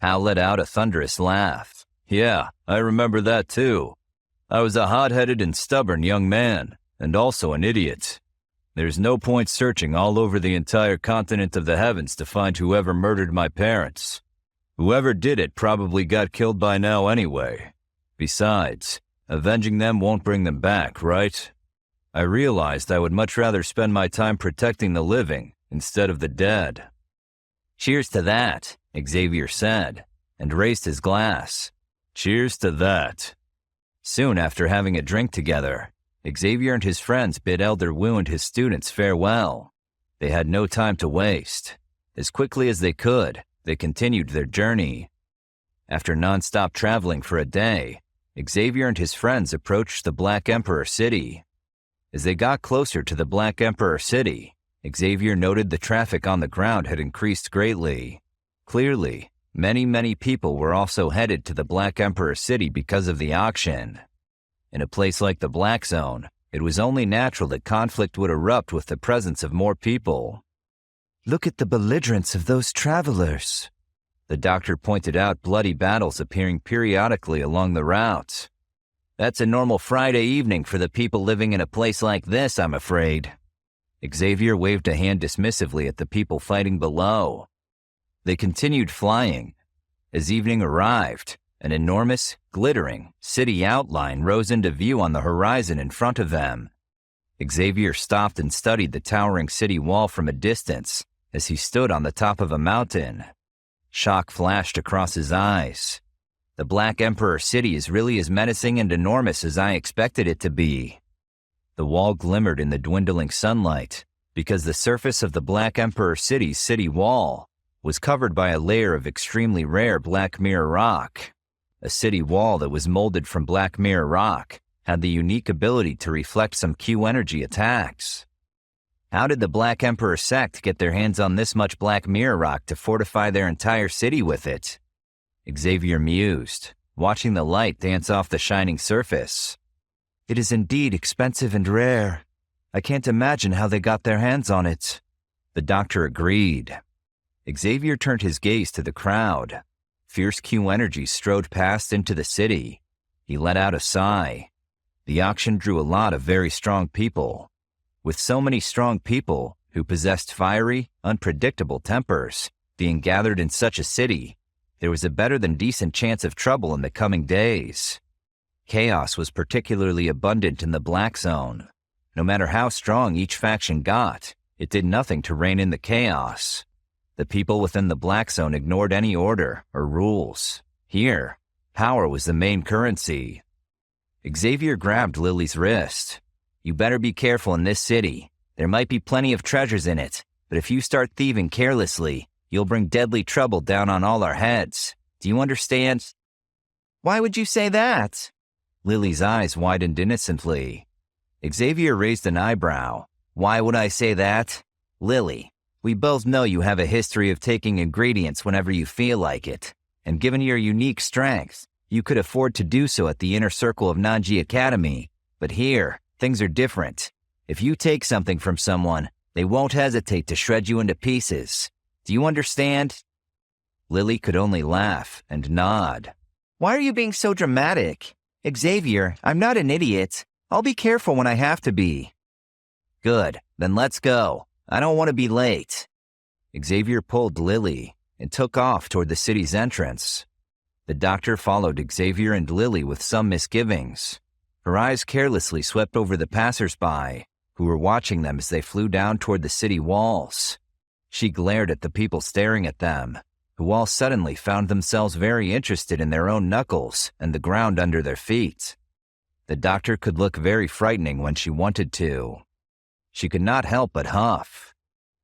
C: Hao let out a thunderous laugh.
B: "Yeah, I remember that too. I was a hot-headed and stubborn young man, and also an idiot. There's no point searching all over the entire continent of the heavens to find whoever murdered my parents. Whoever did it probably got killed by now anyway. Besides, avenging them won't bring them back, right? I realized I would much rather spend my time protecting the living instead of the dead."
C: "Cheers to that," Xavier said, and raised his glass.
B: "Cheers to that."
C: Soon after having a drink together, Xavier and his friends bid Elder Wu and his students farewell. They had no time to waste. As quickly as they could, they continued their journey. After non-stop traveling for a day, Xavier and his friends approached the Black Emperor City. As they got closer to the Black Emperor City, Xavier noted the traffic on the ground had increased greatly. Clearly, many people were also headed to the Black Emperor City because of the auction. In a place like the Black Zone, it was only natural that conflict would erupt with the presence of more people.
E: Look at the belligerence of those travelers.
C: The doctor pointed out bloody battles appearing periodically along the route. "That's a normal Friday evening for the people living in a place like this, I'm afraid." Xavier waved a hand dismissively at the people fighting below. They continued flying. As evening arrived, an enormous, glittering city outline rose into view on the horizon in front of them. Xavier stopped and studied the towering city wall from a distance as he stood on the top of a mountain. Shock flashed across his eyes. The Black Emperor City is really as menacing and enormous as I expected it to be. The wall glimmered in the dwindling sunlight because the surface of the Black Emperor City's city wall was covered by a layer of extremely rare black mirror rock. A city wall that was molded from black mirror rock had the unique ability to reflect some Q energy attacks. How did the Black Emperor sect get their hands on this much black mirror rock to fortify their entire city with it? Xavier mused, watching the light dance off the shining surface.
E: It is indeed expensive and rare. I can't imagine how they got their hands on it.
C: The doctor agreed. Xavier turned his gaze to the crowd. Fierce Q energy strode past into the city. He let out a sigh. The auction drew a lot of very strong people. With so many strong people who possessed fiery, unpredictable tempers being gathered in such a city, there was a better than decent chance of trouble in the coming days. Chaos was particularly abundant in the Black Zone. No matter how strong each faction got, it did nothing to rein in the chaos. The people within the Black Zone ignored any order or rules. Here, power was the main currency. Xavier grabbed Lily's wrist. "You better be careful in this city. There might be plenty of treasures in it, but if you start thieving carelessly, you'll bring deadly trouble down on all our heads. Do you understand?"
E: Why would you say that?
C: Lily's eyes widened innocently. Xavier raised an eyebrow. "Why would I say that? Lily, we both know you have a history of taking ingredients whenever you feel like it, and given your unique strength, You could afford to do so at the inner circle of Nanji Academy, but here, things are different. If you take something from someone, they won't hesitate to shred you into pieces. Do you understand? Lily could only laugh and nod.
E: Why are you being so dramatic? Xavier, I'm not an idiot. I'll be careful when I have to be.
C: Good, then let's go. I don't want to be late. Xavier pulled Lily and took off toward the city's entrance. The doctor followed Xavier and Lily with some misgivings. Her eyes carelessly swept over the passersby, who were watching them as they flew down toward the city walls. She glared at the people staring at them, who all suddenly found themselves very interested in their own knuckles and the ground under their feet. The doctor could look very frightening when she wanted to. She could not help but huff.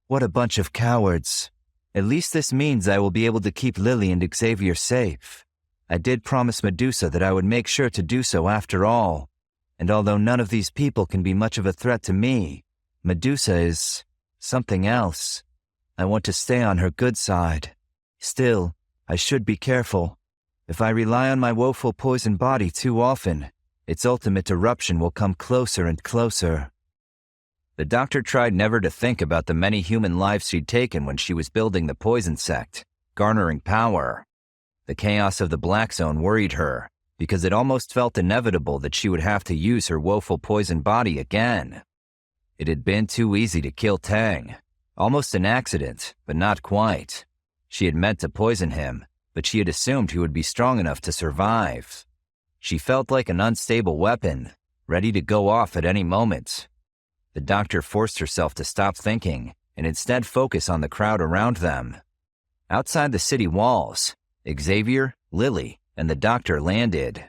E: What a bunch of cowards. At least this means I will be able to keep Lily and Xavier safe. I did promise Medusa that I would make sure to do so after all. And although none of these people can be much of a threat to me, Medusa is something else. I want to stay on her good side. Still, I should be careful. If I rely on my woeful poison body too often, its ultimate eruption will come closer and closer.
C: The doctor tried never to think about the many human lives she'd taken when she was building the poison sect, garnering power. The chaos of the Black Zone worried her, because it almost felt inevitable that she would have to use her woeful poison body again. It had been too easy to kill Tang. Almost an accident, but not quite. She had meant to poison him, but she had assumed he would be strong enough to survive. She felt like an unstable weapon, ready to go off at any moment. The doctor forced herself to stop thinking and instead focus on the crowd around them. Outside the city walls, Xavier, Lily, and the doctor landed.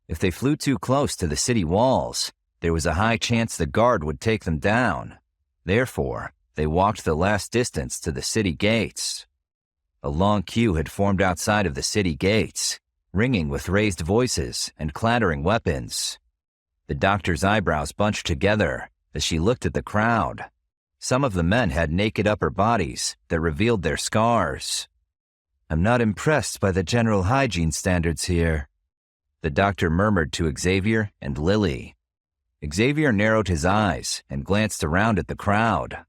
C: If they flew too close to the city walls, there was a high chance the guard would take them down. Therefore, they walked the last distance to the city gates. A long queue had formed outside of the city gates, ringing with raised voices and clattering weapons. The doctor's eyebrows bunched together as she looked at the crowd. Some of the men had naked upper bodies that revealed their scars.
E: I'm not impressed by the general hygiene standards here,
C: the doctor murmured to Xavier and Lily. Xavier narrowed his eyes and glanced around at the crowd.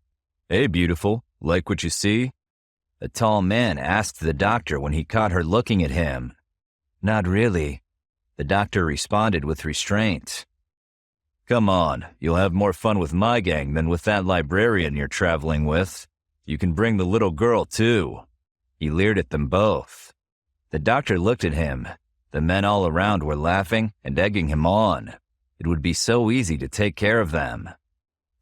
B: Hey, beautiful, like what you see?
C: A tall man asked the doctor when he caught her looking at him.
E: Not really,
C: the doctor responded with restraint.
B: Come on, you'll have more fun with my gang than with that librarian you're traveling with. You can bring the little girl, too.
C: He leered at them both. The doctor looked at him. The men all around were laughing and egging him on. It would be so easy to take care of them.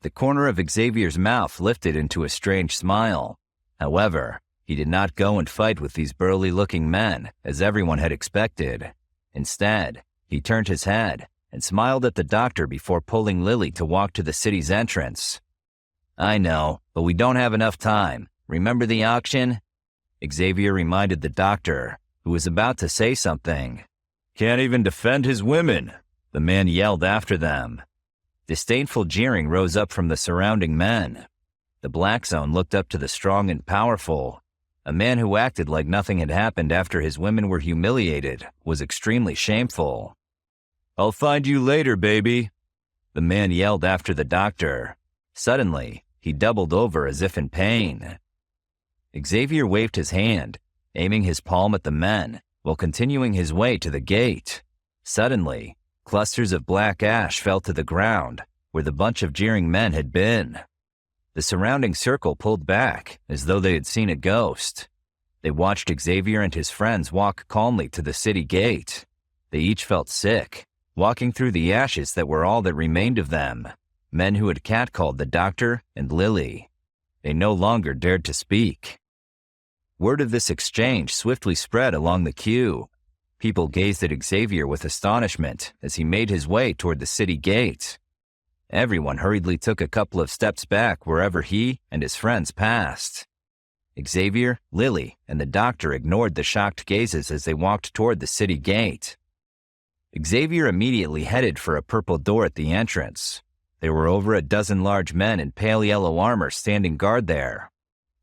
C: The corner of Xavier's mouth lifted into a strange smile. However, he did not go and fight with these burly-looking men, as everyone had expected. Instead, he turned his head and smiled at the doctor before pulling Lily to walk to the city's entrance.
A: I know, but we don't have enough time. Remember the auction?
C: Xavier reminded the doctor, who was about to say something.
B: Can't even defend his women, the man yelled after them.
C: Disdainful jeering rose up from the surrounding men. The Black Zone looked up to the strong and powerful. A man who acted like nothing had happened after his women were humiliated was extremely shameful.
B: I'll find you later, baby,
C: the man yelled after the doctor. Suddenly, he doubled over as if in pain. Xavier waved his hand, aiming his palm at the men, while continuing his way to the gate. Suddenly, clusters of black ash fell to the ground, where the bunch of jeering men had been. The surrounding circle pulled back, as though they had seen a ghost. They watched Xavier and his friends walk calmly to the city gate. They each felt sick, walking through the ashes that were all that remained of them, men who had catcalled the doctor and Lily. They no longer dared to speak. Word of this exchange swiftly spread along the queue. People gazed at Xavier with astonishment as he made his way toward the city gate. Everyone hurriedly took a couple of steps back wherever he and his friends passed. Xavier, Lily, and the doctor ignored the shocked gazes as they walked toward the city gate. Xavier immediately headed for a purple door at the entrance. There were over a dozen large men in pale yellow armor standing guard there.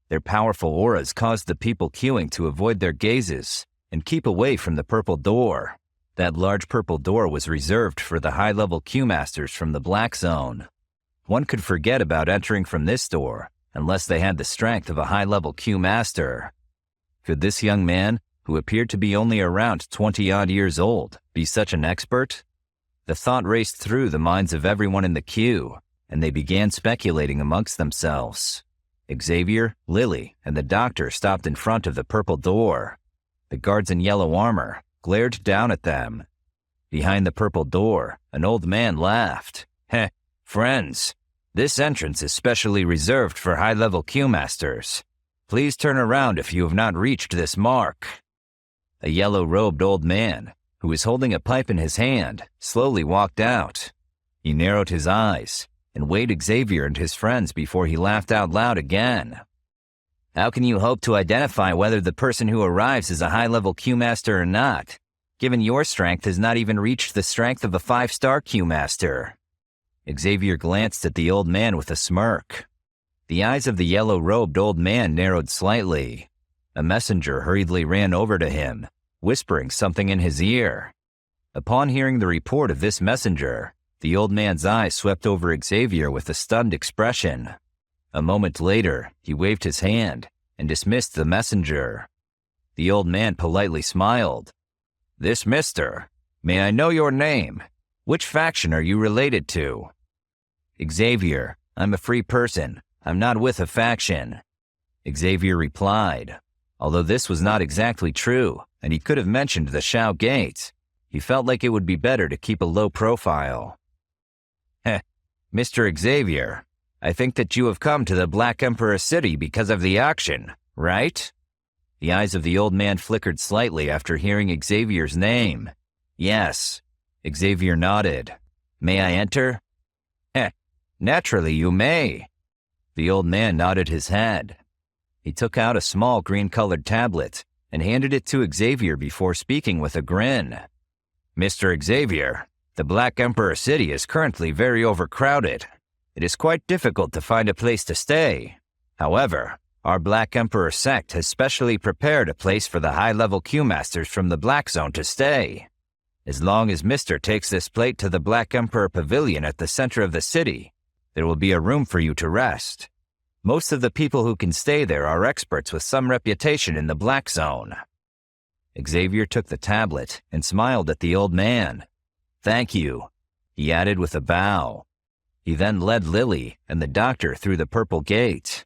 C: Their powerful auras caused the people queuing to avoid their gazes and keep away from the purple door.
A: That large purple door was reserved for the high-level Q-masters from the Black Zone. One could forget about entering from this door unless they had the strength of a high-level Q-master. Could this young man, who appeared to be only around 20-odd years old, be such an expert? The thought raced through the minds of everyone in the queue, and they began speculating amongst themselves. Xavier, Lily, and the doctor stopped in front of the purple door. The guards in yellow armor glared down at them. Behind the purple door, an old man laughed. Heh, friends, this entrance is specially reserved for high-level Q-masters. Please turn around if you have not reached this mark. A yellow-robed old man, who was holding a pipe in his hand, slowly walked out. He narrowed his eyes and weighed Xavier and his friends before he laughed out loud again. How can you hope to identify whether the person who arrives is a high-level Q-master or not, given your strength has not even reached the strength of a 5-star Q-master? Xavier glanced at the old man with a smirk. The eyes of the yellow-robed old man narrowed slightly. A messenger hurriedly ran over to him, whispering something in his ear. Upon hearing the report of this messenger, the old man's eyes swept over Xavier with a stunned expression. A moment later, he waved his hand and dismissed the messenger. The old man politely smiled. This mister, may I know your name? Which faction are you related to? Xavier, I'm a free person. I'm not with a faction. Xavier replied. Although this was not exactly true, and he could have mentioned the Shao Gate, he felt like it would be better to keep a low profile. Heh, Mr. Xavier, I think that you have come to the Black Emperor City because of the auction, right? The eyes of the old man flickered slightly after hearing Xavier's name. Yes. Xavier nodded. May I enter? Heh, naturally you may. The old man nodded his head. He took out a small green-colored tablet and handed it to Xavier before speaking with a grin. Mr. Xavier, the Black Emperor City is currently very overcrowded. It is quite difficult to find a place to stay. However, our Black Emperor sect has specially prepared a place for the high-level Q-masters from the Black Zone to stay. As long as Mr. takes this plate to the Black Emperor Pavilion at the center of the city, there will be a room for you to rest. Most of the people who can stay there are experts with some reputation in the Black Zone. Xavier took the tablet and smiled at the old man. Thank you, he added with a bow. He then led Lily and the doctor through the purple gate.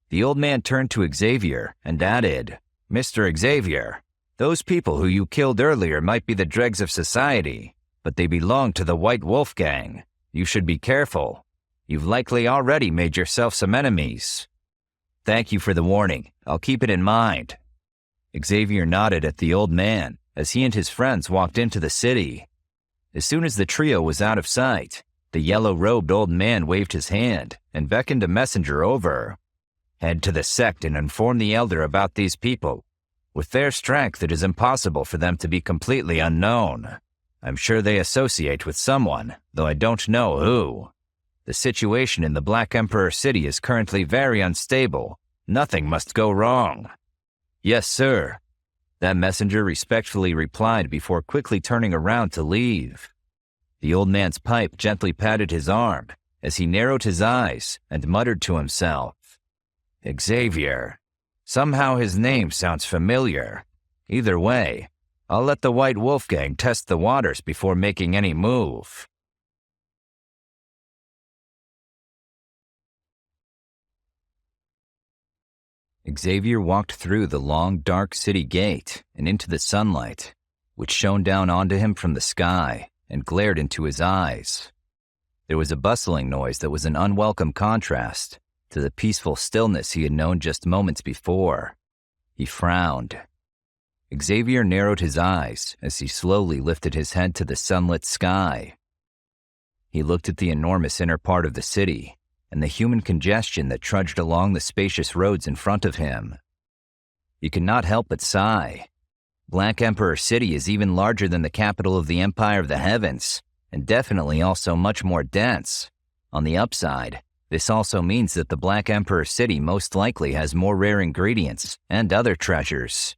A: The old man turned to Xavier and added, Mr. Xavier, those people who you killed earlier might be the dregs of society, but they belong to the White Wolf Gang. You should be careful. You've likely already made yourself some enemies. Thank you for the warning. I'll keep it in mind. Xavier nodded at the old man as he and his friends walked into the city. As soon as the trio was out of sight, the yellow-robed old man waved his hand and beckoned a messenger over. Head to the sect and inform the elder about these people. With their strength, it is impossible for them to be completely unknown. I'm sure they associate with someone, though I don't know who. The situation in the Black Emperor City is currently very unstable. Nothing must go wrong. Yes, sir. That messenger respectfully replied before quickly turning around to leave. The old man's pipe gently patted his arm as he narrowed his eyes and muttered to himself. Xavier. Somehow his name sounds familiar. Either way, I'll let the White Wolf Gang test the waters before making any move. Xavier walked through the long, dark city gate and into the sunlight, which shone down onto him from the sky and glared into his eyes. There was a bustling noise that was an unwelcome contrast to the peaceful stillness he had known just moments before. He frowned. Xavier narrowed his eyes as he slowly lifted his head to the sunlit sky. He looked at the enormous inner part of the city and the human congestion that trudged along the spacious roads in front of him. He could not help but sigh. Black Emperor City is even larger than the capital of the Empire of the Heavens, and definitely also much more dense. On the upside, this also means that the Black Emperor City most likely has more rare ingredients and other treasures.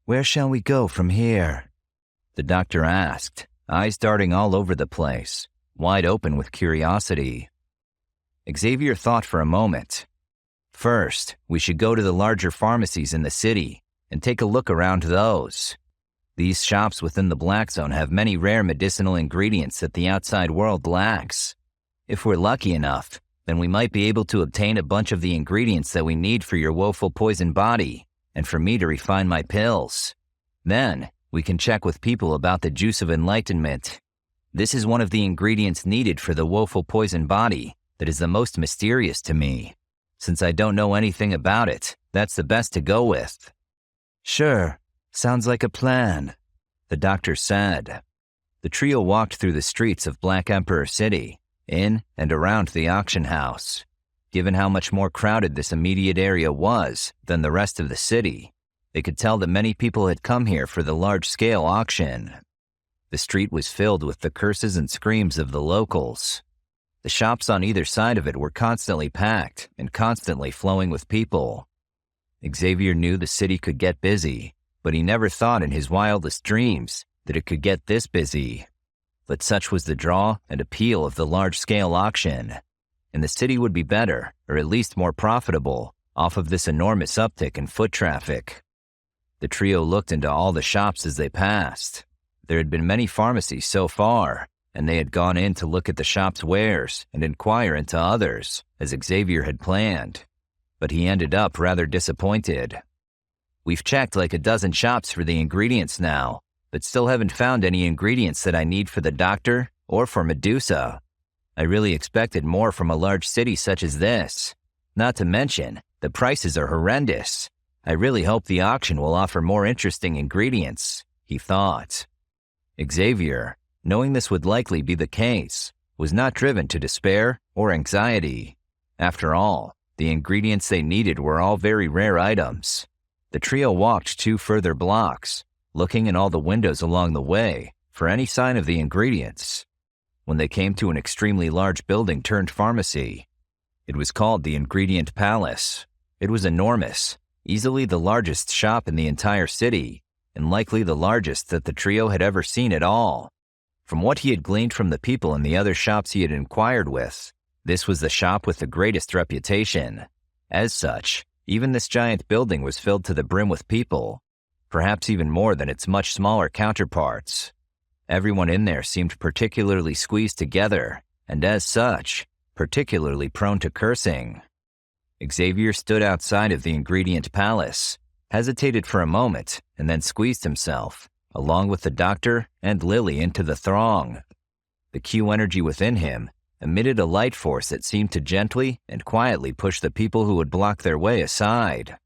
A: Where shall we go from here?
C: The doctor asked, eyes darting all over the place, wide open with curiosity. Xavier thought for a moment. First, we should go to the larger pharmacies in the city and take a look around those. These shops within the Black Zone have many rare medicinal ingredients that the outside world lacks. If we're lucky enough, then we might be able to obtain a bunch of the ingredients that we need for your woeful poison body and for me to refine my pills. Then, we can check with people about the juice of enlightenment. This is one of the ingredients needed for the woeful poison body that is the most mysterious to me. Since I don't know anything about it, that's the best to go with.
E: Sure, sounds like a plan,
C: the doctor said. The trio walked through the streets of Black Emperor City, in and around the auction house. Given how much more crowded this immediate area was than the rest of the city, they could tell that many people had come here for the large-scale auction. The street was filled with the curses and screams of the locals. The shops on either side of it were constantly packed and constantly flowing with people. Xavier knew the city could get busy, but he never thought in his wildest dreams that it could get this busy. But such was the draw and appeal of the large-scale auction, and the city would be better, or at least more profitable, off of this enormous uptick in foot traffic. The trio looked into all the shops as they passed. There had been many pharmacies so far, and they had gone in to look at the shop's wares and inquire into others, as Xavier had planned. But he ended up rather disappointed. We've checked like a dozen shops for the ingredients now, but still haven't found any ingredients that I need for the doctor or for Medusa. I really expected more from a large city such as this. Not to mention, the prices are horrendous. I really hope the auction will offer more interesting ingredients, he thought. Xavier, knowing this would likely be the case, was not driven to despair or anxiety. After all, the ingredients they needed were all very rare items. The trio walked 2 further blocks, looking in all the windows along the way for any sign of the ingredients. When they came to an extremely large building turned pharmacy, it was called the Ingredient Palace. It was enormous, easily the largest shop in the entire city, and likely the largest that the trio had ever seen at all. From what he had gleaned from the people in the other shops he had inquired with, this was the shop with the greatest reputation. As such, even this giant building was filled to the brim with people, perhaps even more than its much smaller counterparts. Everyone in there seemed particularly squeezed together, and as such, particularly prone to cursing. Xavier stood outside of the Ingredient Palace, hesitated for a moment, and then squeezed himself, along with the doctor and Lily, into the throng. The Q energy within him emitted a light force that seemed to gently and quietly push the people who would block their way aside.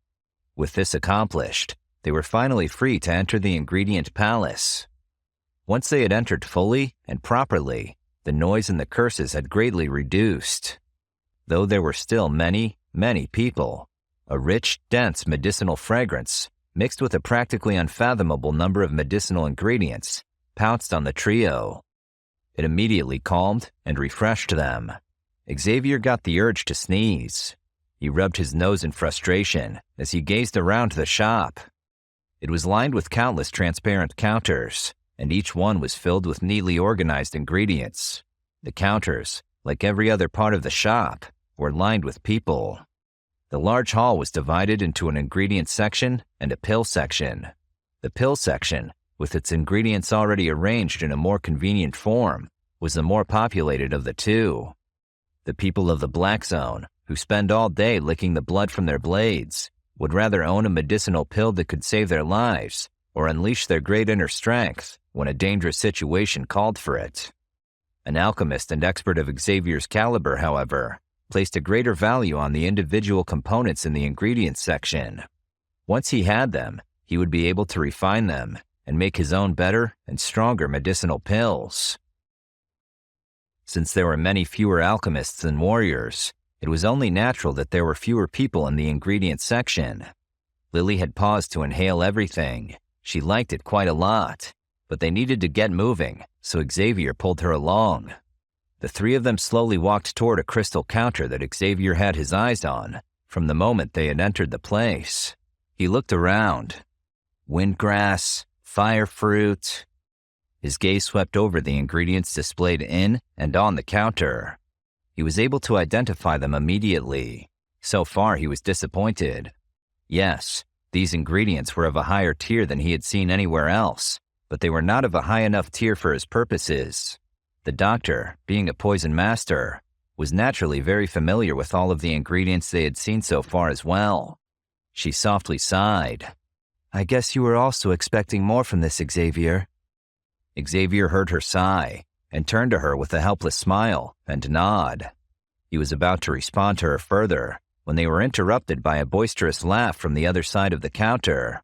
C: With this accomplished, they were finally free to enter the Ingredient Palace. Once they had entered fully and properly, the noise and the curses had greatly reduced. Though there were still many, many people, a rich, dense medicinal fragrance, mixed with a practically unfathomable number of medicinal ingredients, pounced on the trio. It immediately calmed and refreshed them. Xavier got the urge to sneeze. He rubbed his nose in frustration as he gazed around the shop. It was lined with countless transparent counters, and each one was filled with neatly organized ingredients. The counters, like every other part of the shop, were lined with people. The large hall was divided into an ingredient section and a pill section. The pill section, with its ingredients already arranged in a more convenient form, was the more populated of the two. The people of the Black Zone, who spend all day licking the blood from their blades, would rather own a medicinal pill that could save their lives or unleash their great inner strength when a dangerous situation called for it. An alchemist and expert of Xavier's caliber, however, placed a greater value on the individual components in the ingredients section. Once he had them, he would be able to refine them and make his own better and stronger medicinal pills. Since there were many fewer alchemists than warriors, it was only natural that there were fewer people in the ingredients section. Lily had paused to inhale everything. She liked it quite a lot, but they needed to get moving, so Xavier pulled her along. The 3 of them slowly walked toward a crystal counter that Xavier had his eyes on from the moment they had entered the place. He looked around. Windgrass, fire fruit.
A: His gaze swept over the ingredients displayed in and on the counter. He was able to identify them immediately. So far, he was disappointed. Yes, these ingredients were of a higher tier than he had seen anywhere else, but they were not of a high enough tier for his purposes. The doctor, being a poison master, was naturally very familiar with all of the ingredients they had seen so far as well. She softly sighed.
E: I guess you were also expecting more from this, Xavier.
A: Xavier heard her sigh and turned to her with a helpless smile and nod. He was about to respond to her further when they were interrupted by a boisterous laugh from the other side of the counter.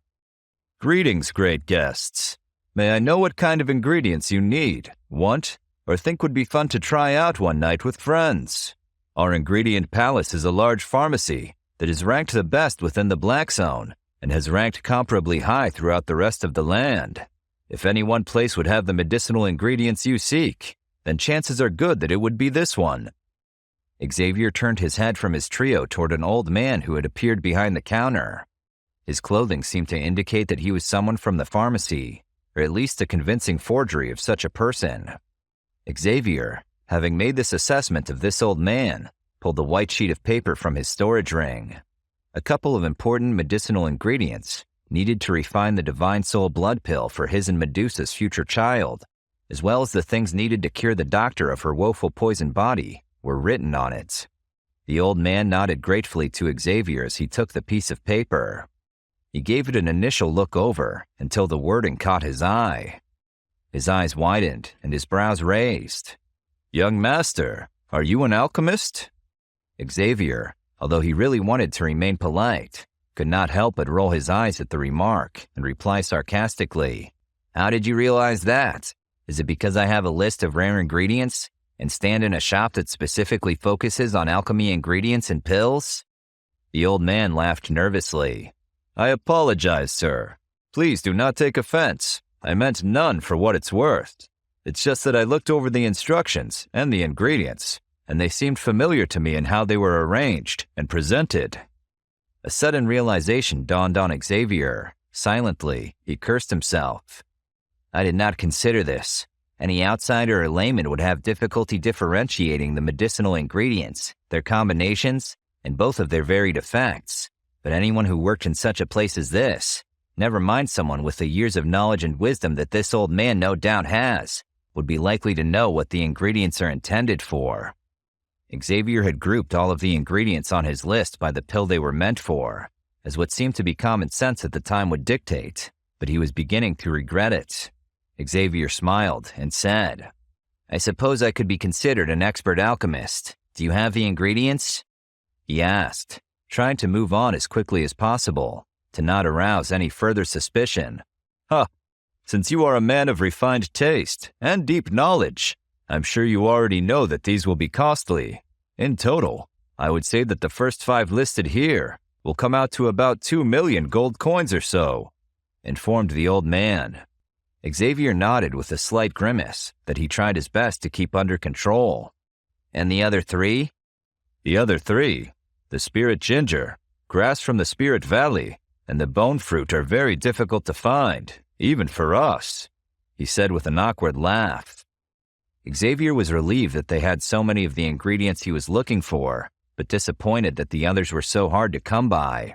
B: Greetings, great guests. May I know what kind of ingredients you need, want, or think would be fun to try out one night with friends? Our ingredient palace is a large pharmacy that is ranked the best within the Black Zone and has ranked comparably high throughout the rest of the land. If any one place would have the medicinal ingredients you seek, then chances are good that it would be this one.
A: Xavier turned his head from his trio toward an old man who had appeared behind the counter. His clothing seemed to indicate that he was someone from the pharmacy, or at least a convincing forgery of such a person. Xavier, having made this assessment of this old man, pulled a white sheet of paper from his storage ring. A couple of important medicinal ingredients needed to refine the Divine Soul blood pill for his and Medusa's future child, as well as the things needed to cure the doctor of her woeful poisoned body, were written on it. The old man nodded gratefully to Xavier as he took the piece of paper. He gave it an initial look over until the wording caught his eye. His eyes widened and his brows raised.
B: Young master, are you an alchemist?
A: Xavier, although he really wanted to remain polite, could not help but roll his eyes at the remark and reply sarcastically. How did you realize that? Is it because I have a list of rare ingredients and stand in a shop that specifically focuses on alchemy ingredients and pills?
B: The old man laughed nervously. I apologize, sir. Please do not take offense. I meant none for what it's worth. It's just that I looked over the instructions and the ingredients, and they seemed familiar to me in how they were arranged and presented.
A: A sudden realization dawned on Xavier. Silently, he cursed himself. I did not consider this. Any outsider or layman would have difficulty differentiating the medicinal ingredients, their combinations, and both of their varied effects. But anyone who worked in such a place as this, never mind someone with the years of knowledge and wisdom that this old man no doubt has, would be likely to know what the ingredients are intended for. Xavier had grouped all of the ingredients on his list by the pill they were meant for, as what seemed to be common sense at the time would dictate, but he was beginning to regret it. Xavier smiled and said, I suppose I could be considered an expert alchemist. Do you have the ingredients? He asked, trying to move on as quickly as possible, to not arouse any further suspicion.
B: Since you are a man of refined taste and deep knowledge, I'm sure you already know that these will be costly. In total, I would say that the first 5 listed here will come out to about 2 million gold coins or so, informed the old man.
A: Xavier nodded with a slight grimace that he tried his best to keep under control. And the other 3?
B: The other 3, the spirit ginger, grass from the spirit valley, and the bone fruit are very difficult to find, even for us, he said with an awkward laugh.
A: Xavier was relieved that they had so many of the ingredients he was looking for, but disappointed that the others were so hard to come by.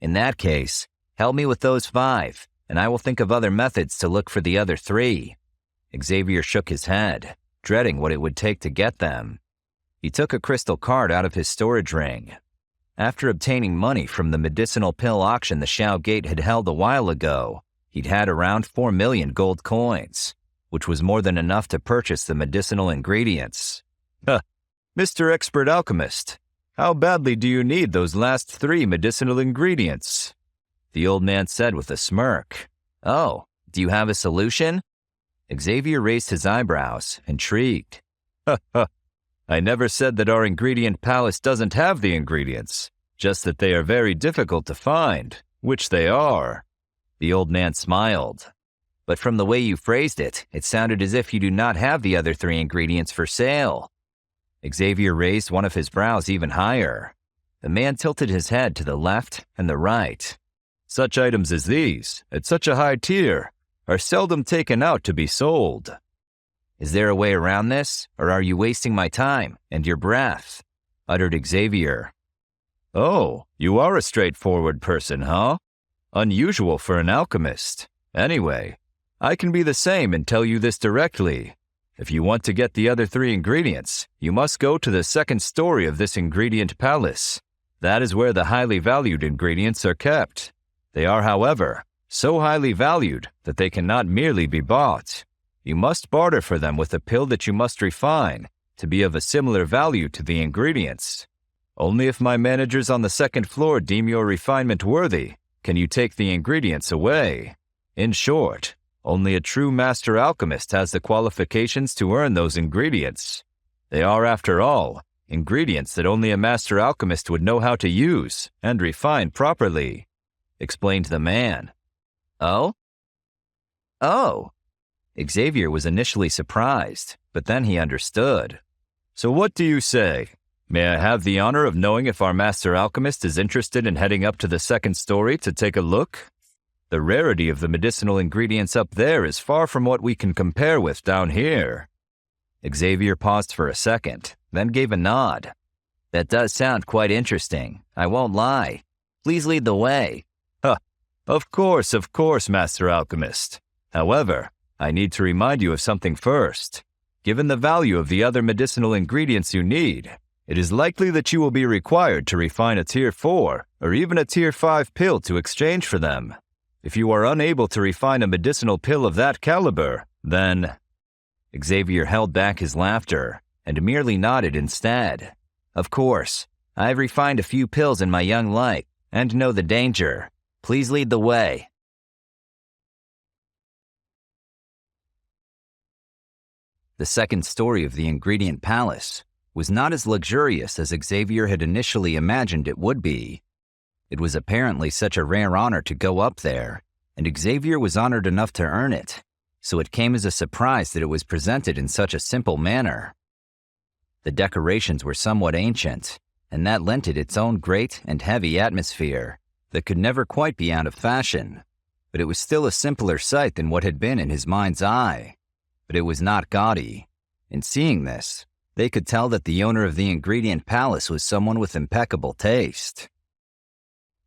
A: In that case, help me with those 5, and I will think of other methods to look for the other 3. Xavier shook his head, dreading what it would take to get them. He took a crystal card out of his storage ring. After obtaining money from the medicinal pill auction the Shao Gate had held a while ago, he'd had around 4 million gold coins, which was more than enough to purchase the medicinal ingredients.
B: Mr. Expert Alchemist, how badly do you need those last 3 medicinal ingredients?
A: The old man said with a smirk. Oh, do you have a solution? Xavier raised his eyebrows, intrigued.
B: I never said that our ingredient palace doesn't have the ingredients, just that they are very difficult to find, which they are.
A: The old man smiled. But from the way you phrased it, it sounded as if you do not have the other 3 ingredients for sale. Xavier raised one of his brows even higher. The man tilted his head to the left and the right.
B: Such items as these, at such a high tier,
D: are seldom taken out to be sold.
C: Is there a way around this, or are you wasting my time and your breath? Uttered Xavier.
D: Oh, you are a straightforward person, huh? Unusual for an alchemist. Anyway, I can be the same and tell you this directly. If you want to get the other 3 ingredients, you must go to the second story of this ingredient palace. That is where the highly valued ingredients are kept. They are, however, so highly valued that they cannot merely be bought. You must barter for them with a pill that you must refine to be of a similar value to the ingredients. Only if my managers on the second floor deem your refinement worthy can you take the ingredients away. In short, only a true master alchemist has the qualifications to earn those ingredients. They are, after all, ingredients that only a master alchemist would know how to use and refine properly, explained the man.
C: Oh? Oh. Xavier was initially surprised, but then he understood.
D: So what do you say? May I have the honor of knowing if our master alchemist is interested in heading up to the second story to take a look? The rarity of the medicinal ingredients up there is far from what we can compare with down here.
C: Xavier paused for a second, then gave a nod. That does sound quite interesting, I won't lie. Please lead the way.
D: Of course, Master Alchemist. However, I need to remind you of something first. Given the value of the other medicinal ingredients you need, it is likely that you will be required to refine a Tier 4 or even a Tier 5 pill to exchange for them. If you are unable to refine a medicinal pill of that caliber, then…
C: Xavier held back his laughter and merely nodded instead. Of course, I've refined a few pills in my young life and know the danger. Please lead the way. The second story of the ingredient palace was not as luxurious as Xavier had initially imagined it would be. It was apparently such a rare honor to go up there, and Xavier was honored enough to earn it, so it came as a surprise that it was presented in such a simple manner. The decorations were somewhat ancient, and that lent it its own great and heavy atmosphere that could never quite be out of fashion, but it was still a simpler sight than what had been in his mind's eye. But it was not gaudy. In seeing this, they could tell that the owner of the ingredient palace was someone with impeccable taste.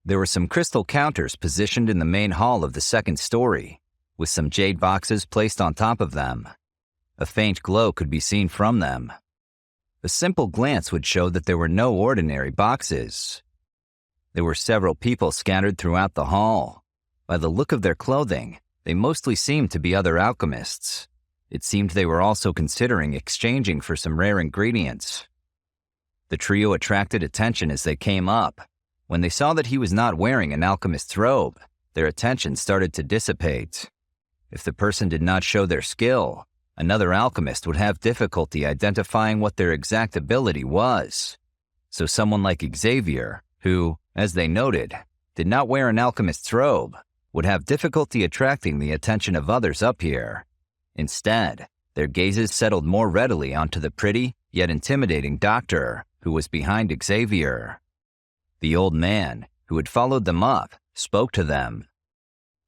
C: There were some crystal counters positioned in the main hall of the second story, with some jade boxes placed on top of them. A faint glow could be seen from them. A simple glance would show that there were no ordinary boxes. There were several people scattered throughout the hall. By the look of their clothing, they mostly seemed to be other alchemists. It seemed they were also considering exchanging for some rare ingredients. The trio attracted attention as they came up. When they saw that he was not wearing an alchemist's robe, their attention started to dissipate. If the person did not show their skill, another alchemist would have difficulty identifying what their exact ability was. So someone like Xavier, who, as they noted, did not wear an alchemist's robe, would have difficulty attracting the attention of others up here. Instead, their gazes settled more readily onto the pretty, yet intimidating doctor who was behind Xavier. The old man, who had followed them up, spoke to them.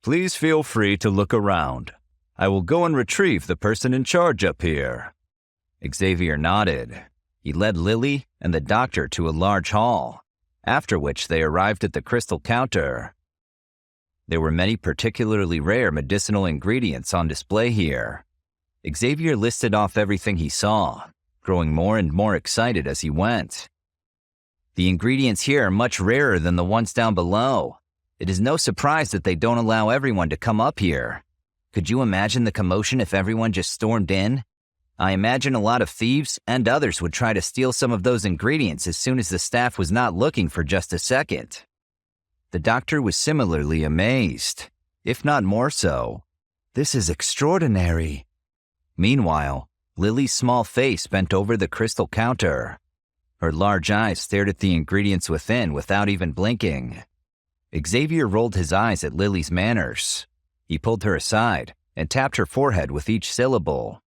D: Please feel free to look around. I will go and retrieve the person in charge up here.
C: Xavier nodded. He led Lily and the doctor to a large hall, after which they arrived at the crystal counter. There were many particularly rare medicinal ingredients on display here. Xavier listed off everything he saw, growing more and more excited as he went. The ingredients here are much rarer than the ones down below. It is no surprise that they don't allow everyone to come up here. Could you imagine the commotion if everyone just stormed in? I imagine a lot of thieves and others would try to steal some of those ingredients as soon as the staff was not looking for just a second. The doctor was similarly amazed, if not more so. This is extraordinary. Meanwhile, Lily's small face bent over the crystal counter. Her large eyes stared at the ingredients within without even blinking. Xavier rolled his eyes at Lily's manners. He pulled her aside and tapped her forehead with each syllable.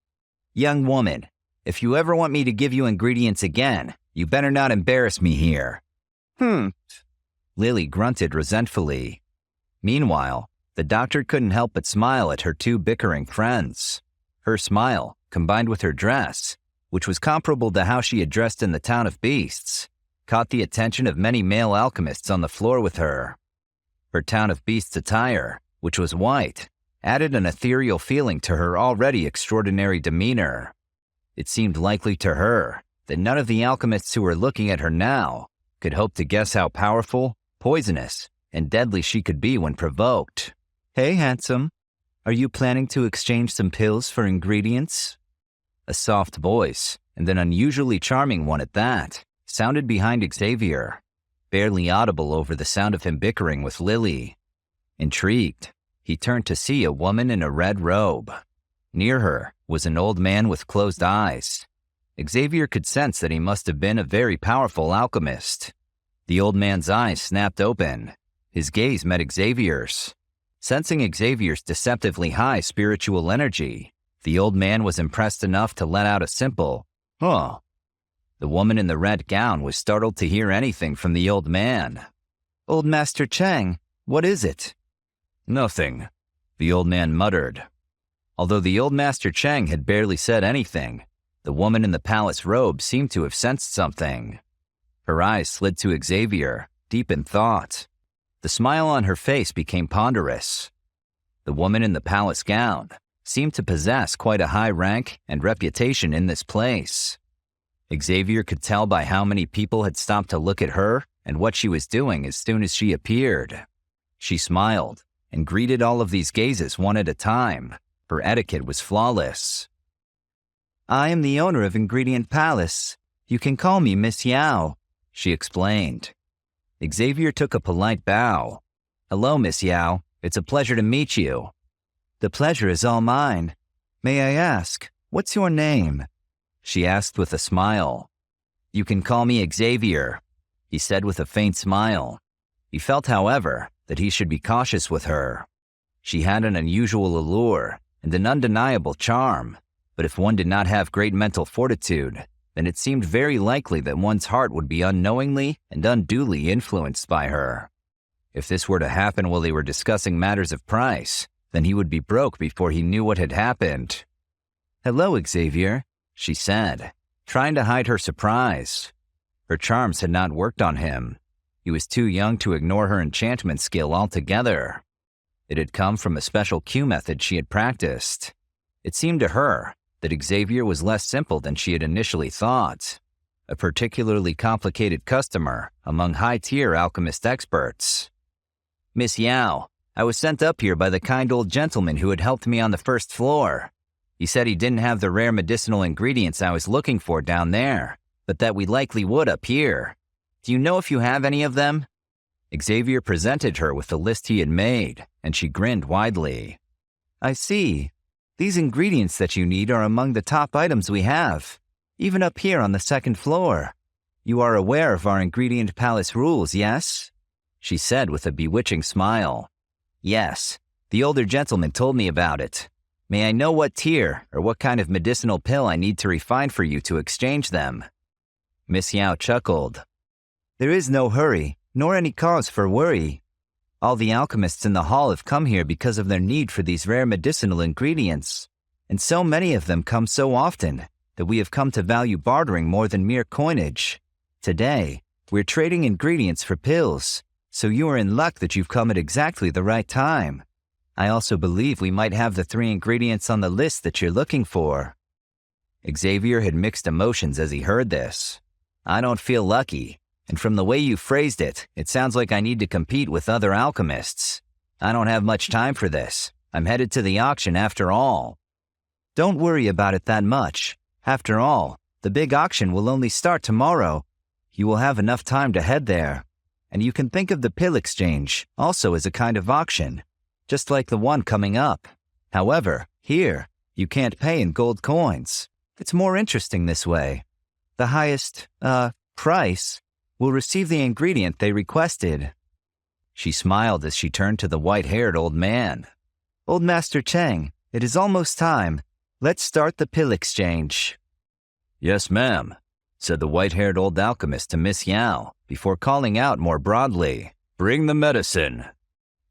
C: Young woman, if you ever want me to give you ingredients again, you better not embarrass me here. Lily grunted resentfully. Meanwhile, The doctor couldn't help but smile at her two bickering friends. Her smile, combined with her dress, which was comparable to how she had dressed in the town of beasts, caught the attention of many male alchemists on the floor with her. Her town of beasts attire, which was white, added an ethereal feeling to her already extraordinary demeanor. It seemed likely to her that none of the alchemists who were looking at her now could hope to guess how powerful, poisonous, and deadly she could be when provoked.
E: Hey, handsome. Are you planning to exchange some pills for ingredients?
C: A soft voice, and an unusually charming one at that, sounded behind Xavier, barely audible over the sound of him bickering with Lily. Intrigued, he turned to see a woman in a red robe. Near her was an old man with closed eyes. Xavier could sense that he must have been a very powerful alchemist. The old man's eyes snapped open. His gaze met Xavier's. Sensing Xavier's deceptively high spiritual energy, the old man was impressed enough to let out a simple, "Huh." The woman in the red gown was startled to hear anything from the old man.
E: Old Master Chang, what is it?
C: "Nothing," the old man muttered. Although the old Master Chang had barely said anything, the woman in the palace robe seemed to have sensed something. Her eyes slid to Xavier, deep in thought. The smile on her face became ponderous. The woman in the palace gown seemed to possess quite a high rank and reputation in this place. Xavier could tell by how many people had stopped to look at her and what she was doing as soon as she appeared. She smiled and greeted all of these gazes one at a time. Her etiquette was flawless.
E: I am the owner of Ingredient Palace. You can call me Miss Yao,
C: she explained. Xavier took a polite bow. "Hello, Miss Yao. It's a pleasure to meet you."
E: The pleasure is all mine. May I ask, what's your name?
C: She asked with a smile. "You can call me Xavier," he said with a faint smile. He felt, however, that he should be cautious with her. She had an unusual allure and an undeniable charm, but if one did not have great mental fortitude, then it seemed very likely that one's heart would be unknowingly and unduly influenced by her. If this were to happen while they were discussing matters of price, then he would be broke before he knew what had happened.
E: "Hello, Xavier,"
C: she said, trying to hide her surprise. Her charms had not worked on him. He was too young to ignore her enchantment skill altogether. It had come from a special cue method she had practiced. It seemed to her that Xavier was less simple than she had initially thought, a particularly complicated customer among high-tier alchemist experts. "Miss Yao, I was sent up here by the kind old gentleman who had helped me on the first floor. He said he didn't have the rare medicinal ingredients I was looking for down there, but that we likely would up here. Do you know if you have any of them?" Xavier presented her with the list he had made, and she grinned widely.
E: "I see. These ingredients that you need are among the top items we have, even up here on the second floor. You are aware of our Ingredient Palace rules, yes?"
C: she said with a bewitching smile. "Yes, the older gentleman told me about it. May I know what tier or what kind of medicinal pill I need to refine for you to exchange them?" Miss Yao chuckled.
E: "There is no hurry, nor any cause for worry. All the alchemists in the hall have come here because of their need for these rare medicinal ingredients, and so many of them come so often that we have come to value bartering more than mere coinage. Today, we're trading ingredients for pills, so you are in luck that you've come at exactly the right time. I also believe we might have the 3 ingredients on the list that you're looking for."
C: Xavier had mixed emotions as he heard this. "I don't feel lucky. And from the way you phrased it, it sounds like I need to compete with other alchemists. I don't have much time for this. I'm headed to the auction after all."
E: "Don't worry about it that much. After all, the big auction will only start tomorrow. You will have enough time to head there. And you can think of the pill exchange also as a kind of auction, just like the one coming up. However, here, you can't pay in gold coins. It's more interesting this way. The highest, price will receive the ingredient they requested."
C: She smiled as she turned to the white-haired old man.
E: "Old Master Chang, it is almost time. Let's start the pill exchange."
C: "Yes, ma'am," said the white-haired old alchemist to Miss Yao before calling out more broadly, "Bring the medicine."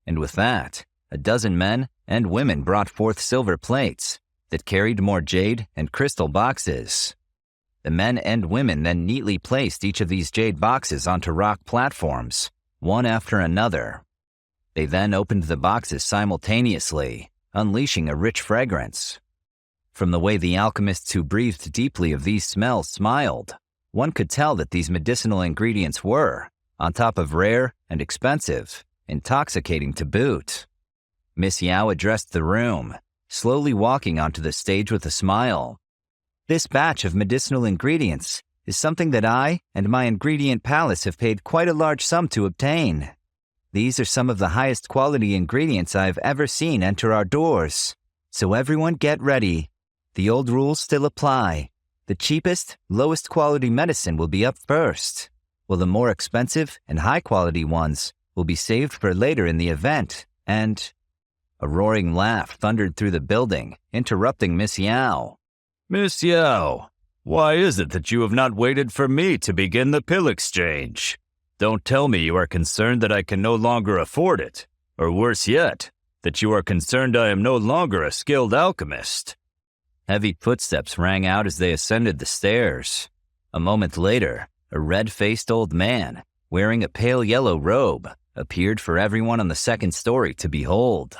C: And with that,
A: a dozen men and women brought forth silver plates that carried more jade and crystal boxes. The men and women then neatly placed each of these jade boxes onto rock platforms, one after another. They then opened the boxes simultaneously, unleashing a rich fragrance. From the way the alchemists who breathed deeply of these smells smiled, one could tell that these medicinal ingredients were, on top of rare and expensive, intoxicating to boot. Miss Yao addressed the room, slowly walking onto the stage with a smile. This batch of medicinal ingredients is something that I and my ingredient palace have paid quite a large sum to obtain. These are some of the highest quality ingredients I've ever seen enter our doors. So everyone get ready. The old rules still apply. The cheapest, lowest quality medicine will be up first, while the more expensive and high quality ones will be saved for later in the event, and... A roaring laugh thundered through the building, interrupting Miss Yao.
B: Miss Yao, why is it that you have not waited for me to begin the pill exchange? Don't tell me you are concerned that I can no longer afford it, or worse yet, that you are concerned I am no longer a skilled alchemist.
A: Heavy footsteps rang out as they ascended the stairs. A moment later, a red-faced old man, wearing a pale yellow robe, appeared for everyone on the second story to behold.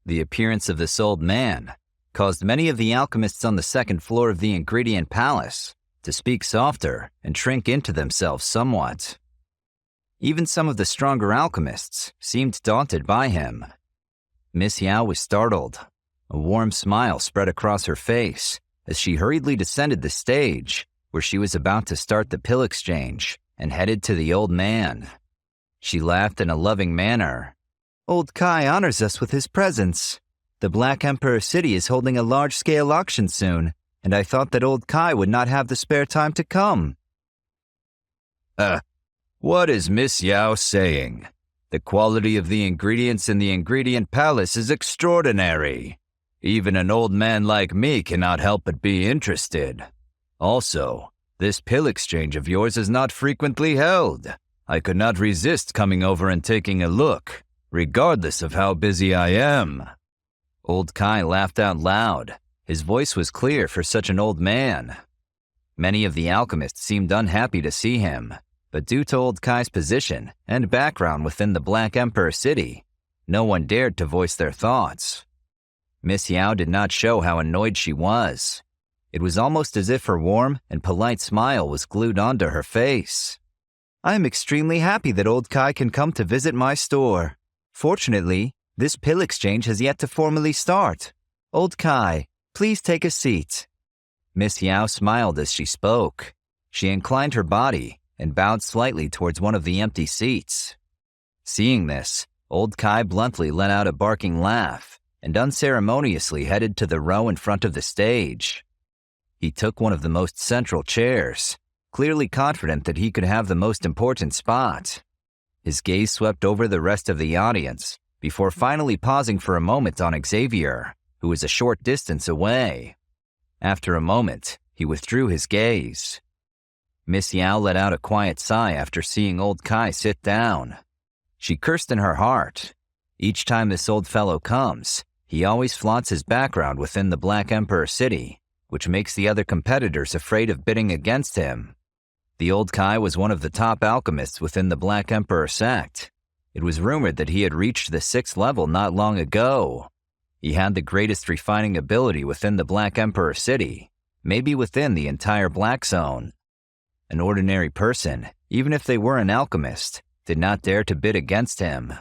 A: The appearance of this old man caused many of the alchemists on the second floor of the ingredient palace to speak softer and shrink into themselves somewhat. Even some of the stronger alchemists seemed daunted by him. Miss Yao was startled. A warm smile spread across her face as she hurriedly descended the stage, where she was about to start the pill exchange, and headed to the old man. She laughed in a loving manner.
E: Old Kai honors us with his presence. The Black Emperor City is holding a large-scale auction soon, and I thought that Old Kai would not have the spare time to come.
B: What is Miss Yao saying? The quality of the ingredients in the ingredient palace is extraordinary. Even an old man like me cannot help but be interested. Also, this pill exchange of yours is not frequently held. I could not resist coming over and taking a look, regardless of how busy I am.
A: Old Kai laughed out loud. His voice was clear for such an old man. Many of the alchemists seemed unhappy to see him, but due to Old Kai's position and background within the Black Emperor City, no one dared to voice their thoughts. Miss Yao did not show how annoyed she was. It was almost as if her warm and polite smile was glued onto her face.
E: I am extremely happy that Old Kai can come to visit my store. Fortunately, this pill exchange has yet to formally start. Old Kai, please take a seat.
A: Miss Yao smiled as she spoke. She inclined her body and bowed slightly towards one of the empty seats. Seeing this, Old Kai bluntly let out a barking laugh and unceremoniously headed to the row in front of the stage. He took one of the most central chairs, clearly confident that he could have the most important spot. His gaze swept over the rest of the audience before finally pausing for a moment on Xavier, who was a short distance away. After a moment, he withdrew his gaze. Miss Yao let out a quiet sigh after seeing Old Kai sit down. She cursed in her heart. Each time this old fellow comes, he always flaunts his background within the Black Emperor City, which makes the other competitors afraid of bidding against him. The old Kai was one of the top alchemists within the Black Emperor sect. It was rumored that he had reached the 6th level not long ago. He had the greatest refining ability within the Black Emperor City, maybe within the entire Black Zone. An ordinary person, even if they were an alchemist, did not dare to bid against him.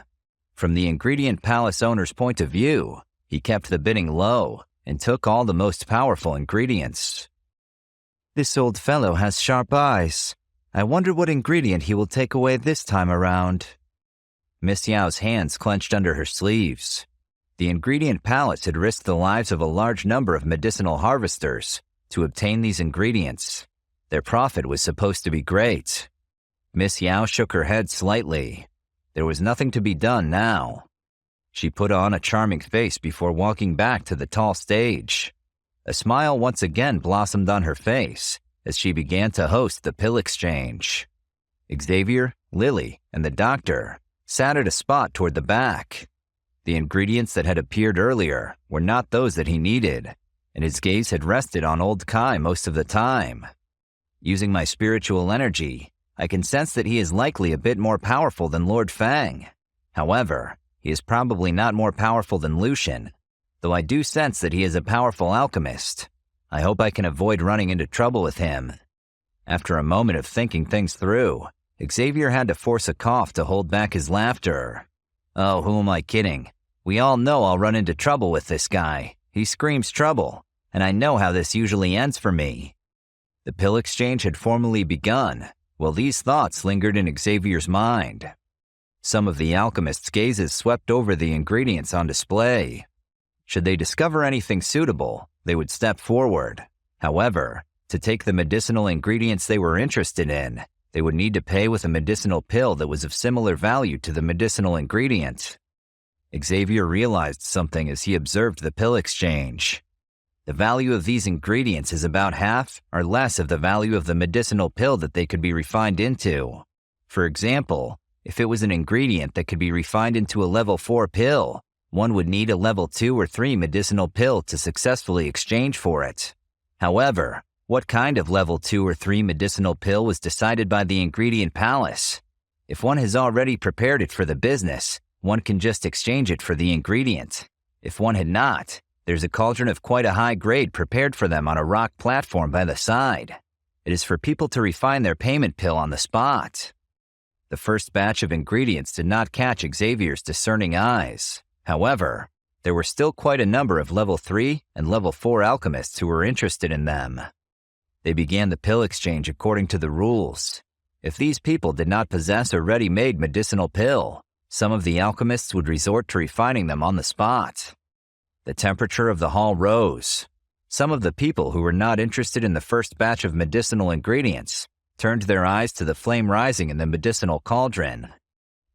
A: From the ingredient palace owner's point of view, he kept the bidding low and took all the most powerful ingredients.
E: This old fellow has sharp eyes. I wonder what ingredient he will take away this time around.
A: Miss Yao's hands clenched under her sleeves. The ingredient palace had risked the lives of a large number of medicinal harvesters to obtain these ingredients. Their profit was supposed to be great. Miss Yao shook her head slightly. There was nothing to be done now. She put on a charming face before walking back to the tall stage. A smile once again blossomed on her face
C: as she began to host the pill exchange. Xavier, Lily, and the doctor sat at a spot toward the back. The ingredients that had appeared earlier were not those that he needed, and his gaze had rested on old Kai most of the time. Using my spiritual energy, I can sense that he is likely a bit more powerful than Lord Fang. However, he is probably not more powerful than Lucian, though I do sense that he is a powerful alchemist. I hope I can avoid running into trouble with him. After a moment of thinking things through, Xavier had to force a cough to hold back his laughter. Oh, who am I kidding? We all know I'll run into trouble with this guy. He screams trouble, and I know how this usually ends for me. The pill exchange had formally begun, while these thoughts lingered in Xavier's mind. Some of the alchemist's gazes swept over the ingredients on display. Should they discover anything suitable, they would step forward. However, to take the medicinal ingredients they were interested in, they would need to pay with a medicinal pill that was of similar value to the medicinal ingredient. Xavier realized something as he observed the pill exchange. The value of these ingredients is about half or less of the value of the medicinal pill that they could be refined into. For example, if it was an ingredient that could be refined into a level 4 pill, one would need a level 2 or 3 medicinal pill to successfully exchange for it. However, what kind of level 2 or 3 medicinal pill was decided by the ingredient palace? If one has already prepared it for the business, one can just exchange it for the ingredient. If one had not, there's a cauldron of quite a high grade prepared for them on a rock platform by the side. It is for people to refine their payment pill on the spot. The first batch of ingredients did not catch Xavier's discerning eyes. However, there were still quite a number of level 3 and level 4 alchemists who were interested in them. They began the pill exchange according to the rules. If these people did not possess a ready-made medicinal pill, some of the alchemists would resort to refining them on the spot. The temperature of the hall rose. Some of the people who were not interested in the first batch of medicinal ingredients turned their eyes to the flame rising in the medicinal cauldron.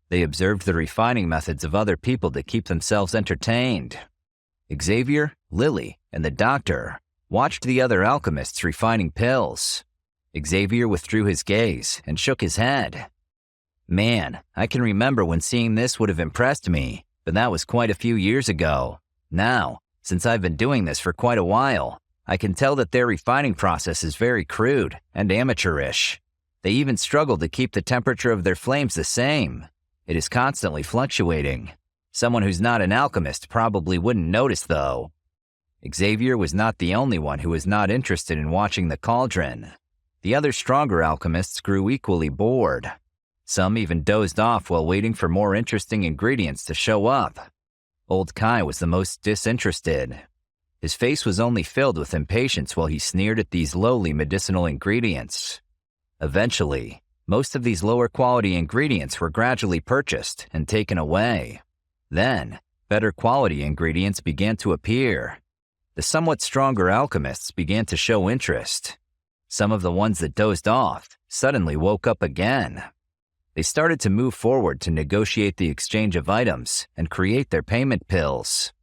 C: They observed the refining methods of other people to keep themselves entertained. Xavier, Lily, and the doctor watched the other alchemists refining pills. Xavier withdrew his gaze and shook his head. Man, I can remember when seeing this would have impressed me, but that was quite a few years ago. Now, since I've been doing this for quite a while, I can tell that their refining process is very crude and amateurish. They even struggle to keep the temperature of their flames the same. It is constantly fluctuating. Someone who's not an alchemist probably wouldn't notice, though. Xavier was not the only one who was not interested in watching the cauldron. The other stronger alchemists grew equally bored. Some even dozed off while waiting for more interesting ingredients to show up. Old Kai was the most disinterested. His face was only filled with impatience while he sneered at these lowly medicinal ingredients. Eventually, most of these lower quality ingredients were gradually purchased and taken away. Then, better quality ingredients began to appear. The somewhat stronger alchemists began to show interest. Some of the ones that dozed off suddenly woke up again. They started to move forward to negotiate the exchange of items and create their payment pills.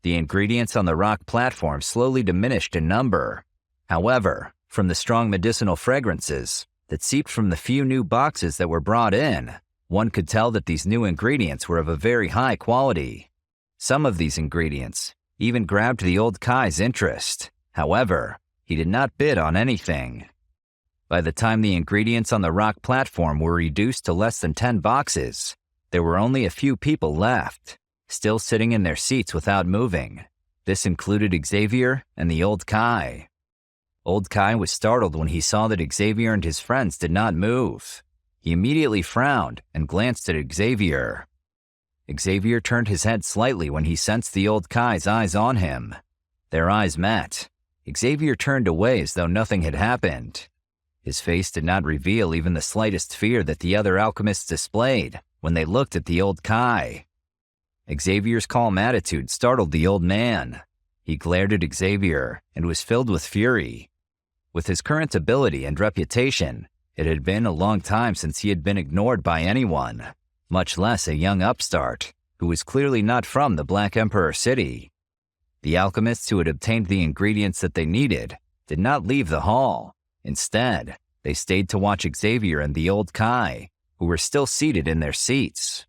C: The ingredients on the rock platform slowly diminished in number. However, from the strong medicinal fragrances that seeped from the few new boxes that were brought in, one could tell that these new ingredients were of a very high quality. Some of these ingredients even grabbed the old Kai's interest. However, he did not bid on anything. By the time the ingredients on the rock platform were reduced to less than 10 boxes, there were only a few people left, still sitting in their seats without moving. This included Xavier and the old Kai. Old Kai was startled when he saw that Xavier and his friends did not move. He immediately frowned and glanced at Xavier. Xavier turned his head slightly when he sensed the old Kai's eyes on him. Their eyes met. Xavier turned away as though nothing had happened. His face did not reveal even the slightest fear that the other alchemists displayed when they looked at the old Kai. Xavier's calm attitude startled the old man. He glared at Xavier and was filled with fury. With his current ability and reputation, it had been a long time since he had been ignored by anyone, much less a young upstart who was clearly not from the Black Emperor City. The alchemists who had obtained the ingredients that they needed did not leave the hall. Instead, they stayed to watch Xavier and the old Kai, who were still seated in their seats.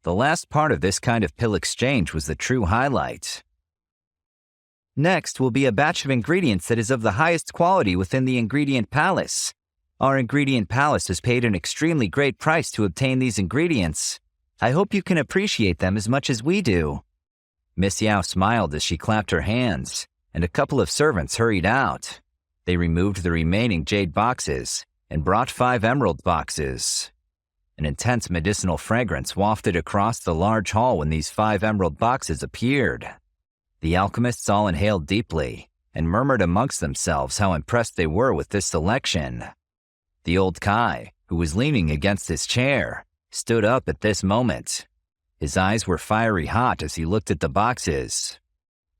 C: The last part of this kind of pill exchange was the true highlight.
E: Next will be a batch of ingredients that is of the highest quality within the ingredient palace. Our ingredient palace has paid an extremely great price to obtain these ingredients. I hope you can appreciate them as much as we do.
C: Miss Yao smiled as she clapped her hands, and a couple of servants hurried out. They removed the remaining jade boxes and brought 5 emerald boxes. An intense medicinal fragrance wafted across the large hall when these 5 emerald boxes appeared. The alchemists all inhaled deeply and murmured amongst themselves how impressed they were with this selection. The old Kai, who was leaning against his chair, stood up at this moment. His eyes were fiery hot as he looked at the boxes.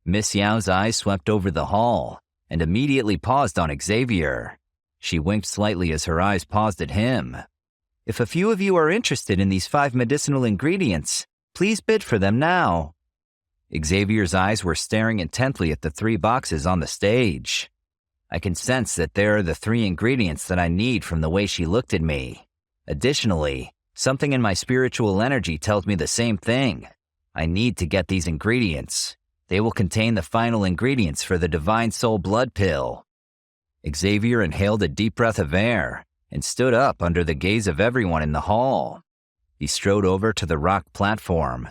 C: Miss Yao's eyes swept over the hall and immediately paused on Xavier. She winked slightly as her eyes paused at him.
E: If a few of you are interested in these 5 medicinal ingredients, please bid for them now.
C: Xavier's eyes were staring intently at the 3 boxes on the stage. I can sense that there are the 3 ingredients that I need from the way she looked at me. Additionally, something in my spiritual energy tells me the same thing. I need to get these ingredients. They will contain the final ingredients for the Divine Soul Blood Pill. Xavier inhaled a deep breath of air and stood up under the gaze of everyone in the hall. He strode over to the rock platform.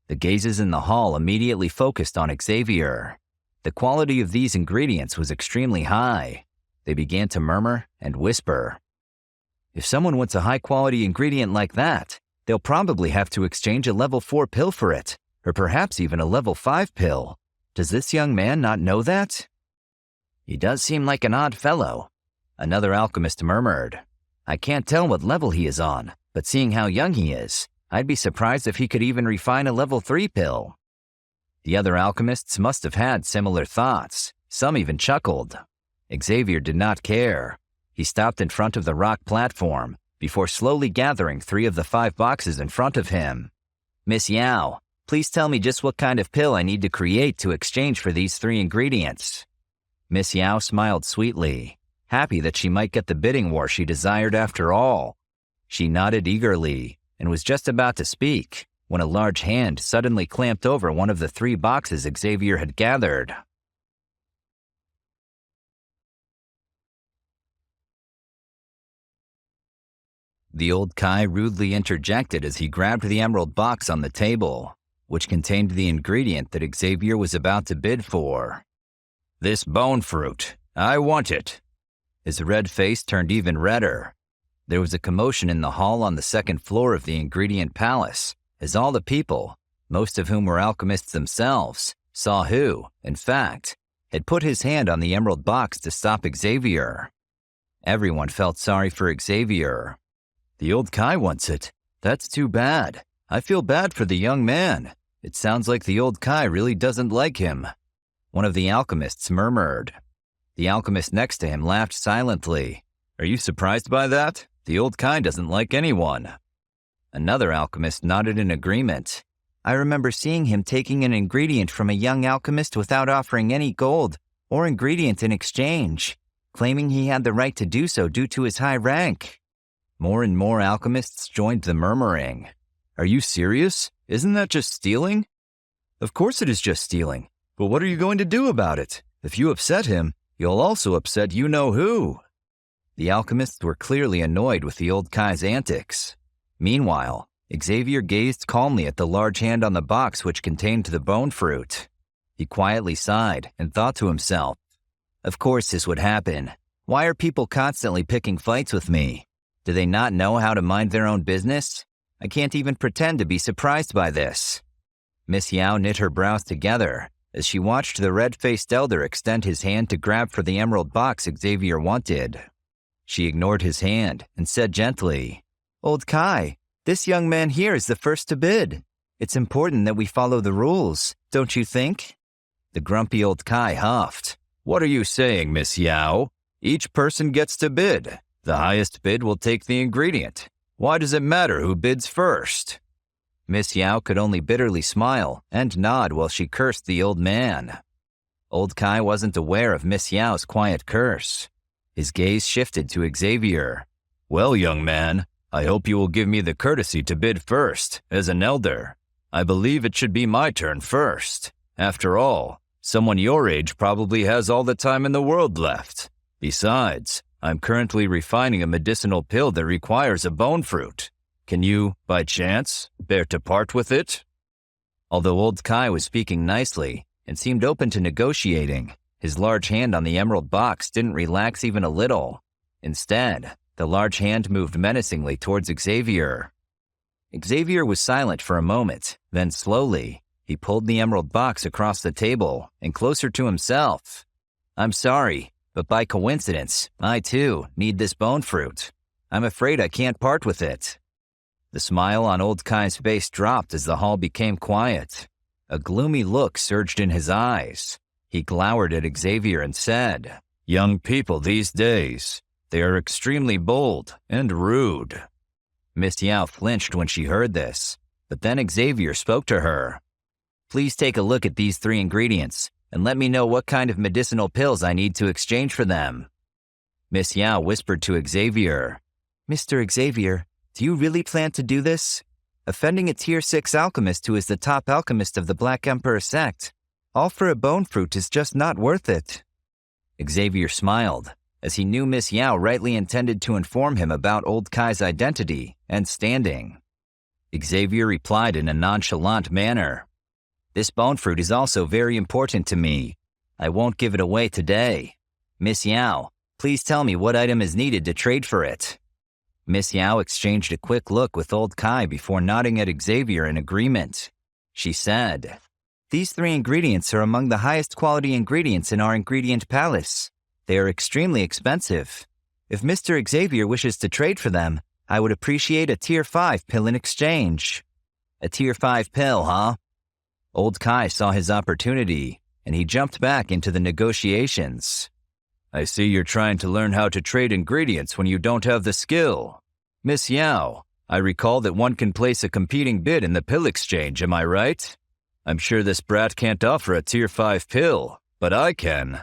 C: The gazes in the hall immediately focused on Xavier. The quality of these ingredients was extremely high. They began to murmur and whisper. If someone wants a high-quality ingredient like that, they'll probably have to exchange a level 4 pill for it, or perhaps even a level 5 pill. Does this young man not know that? He does seem like an odd fellow, another alchemist murmured. I can't tell what level he is on, but seeing how young he is, I'd be surprised if he could even refine a level 3 pill. The other alchemists must have had similar thoughts. Some even chuckled. Xavier did not care. He stopped in front of the rock platform before slowly gathering 3 of the 5 boxes in front of him.
E: Miss Yao, please tell me just what kind of pill I need to create to exchange for these 3 ingredients.
C: Miss Yao smiled sweetly, happy that she might get the bidding war she desired after all. She nodded eagerly and was just about to speak when a large hand suddenly clamped over one of the 3 boxes Xavier had gathered. The old Kai rudely interjected as he grabbed the emerald box on the table, which contained the ingredient that Xavier was about to bid for.
B: This bone fruit. I want it.
C: His red face turned even redder. There was a commotion in the hall on the 2nd floor of the ingredient palace, as all the people, most of whom were alchemists themselves, saw who, in fact, had put his hand on the emerald box to stop Xavier. Everyone felt sorry for Xavier.
B: The old Kai wants it. That's too bad. I feel bad for the young man. It sounds like the old Kai really doesn't like him.
C: One of the alchemists murmured. The alchemist next to him laughed silently.
B: Are you surprised by that? The old Kai doesn't like anyone.
C: Another alchemist nodded in agreement.
E: I remember seeing him taking an ingredient from a young alchemist without offering any gold or ingredient in exchange, claiming he had the right to do so due to his high rank.
C: More and more alchemists joined the murmuring.
B: Are you serious? Isn't that just stealing?
D: Of course it is just stealing. But what are you going to do about it? If you upset him, you'll also upset you-know-who.
C: The alchemists were clearly annoyed with the old Kai's antics. Meanwhile, Xavier gazed calmly at the large hand on the box which contained the bone fruit. He quietly sighed and thought to himself, of course this would happen. Why are people constantly picking fights with me? Do they not know how to mind their own business? I can't even pretend to be surprised by this. Miss Yao knit her brows together as she watched the red-faced elder extend his hand to grab for the emerald box Xavier wanted. She ignored his hand and said gently,
E: Old Kai, this young man here is the first to bid. It's important that we follow the rules, don't you think?
C: The grumpy old Kai huffed.
B: What are you saying, Miss Yao? Each person gets to bid. The highest bid will take the ingredient. Why does it matter who bids first?
C: Miss Yao could only bitterly smile and nod while she cursed the old man. Old Kai wasn't aware of Miss Yao's quiet curse.
A: His gaze shifted to Xavier.
B: Well, young man, I hope you will give me the courtesy to bid first, as an elder. I believe it should be my turn first. After all, someone your age probably has all the time in the world left. Besides, I'm currently refining a medicinal pill that requires a bone fruit. Can you, by chance, bear to part with it?
A: Although old Kai was speaking nicely and seemed open to negotiating, his large hand on the emerald box didn't relax even a little. Instead, the large hand moved menacingly towards Xavier. Xavier was silent for a moment, then slowly, he pulled the emerald box across the table and closer to himself. I'm sorry, but by coincidence, I too need this bone fruit. I'm afraid I can't part with it. The smile on old Kai's face dropped as the hall became quiet. A gloomy look surged in his eyes. He glowered at Xavier and said,
B: Young people these days, they are extremely bold and rude.
A: Miss Yao flinched when she heard this, but then Xavier spoke to her. Please take a look at these 3 ingredients and let me know what kind of medicinal pills I need to exchange for them. Miss Yao whispered to Xavier, Mr. Xavier, do you really plan to do this? Offending a Tier 6 alchemist who is the top alchemist of the Black Emperor sect, all for a bone fruit is just not worth it. Xavier smiled, as he knew Miss Yao rightly intended to inform him about old Kai's identity and standing. Xavier replied in a nonchalant manner, This bone fruit is also very important to me. I won't give it away today. Miss Yao, please tell me what item is needed to trade for it. Miss Yao exchanged a quick look with old Kai before nodding at Xavier in agreement. She said, These 3 ingredients are among the highest quality ingredients in our ingredient palace. They are extremely expensive. If Mr. Xavier wishes to trade for them, I would appreciate a Tier 5 pill in exchange. A Tier 5 pill, huh? Old Kai saw his opportunity, and he jumped back into the negotiations.
B: I see you're trying to learn how to trade ingredients when you don't have the skill. Miss Yao, I recall that one can place a competing bid in the pill exchange, am I right? I'm sure this brat can't offer a Tier 5 pill, but I can.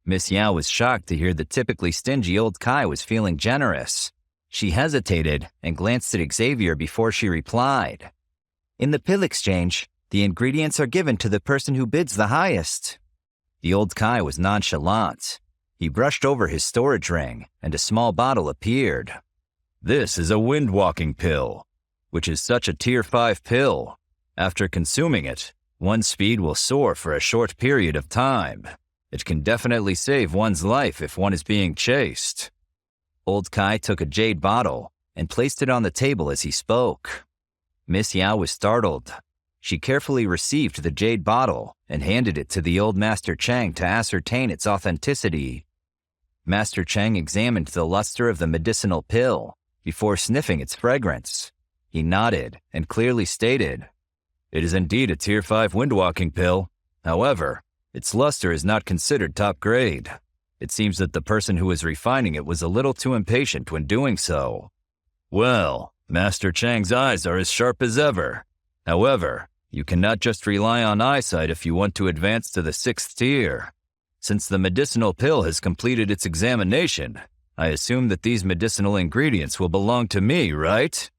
A: Miss Yao was shocked to hear the typically stingy old Kai was feeling generous. She hesitated and glanced at Xavier before she replied. In the pill exchange, the ingredients are given to the person who bids the highest. The old Kai was nonchalant. He brushed over his storage ring, and a small bottle appeared.
B: This is a wind-walking pill, which is such a Tier 5 pill. After consuming it, one's speed will soar for a short period of time. It can definitely save one's life if one is being chased.
A: Old Kai took a jade bottle and placed it on the table as he spoke. Miss Yao was startled. She carefully received the jade bottle and handed it to the old Master Chang to ascertain its authenticity. Master Chang examined the luster of the medicinal pill before sniffing its fragrance. He nodded and clearly stated,
B: It is indeed a Tier 5 windwalking pill. However, its luster is not considered top grade. It seems that the person who was refining it was a little too impatient when doing so. Well, Master Chang's eyes are as sharp as ever. However, you cannot just rely on eyesight if you want to advance to the 6th tier. Since the medicinal pill has completed its examination, I assume that these medicinal ingredients will belong to me, right?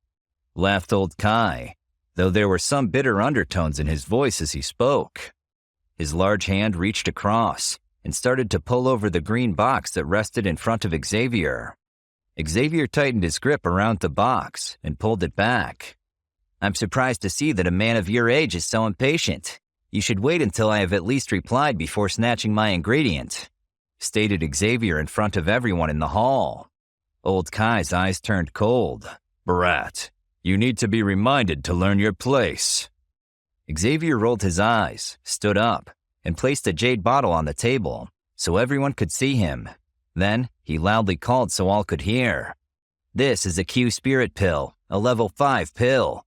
A: Laughed old Kai, though there were some bitter undertones in his voice as he spoke. His large hand reached across and started to pull over the green box that rested in front of Xavier. Xavier tightened his grip around the box and pulled it back. I'm surprised to see that a man of your age is so impatient. You should wait until I have at least replied before snatching my ingredient, stated Xavier in front of everyone in the hall. Old Kai's eyes turned cold.
B: Brat, you need to be reminded to learn your place.
A: Xavier rolled his eyes, stood up, and placed a jade bottle on the table so everyone could see him. Then he loudly called so all could hear. This is a Q Spirit pill, a level 5 pill.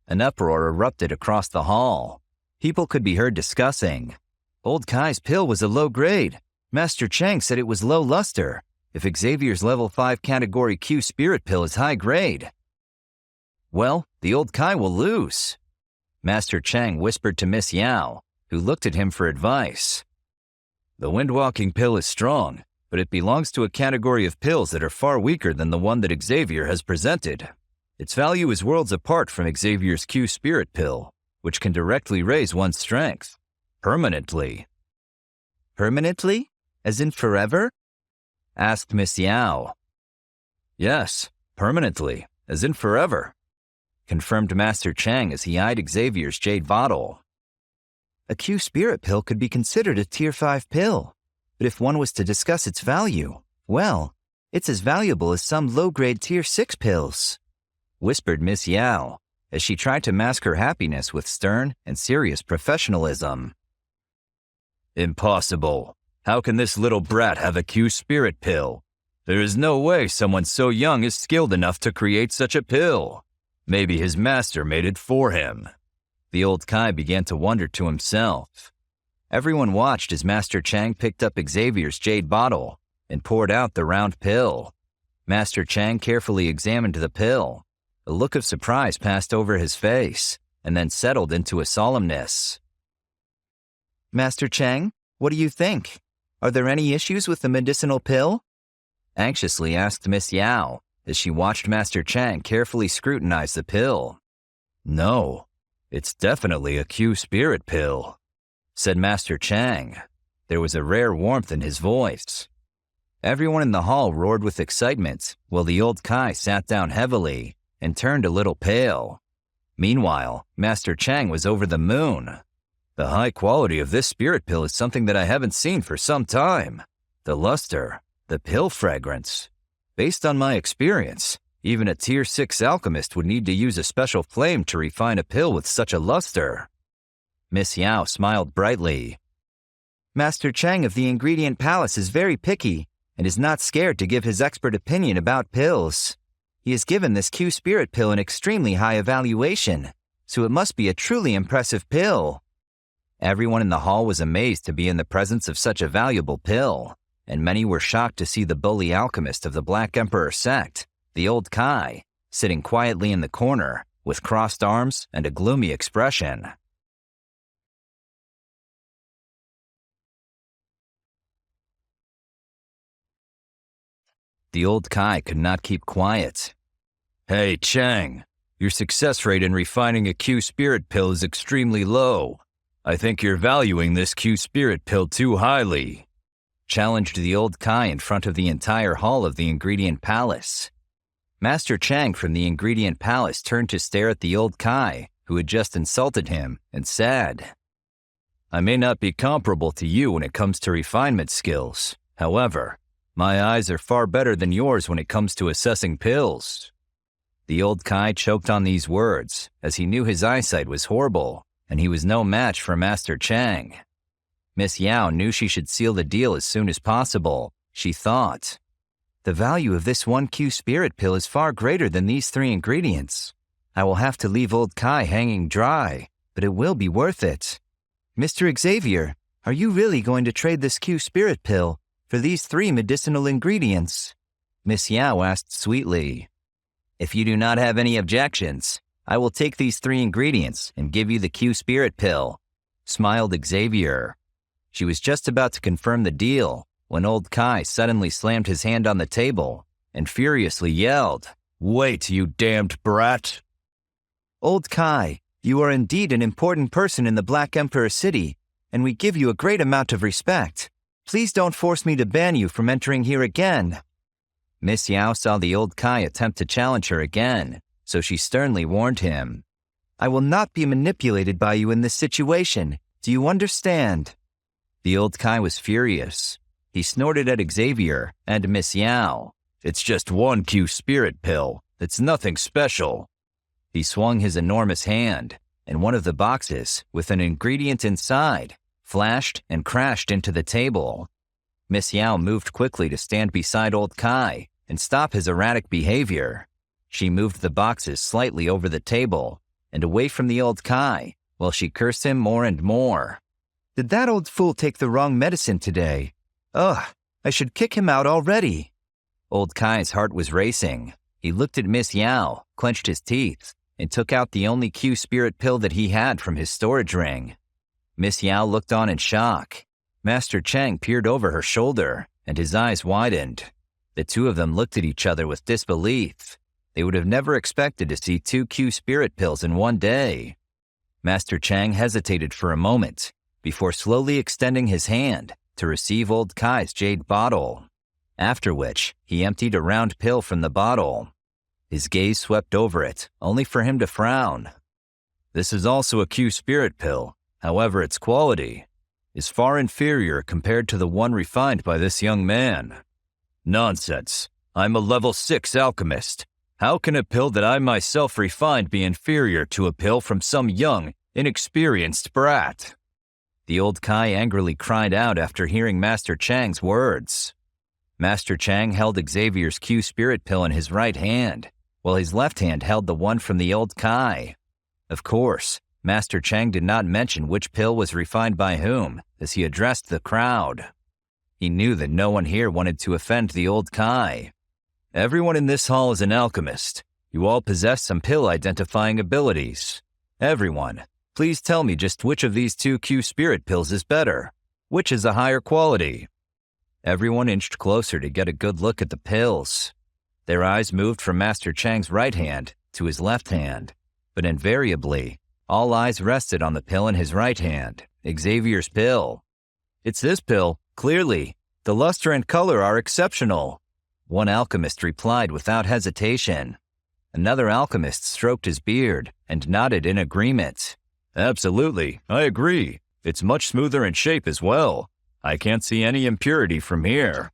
A: An uproar erupted across the hall. People could be heard discussing. Old Kai's pill was a low grade. Master Chang said it was low luster. If Xavier's level 5 category Q Spirit pill is high grade, well, the old Kai will lose. Master Chang whispered to Miss Yao, who looked at him for advice.
B: The windwalking pill is strong,
D: but it belongs to a category of pills that are far weaker than the one that Xavier has presented. Its value is worlds apart from Xavier's Q Spirit pill, which can directly raise one's strength. Permanently.
E: Permanently? As in forever?
C: Asked Miss Yao.
D: Yes, permanently, as in forever,
C: confirmed Master Chang as he eyed Xavier's jade bottle.
E: A Q Spirit pill could be considered a Tier 5 pill, but if one was to discuss its value, well, it's as valuable as some low-grade Tier 6 pills,
C: whispered Miss Yao as she tried to mask her happiness with stern and serious professionalism.
D: Impossible. How can this little brat have a Q Spirit pill? There is no way someone so young is skilled enough to create such a pill. Maybe his master made it for him.
C: The old Kai began to wonder to himself. Everyone watched as Master Chang picked up Xavier's jade bottle and poured out the round pill. Master Chang carefully examined the pill. A look of surprise passed over his face and then settled into a solemnness.
E: Master Chang, what do you think? Are there any issues with the medicinal pill?
C: Anxiously asked Miss Yao as she watched Master Chang carefully scrutinize the pill.
D: No, it's definitely a Q Spirit pill,
C: said Master Chang. There was a rare warmth in his voice. Everyone in the hall roared with excitement while the old Kai sat down heavily and turned a little pale. Meanwhile, Master Chang was over the moon.
D: The high quality of this spirit pill is something that I haven't seen for some time. The luster, the pill fragrance. Based on my experience, even a Tier 6 alchemist would need to use a special flame to refine a pill with such a luster.
C: Miss Yao smiled brightly.
E: Master Chang of the Ingredient Palace is very picky and is not scared to give his expert opinion about pills. He has given this Q Spirit pill an extremely high evaluation, so it must be a truly impressive pill.
C: Everyone in the hall was amazed to be in the presence of such a valuable pill, and many were shocked to see the bully alchemist of the Black Emperor sect, the old Kai, sitting quietly in the corner with crossed arms and a gloomy expression. The old Kai could not keep quiet.
D: Hey, Chang, your success rate in refining a Q Spirit pill is extremely low. I think you're valuing this Q Spirit pill too highly,
C: challenged the old Kai in front of the entire hall of the Ingredient Palace. Master Chang from the Ingredient Palace turned to stare at the old Kai, who had just insulted him, and said,
D: I may not be comparable to you when it comes to refinement skills. However, my eyes are far better than yours when it comes to assessing pills.
C: The old Kai choked on these words, as he knew his eyesight was horrible, and he was no match for Master Chang. Miss Yao knew she should seal the deal as soon as possible. She thought,
E: the value of this one Q Spirit pill is far greater than these 3 ingredients. I will have to leave old Kai hanging dry, but it will be worth it. Mr. Xavier, are you really going to trade this Q Spirit pill for these 3 medicinal ingredients?
C: Miss Yao asked sweetly. If you do not have any objections, I will take these 3 ingredients and give you the Q Spirit pill, smiled Xavier. She was just about to confirm the deal when old Kai suddenly slammed his hand on the table and furiously yelled,
D: Wait, you damned brat!
E: Old Kai, you are indeed an important person in the Black Emperor City, and we give you a great amount of respect. Please don't force me to ban you from entering here again.
C: Miss Yao saw the old Kai attempt to challenge her again, so she sternly warned him.
E: I will not be manipulated by you in this situation. Do you understand?
C: The old Kai was furious. He snorted at Xavier and Miss Yao.
D: It's just one Q Spirit pill. It's nothing special.
C: He swung his enormous hand, and one of the boxes, with an ingredient inside, flashed and crashed into the table. Miss Yao moved quickly to stand beside old Kai and stop his erratic behavior. She moved the boxes slightly over the table and away from the old Kai while she cursed him more and more.
E: Did that old fool take the wrong medicine today? Ugh, I should kick him out already.
C: Old Kai's heart was racing. He looked at Miss Yao, clenched his teeth, and took out the only Q Spirit pill that he had from his storage ring. Miss Yao looked on in shock. Master Chang peered over her shoulder and his eyes widened. The two of them looked at each other with disbelief. They would have never expected to see 2 Q spirit pills in one day. Master Chang hesitated for a moment before slowly extending his hand to receive old Kai's jade bottle, after which he emptied a round pill from the bottle. His gaze swept over it, only for him to frown. This is also a Q spirit pill, however its quality is far inferior compared to the one refined by this young man. Nonsense. I'm a level 6 alchemist. How can a pill that I myself refined be inferior to a pill from some young, inexperienced brat? The old Kai angrily cried out after hearing Master Chang's words. Master Chang held Xavier's Q spirit pill in his right hand, while his left hand held the one from the old Kai. Of course, Master Chang did not mention which pill was refined by whom as he addressed the crowd. He knew that no one here wanted to offend the old Kai. Everyone in this hall is an alchemist. You all possess some pill-identifying abilities. Everyone, please tell me just which of these 2 Q spirit pills is better. Which is a higher quality? Everyone inched closer to get a good look at the pills. Their eyes moved from Master Chang's right hand to his left hand, but invariably, all eyes rested on the pill in his right hand, Xavier's pill. It's this pill, clearly. The luster and color are exceptional. One alchemist replied without hesitation. Another alchemist stroked his beard and nodded in agreement. Absolutely, I agree. It's much smoother in shape as well. I can't see any impurity from here.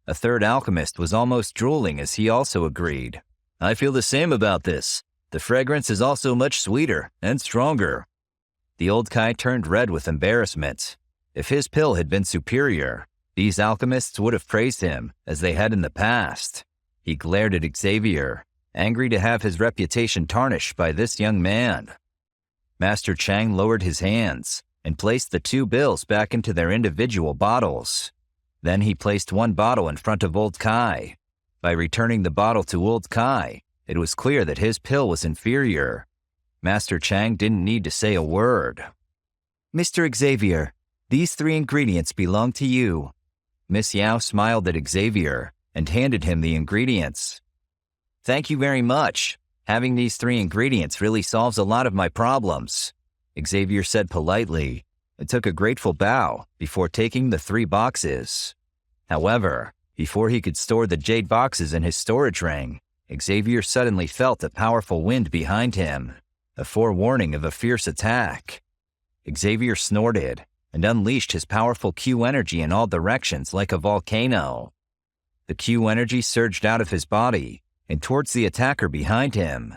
C: A third alchemist was almost drooling as he also agreed. I feel the same about this. The fragrance is also much sweeter and stronger. The old Kai turned red with embarrassment. If his pill had been superior, these alchemists would have praised him as they had in the past. He glared at Xavier, angry to have his reputation tarnished by this young man. Master Chang lowered his hands and placed the 2 bills back into their individual bottles. Then he placed one bottle in front of old Kai. By returning the bottle to old Kai, it was clear that his pill was inferior. Master Chang didn't need to say a word.
E: Mr. Xavier, these 3 ingredients belong to you.
C: Miss Yao smiled at Xavier and handed him the ingredients. Thank you very much. Having these 3 ingredients really solves a lot of my problems, Xavier said politely and took a grateful bow before taking the 3 boxes. However, before he could store the jade boxes in his storage ring, Xavier suddenly felt a powerful wind behind him, a forewarning of a fierce attack. Xavier snorted and unleashed his powerful Q energy in all directions like a volcano. The Q energy surged out of his body and towards the attacker behind him.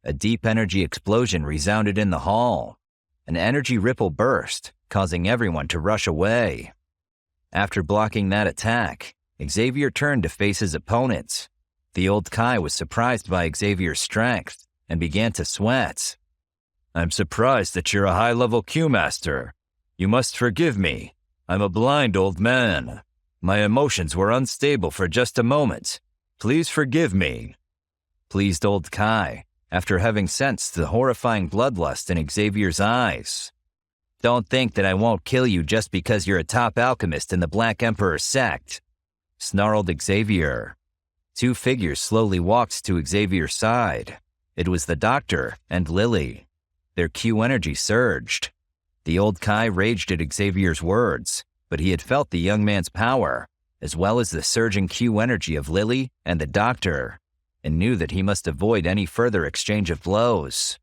C: A deep energy explosion resounded in the hall. An energy ripple burst, causing everyone to rush away. After blocking that attack, Xavier turned to face his opponent. The old Kai was surprised by Xavier's strength and began to sweat. I'm surprised that you're a high-level Q-master. You must forgive me. I'm a blind old man. My emotions were unstable for just a moment. Please forgive me. Pleased old Kai, after having sensed the horrifying bloodlust in Xavier's eyes. Don't think that I won't kill you just because you're a top alchemist in the Black Emperor sect, snarled Xavier. 2 figures slowly walked to Xavier's side. It was the doctor and Lily. Their Q energy surged. The old Kai raged at Xavier's words, but he had felt the young man's power, as well as the surging Q energy of Lily and the doctor, and knew that he must avoid any further exchange of blows.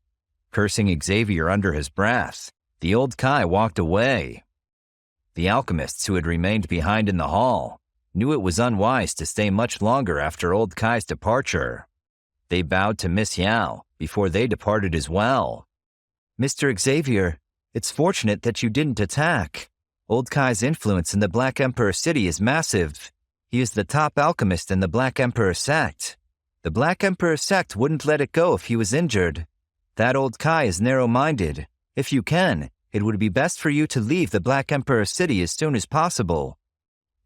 C: Cursing Xavier under his breath, the old Kai walked away. The alchemists who had remained behind in the hall knew it was unwise to stay much longer after old Kai's departure. They bowed to Miss Yao before they departed as well.
E: Mr. Xavier, it's fortunate that you didn't attack. Old Kai's influence in the Black Emperor city is massive. He is the top alchemist in the Black Emperor sect. The Black Emperor sect wouldn't let it go if he was injured. That old Kai is narrow-minded. If you can, it would be best for you to leave the Black Emperor city as soon as possible,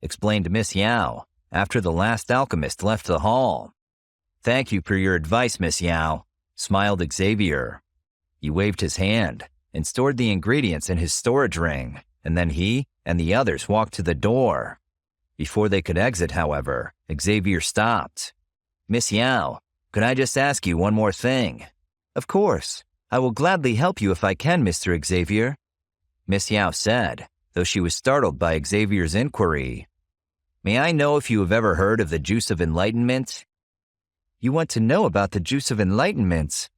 E: explained Miss Yao after the last alchemist left the hall. Thank you for your advice, Miss Yao, smiled Xavier. He waved his hand and stored the ingredients in his storage ring, and then he and the others walked to the door.
C: Before they could exit, however, Xavier stopped. Miss Yao, could I just ask you one more thing?
E: Of course. I will gladly help you if I can, Mr. Xavier,
C: Miss Yao said, though she was startled by Xavier's inquiry. May I know if you have ever heard of the juice of enlightenment?
E: You want to know about the juice of enlightenment?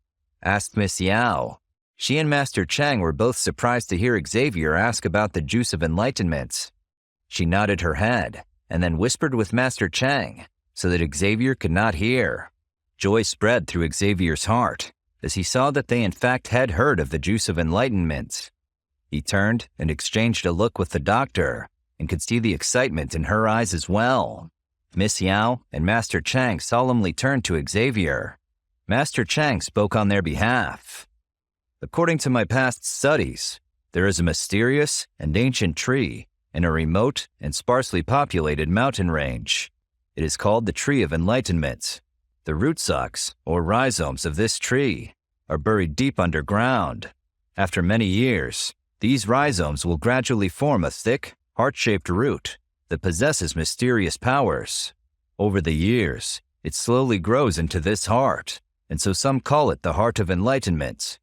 C: Asked Miss Yao. She and Master Chang were both surprised to hear Xavier ask about the juice of enlightenment. She nodded her head, and then whispered with Master Chang, so that Xavier could not hear. Joy spread through Xavier's heart, as he saw that they in fact had heard of the juice of enlightenment. He turned and exchanged a look with the doctor, and could see the excitement in her eyes as well. Miss Yao and Master Chang solemnly turned to Xavier. Master Chang spoke on their behalf. According to my past studies, there is a mysterious and ancient tree in a remote and sparsely populated mountain range. It is called the Tree of Enlightenment. The rootstocks, or rhizomes of this tree, are buried deep underground. After many years, these rhizomes will gradually form a thick, heart-shaped root that possesses mysterious powers. Over the years, it slowly grows into this heart, and so some call it the Heart of Enlightenment.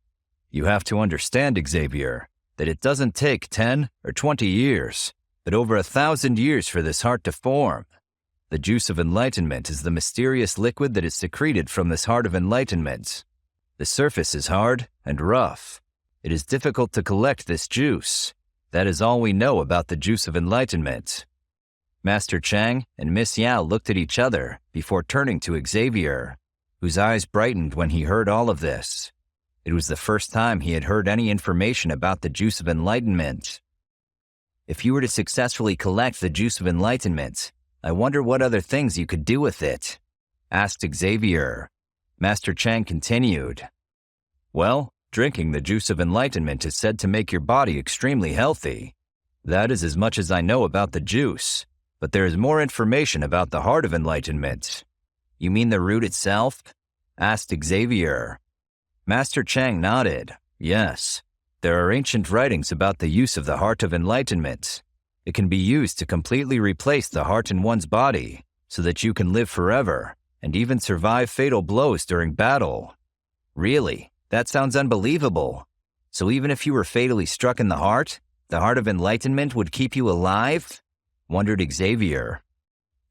C: You have to understand, Xavier, that it doesn't take 10 or 20 years, but over 1,000 years for this heart to form. The juice of enlightenment is the mysterious liquid that is secreted from this heart of enlightenment. The surface is hard and rough. It is difficult to collect this juice. That is all we know about the juice of enlightenment. Master Chang and Miss Yao looked at each other before turning to Xavier, whose eyes brightened when he heard all of this. It was the first time he had heard any information about the juice of enlightenment. If you were to successfully collect the juice of enlightenment, I wonder what other things you could do with it, asked Xavier. Master Chang continued. Well, drinking the juice of enlightenment is said to make your body extremely healthy. That is as much as I know about the juice, but there is more information about the heart of enlightenment. You mean the root itself? Asked Xavier. Master Chang nodded. Yes, there are ancient writings about the use of the heart of enlightenment. It can be used to completely replace the heart in one's body, so that you can live forever, and even survive fatal blows during battle. Really? That sounds unbelievable. So even if you were fatally struck in the heart of enlightenment would keep you alive? Wondered Xavier.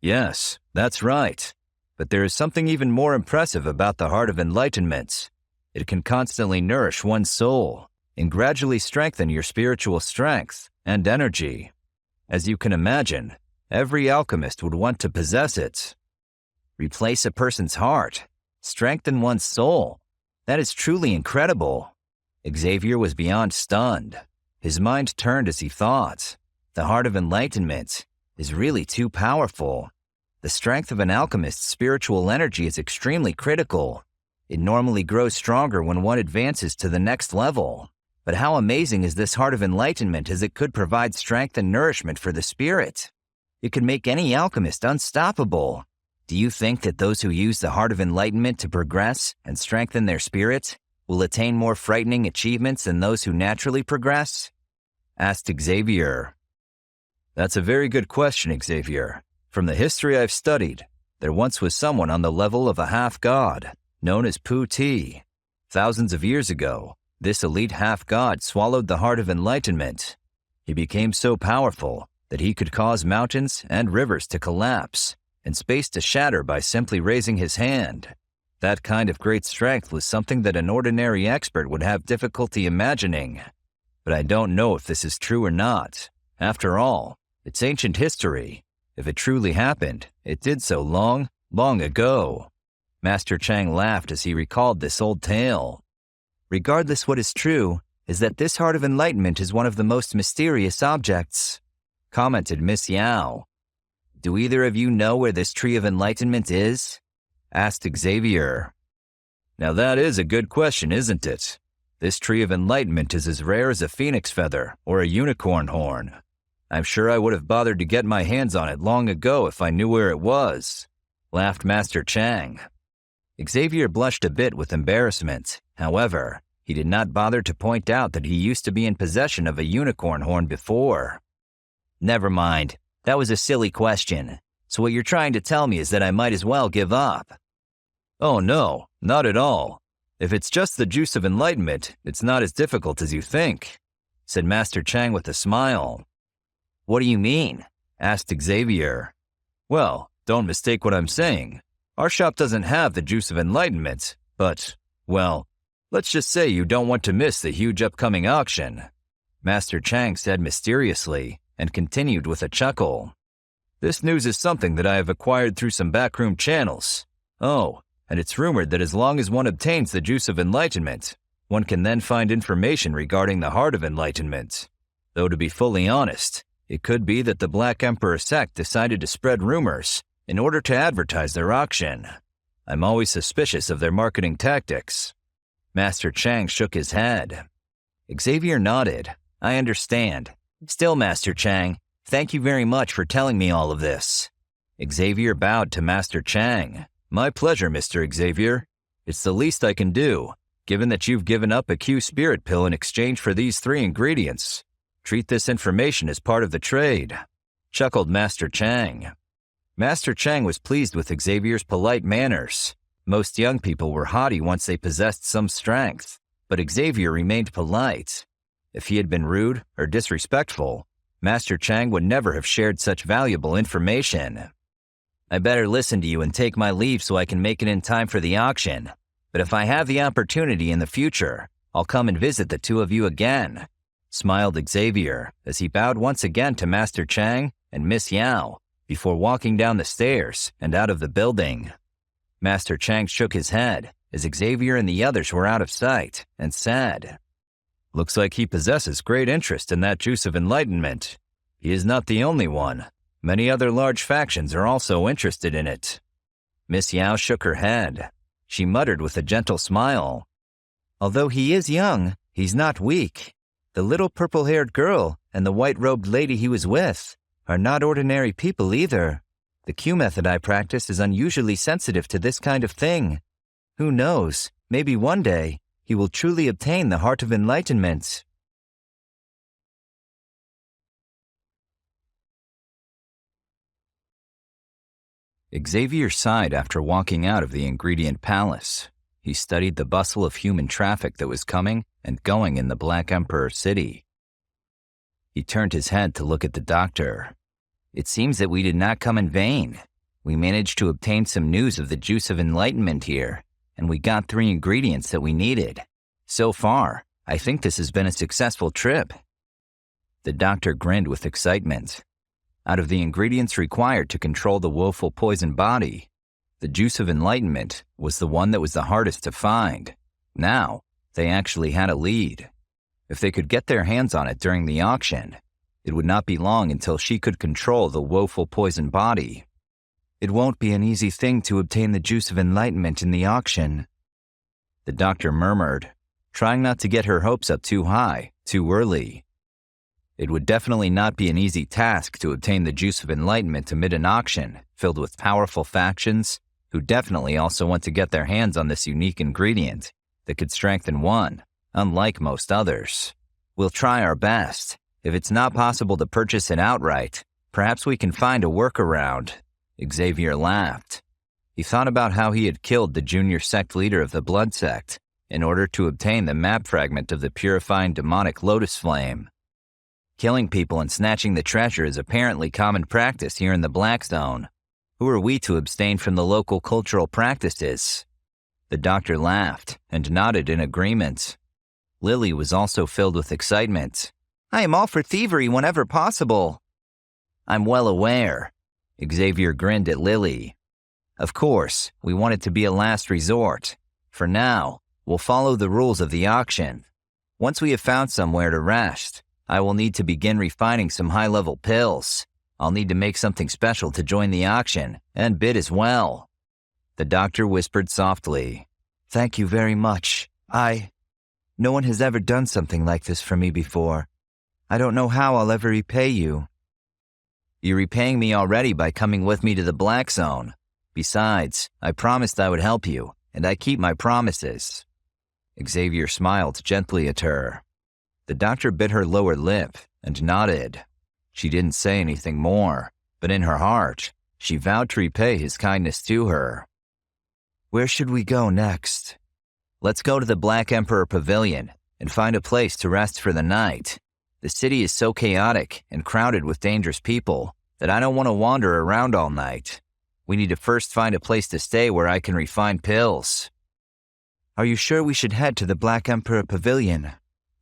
C: Yes, that's right. But there is something even more impressive about the heart of enlightenment. It can constantly nourish one's soul and gradually strengthen your spiritual strength and energy. As you can imagine, every alchemist would want to possess it. Replace a person's heart, strengthen one's soul. That is truly incredible. Xavier was beyond stunned. His mind turned as he thought. The heart of enlightenment is really too powerful. The strength of an alchemist's spiritual energy is extremely critical. It normally grows stronger when one advances to the next level. But how amazing is this heart of enlightenment as it could provide strength and nourishment for the spirit? It could make any alchemist unstoppable. Do you think that those who use the heart of enlightenment to progress and strengthen their spirit will attain more frightening achievements than those who naturally progress? Asked Xavier. That's a very good question, Xavier. From the history I've studied, there once was someone on the level of a half-god, known as Pu Ti. Thousands of years ago, this elite half-god swallowed the heart of enlightenment. He became so powerful that he could cause mountains and rivers to collapse and space to shatter by simply raising his hand. That kind of great strength was something that an ordinary expert would have difficulty imagining. But I don't know if this is true or not. After all, it's ancient history. If it truly happened, it did so long, long ago. Master Chang laughed as he recalled this old tale. Regardless, what is true is that this heart of enlightenment is one of the most mysterious objects, commented Miss Yao. Do either of you know where this tree of enlightenment is? Asked Xavier. Now that is a good question, isn't it? This tree of enlightenment is as rare as a phoenix feather or a unicorn horn. I'm sure I would have bothered to get my hands on it long ago if I knew where it was, laughed Master Chang. Xavier blushed a bit with embarrassment. However, he did not bother to point out that he used to be in possession of a unicorn horn before. Never mind. That was a silly question. So what you're trying to tell me is that I might as well give up.
D: Oh no, not at all. If it's just the juice of enlightenment, it's not as difficult as you think, said Master Chang with a smile.
C: What do you mean?
D: Asked Xavier. Well, don't mistake what I'm saying. Our shop doesn't have the juice of enlightenment, but, well, let's just say you don't want to miss the huge upcoming auction, Master Chang said mysteriously, and continued with a chuckle. This news is something that I have acquired through some backroom channels. Oh, and it's rumored that as long as one obtains the juice of enlightenment, one can then find information regarding the heart of enlightenment. Though to be fully honest, it could be that the Black Emperor sect decided to spread rumors in order to advertise their auction. I'm always suspicious of their marketing tactics.
C: Master Chang shook his head. Xavier nodded. I understand. Still, Master Chang, thank you very much for telling me all of this.
A: Xavier bowed to Master Chang.
D: My pleasure, Mr. Xavier. It's the least I can do, given that you've given up a Q spirit pill in exchange for these 3 ingredients. Treat this information as part of the trade, chuckled Master Chang. Master Chang was pleased with Xavier's polite manners. Most young people were haughty once they possessed some strength, but Xavier remained polite. If he had been rude or disrespectful, Master Chang would never have shared such valuable information.
C: I better listen to you and take my leave so I can make it in time for the auction. But if I have the opportunity in the future, I'll come and visit the 2 of you again, smiled Xavier as he bowed once again to Master Chang and Miss Yao before walking down the stairs and out of the building. Master Chang shook his head as Xavier and the others were out of sight and said,
D: Looks like he possesses great interest in that juice of enlightenment. He is not the only one. Many other large factions are also interested in it.
C: Miss Yao shook her head. She muttered with a gentle smile. Although he is young, he's not weak. The little purple-haired girl and the white-robed lady he was with are not ordinary people either. The Q method I practice is unusually sensitive to this kind of thing. Who knows, maybe one day he will truly obtain the heart of enlightenment.
A: Xavier sighed after walking out of the ingredient palace. He studied the bustle of human traffic that was coming and going in the Black Emperor city. He turned his head to look at the doctor.
C: It seems that we did not come in vain. We managed to obtain some news of the juice of enlightenment here, and we got 3 ingredients that we needed. So far, I think this has been a successful trip.
A: The doctor grinned with excitement. Out of the ingredients required to control the woeful poison body, the juice of enlightenment was the one that was the hardest to find. Now, they actually had a lead. If they could get their hands on it during the auction, it would not be long until she could control the woeful poison body.
C: It won't be an easy thing to obtain the juice of enlightenment in the auction,
A: the doctor murmured, trying not to get her hopes up too high, too early. It would definitely not be an easy task to obtain the juice of enlightenment amid an auction filled with powerful factions who definitely also want to get their hands on this unique ingredient that could strengthen one, unlike most others.
C: We'll try our best. If it's not possible to purchase it outright, perhaps we can find a workaround.
A: Xavier laughed. He thought about how he had killed the junior sect leader of the Blood Sect in order to obtain the map fragment of the purifying demonic lotus flame.
C: Killing people and snatching the treasure is apparently common practice here in the Black Zone. Who are we to abstain from the local cultural practices?
A: The doctor laughed and nodded in agreement.
C: Lily was also filled with excitement. I am all for thievery whenever possible.
A: I'm well aware. Xavier grinned at Lily. Of course, we want it to be a last resort. For now, we'll follow the rules of the auction. Once we have found somewhere to rest, I will need to begin refining some high-level pills. I'll need to make something special to join the auction and bid as well.
C: The doctor whispered softly. Thank you very much. No one has ever done something like this for me before. I don't know how I'll ever repay you.
A: You're repaying me already by coming with me to the Black Zone. Besides, I promised I would help you, and I keep my promises.
C: Xavier smiled gently at her. The doctor bit her lower lip and nodded. She didn't say anything more, but in her heart, she vowed to repay his kindness to her.
E: Where should we go next?
C: Let's go to the Black Emperor Pavilion and find a place to rest for the night. The city is so chaotic and crowded with dangerous people that I don't want to wander around all night. We need to first find a place to stay where I can refine pills.
E: Are you sure we should head to the Black Emperor Pavilion?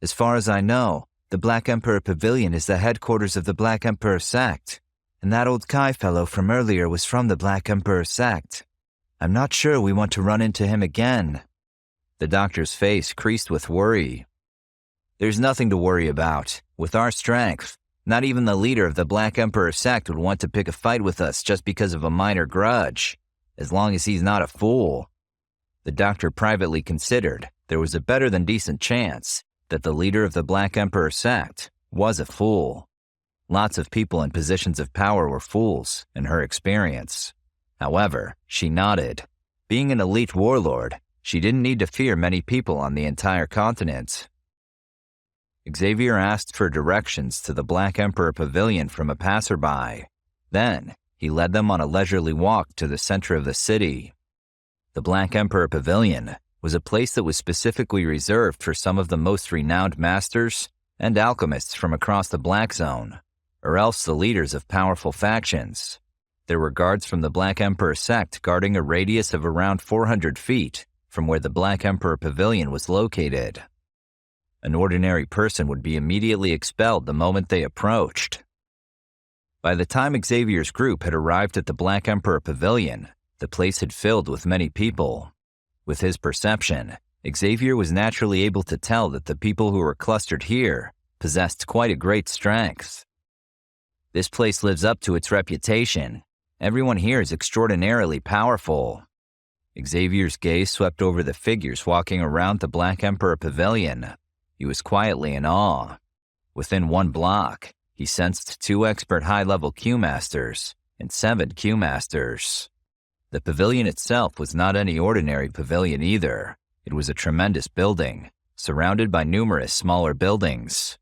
E: As far as I know, the Black Emperor Pavilion is the headquarters of the Black Emperor sect, and that old Kai fellow from earlier was from the Black Emperor sect. I'm not sure we want to run into him again.
C: The doctor's face creased with worry. There's nothing to worry about. With our strength, not even the leader of the Black Emperor sect would want to pick a fight with us just because of a minor grudge, as long as he's not a fool. The doctor privately considered there was a better than decent chance that the leader of the Black Emperor sect was a fool. Lots of people in positions of power were fools, in her experience. However, she nodded. Being an elite warlord, she didn't need to fear many people on the entire continent. Xavier asked for directions to the Black Emperor Pavilion from a passerby. Then, he led them on a leisurely walk to the center of the city. The Black Emperor Pavilion was a place that was specifically reserved for some of the most renowned masters and alchemists from across the Black Zone, or else the leaders of powerful factions. There were guards from the Black Emperor sect guarding a radius of around 400 feet from where the Black Emperor Pavilion was located. An ordinary person would be immediately expelled the moment they approached. By the time Xavier's group had arrived at the Black Emperor Pavilion, the place had filled with many people. With his perception, Xavier was naturally able to tell that the people who were clustered here possessed quite a great strength. This place lives up to its reputation. Everyone here is extraordinarily powerful. Xavier's gaze swept over the figures walking around the Black Emperor Pavilion. He was quietly in awe. Within 1 block, he sensed 2 expert high-level Q-masters and 7 Q-masters. The pavilion itself was not any ordinary pavilion either. It was a tremendous building, surrounded by numerous smaller buildings.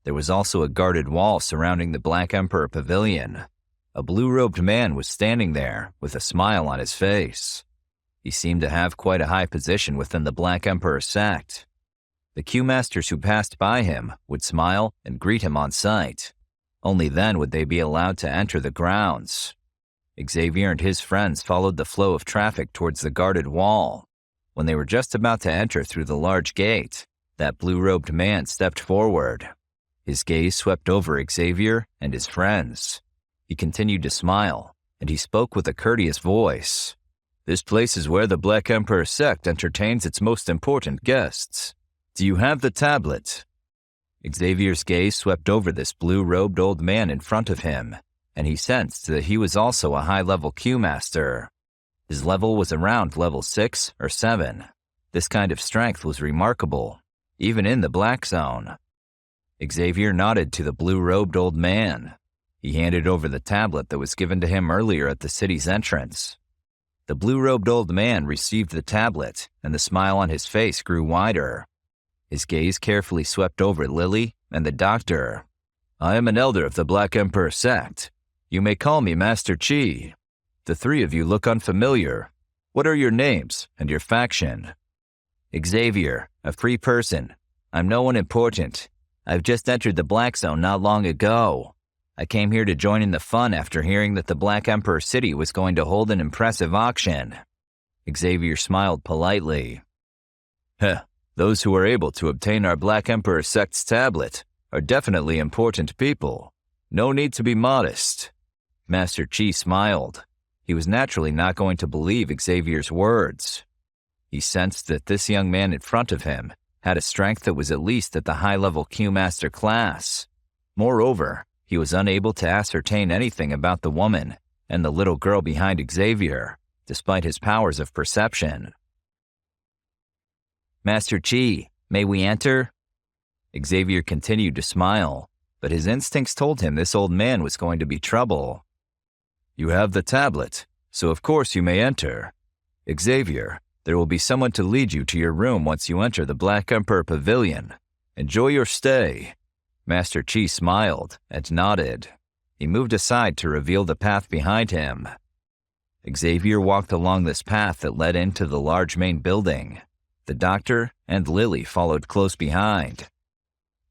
C: There was also a guarded wall surrounding the Black Emperor Pavilion. A blue-robed man was standing there with a smile on his face. He seemed to have quite a high position within the Black Emperor sect. The Q-masters who passed by him would smile and greet him on sight. Only then would they be allowed to enter the grounds. Xavier and his friends followed the flow of traffic towards the guarded wall. When they were just about to enter through the large gate, that blue-robed man stepped forward. His gaze swept over Xavier and his friends. He continued to smile, and he spoke with a courteous voice. "This place is where the Black Emperor sect entertains its most important guests. Do you have the tablet?" Xavier's gaze swept over this blue-robed old man in front of him, and he sensed that he was also a high-level Q-master. His level was around level 6 or 7. This kind of strength was remarkable, even in the Black Zone. Xavier nodded to the blue-robed old man. He handed over the tablet that was given to him earlier at the city's entrance. The blue-robed old man received the tablet, and the smile on his face grew wider. His gaze carefully swept over Lily and the doctor. "I am an elder of the Black Emperor sect. You may call me Master Chi. The 3 of you look unfamiliar. What are your names and your faction?" "Xavier, a free person. I'm no one important. I've just entered the Black Zone not long ago. I came here to join in the fun after hearing that the Black Emperor City was going to hold an impressive auction." Xavier smiled politely. "Heh. Those who are able to obtain our Black Emperor sect's tablet are definitely important people. No need to be modest." Master Chi smiled. He was naturally not going to believe Xavier's words. He sensed that this young man in front of him had a strength that was at least at the high-level Q-master class. Moreover, he was unable to ascertain anything about the woman and the little girl behind Xavier, despite his powers of perception. "Master Chi, may we enter?" Xavier continued to smile, but his instincts told him this old man was going to be trouble. "You have the tablet, so of course you may enter. Xavier, there will be someone to lead you to your room once you enter the Black Emperor Pavilion. Enjoy your stay." Master Chi smiled and nodded. He moved aside to reveal the path behind him. Xavier walked along this path that led into the large main building. The doctor and Lily followed close behind.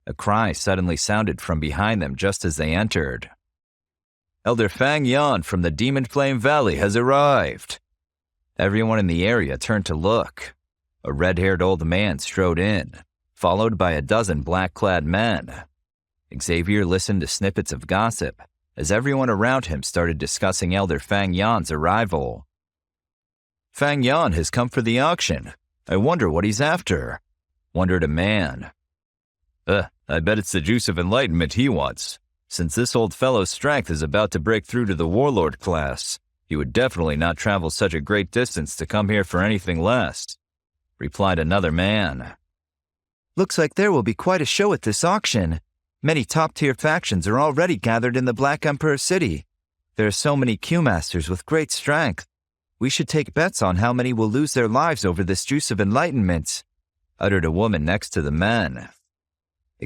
C: A cry suddenly sounded from behind them just as they entered.
B: Elder Fang Yan from the Demon Flame Valley has arrived.
C: Everyone in the area turned to look. A red-haired old man strode in, followed by a dozen black-clad men. Xavier listened to snippets of gossip as everyone around him started discussing Elder Fang Yan's arrival.
B: Fang Yan has come for the auction. I wonder what he's after, wondered a man. I bet it's the juice of enlightenment he wants. Since this old fellow's strength is about to break through to the warlord class, he would definitely not travel such a great distance to come here for anything less, replied another man.
E: Looks like there will be quite a show at this auction. Many top-tier factions are already gathered in the Black Emperor City. There are so many Q-masters with great strength. We should take bets on how many will lose their lives over this juice of enlightenment, uttered a woman next to the men.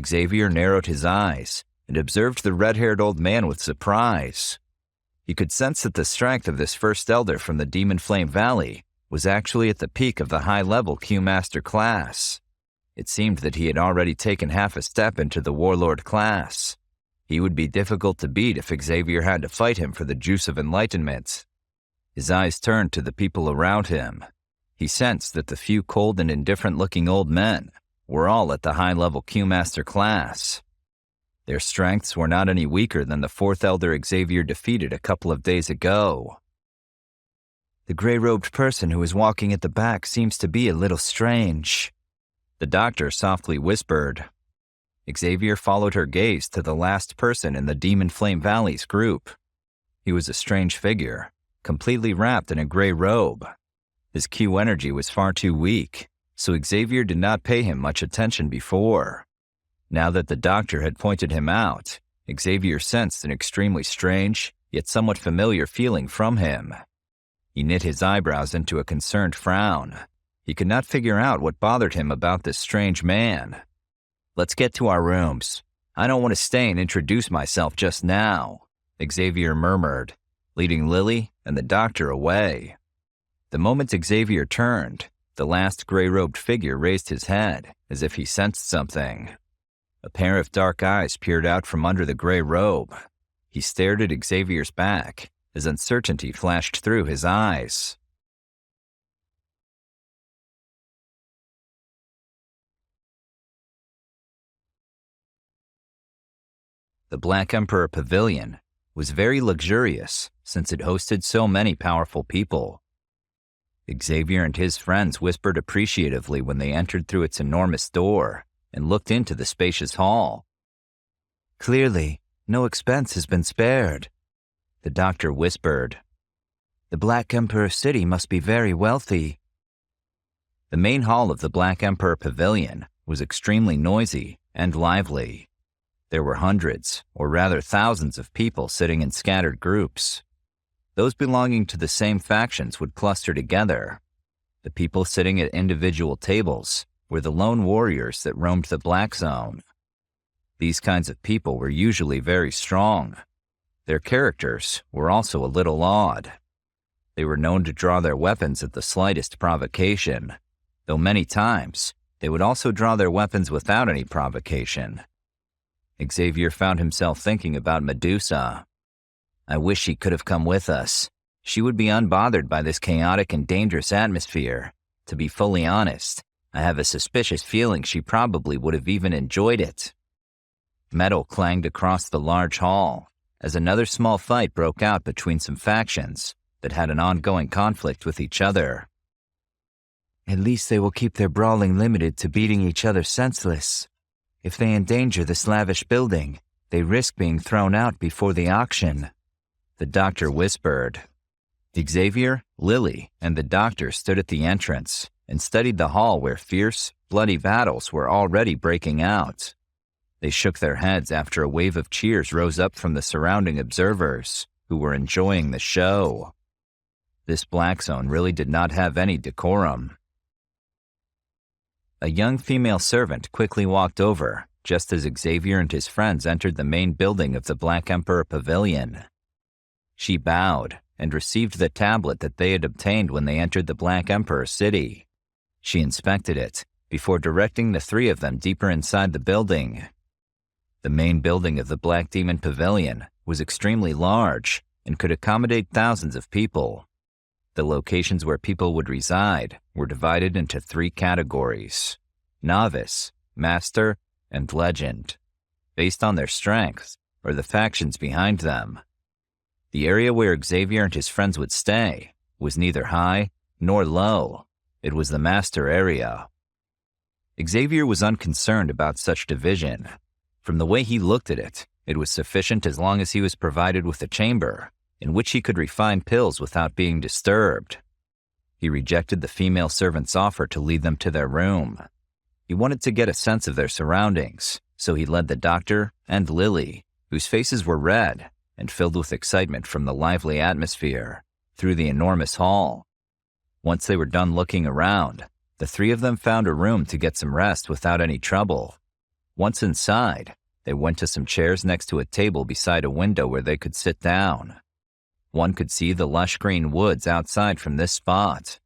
C: Xavier narrowed his eyes and observed the red-haired old man with surprise. He could sense that the strength of this first elder from the Demon Flame Valley was actually at the peak of the high-level Q-master class. It seemed that he had already taken half a step into the warlord class. He would be difficult to beat if Xavier had to fight him for the juice of enlightenment. His eyes turned to the people around him. He sensed that the few cold and indifferent-looking old men were all at the high-level Q-master class. Their strengths were not any weaker than the fourth elder Xavier defeated a couple of days ago.
E: The gray-robed person who is walking at the back seems to be a little strange,
C: the doctor softly whispered. Xavier followed her gaze to the last person in the Demon Flame Valley's group. He was a strange figure, completely wrapped in a gray robe. His Q energy was far too weak, so Xavier did not pay him much attention before. Now that the doctor had pointed him out, Xavier sensed an extremely strange, yet somewhat familiar feeling from him. He knit his eyebrows into a concerned frown. He could not figure out what bothered him about this strange man.
A: Let's get to our rooms. I don't want to stay and introduce myself just now,
C: Xavier murmured, leading Lily and the doctor away. The moment Xavier turned, the last gray-robed figure raised his head as if he sensed something. A pair of dark eyes peered out from under the gray robe. He stared at Xavier's back as uncertainty flashed through his eyes. The Black Emperor Pavilion was very luxurious since it hosted so many powerful people. Xavier and his friends whispered appreciatively when they entered through its enormous door and looked into the spacious hall.
E: Clearly, no expense has been spared,
C: the doctor whispered.
E: The Black Emperor City must be very wealthy.
C: The main hall of the Black Emperor Pavilion was extremely noisy and lively. There were hundreds, or rather thousands of people sitting in scattered groups. Those belonging to the same factions would cluster together. The people sitting at individual tables were the lone warriors that roamed the Black Zone. These kinds of people were usually very strong. Their characters were also a little odd. They were known to draw their weapons at the slightest provocation, though many times they would also draw their weapons without any provocation. Xavier found himself thinking about Medusa. I wish she could have come with us. She would be unbothered by this chaotic and dangerous atmosphere. To be fully honest, I have a suspicious feeling she probably would have even enjoyed it. Metal clanged across the large hall as another small fight broke out between some factions that had an ongoing conflict with each other.
E: At least they will keep their brawling limited to beating each other senseless. If they endanger this lavish building, they risk being thrown out before the auction,
C: the doctor whispered. Xavier, Lily, and the doctor stood at the entrance and studied the hall where fierce, bloody battles were already breaking out. They shook their heads after a wave of cheers rose up from the surrounding observers, who were enjoying the show. This Black Zone really did not have any decorum. A young female servant quickly walked over just as Xavier and his friends entered the main building of the Black Emperor Pavilion. She bowed and received the tablet that they had obtained when they entered the Black Emperor city. She inspected it before directing the three of them deeper inside the building. The main building of the Black Demon Pavilion was extremely large and could accommodate thousands of people. The locations where people would reside were divided into three categories: novice, master, and legend, based on their strengths or the factions behind them. The area where Xavier and his friends would stay was neither high nor low. It was the master area. Xavier was unconcerned about such division. From the way he looked at it, it was sufficient as long as he was provided with a chamber in which he could refine pills without being disturbed. He rejected the female servant's offer to lead them to their room. He wanted to get a sense of their surroundings, so he led the doctor and Lily, whose faces were red and filled with excitement from the lively atmosphere, through the enormous hall. Once they were done looking around, the three of them found a room to get some rest without any trouble. Once inside, they went to some chairs next to a table beside a window where they could sit down. One could see the lush green woods outside from this spot.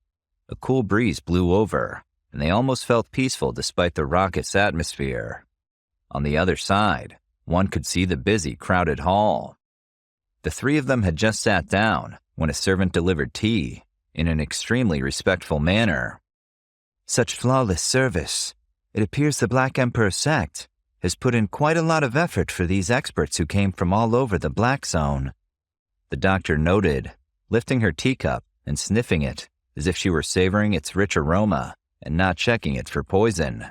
C: A cool breeze blew over, and they almost felt peaceful despite the raucous atmosphere. On the other side, one could see the busy, crowded hall. The three of them had just sat down when a servant delivered tea in an extremely respectful manner.
E: Such flawless service. It appears the Black Emperor sect has put in quite a lot of effort for these experts who came from all over the Black Zone.
C: The doctor noted, lifting her teacup and sniffing it as if she were savoring its rich aroma and not checking it for poison.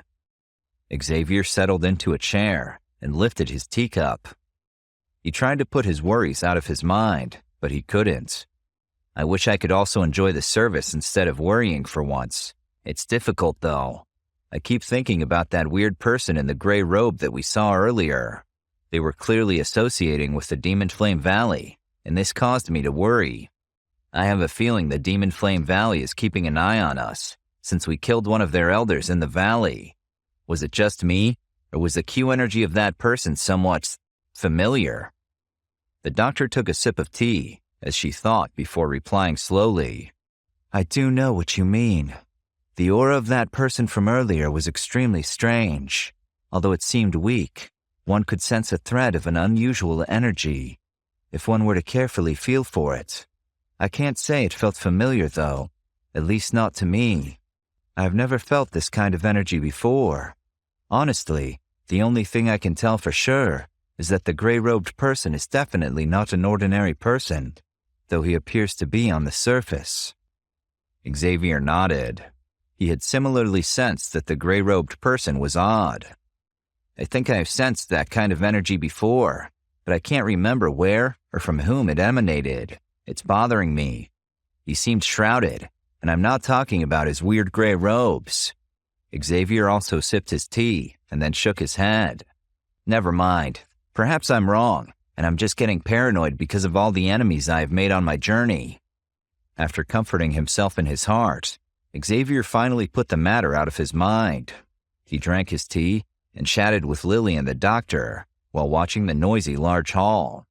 C: Xavier settled into a chair and lifted his teacup. He tried to put his worries out of his mind, but he couldn't. I wish I could also enjoy the service instead of worrying for once. It's difficult, though. I keep thinking about that weird person in the gray robe that we saw earlier. They were clearly associating with the Demon Flame Valley, and this caused me to worry. I have a feeling the Demon Flame Valley is keeping an eye on us, since we killed one of their elders in the valley. Was it just me, or was the Q energy of that person somewhat familiar? The doctor took a sip of tea, as she thought before replying slowly.
E: I do know what you mean. The aura of that person from earlier was extremely strange. Although it seemed weak, one could sense a thread of an unusual energy, if one were to carefully feel for it. I can't say it felt familiar, though, at least not to me. I've never felt this kind of energy before. Honestly, the only thing I can tell for sure is that the gray-robed person is definitely not an ordinary person, though he appears to be on the surface.
C: Xavier nodded. He had similarly sensed that the gray-robed person was odd. I think I've sensed that kind of energy before, but I can't remember where or from whom it emanated. It's bothering me. He seemed shrouded, and I'm not talking about his weird gray robes. Xavier also sipped his tea and then shook his head. Never mind. Perhaps I'm wrong, and I'm just getting paranoid because of all the enemies I have made on my journey. After comforting himself in his heart, Xavier finally put the matter out of his mind. He drank his tea and chatted with Lily and the doctor while watching the noisy large hall.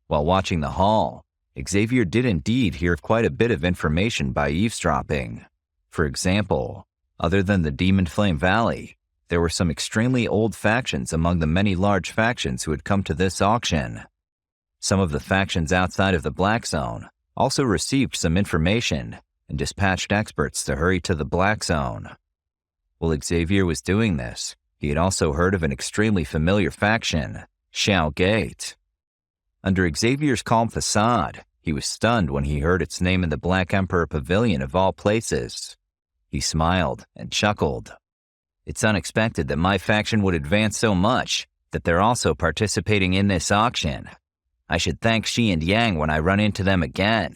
C: While watching the hall, Xavier did indeed hear quite a bit of information by eavesdropping. For example, other than the Demon Flame Valley, there were some extremely old factions among the many large factions who had come to this auction. Some of the factions outside of the Black Zone also received some information and dispatched experts to hurry to the Black Zone. While Xavier was doing this, he had also heard of an extremely familiar faction, Xiao Gate. Under Xavier's calm facade, he was stunned when he heard its name in the Black Emperor Pavilion of all places. He smiled and chuckled. It's unexpected that my faction would advance so much that they're also participating in this auction. I should thank Shi and Yang when I run into them again.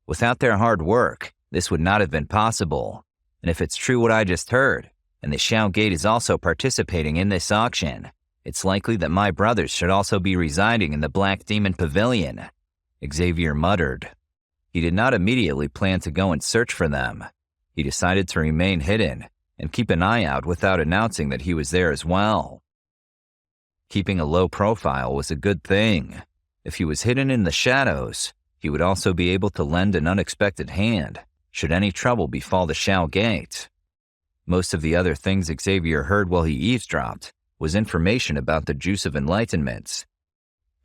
C: Without their hard work, this would not have been possible. And if it's true what I just heard, and the Xiao Gate is also participating in this auction, it's likely that my brothers should also be residing in the Black Demon Pavilion, Xavier muttered. He did not immediately plan to go and search for them. He decided to remain hidden and keep an eye out without announcing that he was there as well. Keeping a low profile was a good thing. If he was hidden in the shadows, he would also be able to lend an unexpected hand should any trouble befall the Shao Gate. Most of the other things Xavier heard while he eavesdropped was information about the Juice of Enlightenment.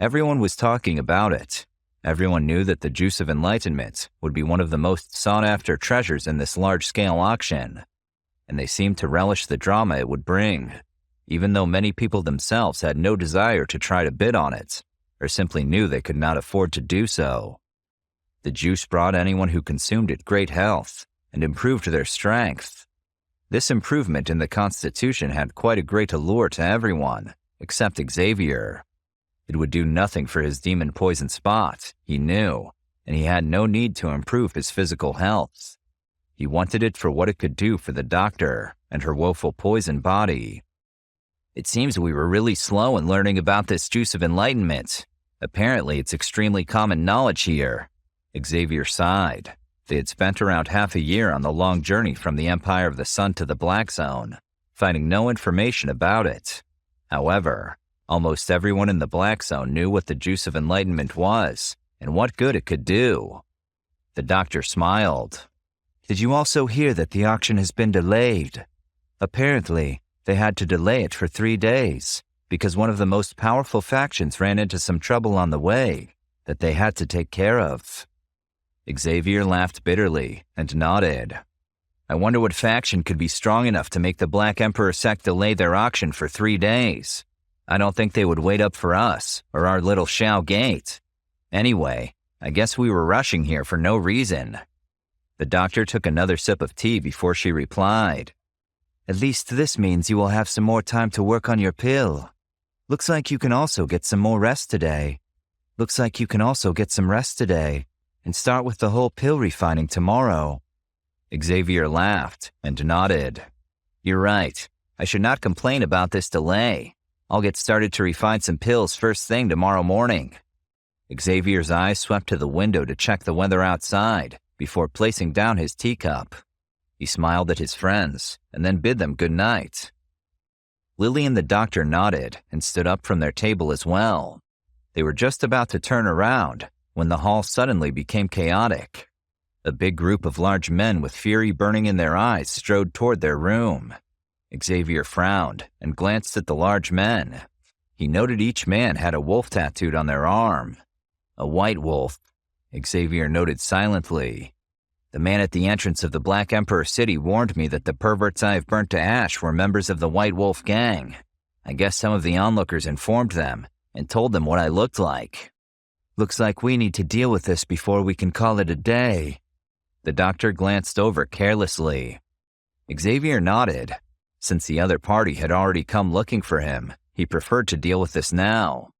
C: Everyone was talking about it. Everyone knew that the Juice of Enlightenment would be one of the most sought-after treasures in this large-scale auction, and they seemed to relish the drama it would bring, even though many people themselves had no desire to try to bid on it, or simply knew they could not afford to do so. The juice brought anyone who consumed it great health and improved their strength. This improvement in the constitution had quite a great allure to everyone, except Xavier. It would do nothing for his demon poison spot, he knew, and he had no need to improve his physical health. He wanted it for what it could do for the doctor and her woeful poison body. It seems we were really slow in learning about this Juice of Enlightenment. Apparently, it's extremely common knowledge here. Xavier sighed. They had spent around half a year on the long journey from the Empire of the Sun to the Black Zone, finding no information about it. However, almost everyone in the Black Zone knew what the Juice of Enlightenment was and what good it could do. The doctor smiled.
E: Did you also hear that the auction has been delayed? Apparently, they had to delay it for 3 days because one of the most powerful factions ran into some trouble on the way that they had to take care of.
C: Xavier laughed bitterly and nodded. I wonder what faction could be strong enough to make the Black Emperor sect delay their auction for 3 days. I don't think they would wait up for us or our little Shao Gate. Anyway, I guess we were rushing here for no reason. The doctor took another sip of tea before she replied.
E: At least this means you will have some more time to work on your pill. Looks like you can also get some more rest today. And start with the whole pill refining tomorrow.
C: Xavier laughed and nodded. You're right. I should not complain about this delay. I'll get started to refine some pills first thing tomorrow morning. Xavier's eyes swept to the window to check the weather outside before placing down his teacup. He smiled at his friends and then bid them good night. Lily and the doctor nodded and stood up from their table as well. They were just about to turn around when the hall suddenly became chaotic. A big group of large men with fury burning in their eyes strode toward their room. Xavier frowned and glanced at the large men. He noted each man had a wolf tattooed on their arm. A white wolf, Xavier noted silently. The man at the entrance of the Black Emperor City warned me that the perverts I have burnt to ash were members of the White Wolf gang. I guess some of the onlookers informed them and told them what I looked like.
E: Looks like we need to deal with this before we can call it a day.
C: The doctor glanced over carelessly. Xavier nodded. Since the other party had already come looking for him, he preferred to deal with this now.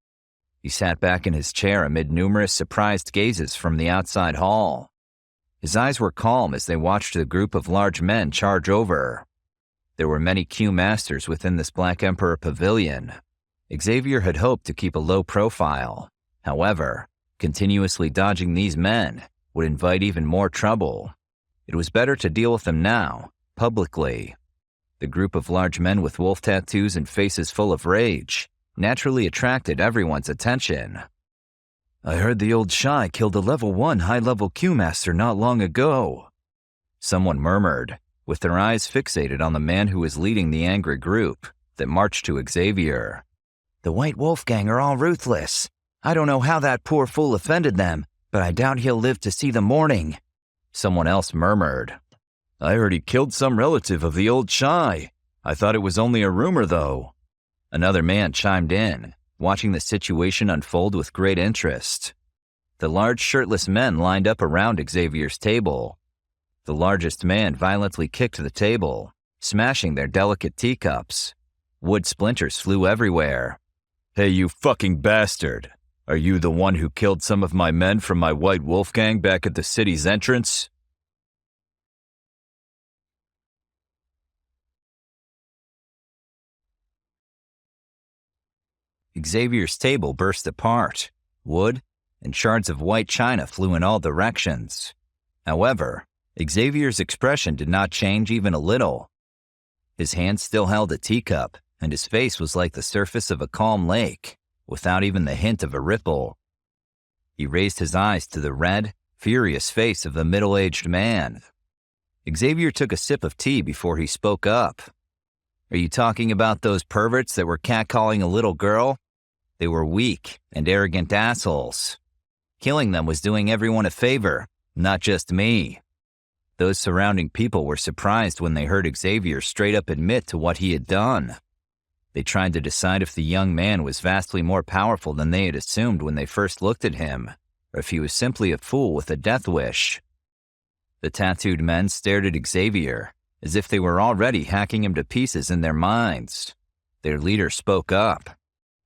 C: He sat back in his chair amid numerous surprised gazes from the outside hall. His eyes were calm as they watched the group of large men charge over. There were many Q masters within this Black Emperor pavilion. Xavier had hoped to keep a low profile. However, continuously dodging these men would invite even more trouble. It was better to deal with them now, publicly. The group of large men with wolf tattoos and faces full of rage naturally attracted everyone's attention.
D: I heard the old Shy killed a level 1 high-level Q-master not long ago.
C: Someone murmured, with their eyes fixated on the man who was leading the angry group that marched to Xavier.
E: The White Wolf gang are all ruthless. I don't know how that poor fool offended them, but I doubt he'll live to see the morning.
C: Someone else murmured.
D: I heard he killed some relative of the old Shy. I thought it was only a rumor, though.
C: Another man chimed in, watching the situation unfold with great interest. The large shirtless men lined up around Xavier's table. The largest man violently kicked the table, smashing their delicate teacups. Wood splinters flew everywhere.
D: Hey, you fucking bastard! Are you the one who killed some of my men from my White Wolf gang back at the city's entrance?
C: Xavier's table burst apart. Wood and shards of white china flew in all directions. However, Xavier's expression did not change even a little. His hand still held a teacup,
A: and his face was like the surface of a calm lake, without even the hint of a ripple. He raised his eyes to the red, furious face of the middle-aged man. Xavier took a sip of tea before he spoke up. "Are you talking about those perverts that were catcalling a little girl? They were weak and arrogant assholes. Killing them was doing everyone a favor, not just me." Those surrounding people were surprised when they heard Xavier straight up admit to what he had done. They tried to decide if the young man was vastly more powerful than they had assumed when they first looked at him, or if he was simply a fool with a death wish. The tattooed men stared at Xavier, as if they were already hacking him to pieces in their minds. Their leader spoke up.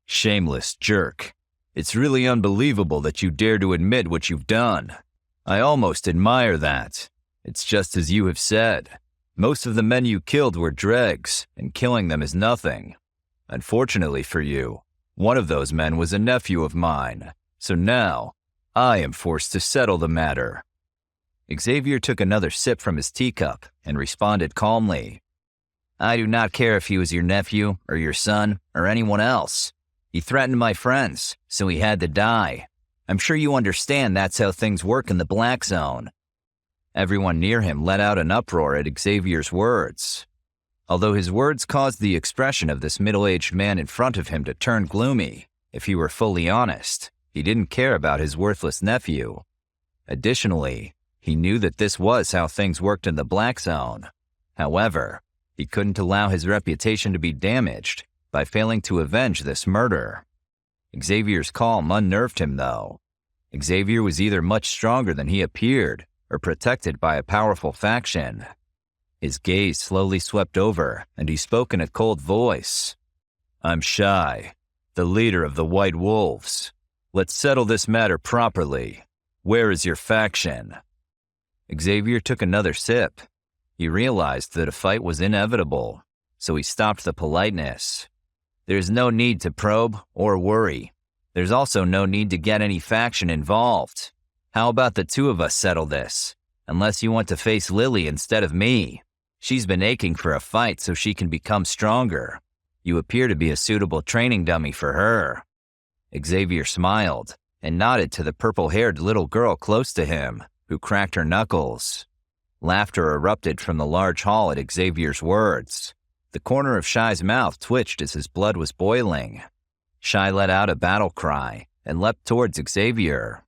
A: "Shameless jerk. It's really unbelievable that you dare to admit what you've done. I almost admire that. It's just as you have said. Most of the men you killed were dregs, and killing them is nothing. Unfortunately for you, one of those men was a nephew of mine, so now I am forced to settle the matter." Xavier took another sip from his teacup and responded calmly. "I do not care if he was your nephew or your son or anyone else. He threatened my friends, so he had to die. I'm sure you understand that's how things work in the Black Zone." Everyone near him let out an uproar at Xavier's words. Although his words caused the expression of this middle-aged man in front of him to turn gloomy, if he were fully honest, he didn't care about his worthless nephew. Additionally, he knew that this was how things worked in the Black Zone. However, he couldn't allow his reputation to be damaged by failing to avenge this murder. Xavier's calm unnerved him, though. Xavier was either much stronger than he appeared or protected by a powerful faction. His gaze slowly swept over, and he spoke in a cold voice. "I'm Shy, the leader of the White Wolves. Let's settle this matter properly. Where is your faction?" Xavier took another sip. He realized that a fight was inevitable, so he stopped the politeness. "There's no need to probe or worry. There's also no need to get any faction involved. How about the two of us settle this? Unless you want to face Lily instead of me. She's been aching for a fight so she can become stronger. You appear to be a suitable training dummy for her." Xavier smiled and nodded to the purple-haired little girl close to him, who cracked her knuckles. Laughter erupted from the large hall at Xavier's words. The corner of Shy's mouth twitched as his blood was boiling. Shy let out a battle cry and leapt towards Xavier.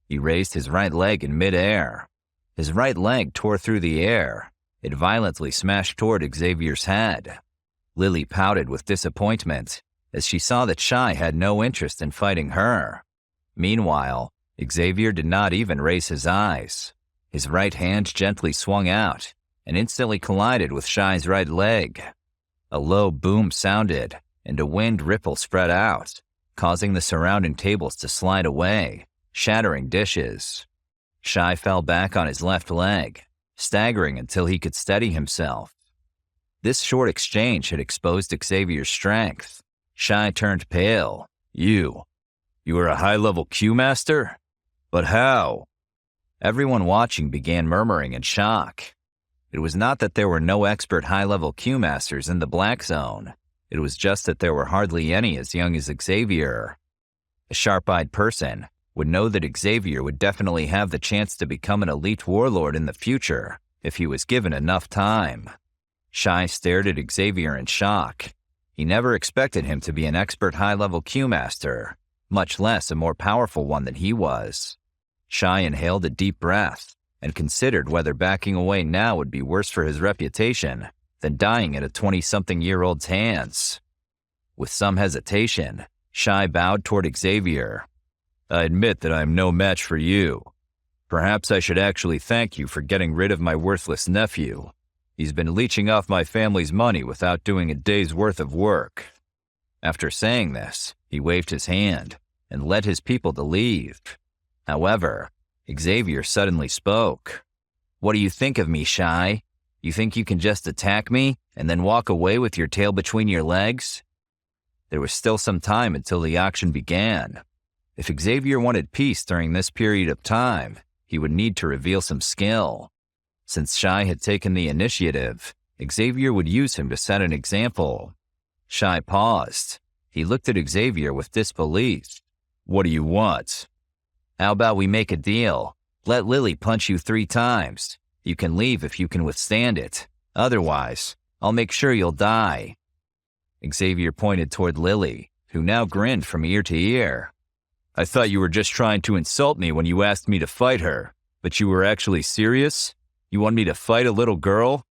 A: He raised his right leg in midair. His right leg tore through the air. It violently smashed toward Xavier's head. Lily pouted with disappointment as she saw that Shy had no interest in fighting her. Meanwhile, Xavier did not even raise his eyes. His right hand gently swung out and instantly collided with Shy's right leg. A low boom sounded, and a wind ripple spread out, causing the surrounding tables to slide away, shattering dishes. Shy fell back on his left leg, staggering until he could steady himself. This short exchange had exposed Xavier's strength. Shy turned pale. You are a high-level Q-master? But how?" Everyone watching began murmuring in shock. It was not that there were no expert high-level Q-masters in the Black Zone. It was just that there were hardly any as young as Xavier. A sharp-eyed person would know that Xavier would definitely have the chance to become an elite warlord in the future if he was given enough time. Shy stared at Xavier in shock. He never expected him to be an expert high-level Q-master, much less a more powerful one than he was. Shy inhaled a deep breath and considered whether backing away now would be worse for his reputation than dying at a 20-something-year-old's hands. With some hesitation, Shy bowed toward Xavier. "I admit that I am no match for you. Perhaps I should actually thank you for getting rid of my worthless nephew. He's been leeching off my family's money without doing a day's worth of work." After saying this, he waved his hand and led his people to leave. However, Xavier suddenly spoke. "What do you think of me, Shy? You think you can just attack me and then walk away with your tail between your legs?" There was still some time until the auction began. If Xavier wanted peace during this period of time, he would need to reveal some skill. Since Shy had taken the initiative, Xavier would use him to set an example.
C: Shy paused. He looked at Xavier with disbelief.
B: What do you want?
C: How about we make a deal? Let Lily punch you 3 times. You can leave if you can withstand it. Otherwise, I'll make sure you'll die. Xavier pointed toward Lily, who now grinned from ear to ear.
B: I thought you were just trying to insult me when you asked me to fight her, but you were actually serious? You want me to fight a little girl?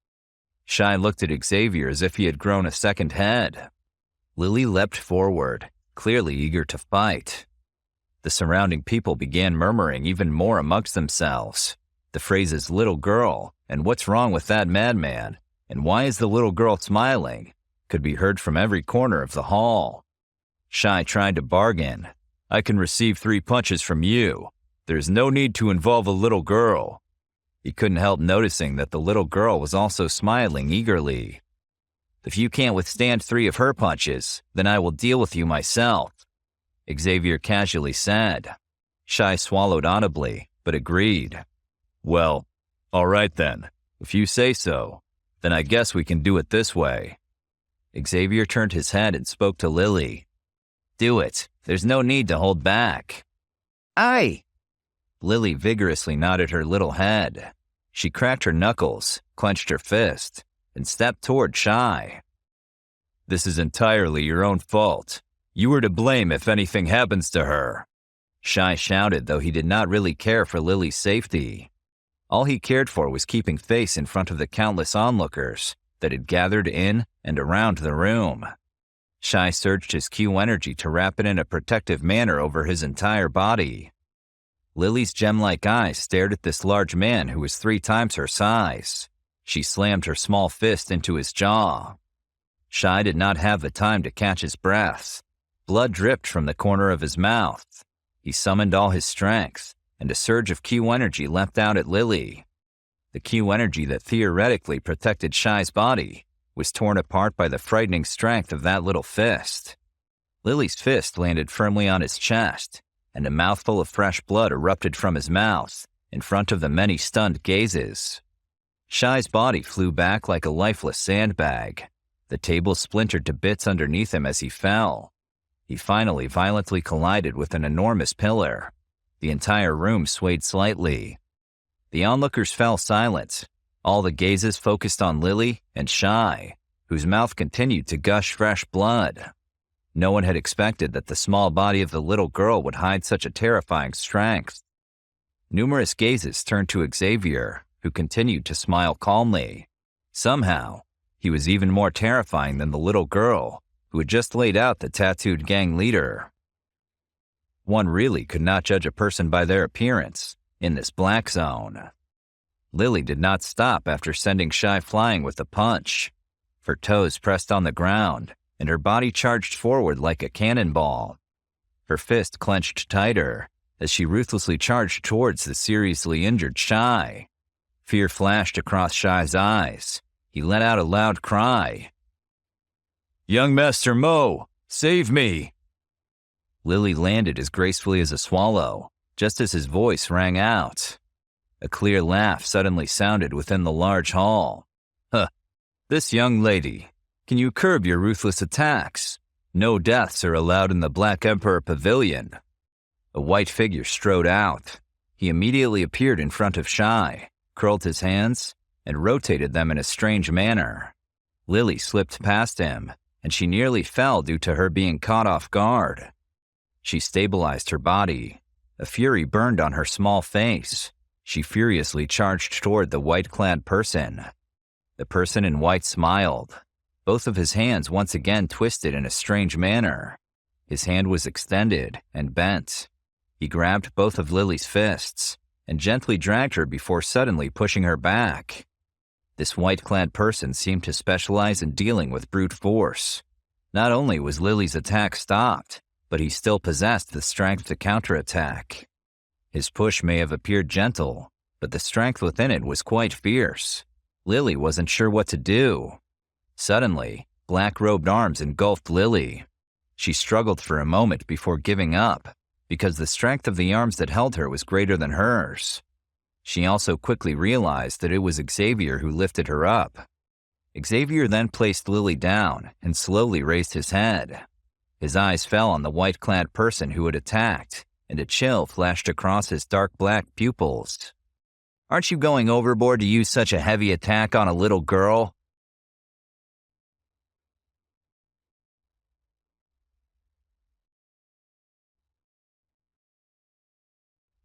C: Shy looked at Xavier as if he had grown a second head. Lily leapt forward, clearly eager to fight. The surrounding people began murmuring even more amongst themselves. The phrases "little girl" and "what's wrong with that madman" and "why is the little girl smiling" could be heard from every corner of the hall. Shy tried to bargain.
B: I can receive 3 punches from you. There's no need to involve a little girl.
C: He couldn't help noticing that the little girl was also smiling eagerly. If you can't withstand 3 of her punches, then I will deal with you myself, Xavier casually said. Shy swallowed audibly, but agreed.
B: Well, all right then. If you say so, then I guess we can do it this way.
C: Xavier turned his head and spoke to Lily. Do it. There's no need to hold back.
E: Aye.
C: Lily vigorously nodded her little head. She cracked her knuckles, clenched her fist, and stepped toward Shy.
B: This is entirely your own fault. You were to blame if anything happens to her.
C: Shy shouted, though he did not really care for Lily's safety. All he cared for was keeping face in front of the countless onlookers that had gathered in and around the room. Shy surged his Q energy to wrap it in a protective manner over his entire body. Lily's gem-like eyes stared at this large man who was 3 times her size. She slammed her small fist into his jaw. Shy did not have the time to catch his breath. Blood dripped from the corner of his mouth. He summoned all his strength, and a surge of Q energy leapt out at Lily. The Q energy that theoretically protected Shy's body was torn apart by the frightening strength of that little fist. Lily's fist landed firmly on his chest, and a mouthful of fresh blood erupted from his mouth in front of the many stunned gazes. Shy's body flew back like a lifeless sandbag. The table splintered to bits underneath him as he fell. He finally violently collided with an enormous pillar. The entire room swayed slightly. The onlookers fell silent. All the gazes focused on Lily and Shy, whose mouth continued to gush fresh blood. No one had expected that the small body of the little girl would hide such a terrifying strength. Numerous gazes turned to Xavier, who continued to smile calmly. Somehow, he was even more terrifying than the little girl, who had just laid out the tattooed gang leader. One really could not judge a person by their appearance in this black zone. Lily did not stop after sending Shy flying with a punch. Her toes pressed on the ground, and her body charged forward like a cannonball. Her fist clenched tighter as she ruthlessly charged towards the seriously injured Shy. Fear flashed across Shy's eyes. He let out a loud cry.
B: Young Master Mo, save me!
C: Lily landed as gracefully as a swallow, just as his voice rang out. A clear laugh suddenly sounded within the large hall.
B: Huh, this young lady, can you curb your ruthless attacks? No deaths are allowed in the Black Emperor Pavilion.
C: A white figure strode out. He immediately appeared in front of Shy, curled his hands, and rotated them in a strange manner. Lily slipped past him, and she nearly fell due to her being caught off guard. She stabilized her body. A fury burned on her small face. She furiously charged toward the white-clad person. The person in white smiled. Both of his hands once again twisted in a strange manner. His hand was extended and bent. He grabbed both of Lily's fists and gently dragged her before suddenly pushing her back. This white-clad person seemed to specialize in dealing with brute force. Not only was Lily's attack stopped, but he still possessed the strength to counterattack. His push may have appeared gentle, but the strength within it was quite fierce. Lily wasn't sure what to do. Suddenly, black-robed arms engulfed Lily. She struggled for a moment before giving up, because the strength of the arms that held her was greater than hers. She also quickly realized that it was Xavier who lifted her up. Xavier then placed Lily down and slowly raised his head. His eyes fell on the white-clad person who had attacked, and a chill flashed across his dark black pupils. "Aren't you going overboard to use such a heavy attack on a little girl?"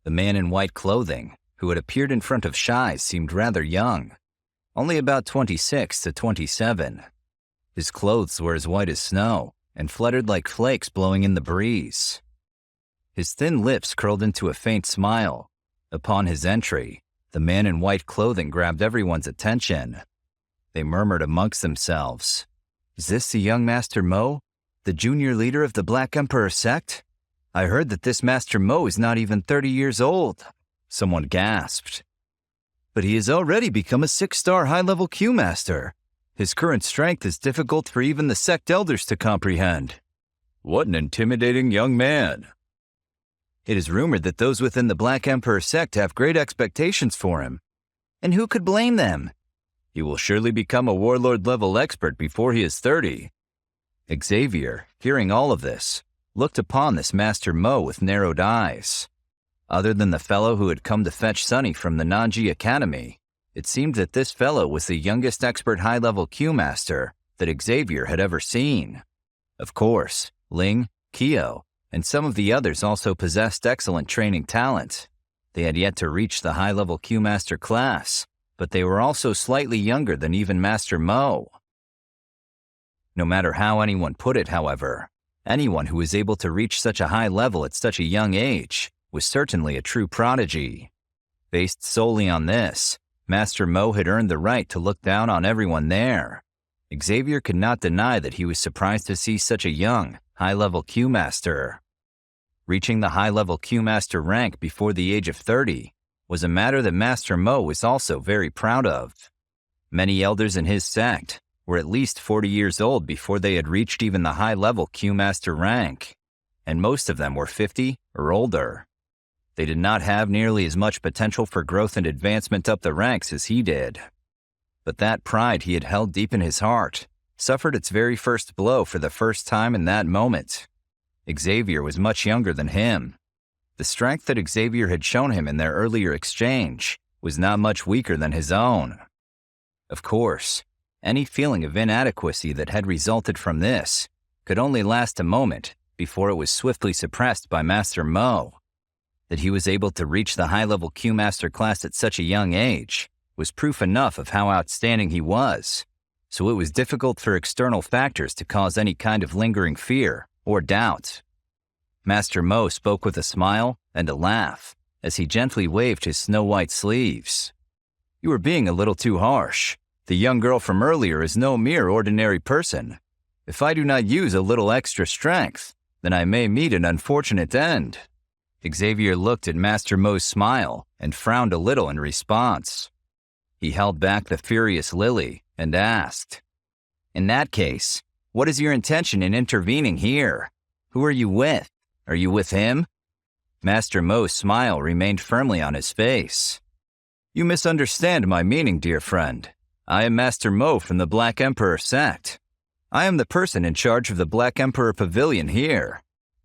C: The man in white clothing, who had appeared in front of Shai, seemed rather young, only about 26 to 27. His clothes were as white as snow and fluttered like flakes blowing in the breeze. His thin lips curled into a faint smile. Upon his entry, the man in white clothing grabbed everyone's attention. They murmured amongst themselves, "Is this the young Master Mo, the junior leader of the Black Emperor sect? I heard that this Master Mo is not even 30 years old." Someone gasped. "But he has already become a 6-star high-level Q-Master. His current strength is difficult for even the sect elders to comprehend."
B: What an intimidating young man.
C: It is rumored that those within the Black Emperor sect have great expectations for him. And who could blame them?
B: He will surely become a warlord-level expert before he is 30.
C: Xavier, hearing all of this, looked upon this Master Mo with narrowed eyes. Other than the fellow who had come to fetch Sunny from the Nanji Academy, it seemed that this fellow was the youngest expert high-level Q-Master that Xavier had ever seen. Of course, Ling, Kyo, and some of the others also possessed excellent training talent. They had yet to reach the high-level Q-Master class, but they were also slightly younger than even Master Mo. No matter how anyone put it, however, anyone who was able to reach such a high level at such a young age was certainly a true prodigy. Based solely on this, Master Mo had earned the right to look down on everyone there. Xavier could not deny that he was surprised to see such a young, high-level Q-Master. Reaching the high-level Q-Master rank before the age of 30 was a matter that Master Mo was also very proud of. Many elders in his sect were at least 40 years old before they had reached even the high-level Q-Master rank, and most of them were 50 or older. They did not have nearly as much potential for growth and advancement up the ranks as he did. But that pride he had held deep in his heart suffered its very first blow for the first time in that moment. Xavier was much younger than him. The strength that Xavier had shown him in their earlier exchange was not much weaker than his own. Of course, any feeling of inadequacy that had resulted from this could only last a moment before it was swiftly suppressed by Master Mo. That he was able to reach the high-level Q-Master class at such a young age was proof enough of how outstanding he was, so it was difficult for external factors to cause any kind of lingering fear or doubt. Master Mo spoke with a smile and a laugh as he gently waved his snow-white sleeves. "You are being a little too harsh. The young girl from earlier is no mere ordinary person. If I do not use a little extra strength, then I may meet an unfortunate end." Xavier looked at Master Mo's smile and frowned a little in response. He held back the furious Lily and asked, "In that case, what is your intention in intervening here? Who are you with? Are you with him?" Master Mo's smile remained firmly on his face. "You misunderstand my meaning, dear friend. I am Master Mo from the Black Emperor sect. I am the person in charge of the Black Emperor Pavilion here.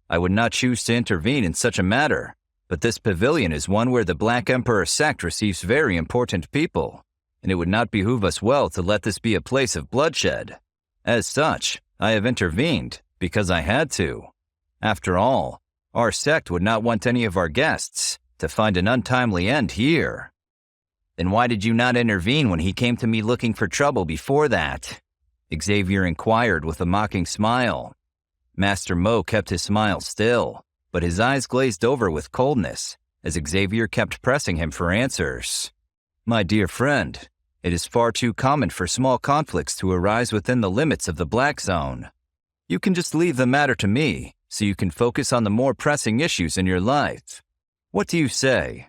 C: I would not choose to intervene in such a matter, but this pavilion is one where the Black Emperor sect receives very important people, and it would not behoove us well to let this be a place of bloodshed. As such, I have intervened because I had to. After all, our sect would not want any of our guests to find an untimely end here." "Then why did you not intervene when he came to me looking for trouble before that?" Xavier inquired with a mocking smile. Master Mo kept his smile still, but his eyes glazed over with coldness as Xavier kept pressing him for answers. "My dear friend, it is far too common for small conflicts to arise within the limits of the Black Zone. You can just leave the matter to me so you can focus on the more pressing issues in your life. What do you say?"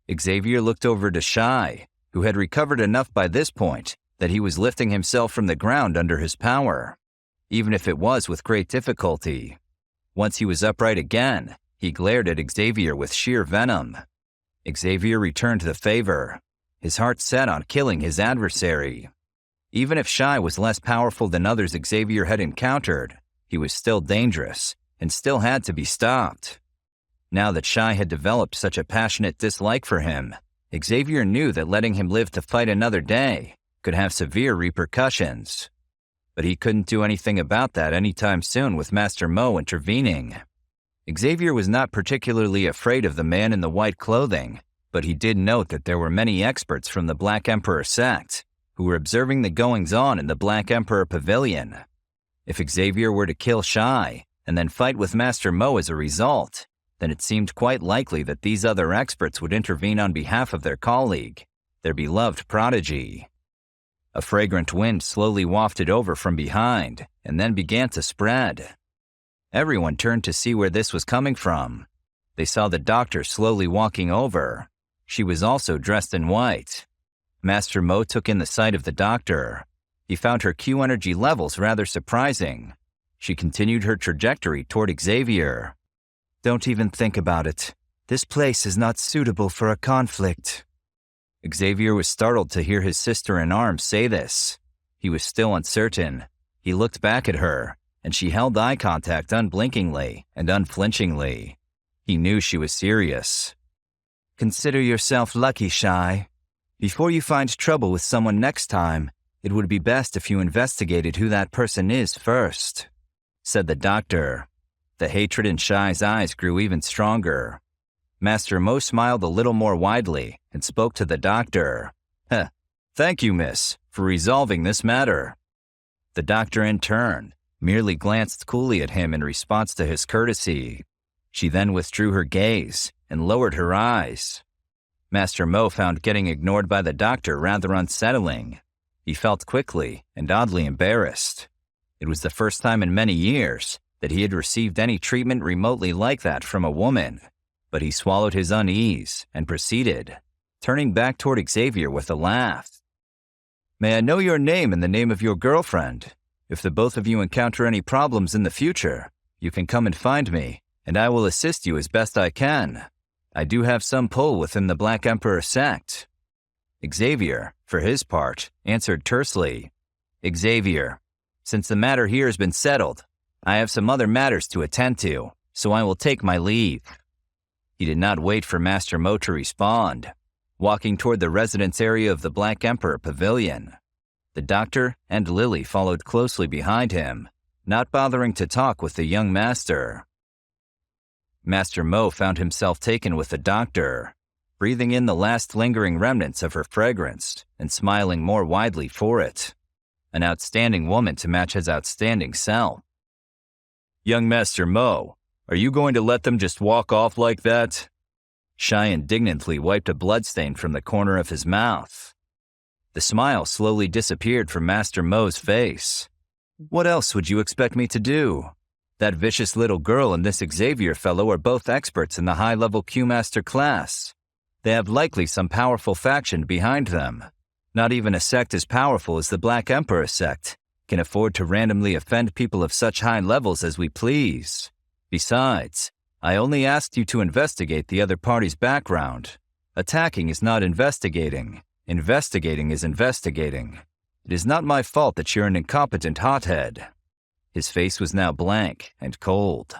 C: Xavier looked over to Shai, who had recovered enough by this point that he was lifting himself from the ground under his power, even if it was with great difficulty. Once he was upright again, he glared at Xavier with sheer venom. Xavier returned the favor, his heart set on killing his adversary. Even if Shy was less powerful than others Xavier had encountered, he was still dangerous and still had to be stopped. Now that Shy had developed such a passionate dislike for him, Xavier knew that letting him live to fight another day could have severe repercussions. But he couldn't do anything about that anytime soon with Master Mo intervening. Xavier was not particularly afraid of the man in the white clothing, but he did note that there were many experts from the Black Emperor sect who were observing the goings-on in the Black Emperor Pavilion. If Xavier were to kill Shy and then fight with Master Mo as a result, then it seemed quite likely that these other experts would intervene on behalf of their colleague, their beloved prodigy. A fragrant wind slowly wafted over from behind and then began to spread. Everyone turned to see where this was coming from. They saw the doctor slowly walking over. She was also dressed in white. Master Mo took in the sight of the doctor. He found her Q energy levels rather surprising. She continued her trajectory toward Xavier.
E: Don't even think about it. This place is not suitable for a conflict.
C: Xavier was startled to hear his sister-in-arms say this. He was still uncertain. He looked back at her, and she held eye contact unblinkingly and unflinchingly. He knew she was serious.
E: Consider yourself lucky, Shy. Before you find trouble with someone next time, it would be best if you investigated who that person is first,
C: said the doctor. The hatred in Shy's eyes grew even stronger. Master Mo smiled a little more widely and spoke to the doctor. Thank you, miss, for resolving this matter. The doctor, in turn, merely glanced coolly at him in response to his courtesy. She then withdrew her gaze and lowered her eyes. Master Mo found getting ignored by the doctor rather unsettling. He felt quickly and oddly embarrassed. It was the first time in many years that he had received any treatment remotely like that from a woman, but he swallowed his unease and proceeded, turning back toward Xavier with a laugh. May I know your name and the name of your girlfriend? If the both of you encounter any problems in the future, you can come and find me, and I will assist you as best I can. I do have some pull within the Black Emperor sect. Xavier, for his part, answered tersely. Xavier, since the matter here has been settled, I have some other matters to attend to, so I will take my leave. He did not wait for Master Mo to respond, walking toward the residence area of the Black Emperor Pavilion. The doctor and Lily followed closely behind him, not bothering to talk with the young master. Master Mo found himself taken with the doctor, breathing in the last lingering remnants of her fragrance and smiling more widely for it. An outstanding woman to match his outstanding self. Young Master Mo, are you going to let them just walk off like that? Shy indignantly wiped a bloodstain from the corner of his mouth. The smile slowly disappeared from Master Mo's face. What else would you expect me to do? That vicious little girl and this Xavier fellow are both experts in the high-level Q-Master class. They have likely some powerful faction behind them. Not even a sect as powerful as the Black Emperor sect can afford to randomly offend people of such high levels as we please. Besides, I only asked you to investigate the other party's background. Attacking is not investigating. Investigating is investigating. It is not my fault that you're an incompetent hothead. His face was now blank and cold.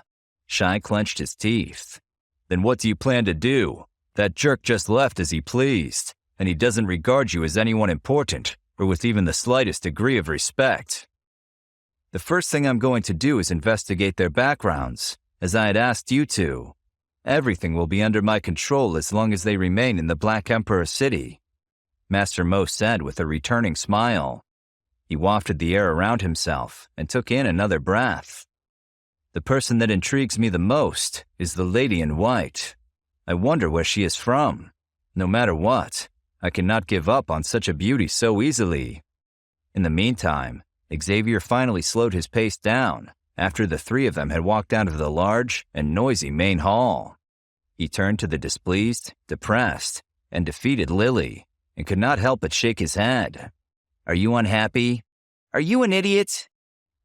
C: Shy clenched his teeth. Then what do you plan to do? That jerk just left as he pleased, and he doesn't regard you as anyone important or with even the slightest degree of respect. The first thing I'm going to do is investigate their backgrounds, as I had asked you to. Everything will be under my control as long as they remain in the Black Emperor city, Master Mo said with a returning smile. He wafted the air around himself and took in another breath. The person that intrigues me the most is the lady in white. I wonder where she is from. No matter what, I cannot give up on such a beauty so easily. In the meantime, Xavier finally slowed his pace down after the three of them had walked out of the large and noisy main hall. He turned to the displeased, depressed, and defeated Lily and could not help but shake his head. Are you unhappy? Are you an idiot?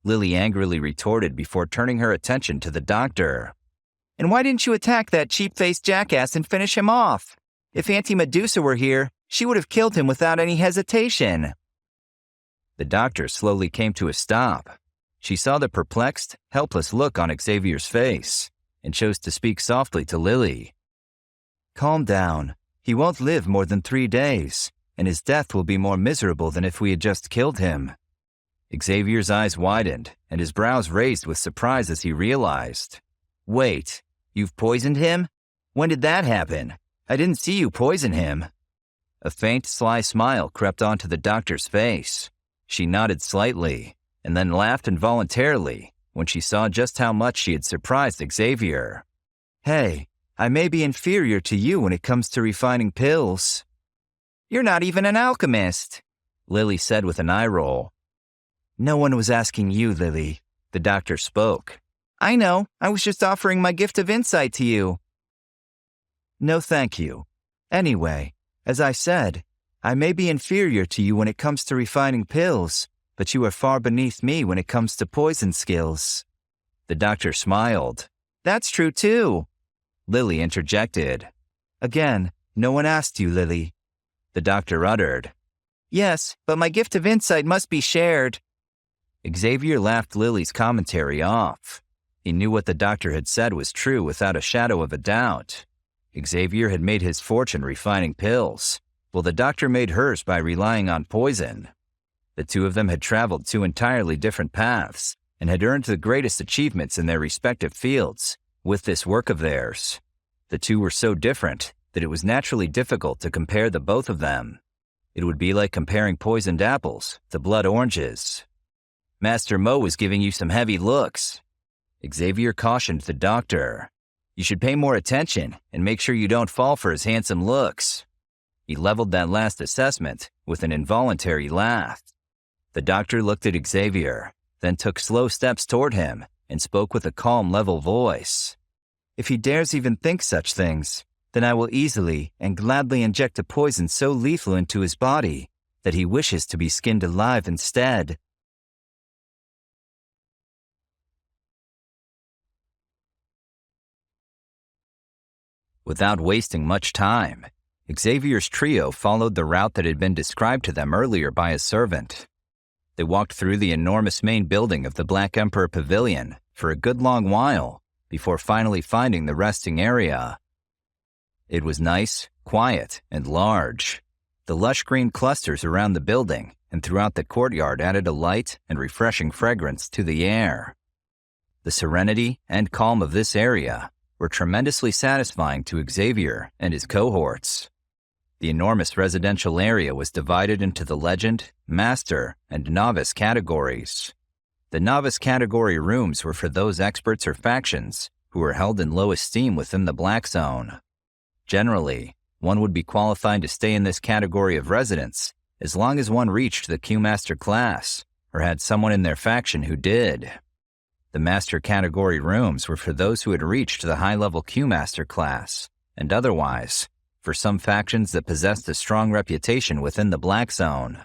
C: Lily angrily retorted before turning her attention to the doctor. And why didn't you attack that cheap-faced jackass and finish him off? If Auntie Medusa were here, she would have killed him without any hesitation. The doctor slowly came to a stop. She saw the perplexed, helpless look on Xavier's face and chose to speak softly to Lily.
E: Calm down. He won't live more than 3 days, and his death will be more miserable than if we had just killed him.
C: Xavier's eyes widened and his brows raised with surprise as he realized. Wait, you've poisoned him? When did that happen? I didn't see you poison him. A faint, sly smile crept onto the doctor's face. She nodded slightly, and then laughed involuntarily when she saw just how much she had surprised Xavier.
E: Hey, I may be inferior to you when it comes to refining pills.
C: You're not even an alchemist, Lily said with an eye roll.
E: No one was asking you, Lily.
C: The doctor spoke.
E: I know, I was just offering my gift of insight to you. No, thank you. Anyway, as I said, I may be inferior to you when it comes to refining pills, but you are far beneath me when it comes to poison skills.
C: The doctor smiled.
E: That's true too,
C: Lily interjected.
E: Again, no one asked you, Lily.
C: The doctor uttered.
E: Yes, but my gift of insight must be shared.
C: Xavier laughed Lily's commentary off. He knew what the doctor had said was true without a shadow of a doubt. Xavier had made his fortune refining pills, while the doctor made hers by relying on poison. The two of them had traveled 2 entirely different paths and had earned the greatest achievements in their respective fields with this work of theirs. The two were so different that it was naturally difficult to compare the both of them. It would be like comparing poisoned apples to blood oranges. Master Mo was giving you some heavy looks. Xavier cautioned the doctor. You should pay more attention and make sure you don't fall for his handsome looks. He leveled that last assessment with an involuntary laugh. The doctor looked at Xavier, then took slow steps toward him and spoke with a calm, level voice.
E: If he dares even think such things, then I will easily and gladly inject a poison so lethal into his body that he wishes to be skinned alive instead.
C: Without wasting much time, Xavier's trio followed the route that had been described to them earlier by his servant. They walked through the enormous main building of the Black Emperor Pavilion for a good long while before finally finding the resting area. It was nice, quiet, and large. The lush green clusters around the building and throughout the courtyard added a light and refreshing fragrance to the air. The serenity and calm of this area were tremendously satisfying to Xavier and his cohorts. The enormous residential area was divided into the Legend, Master, and Novice categories. The Novice category rooms were for those experts or factions who were held in low esteem within the Black Zone. Generally, one would be qualified to stay in this category of residence as long as one reached the Q-Master class or had someone in their faction who did. The Master category rooms were for those who had reached the high-level Q-Master class, and otherwise, for some factions that possessed a strong reputation within the Black Zone.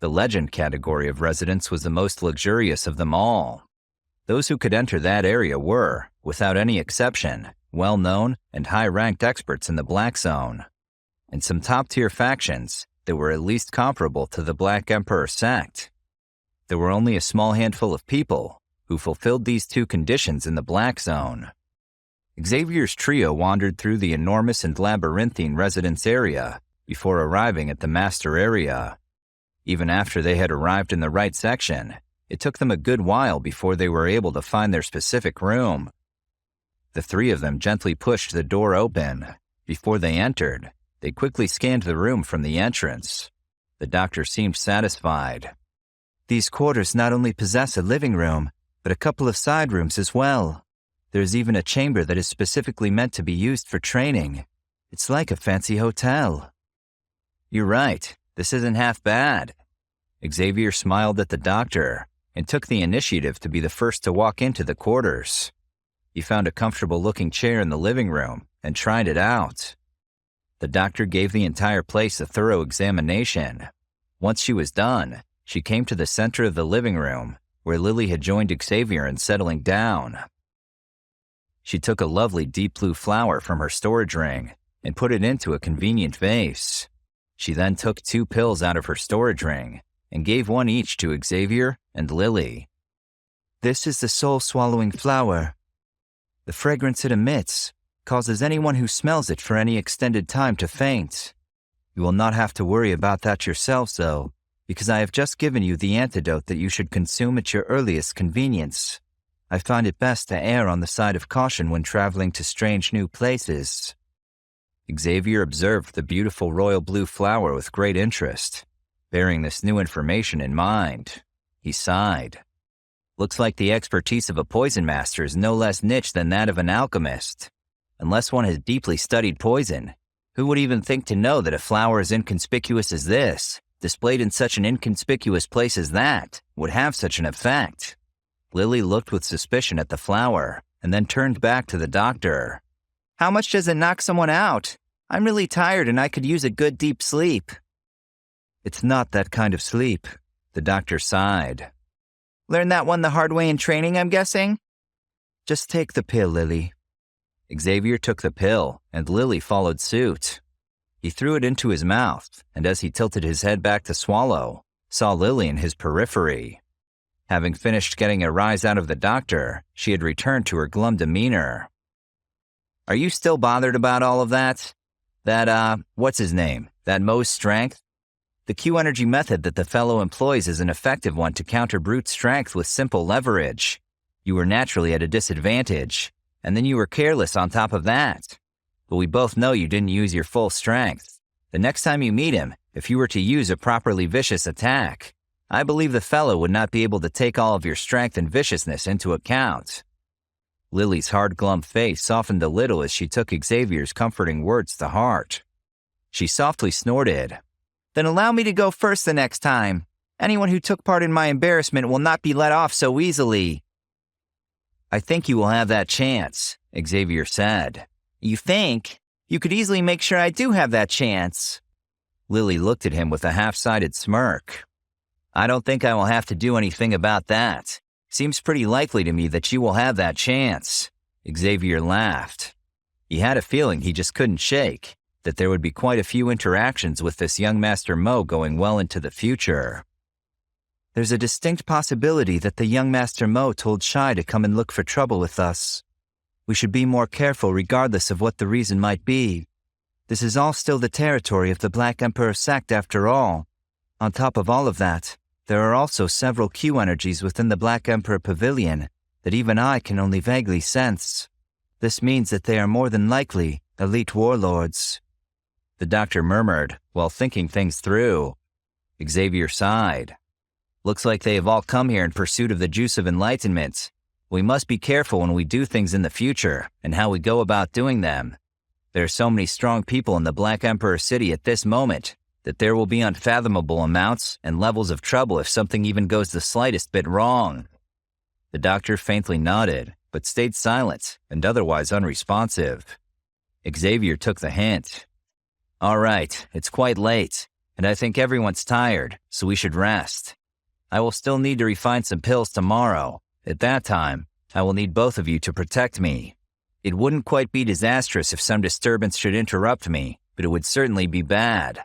C: The Legend category of residence was the most luxurious of them all. Those who could enter that area were, without any exception, well-known and high-ranked experts in the Black Zone, and some top-tier factions that were at least comparable to the Black Emperor sect. There were only a small handful of people who fulfilled these 2 conditions in the Black Zone. Xavier's trio wandered through the enormous and labyrinthine residence area before arriving at the Master area. Even after they had arrived in the right section, it took them a good while before they were able to find their specific room. The 3 of them gently pushed the door open. Before they entered, they quickly scanned the room from the entrance. The doctor seemed satisfied.
E: These quarters not only possess a living room, but a couple of side rooms as well. There's even a chamber that is specifically meant to be used for training. It's like a fancy hotel.
C: You're right, this isn't half bad. Xavier smiled at the doctor and took the initiative to be the first to walk into the quarters. He found a comfortable-looking chair in the living room and tried it out. The doctor gave the entire place a thorough examination. Once she was done, she came to the center of the living room, where Lily had joined Xavier in settling down. She took a lovely deep blue flower from her storage ring and put it into a convenient vase. She then took 2 pills out of her storage ring and gave one each to Xavier and Lily.
E: This is the soul-swallowing flower. The fragrance it emits causes anyone who smells it for any extended time to faint. You will not have to worry about that yourselves, though, because I have just given you the antidote that you should consume at your earliest convenience. I find it best to err on the side of caution when traveling to strange new places."
C: Xavier observed the beautiful royal blue flower with great interest. Bearing this new information in mind, he sighed. Looks like the expertise of a poison master is no less niche than that of an alchemist. Unless one has deeply studied poison, who would even think to know that a flower as inconspicuous as this, displayed in such an inconspicuous place as that, would have such an effect? Lily looked with suspicion at the flower, and then turned back to the doctor.
E: "How much does it knock someone out? I'm really tired and I could use a good deep sleep."
C: "It's not that kind of sleep," the doctor sighed.
E: "Learned that one the hard way in training, I'm guessing?"
C: "Just take the pill, Lily." Xavier took the pill, and Lily followed suit. He threw it into his mouth, and as he tilted his head back to swallow, saw Lily in his periphery. Having finished getting a rise out of the doctor, she had returned to her glum demeanor. "Are you still bothered about all of that? What's his name? That Mo's strength? The Q-energy method that the fellow employs is an effective one to counter brute strength with simple leverage. You were naturally at a disadvantage, and then you were careless on top of that. But we both know you didn't use your full strength. The next time you meet him, if you were to use a properly vicious attack, I believe the fellow would not be able to take all of your strength and viciousness into account." Lily's hard, glum face softened a little as she took Xavier's comforting words to heart. She softly snorted.
E: "Then allow me to go first the next time. Anyone who took part in my embarrassment will not be let off so easily."
C: "I think you will have that chance," Xavier said.
E: "You think? You could easily make sure I do have that chance."
C: Lily looked at him with a half-sided smirk. "I don't think I will have to do anything about that. Seems pretty likely to me that you will have that chance." Xavier laughed. He had a feeling he just couldn't shake, that there would be quite a few interactions with this young Master Mo going well into the future.
E: "There's a distinct possibility that the young Master Mo told Shai to come and look for trouble with us. We should be more careful regardless of what the reason might be. This is all still the territory of the Black Emperor sect after all. On top of all of that, there are also several Q-energies within the Black Emperor Pavilion that even I can only vaguely sense. This means that they are more than likely elite warlords."
C: The doctor murmured while thinking things through. Xavier sighed. "Looks like they have all come here in pursuit of the juice of enlightenment. We must be careful when we do things in the future and how we go about doing them. There are so many strong people in the Black Emperor City at this moment that there will be unfathomable amounts and levels of trouble if something even goes the slightest bit wrong." The doctor faintly nodded, but stayed silent and otherwise unresponsive. Xavier took the hint. "All right, it's quite late, and I think everyone's tired, so we should rest. I will still need to refine some pills tomorrow. At that time, I will need both of you to protect me. It wouldn't quite be disastrous if some disturbance should interrupt me, but it would certainly be bad."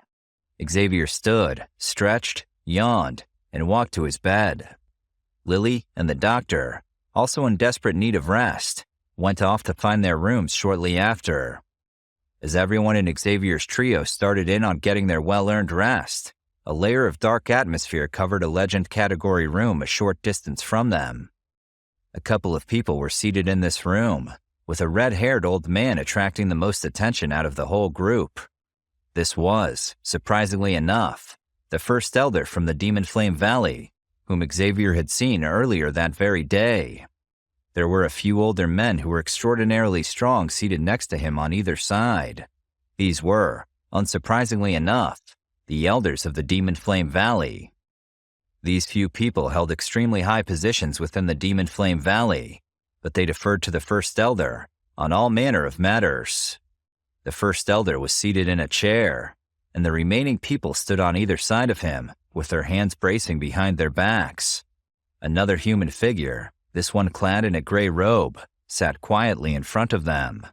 C: Xavier stood, stretched, yawned, and walked to his bed. Lily and the doctor, also in desperate need of rest, went off to find their rooms shortly after. As everyone in Xavier's trio started in on getting their well-earned rest, a layer of dark atmosphere covered a legend category room a short distance from them. A couple of people were seated in this room, with a red-haired old man attracting the most attention out of the whole group. This was, surprisingly enough, the first elder from the Demon Flame Valley, whom Xavier had seen earlier that very day. There were a few older men who were extraordinarily strong seated next to him on either side. These were, unsurprisingly enough, the elders of the Demon Flame Valley. These few people held extremely high positions within the Demon Flame Valley, but they deferred to the first elder on all manner of matters. The first elder was seated in a chair, and the remaining people stood on either side of him, with their hands bracing behind their backs. Another human figure, this one clad in a gray robe, sat quietly in front of them.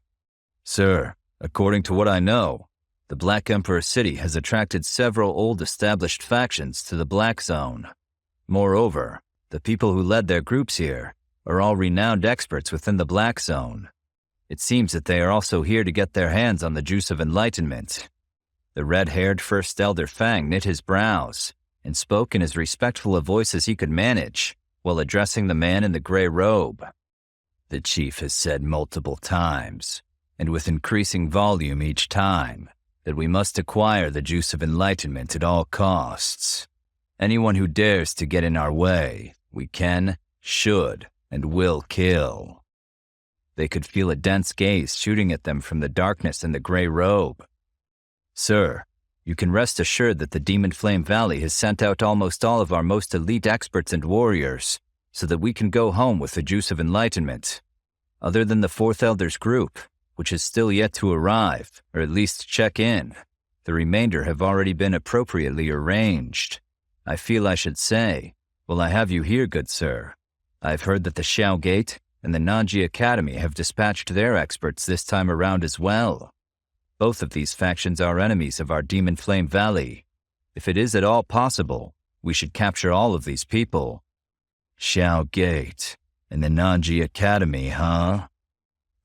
B: "Sir, according to what I know,
A: The Black Emperor City has attracted several old established factions to the Black Zone. Moreover, the people who led their groups here are all renowned experts within the Black Zone. It seems that they are also here to get their hands on the juice of enlightenment. The red-haired First Elder Fang knit his brows and spoke in as respectful a voice as he could manage while addressing the man in the gray robe. The chief has said multiple times, and with increasing volume each time, that we must acquire the juice of enlightenment at all costs. Anyone who dares to get in our way, we can, should, and will kill. They could feel a dense gaze shooting at them from the darkness in the gray robe. Sir, you can rest assured that the Demon Flame Valley has sent out almost all of our most elite experts and warriors, so that we can go home with the juice of enlightenment. Other than the Fourth Elder's group, which is still yet to arrive, or at least check in, the remainder have already been appropriately arranged. I feel I should say, well, I have you here, good sir. I've heard that the Xiao Gate and the Nanji Academy have dispatched their experts this time around as well. Both of these factions are enemies of our Demon Flame Valley. If it is at all possible, we should capture all of these people. Xiao Gate and the Nanji Academy, huh?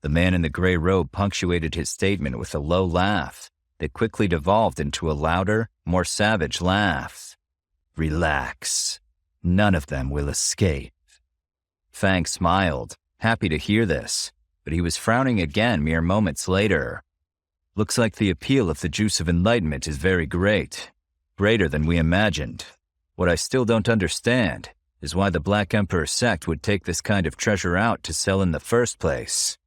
A: The man in the gray robe punctuated his statement with a low laugh that quickly devolved into a louder, more savage laugh. Relax. None of them will escape. Fang smiled, happy to hear this, but he was frowning again mere moments later. Looks like the appeal of the juice of enlightenment is very great, greater than we imagined. What I still don't understand is why the Black Emperor sect would take this kind of treasure out to sell in the first place.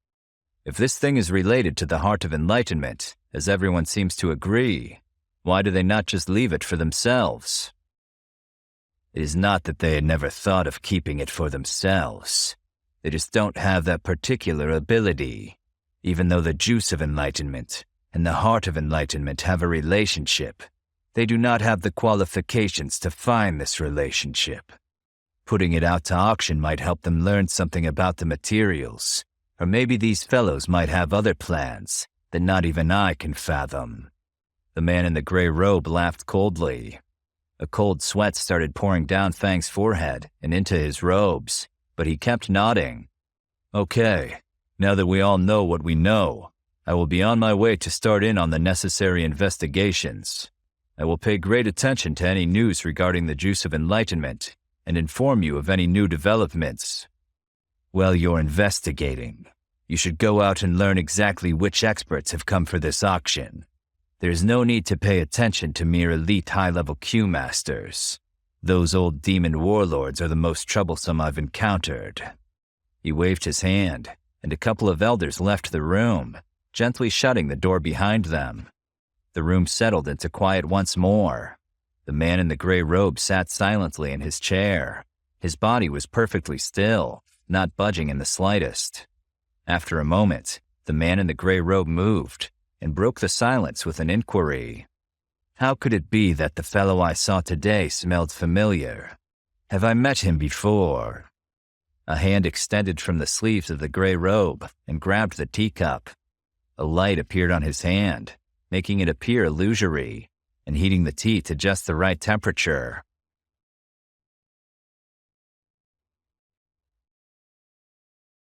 A: If this thing is related to the heart of enlightenment, as everyone seems to agree, why do they not just leave it for themselves? It is not that they had never thought of keeping it for themselves. They just don't have that particular ability. Even though the juice of enlightenment and the heart of enlightenment have a relationship, they do not have the qualifications to find this relationship. Putting it out to auction might help them learn something about the materials, or maybe these fellows might have other plans that not even I can fathom. The man in the gray robe laughed coldly. A cold sweat started pouring down Fang's forehead and into his robes, but he kept nodding. Okay, now that we all know what we know, I will be on my way to start in on the necessary investigations. I will pay great attention to any news regarding the juice of enlightenment and inform you of any new developments. While you're investigating, you should go out and learn exactly which experts have come for this auction. There's no need to pay attention to mere elite high-level Q-masters. Those old demon warlords are the most troublesome I've encountered. He waved his hand, and a couple of elders left the room, gently shutting the door behind them. The room settled into quiet once more. The man in the gray robe sat silently in his chair. His body was perfectly still, not budging in the slightest. After a moment, the man in the gray robe moved and broke the silence with an inquiry. How could it be that the fellow I saw today smelled familiar? Have I met him before? A hand extended from the sleeves of the gray robe and grabbed the teacup. A light appeared on his hand, making it appear illusory and heating the tea to just the right temperature.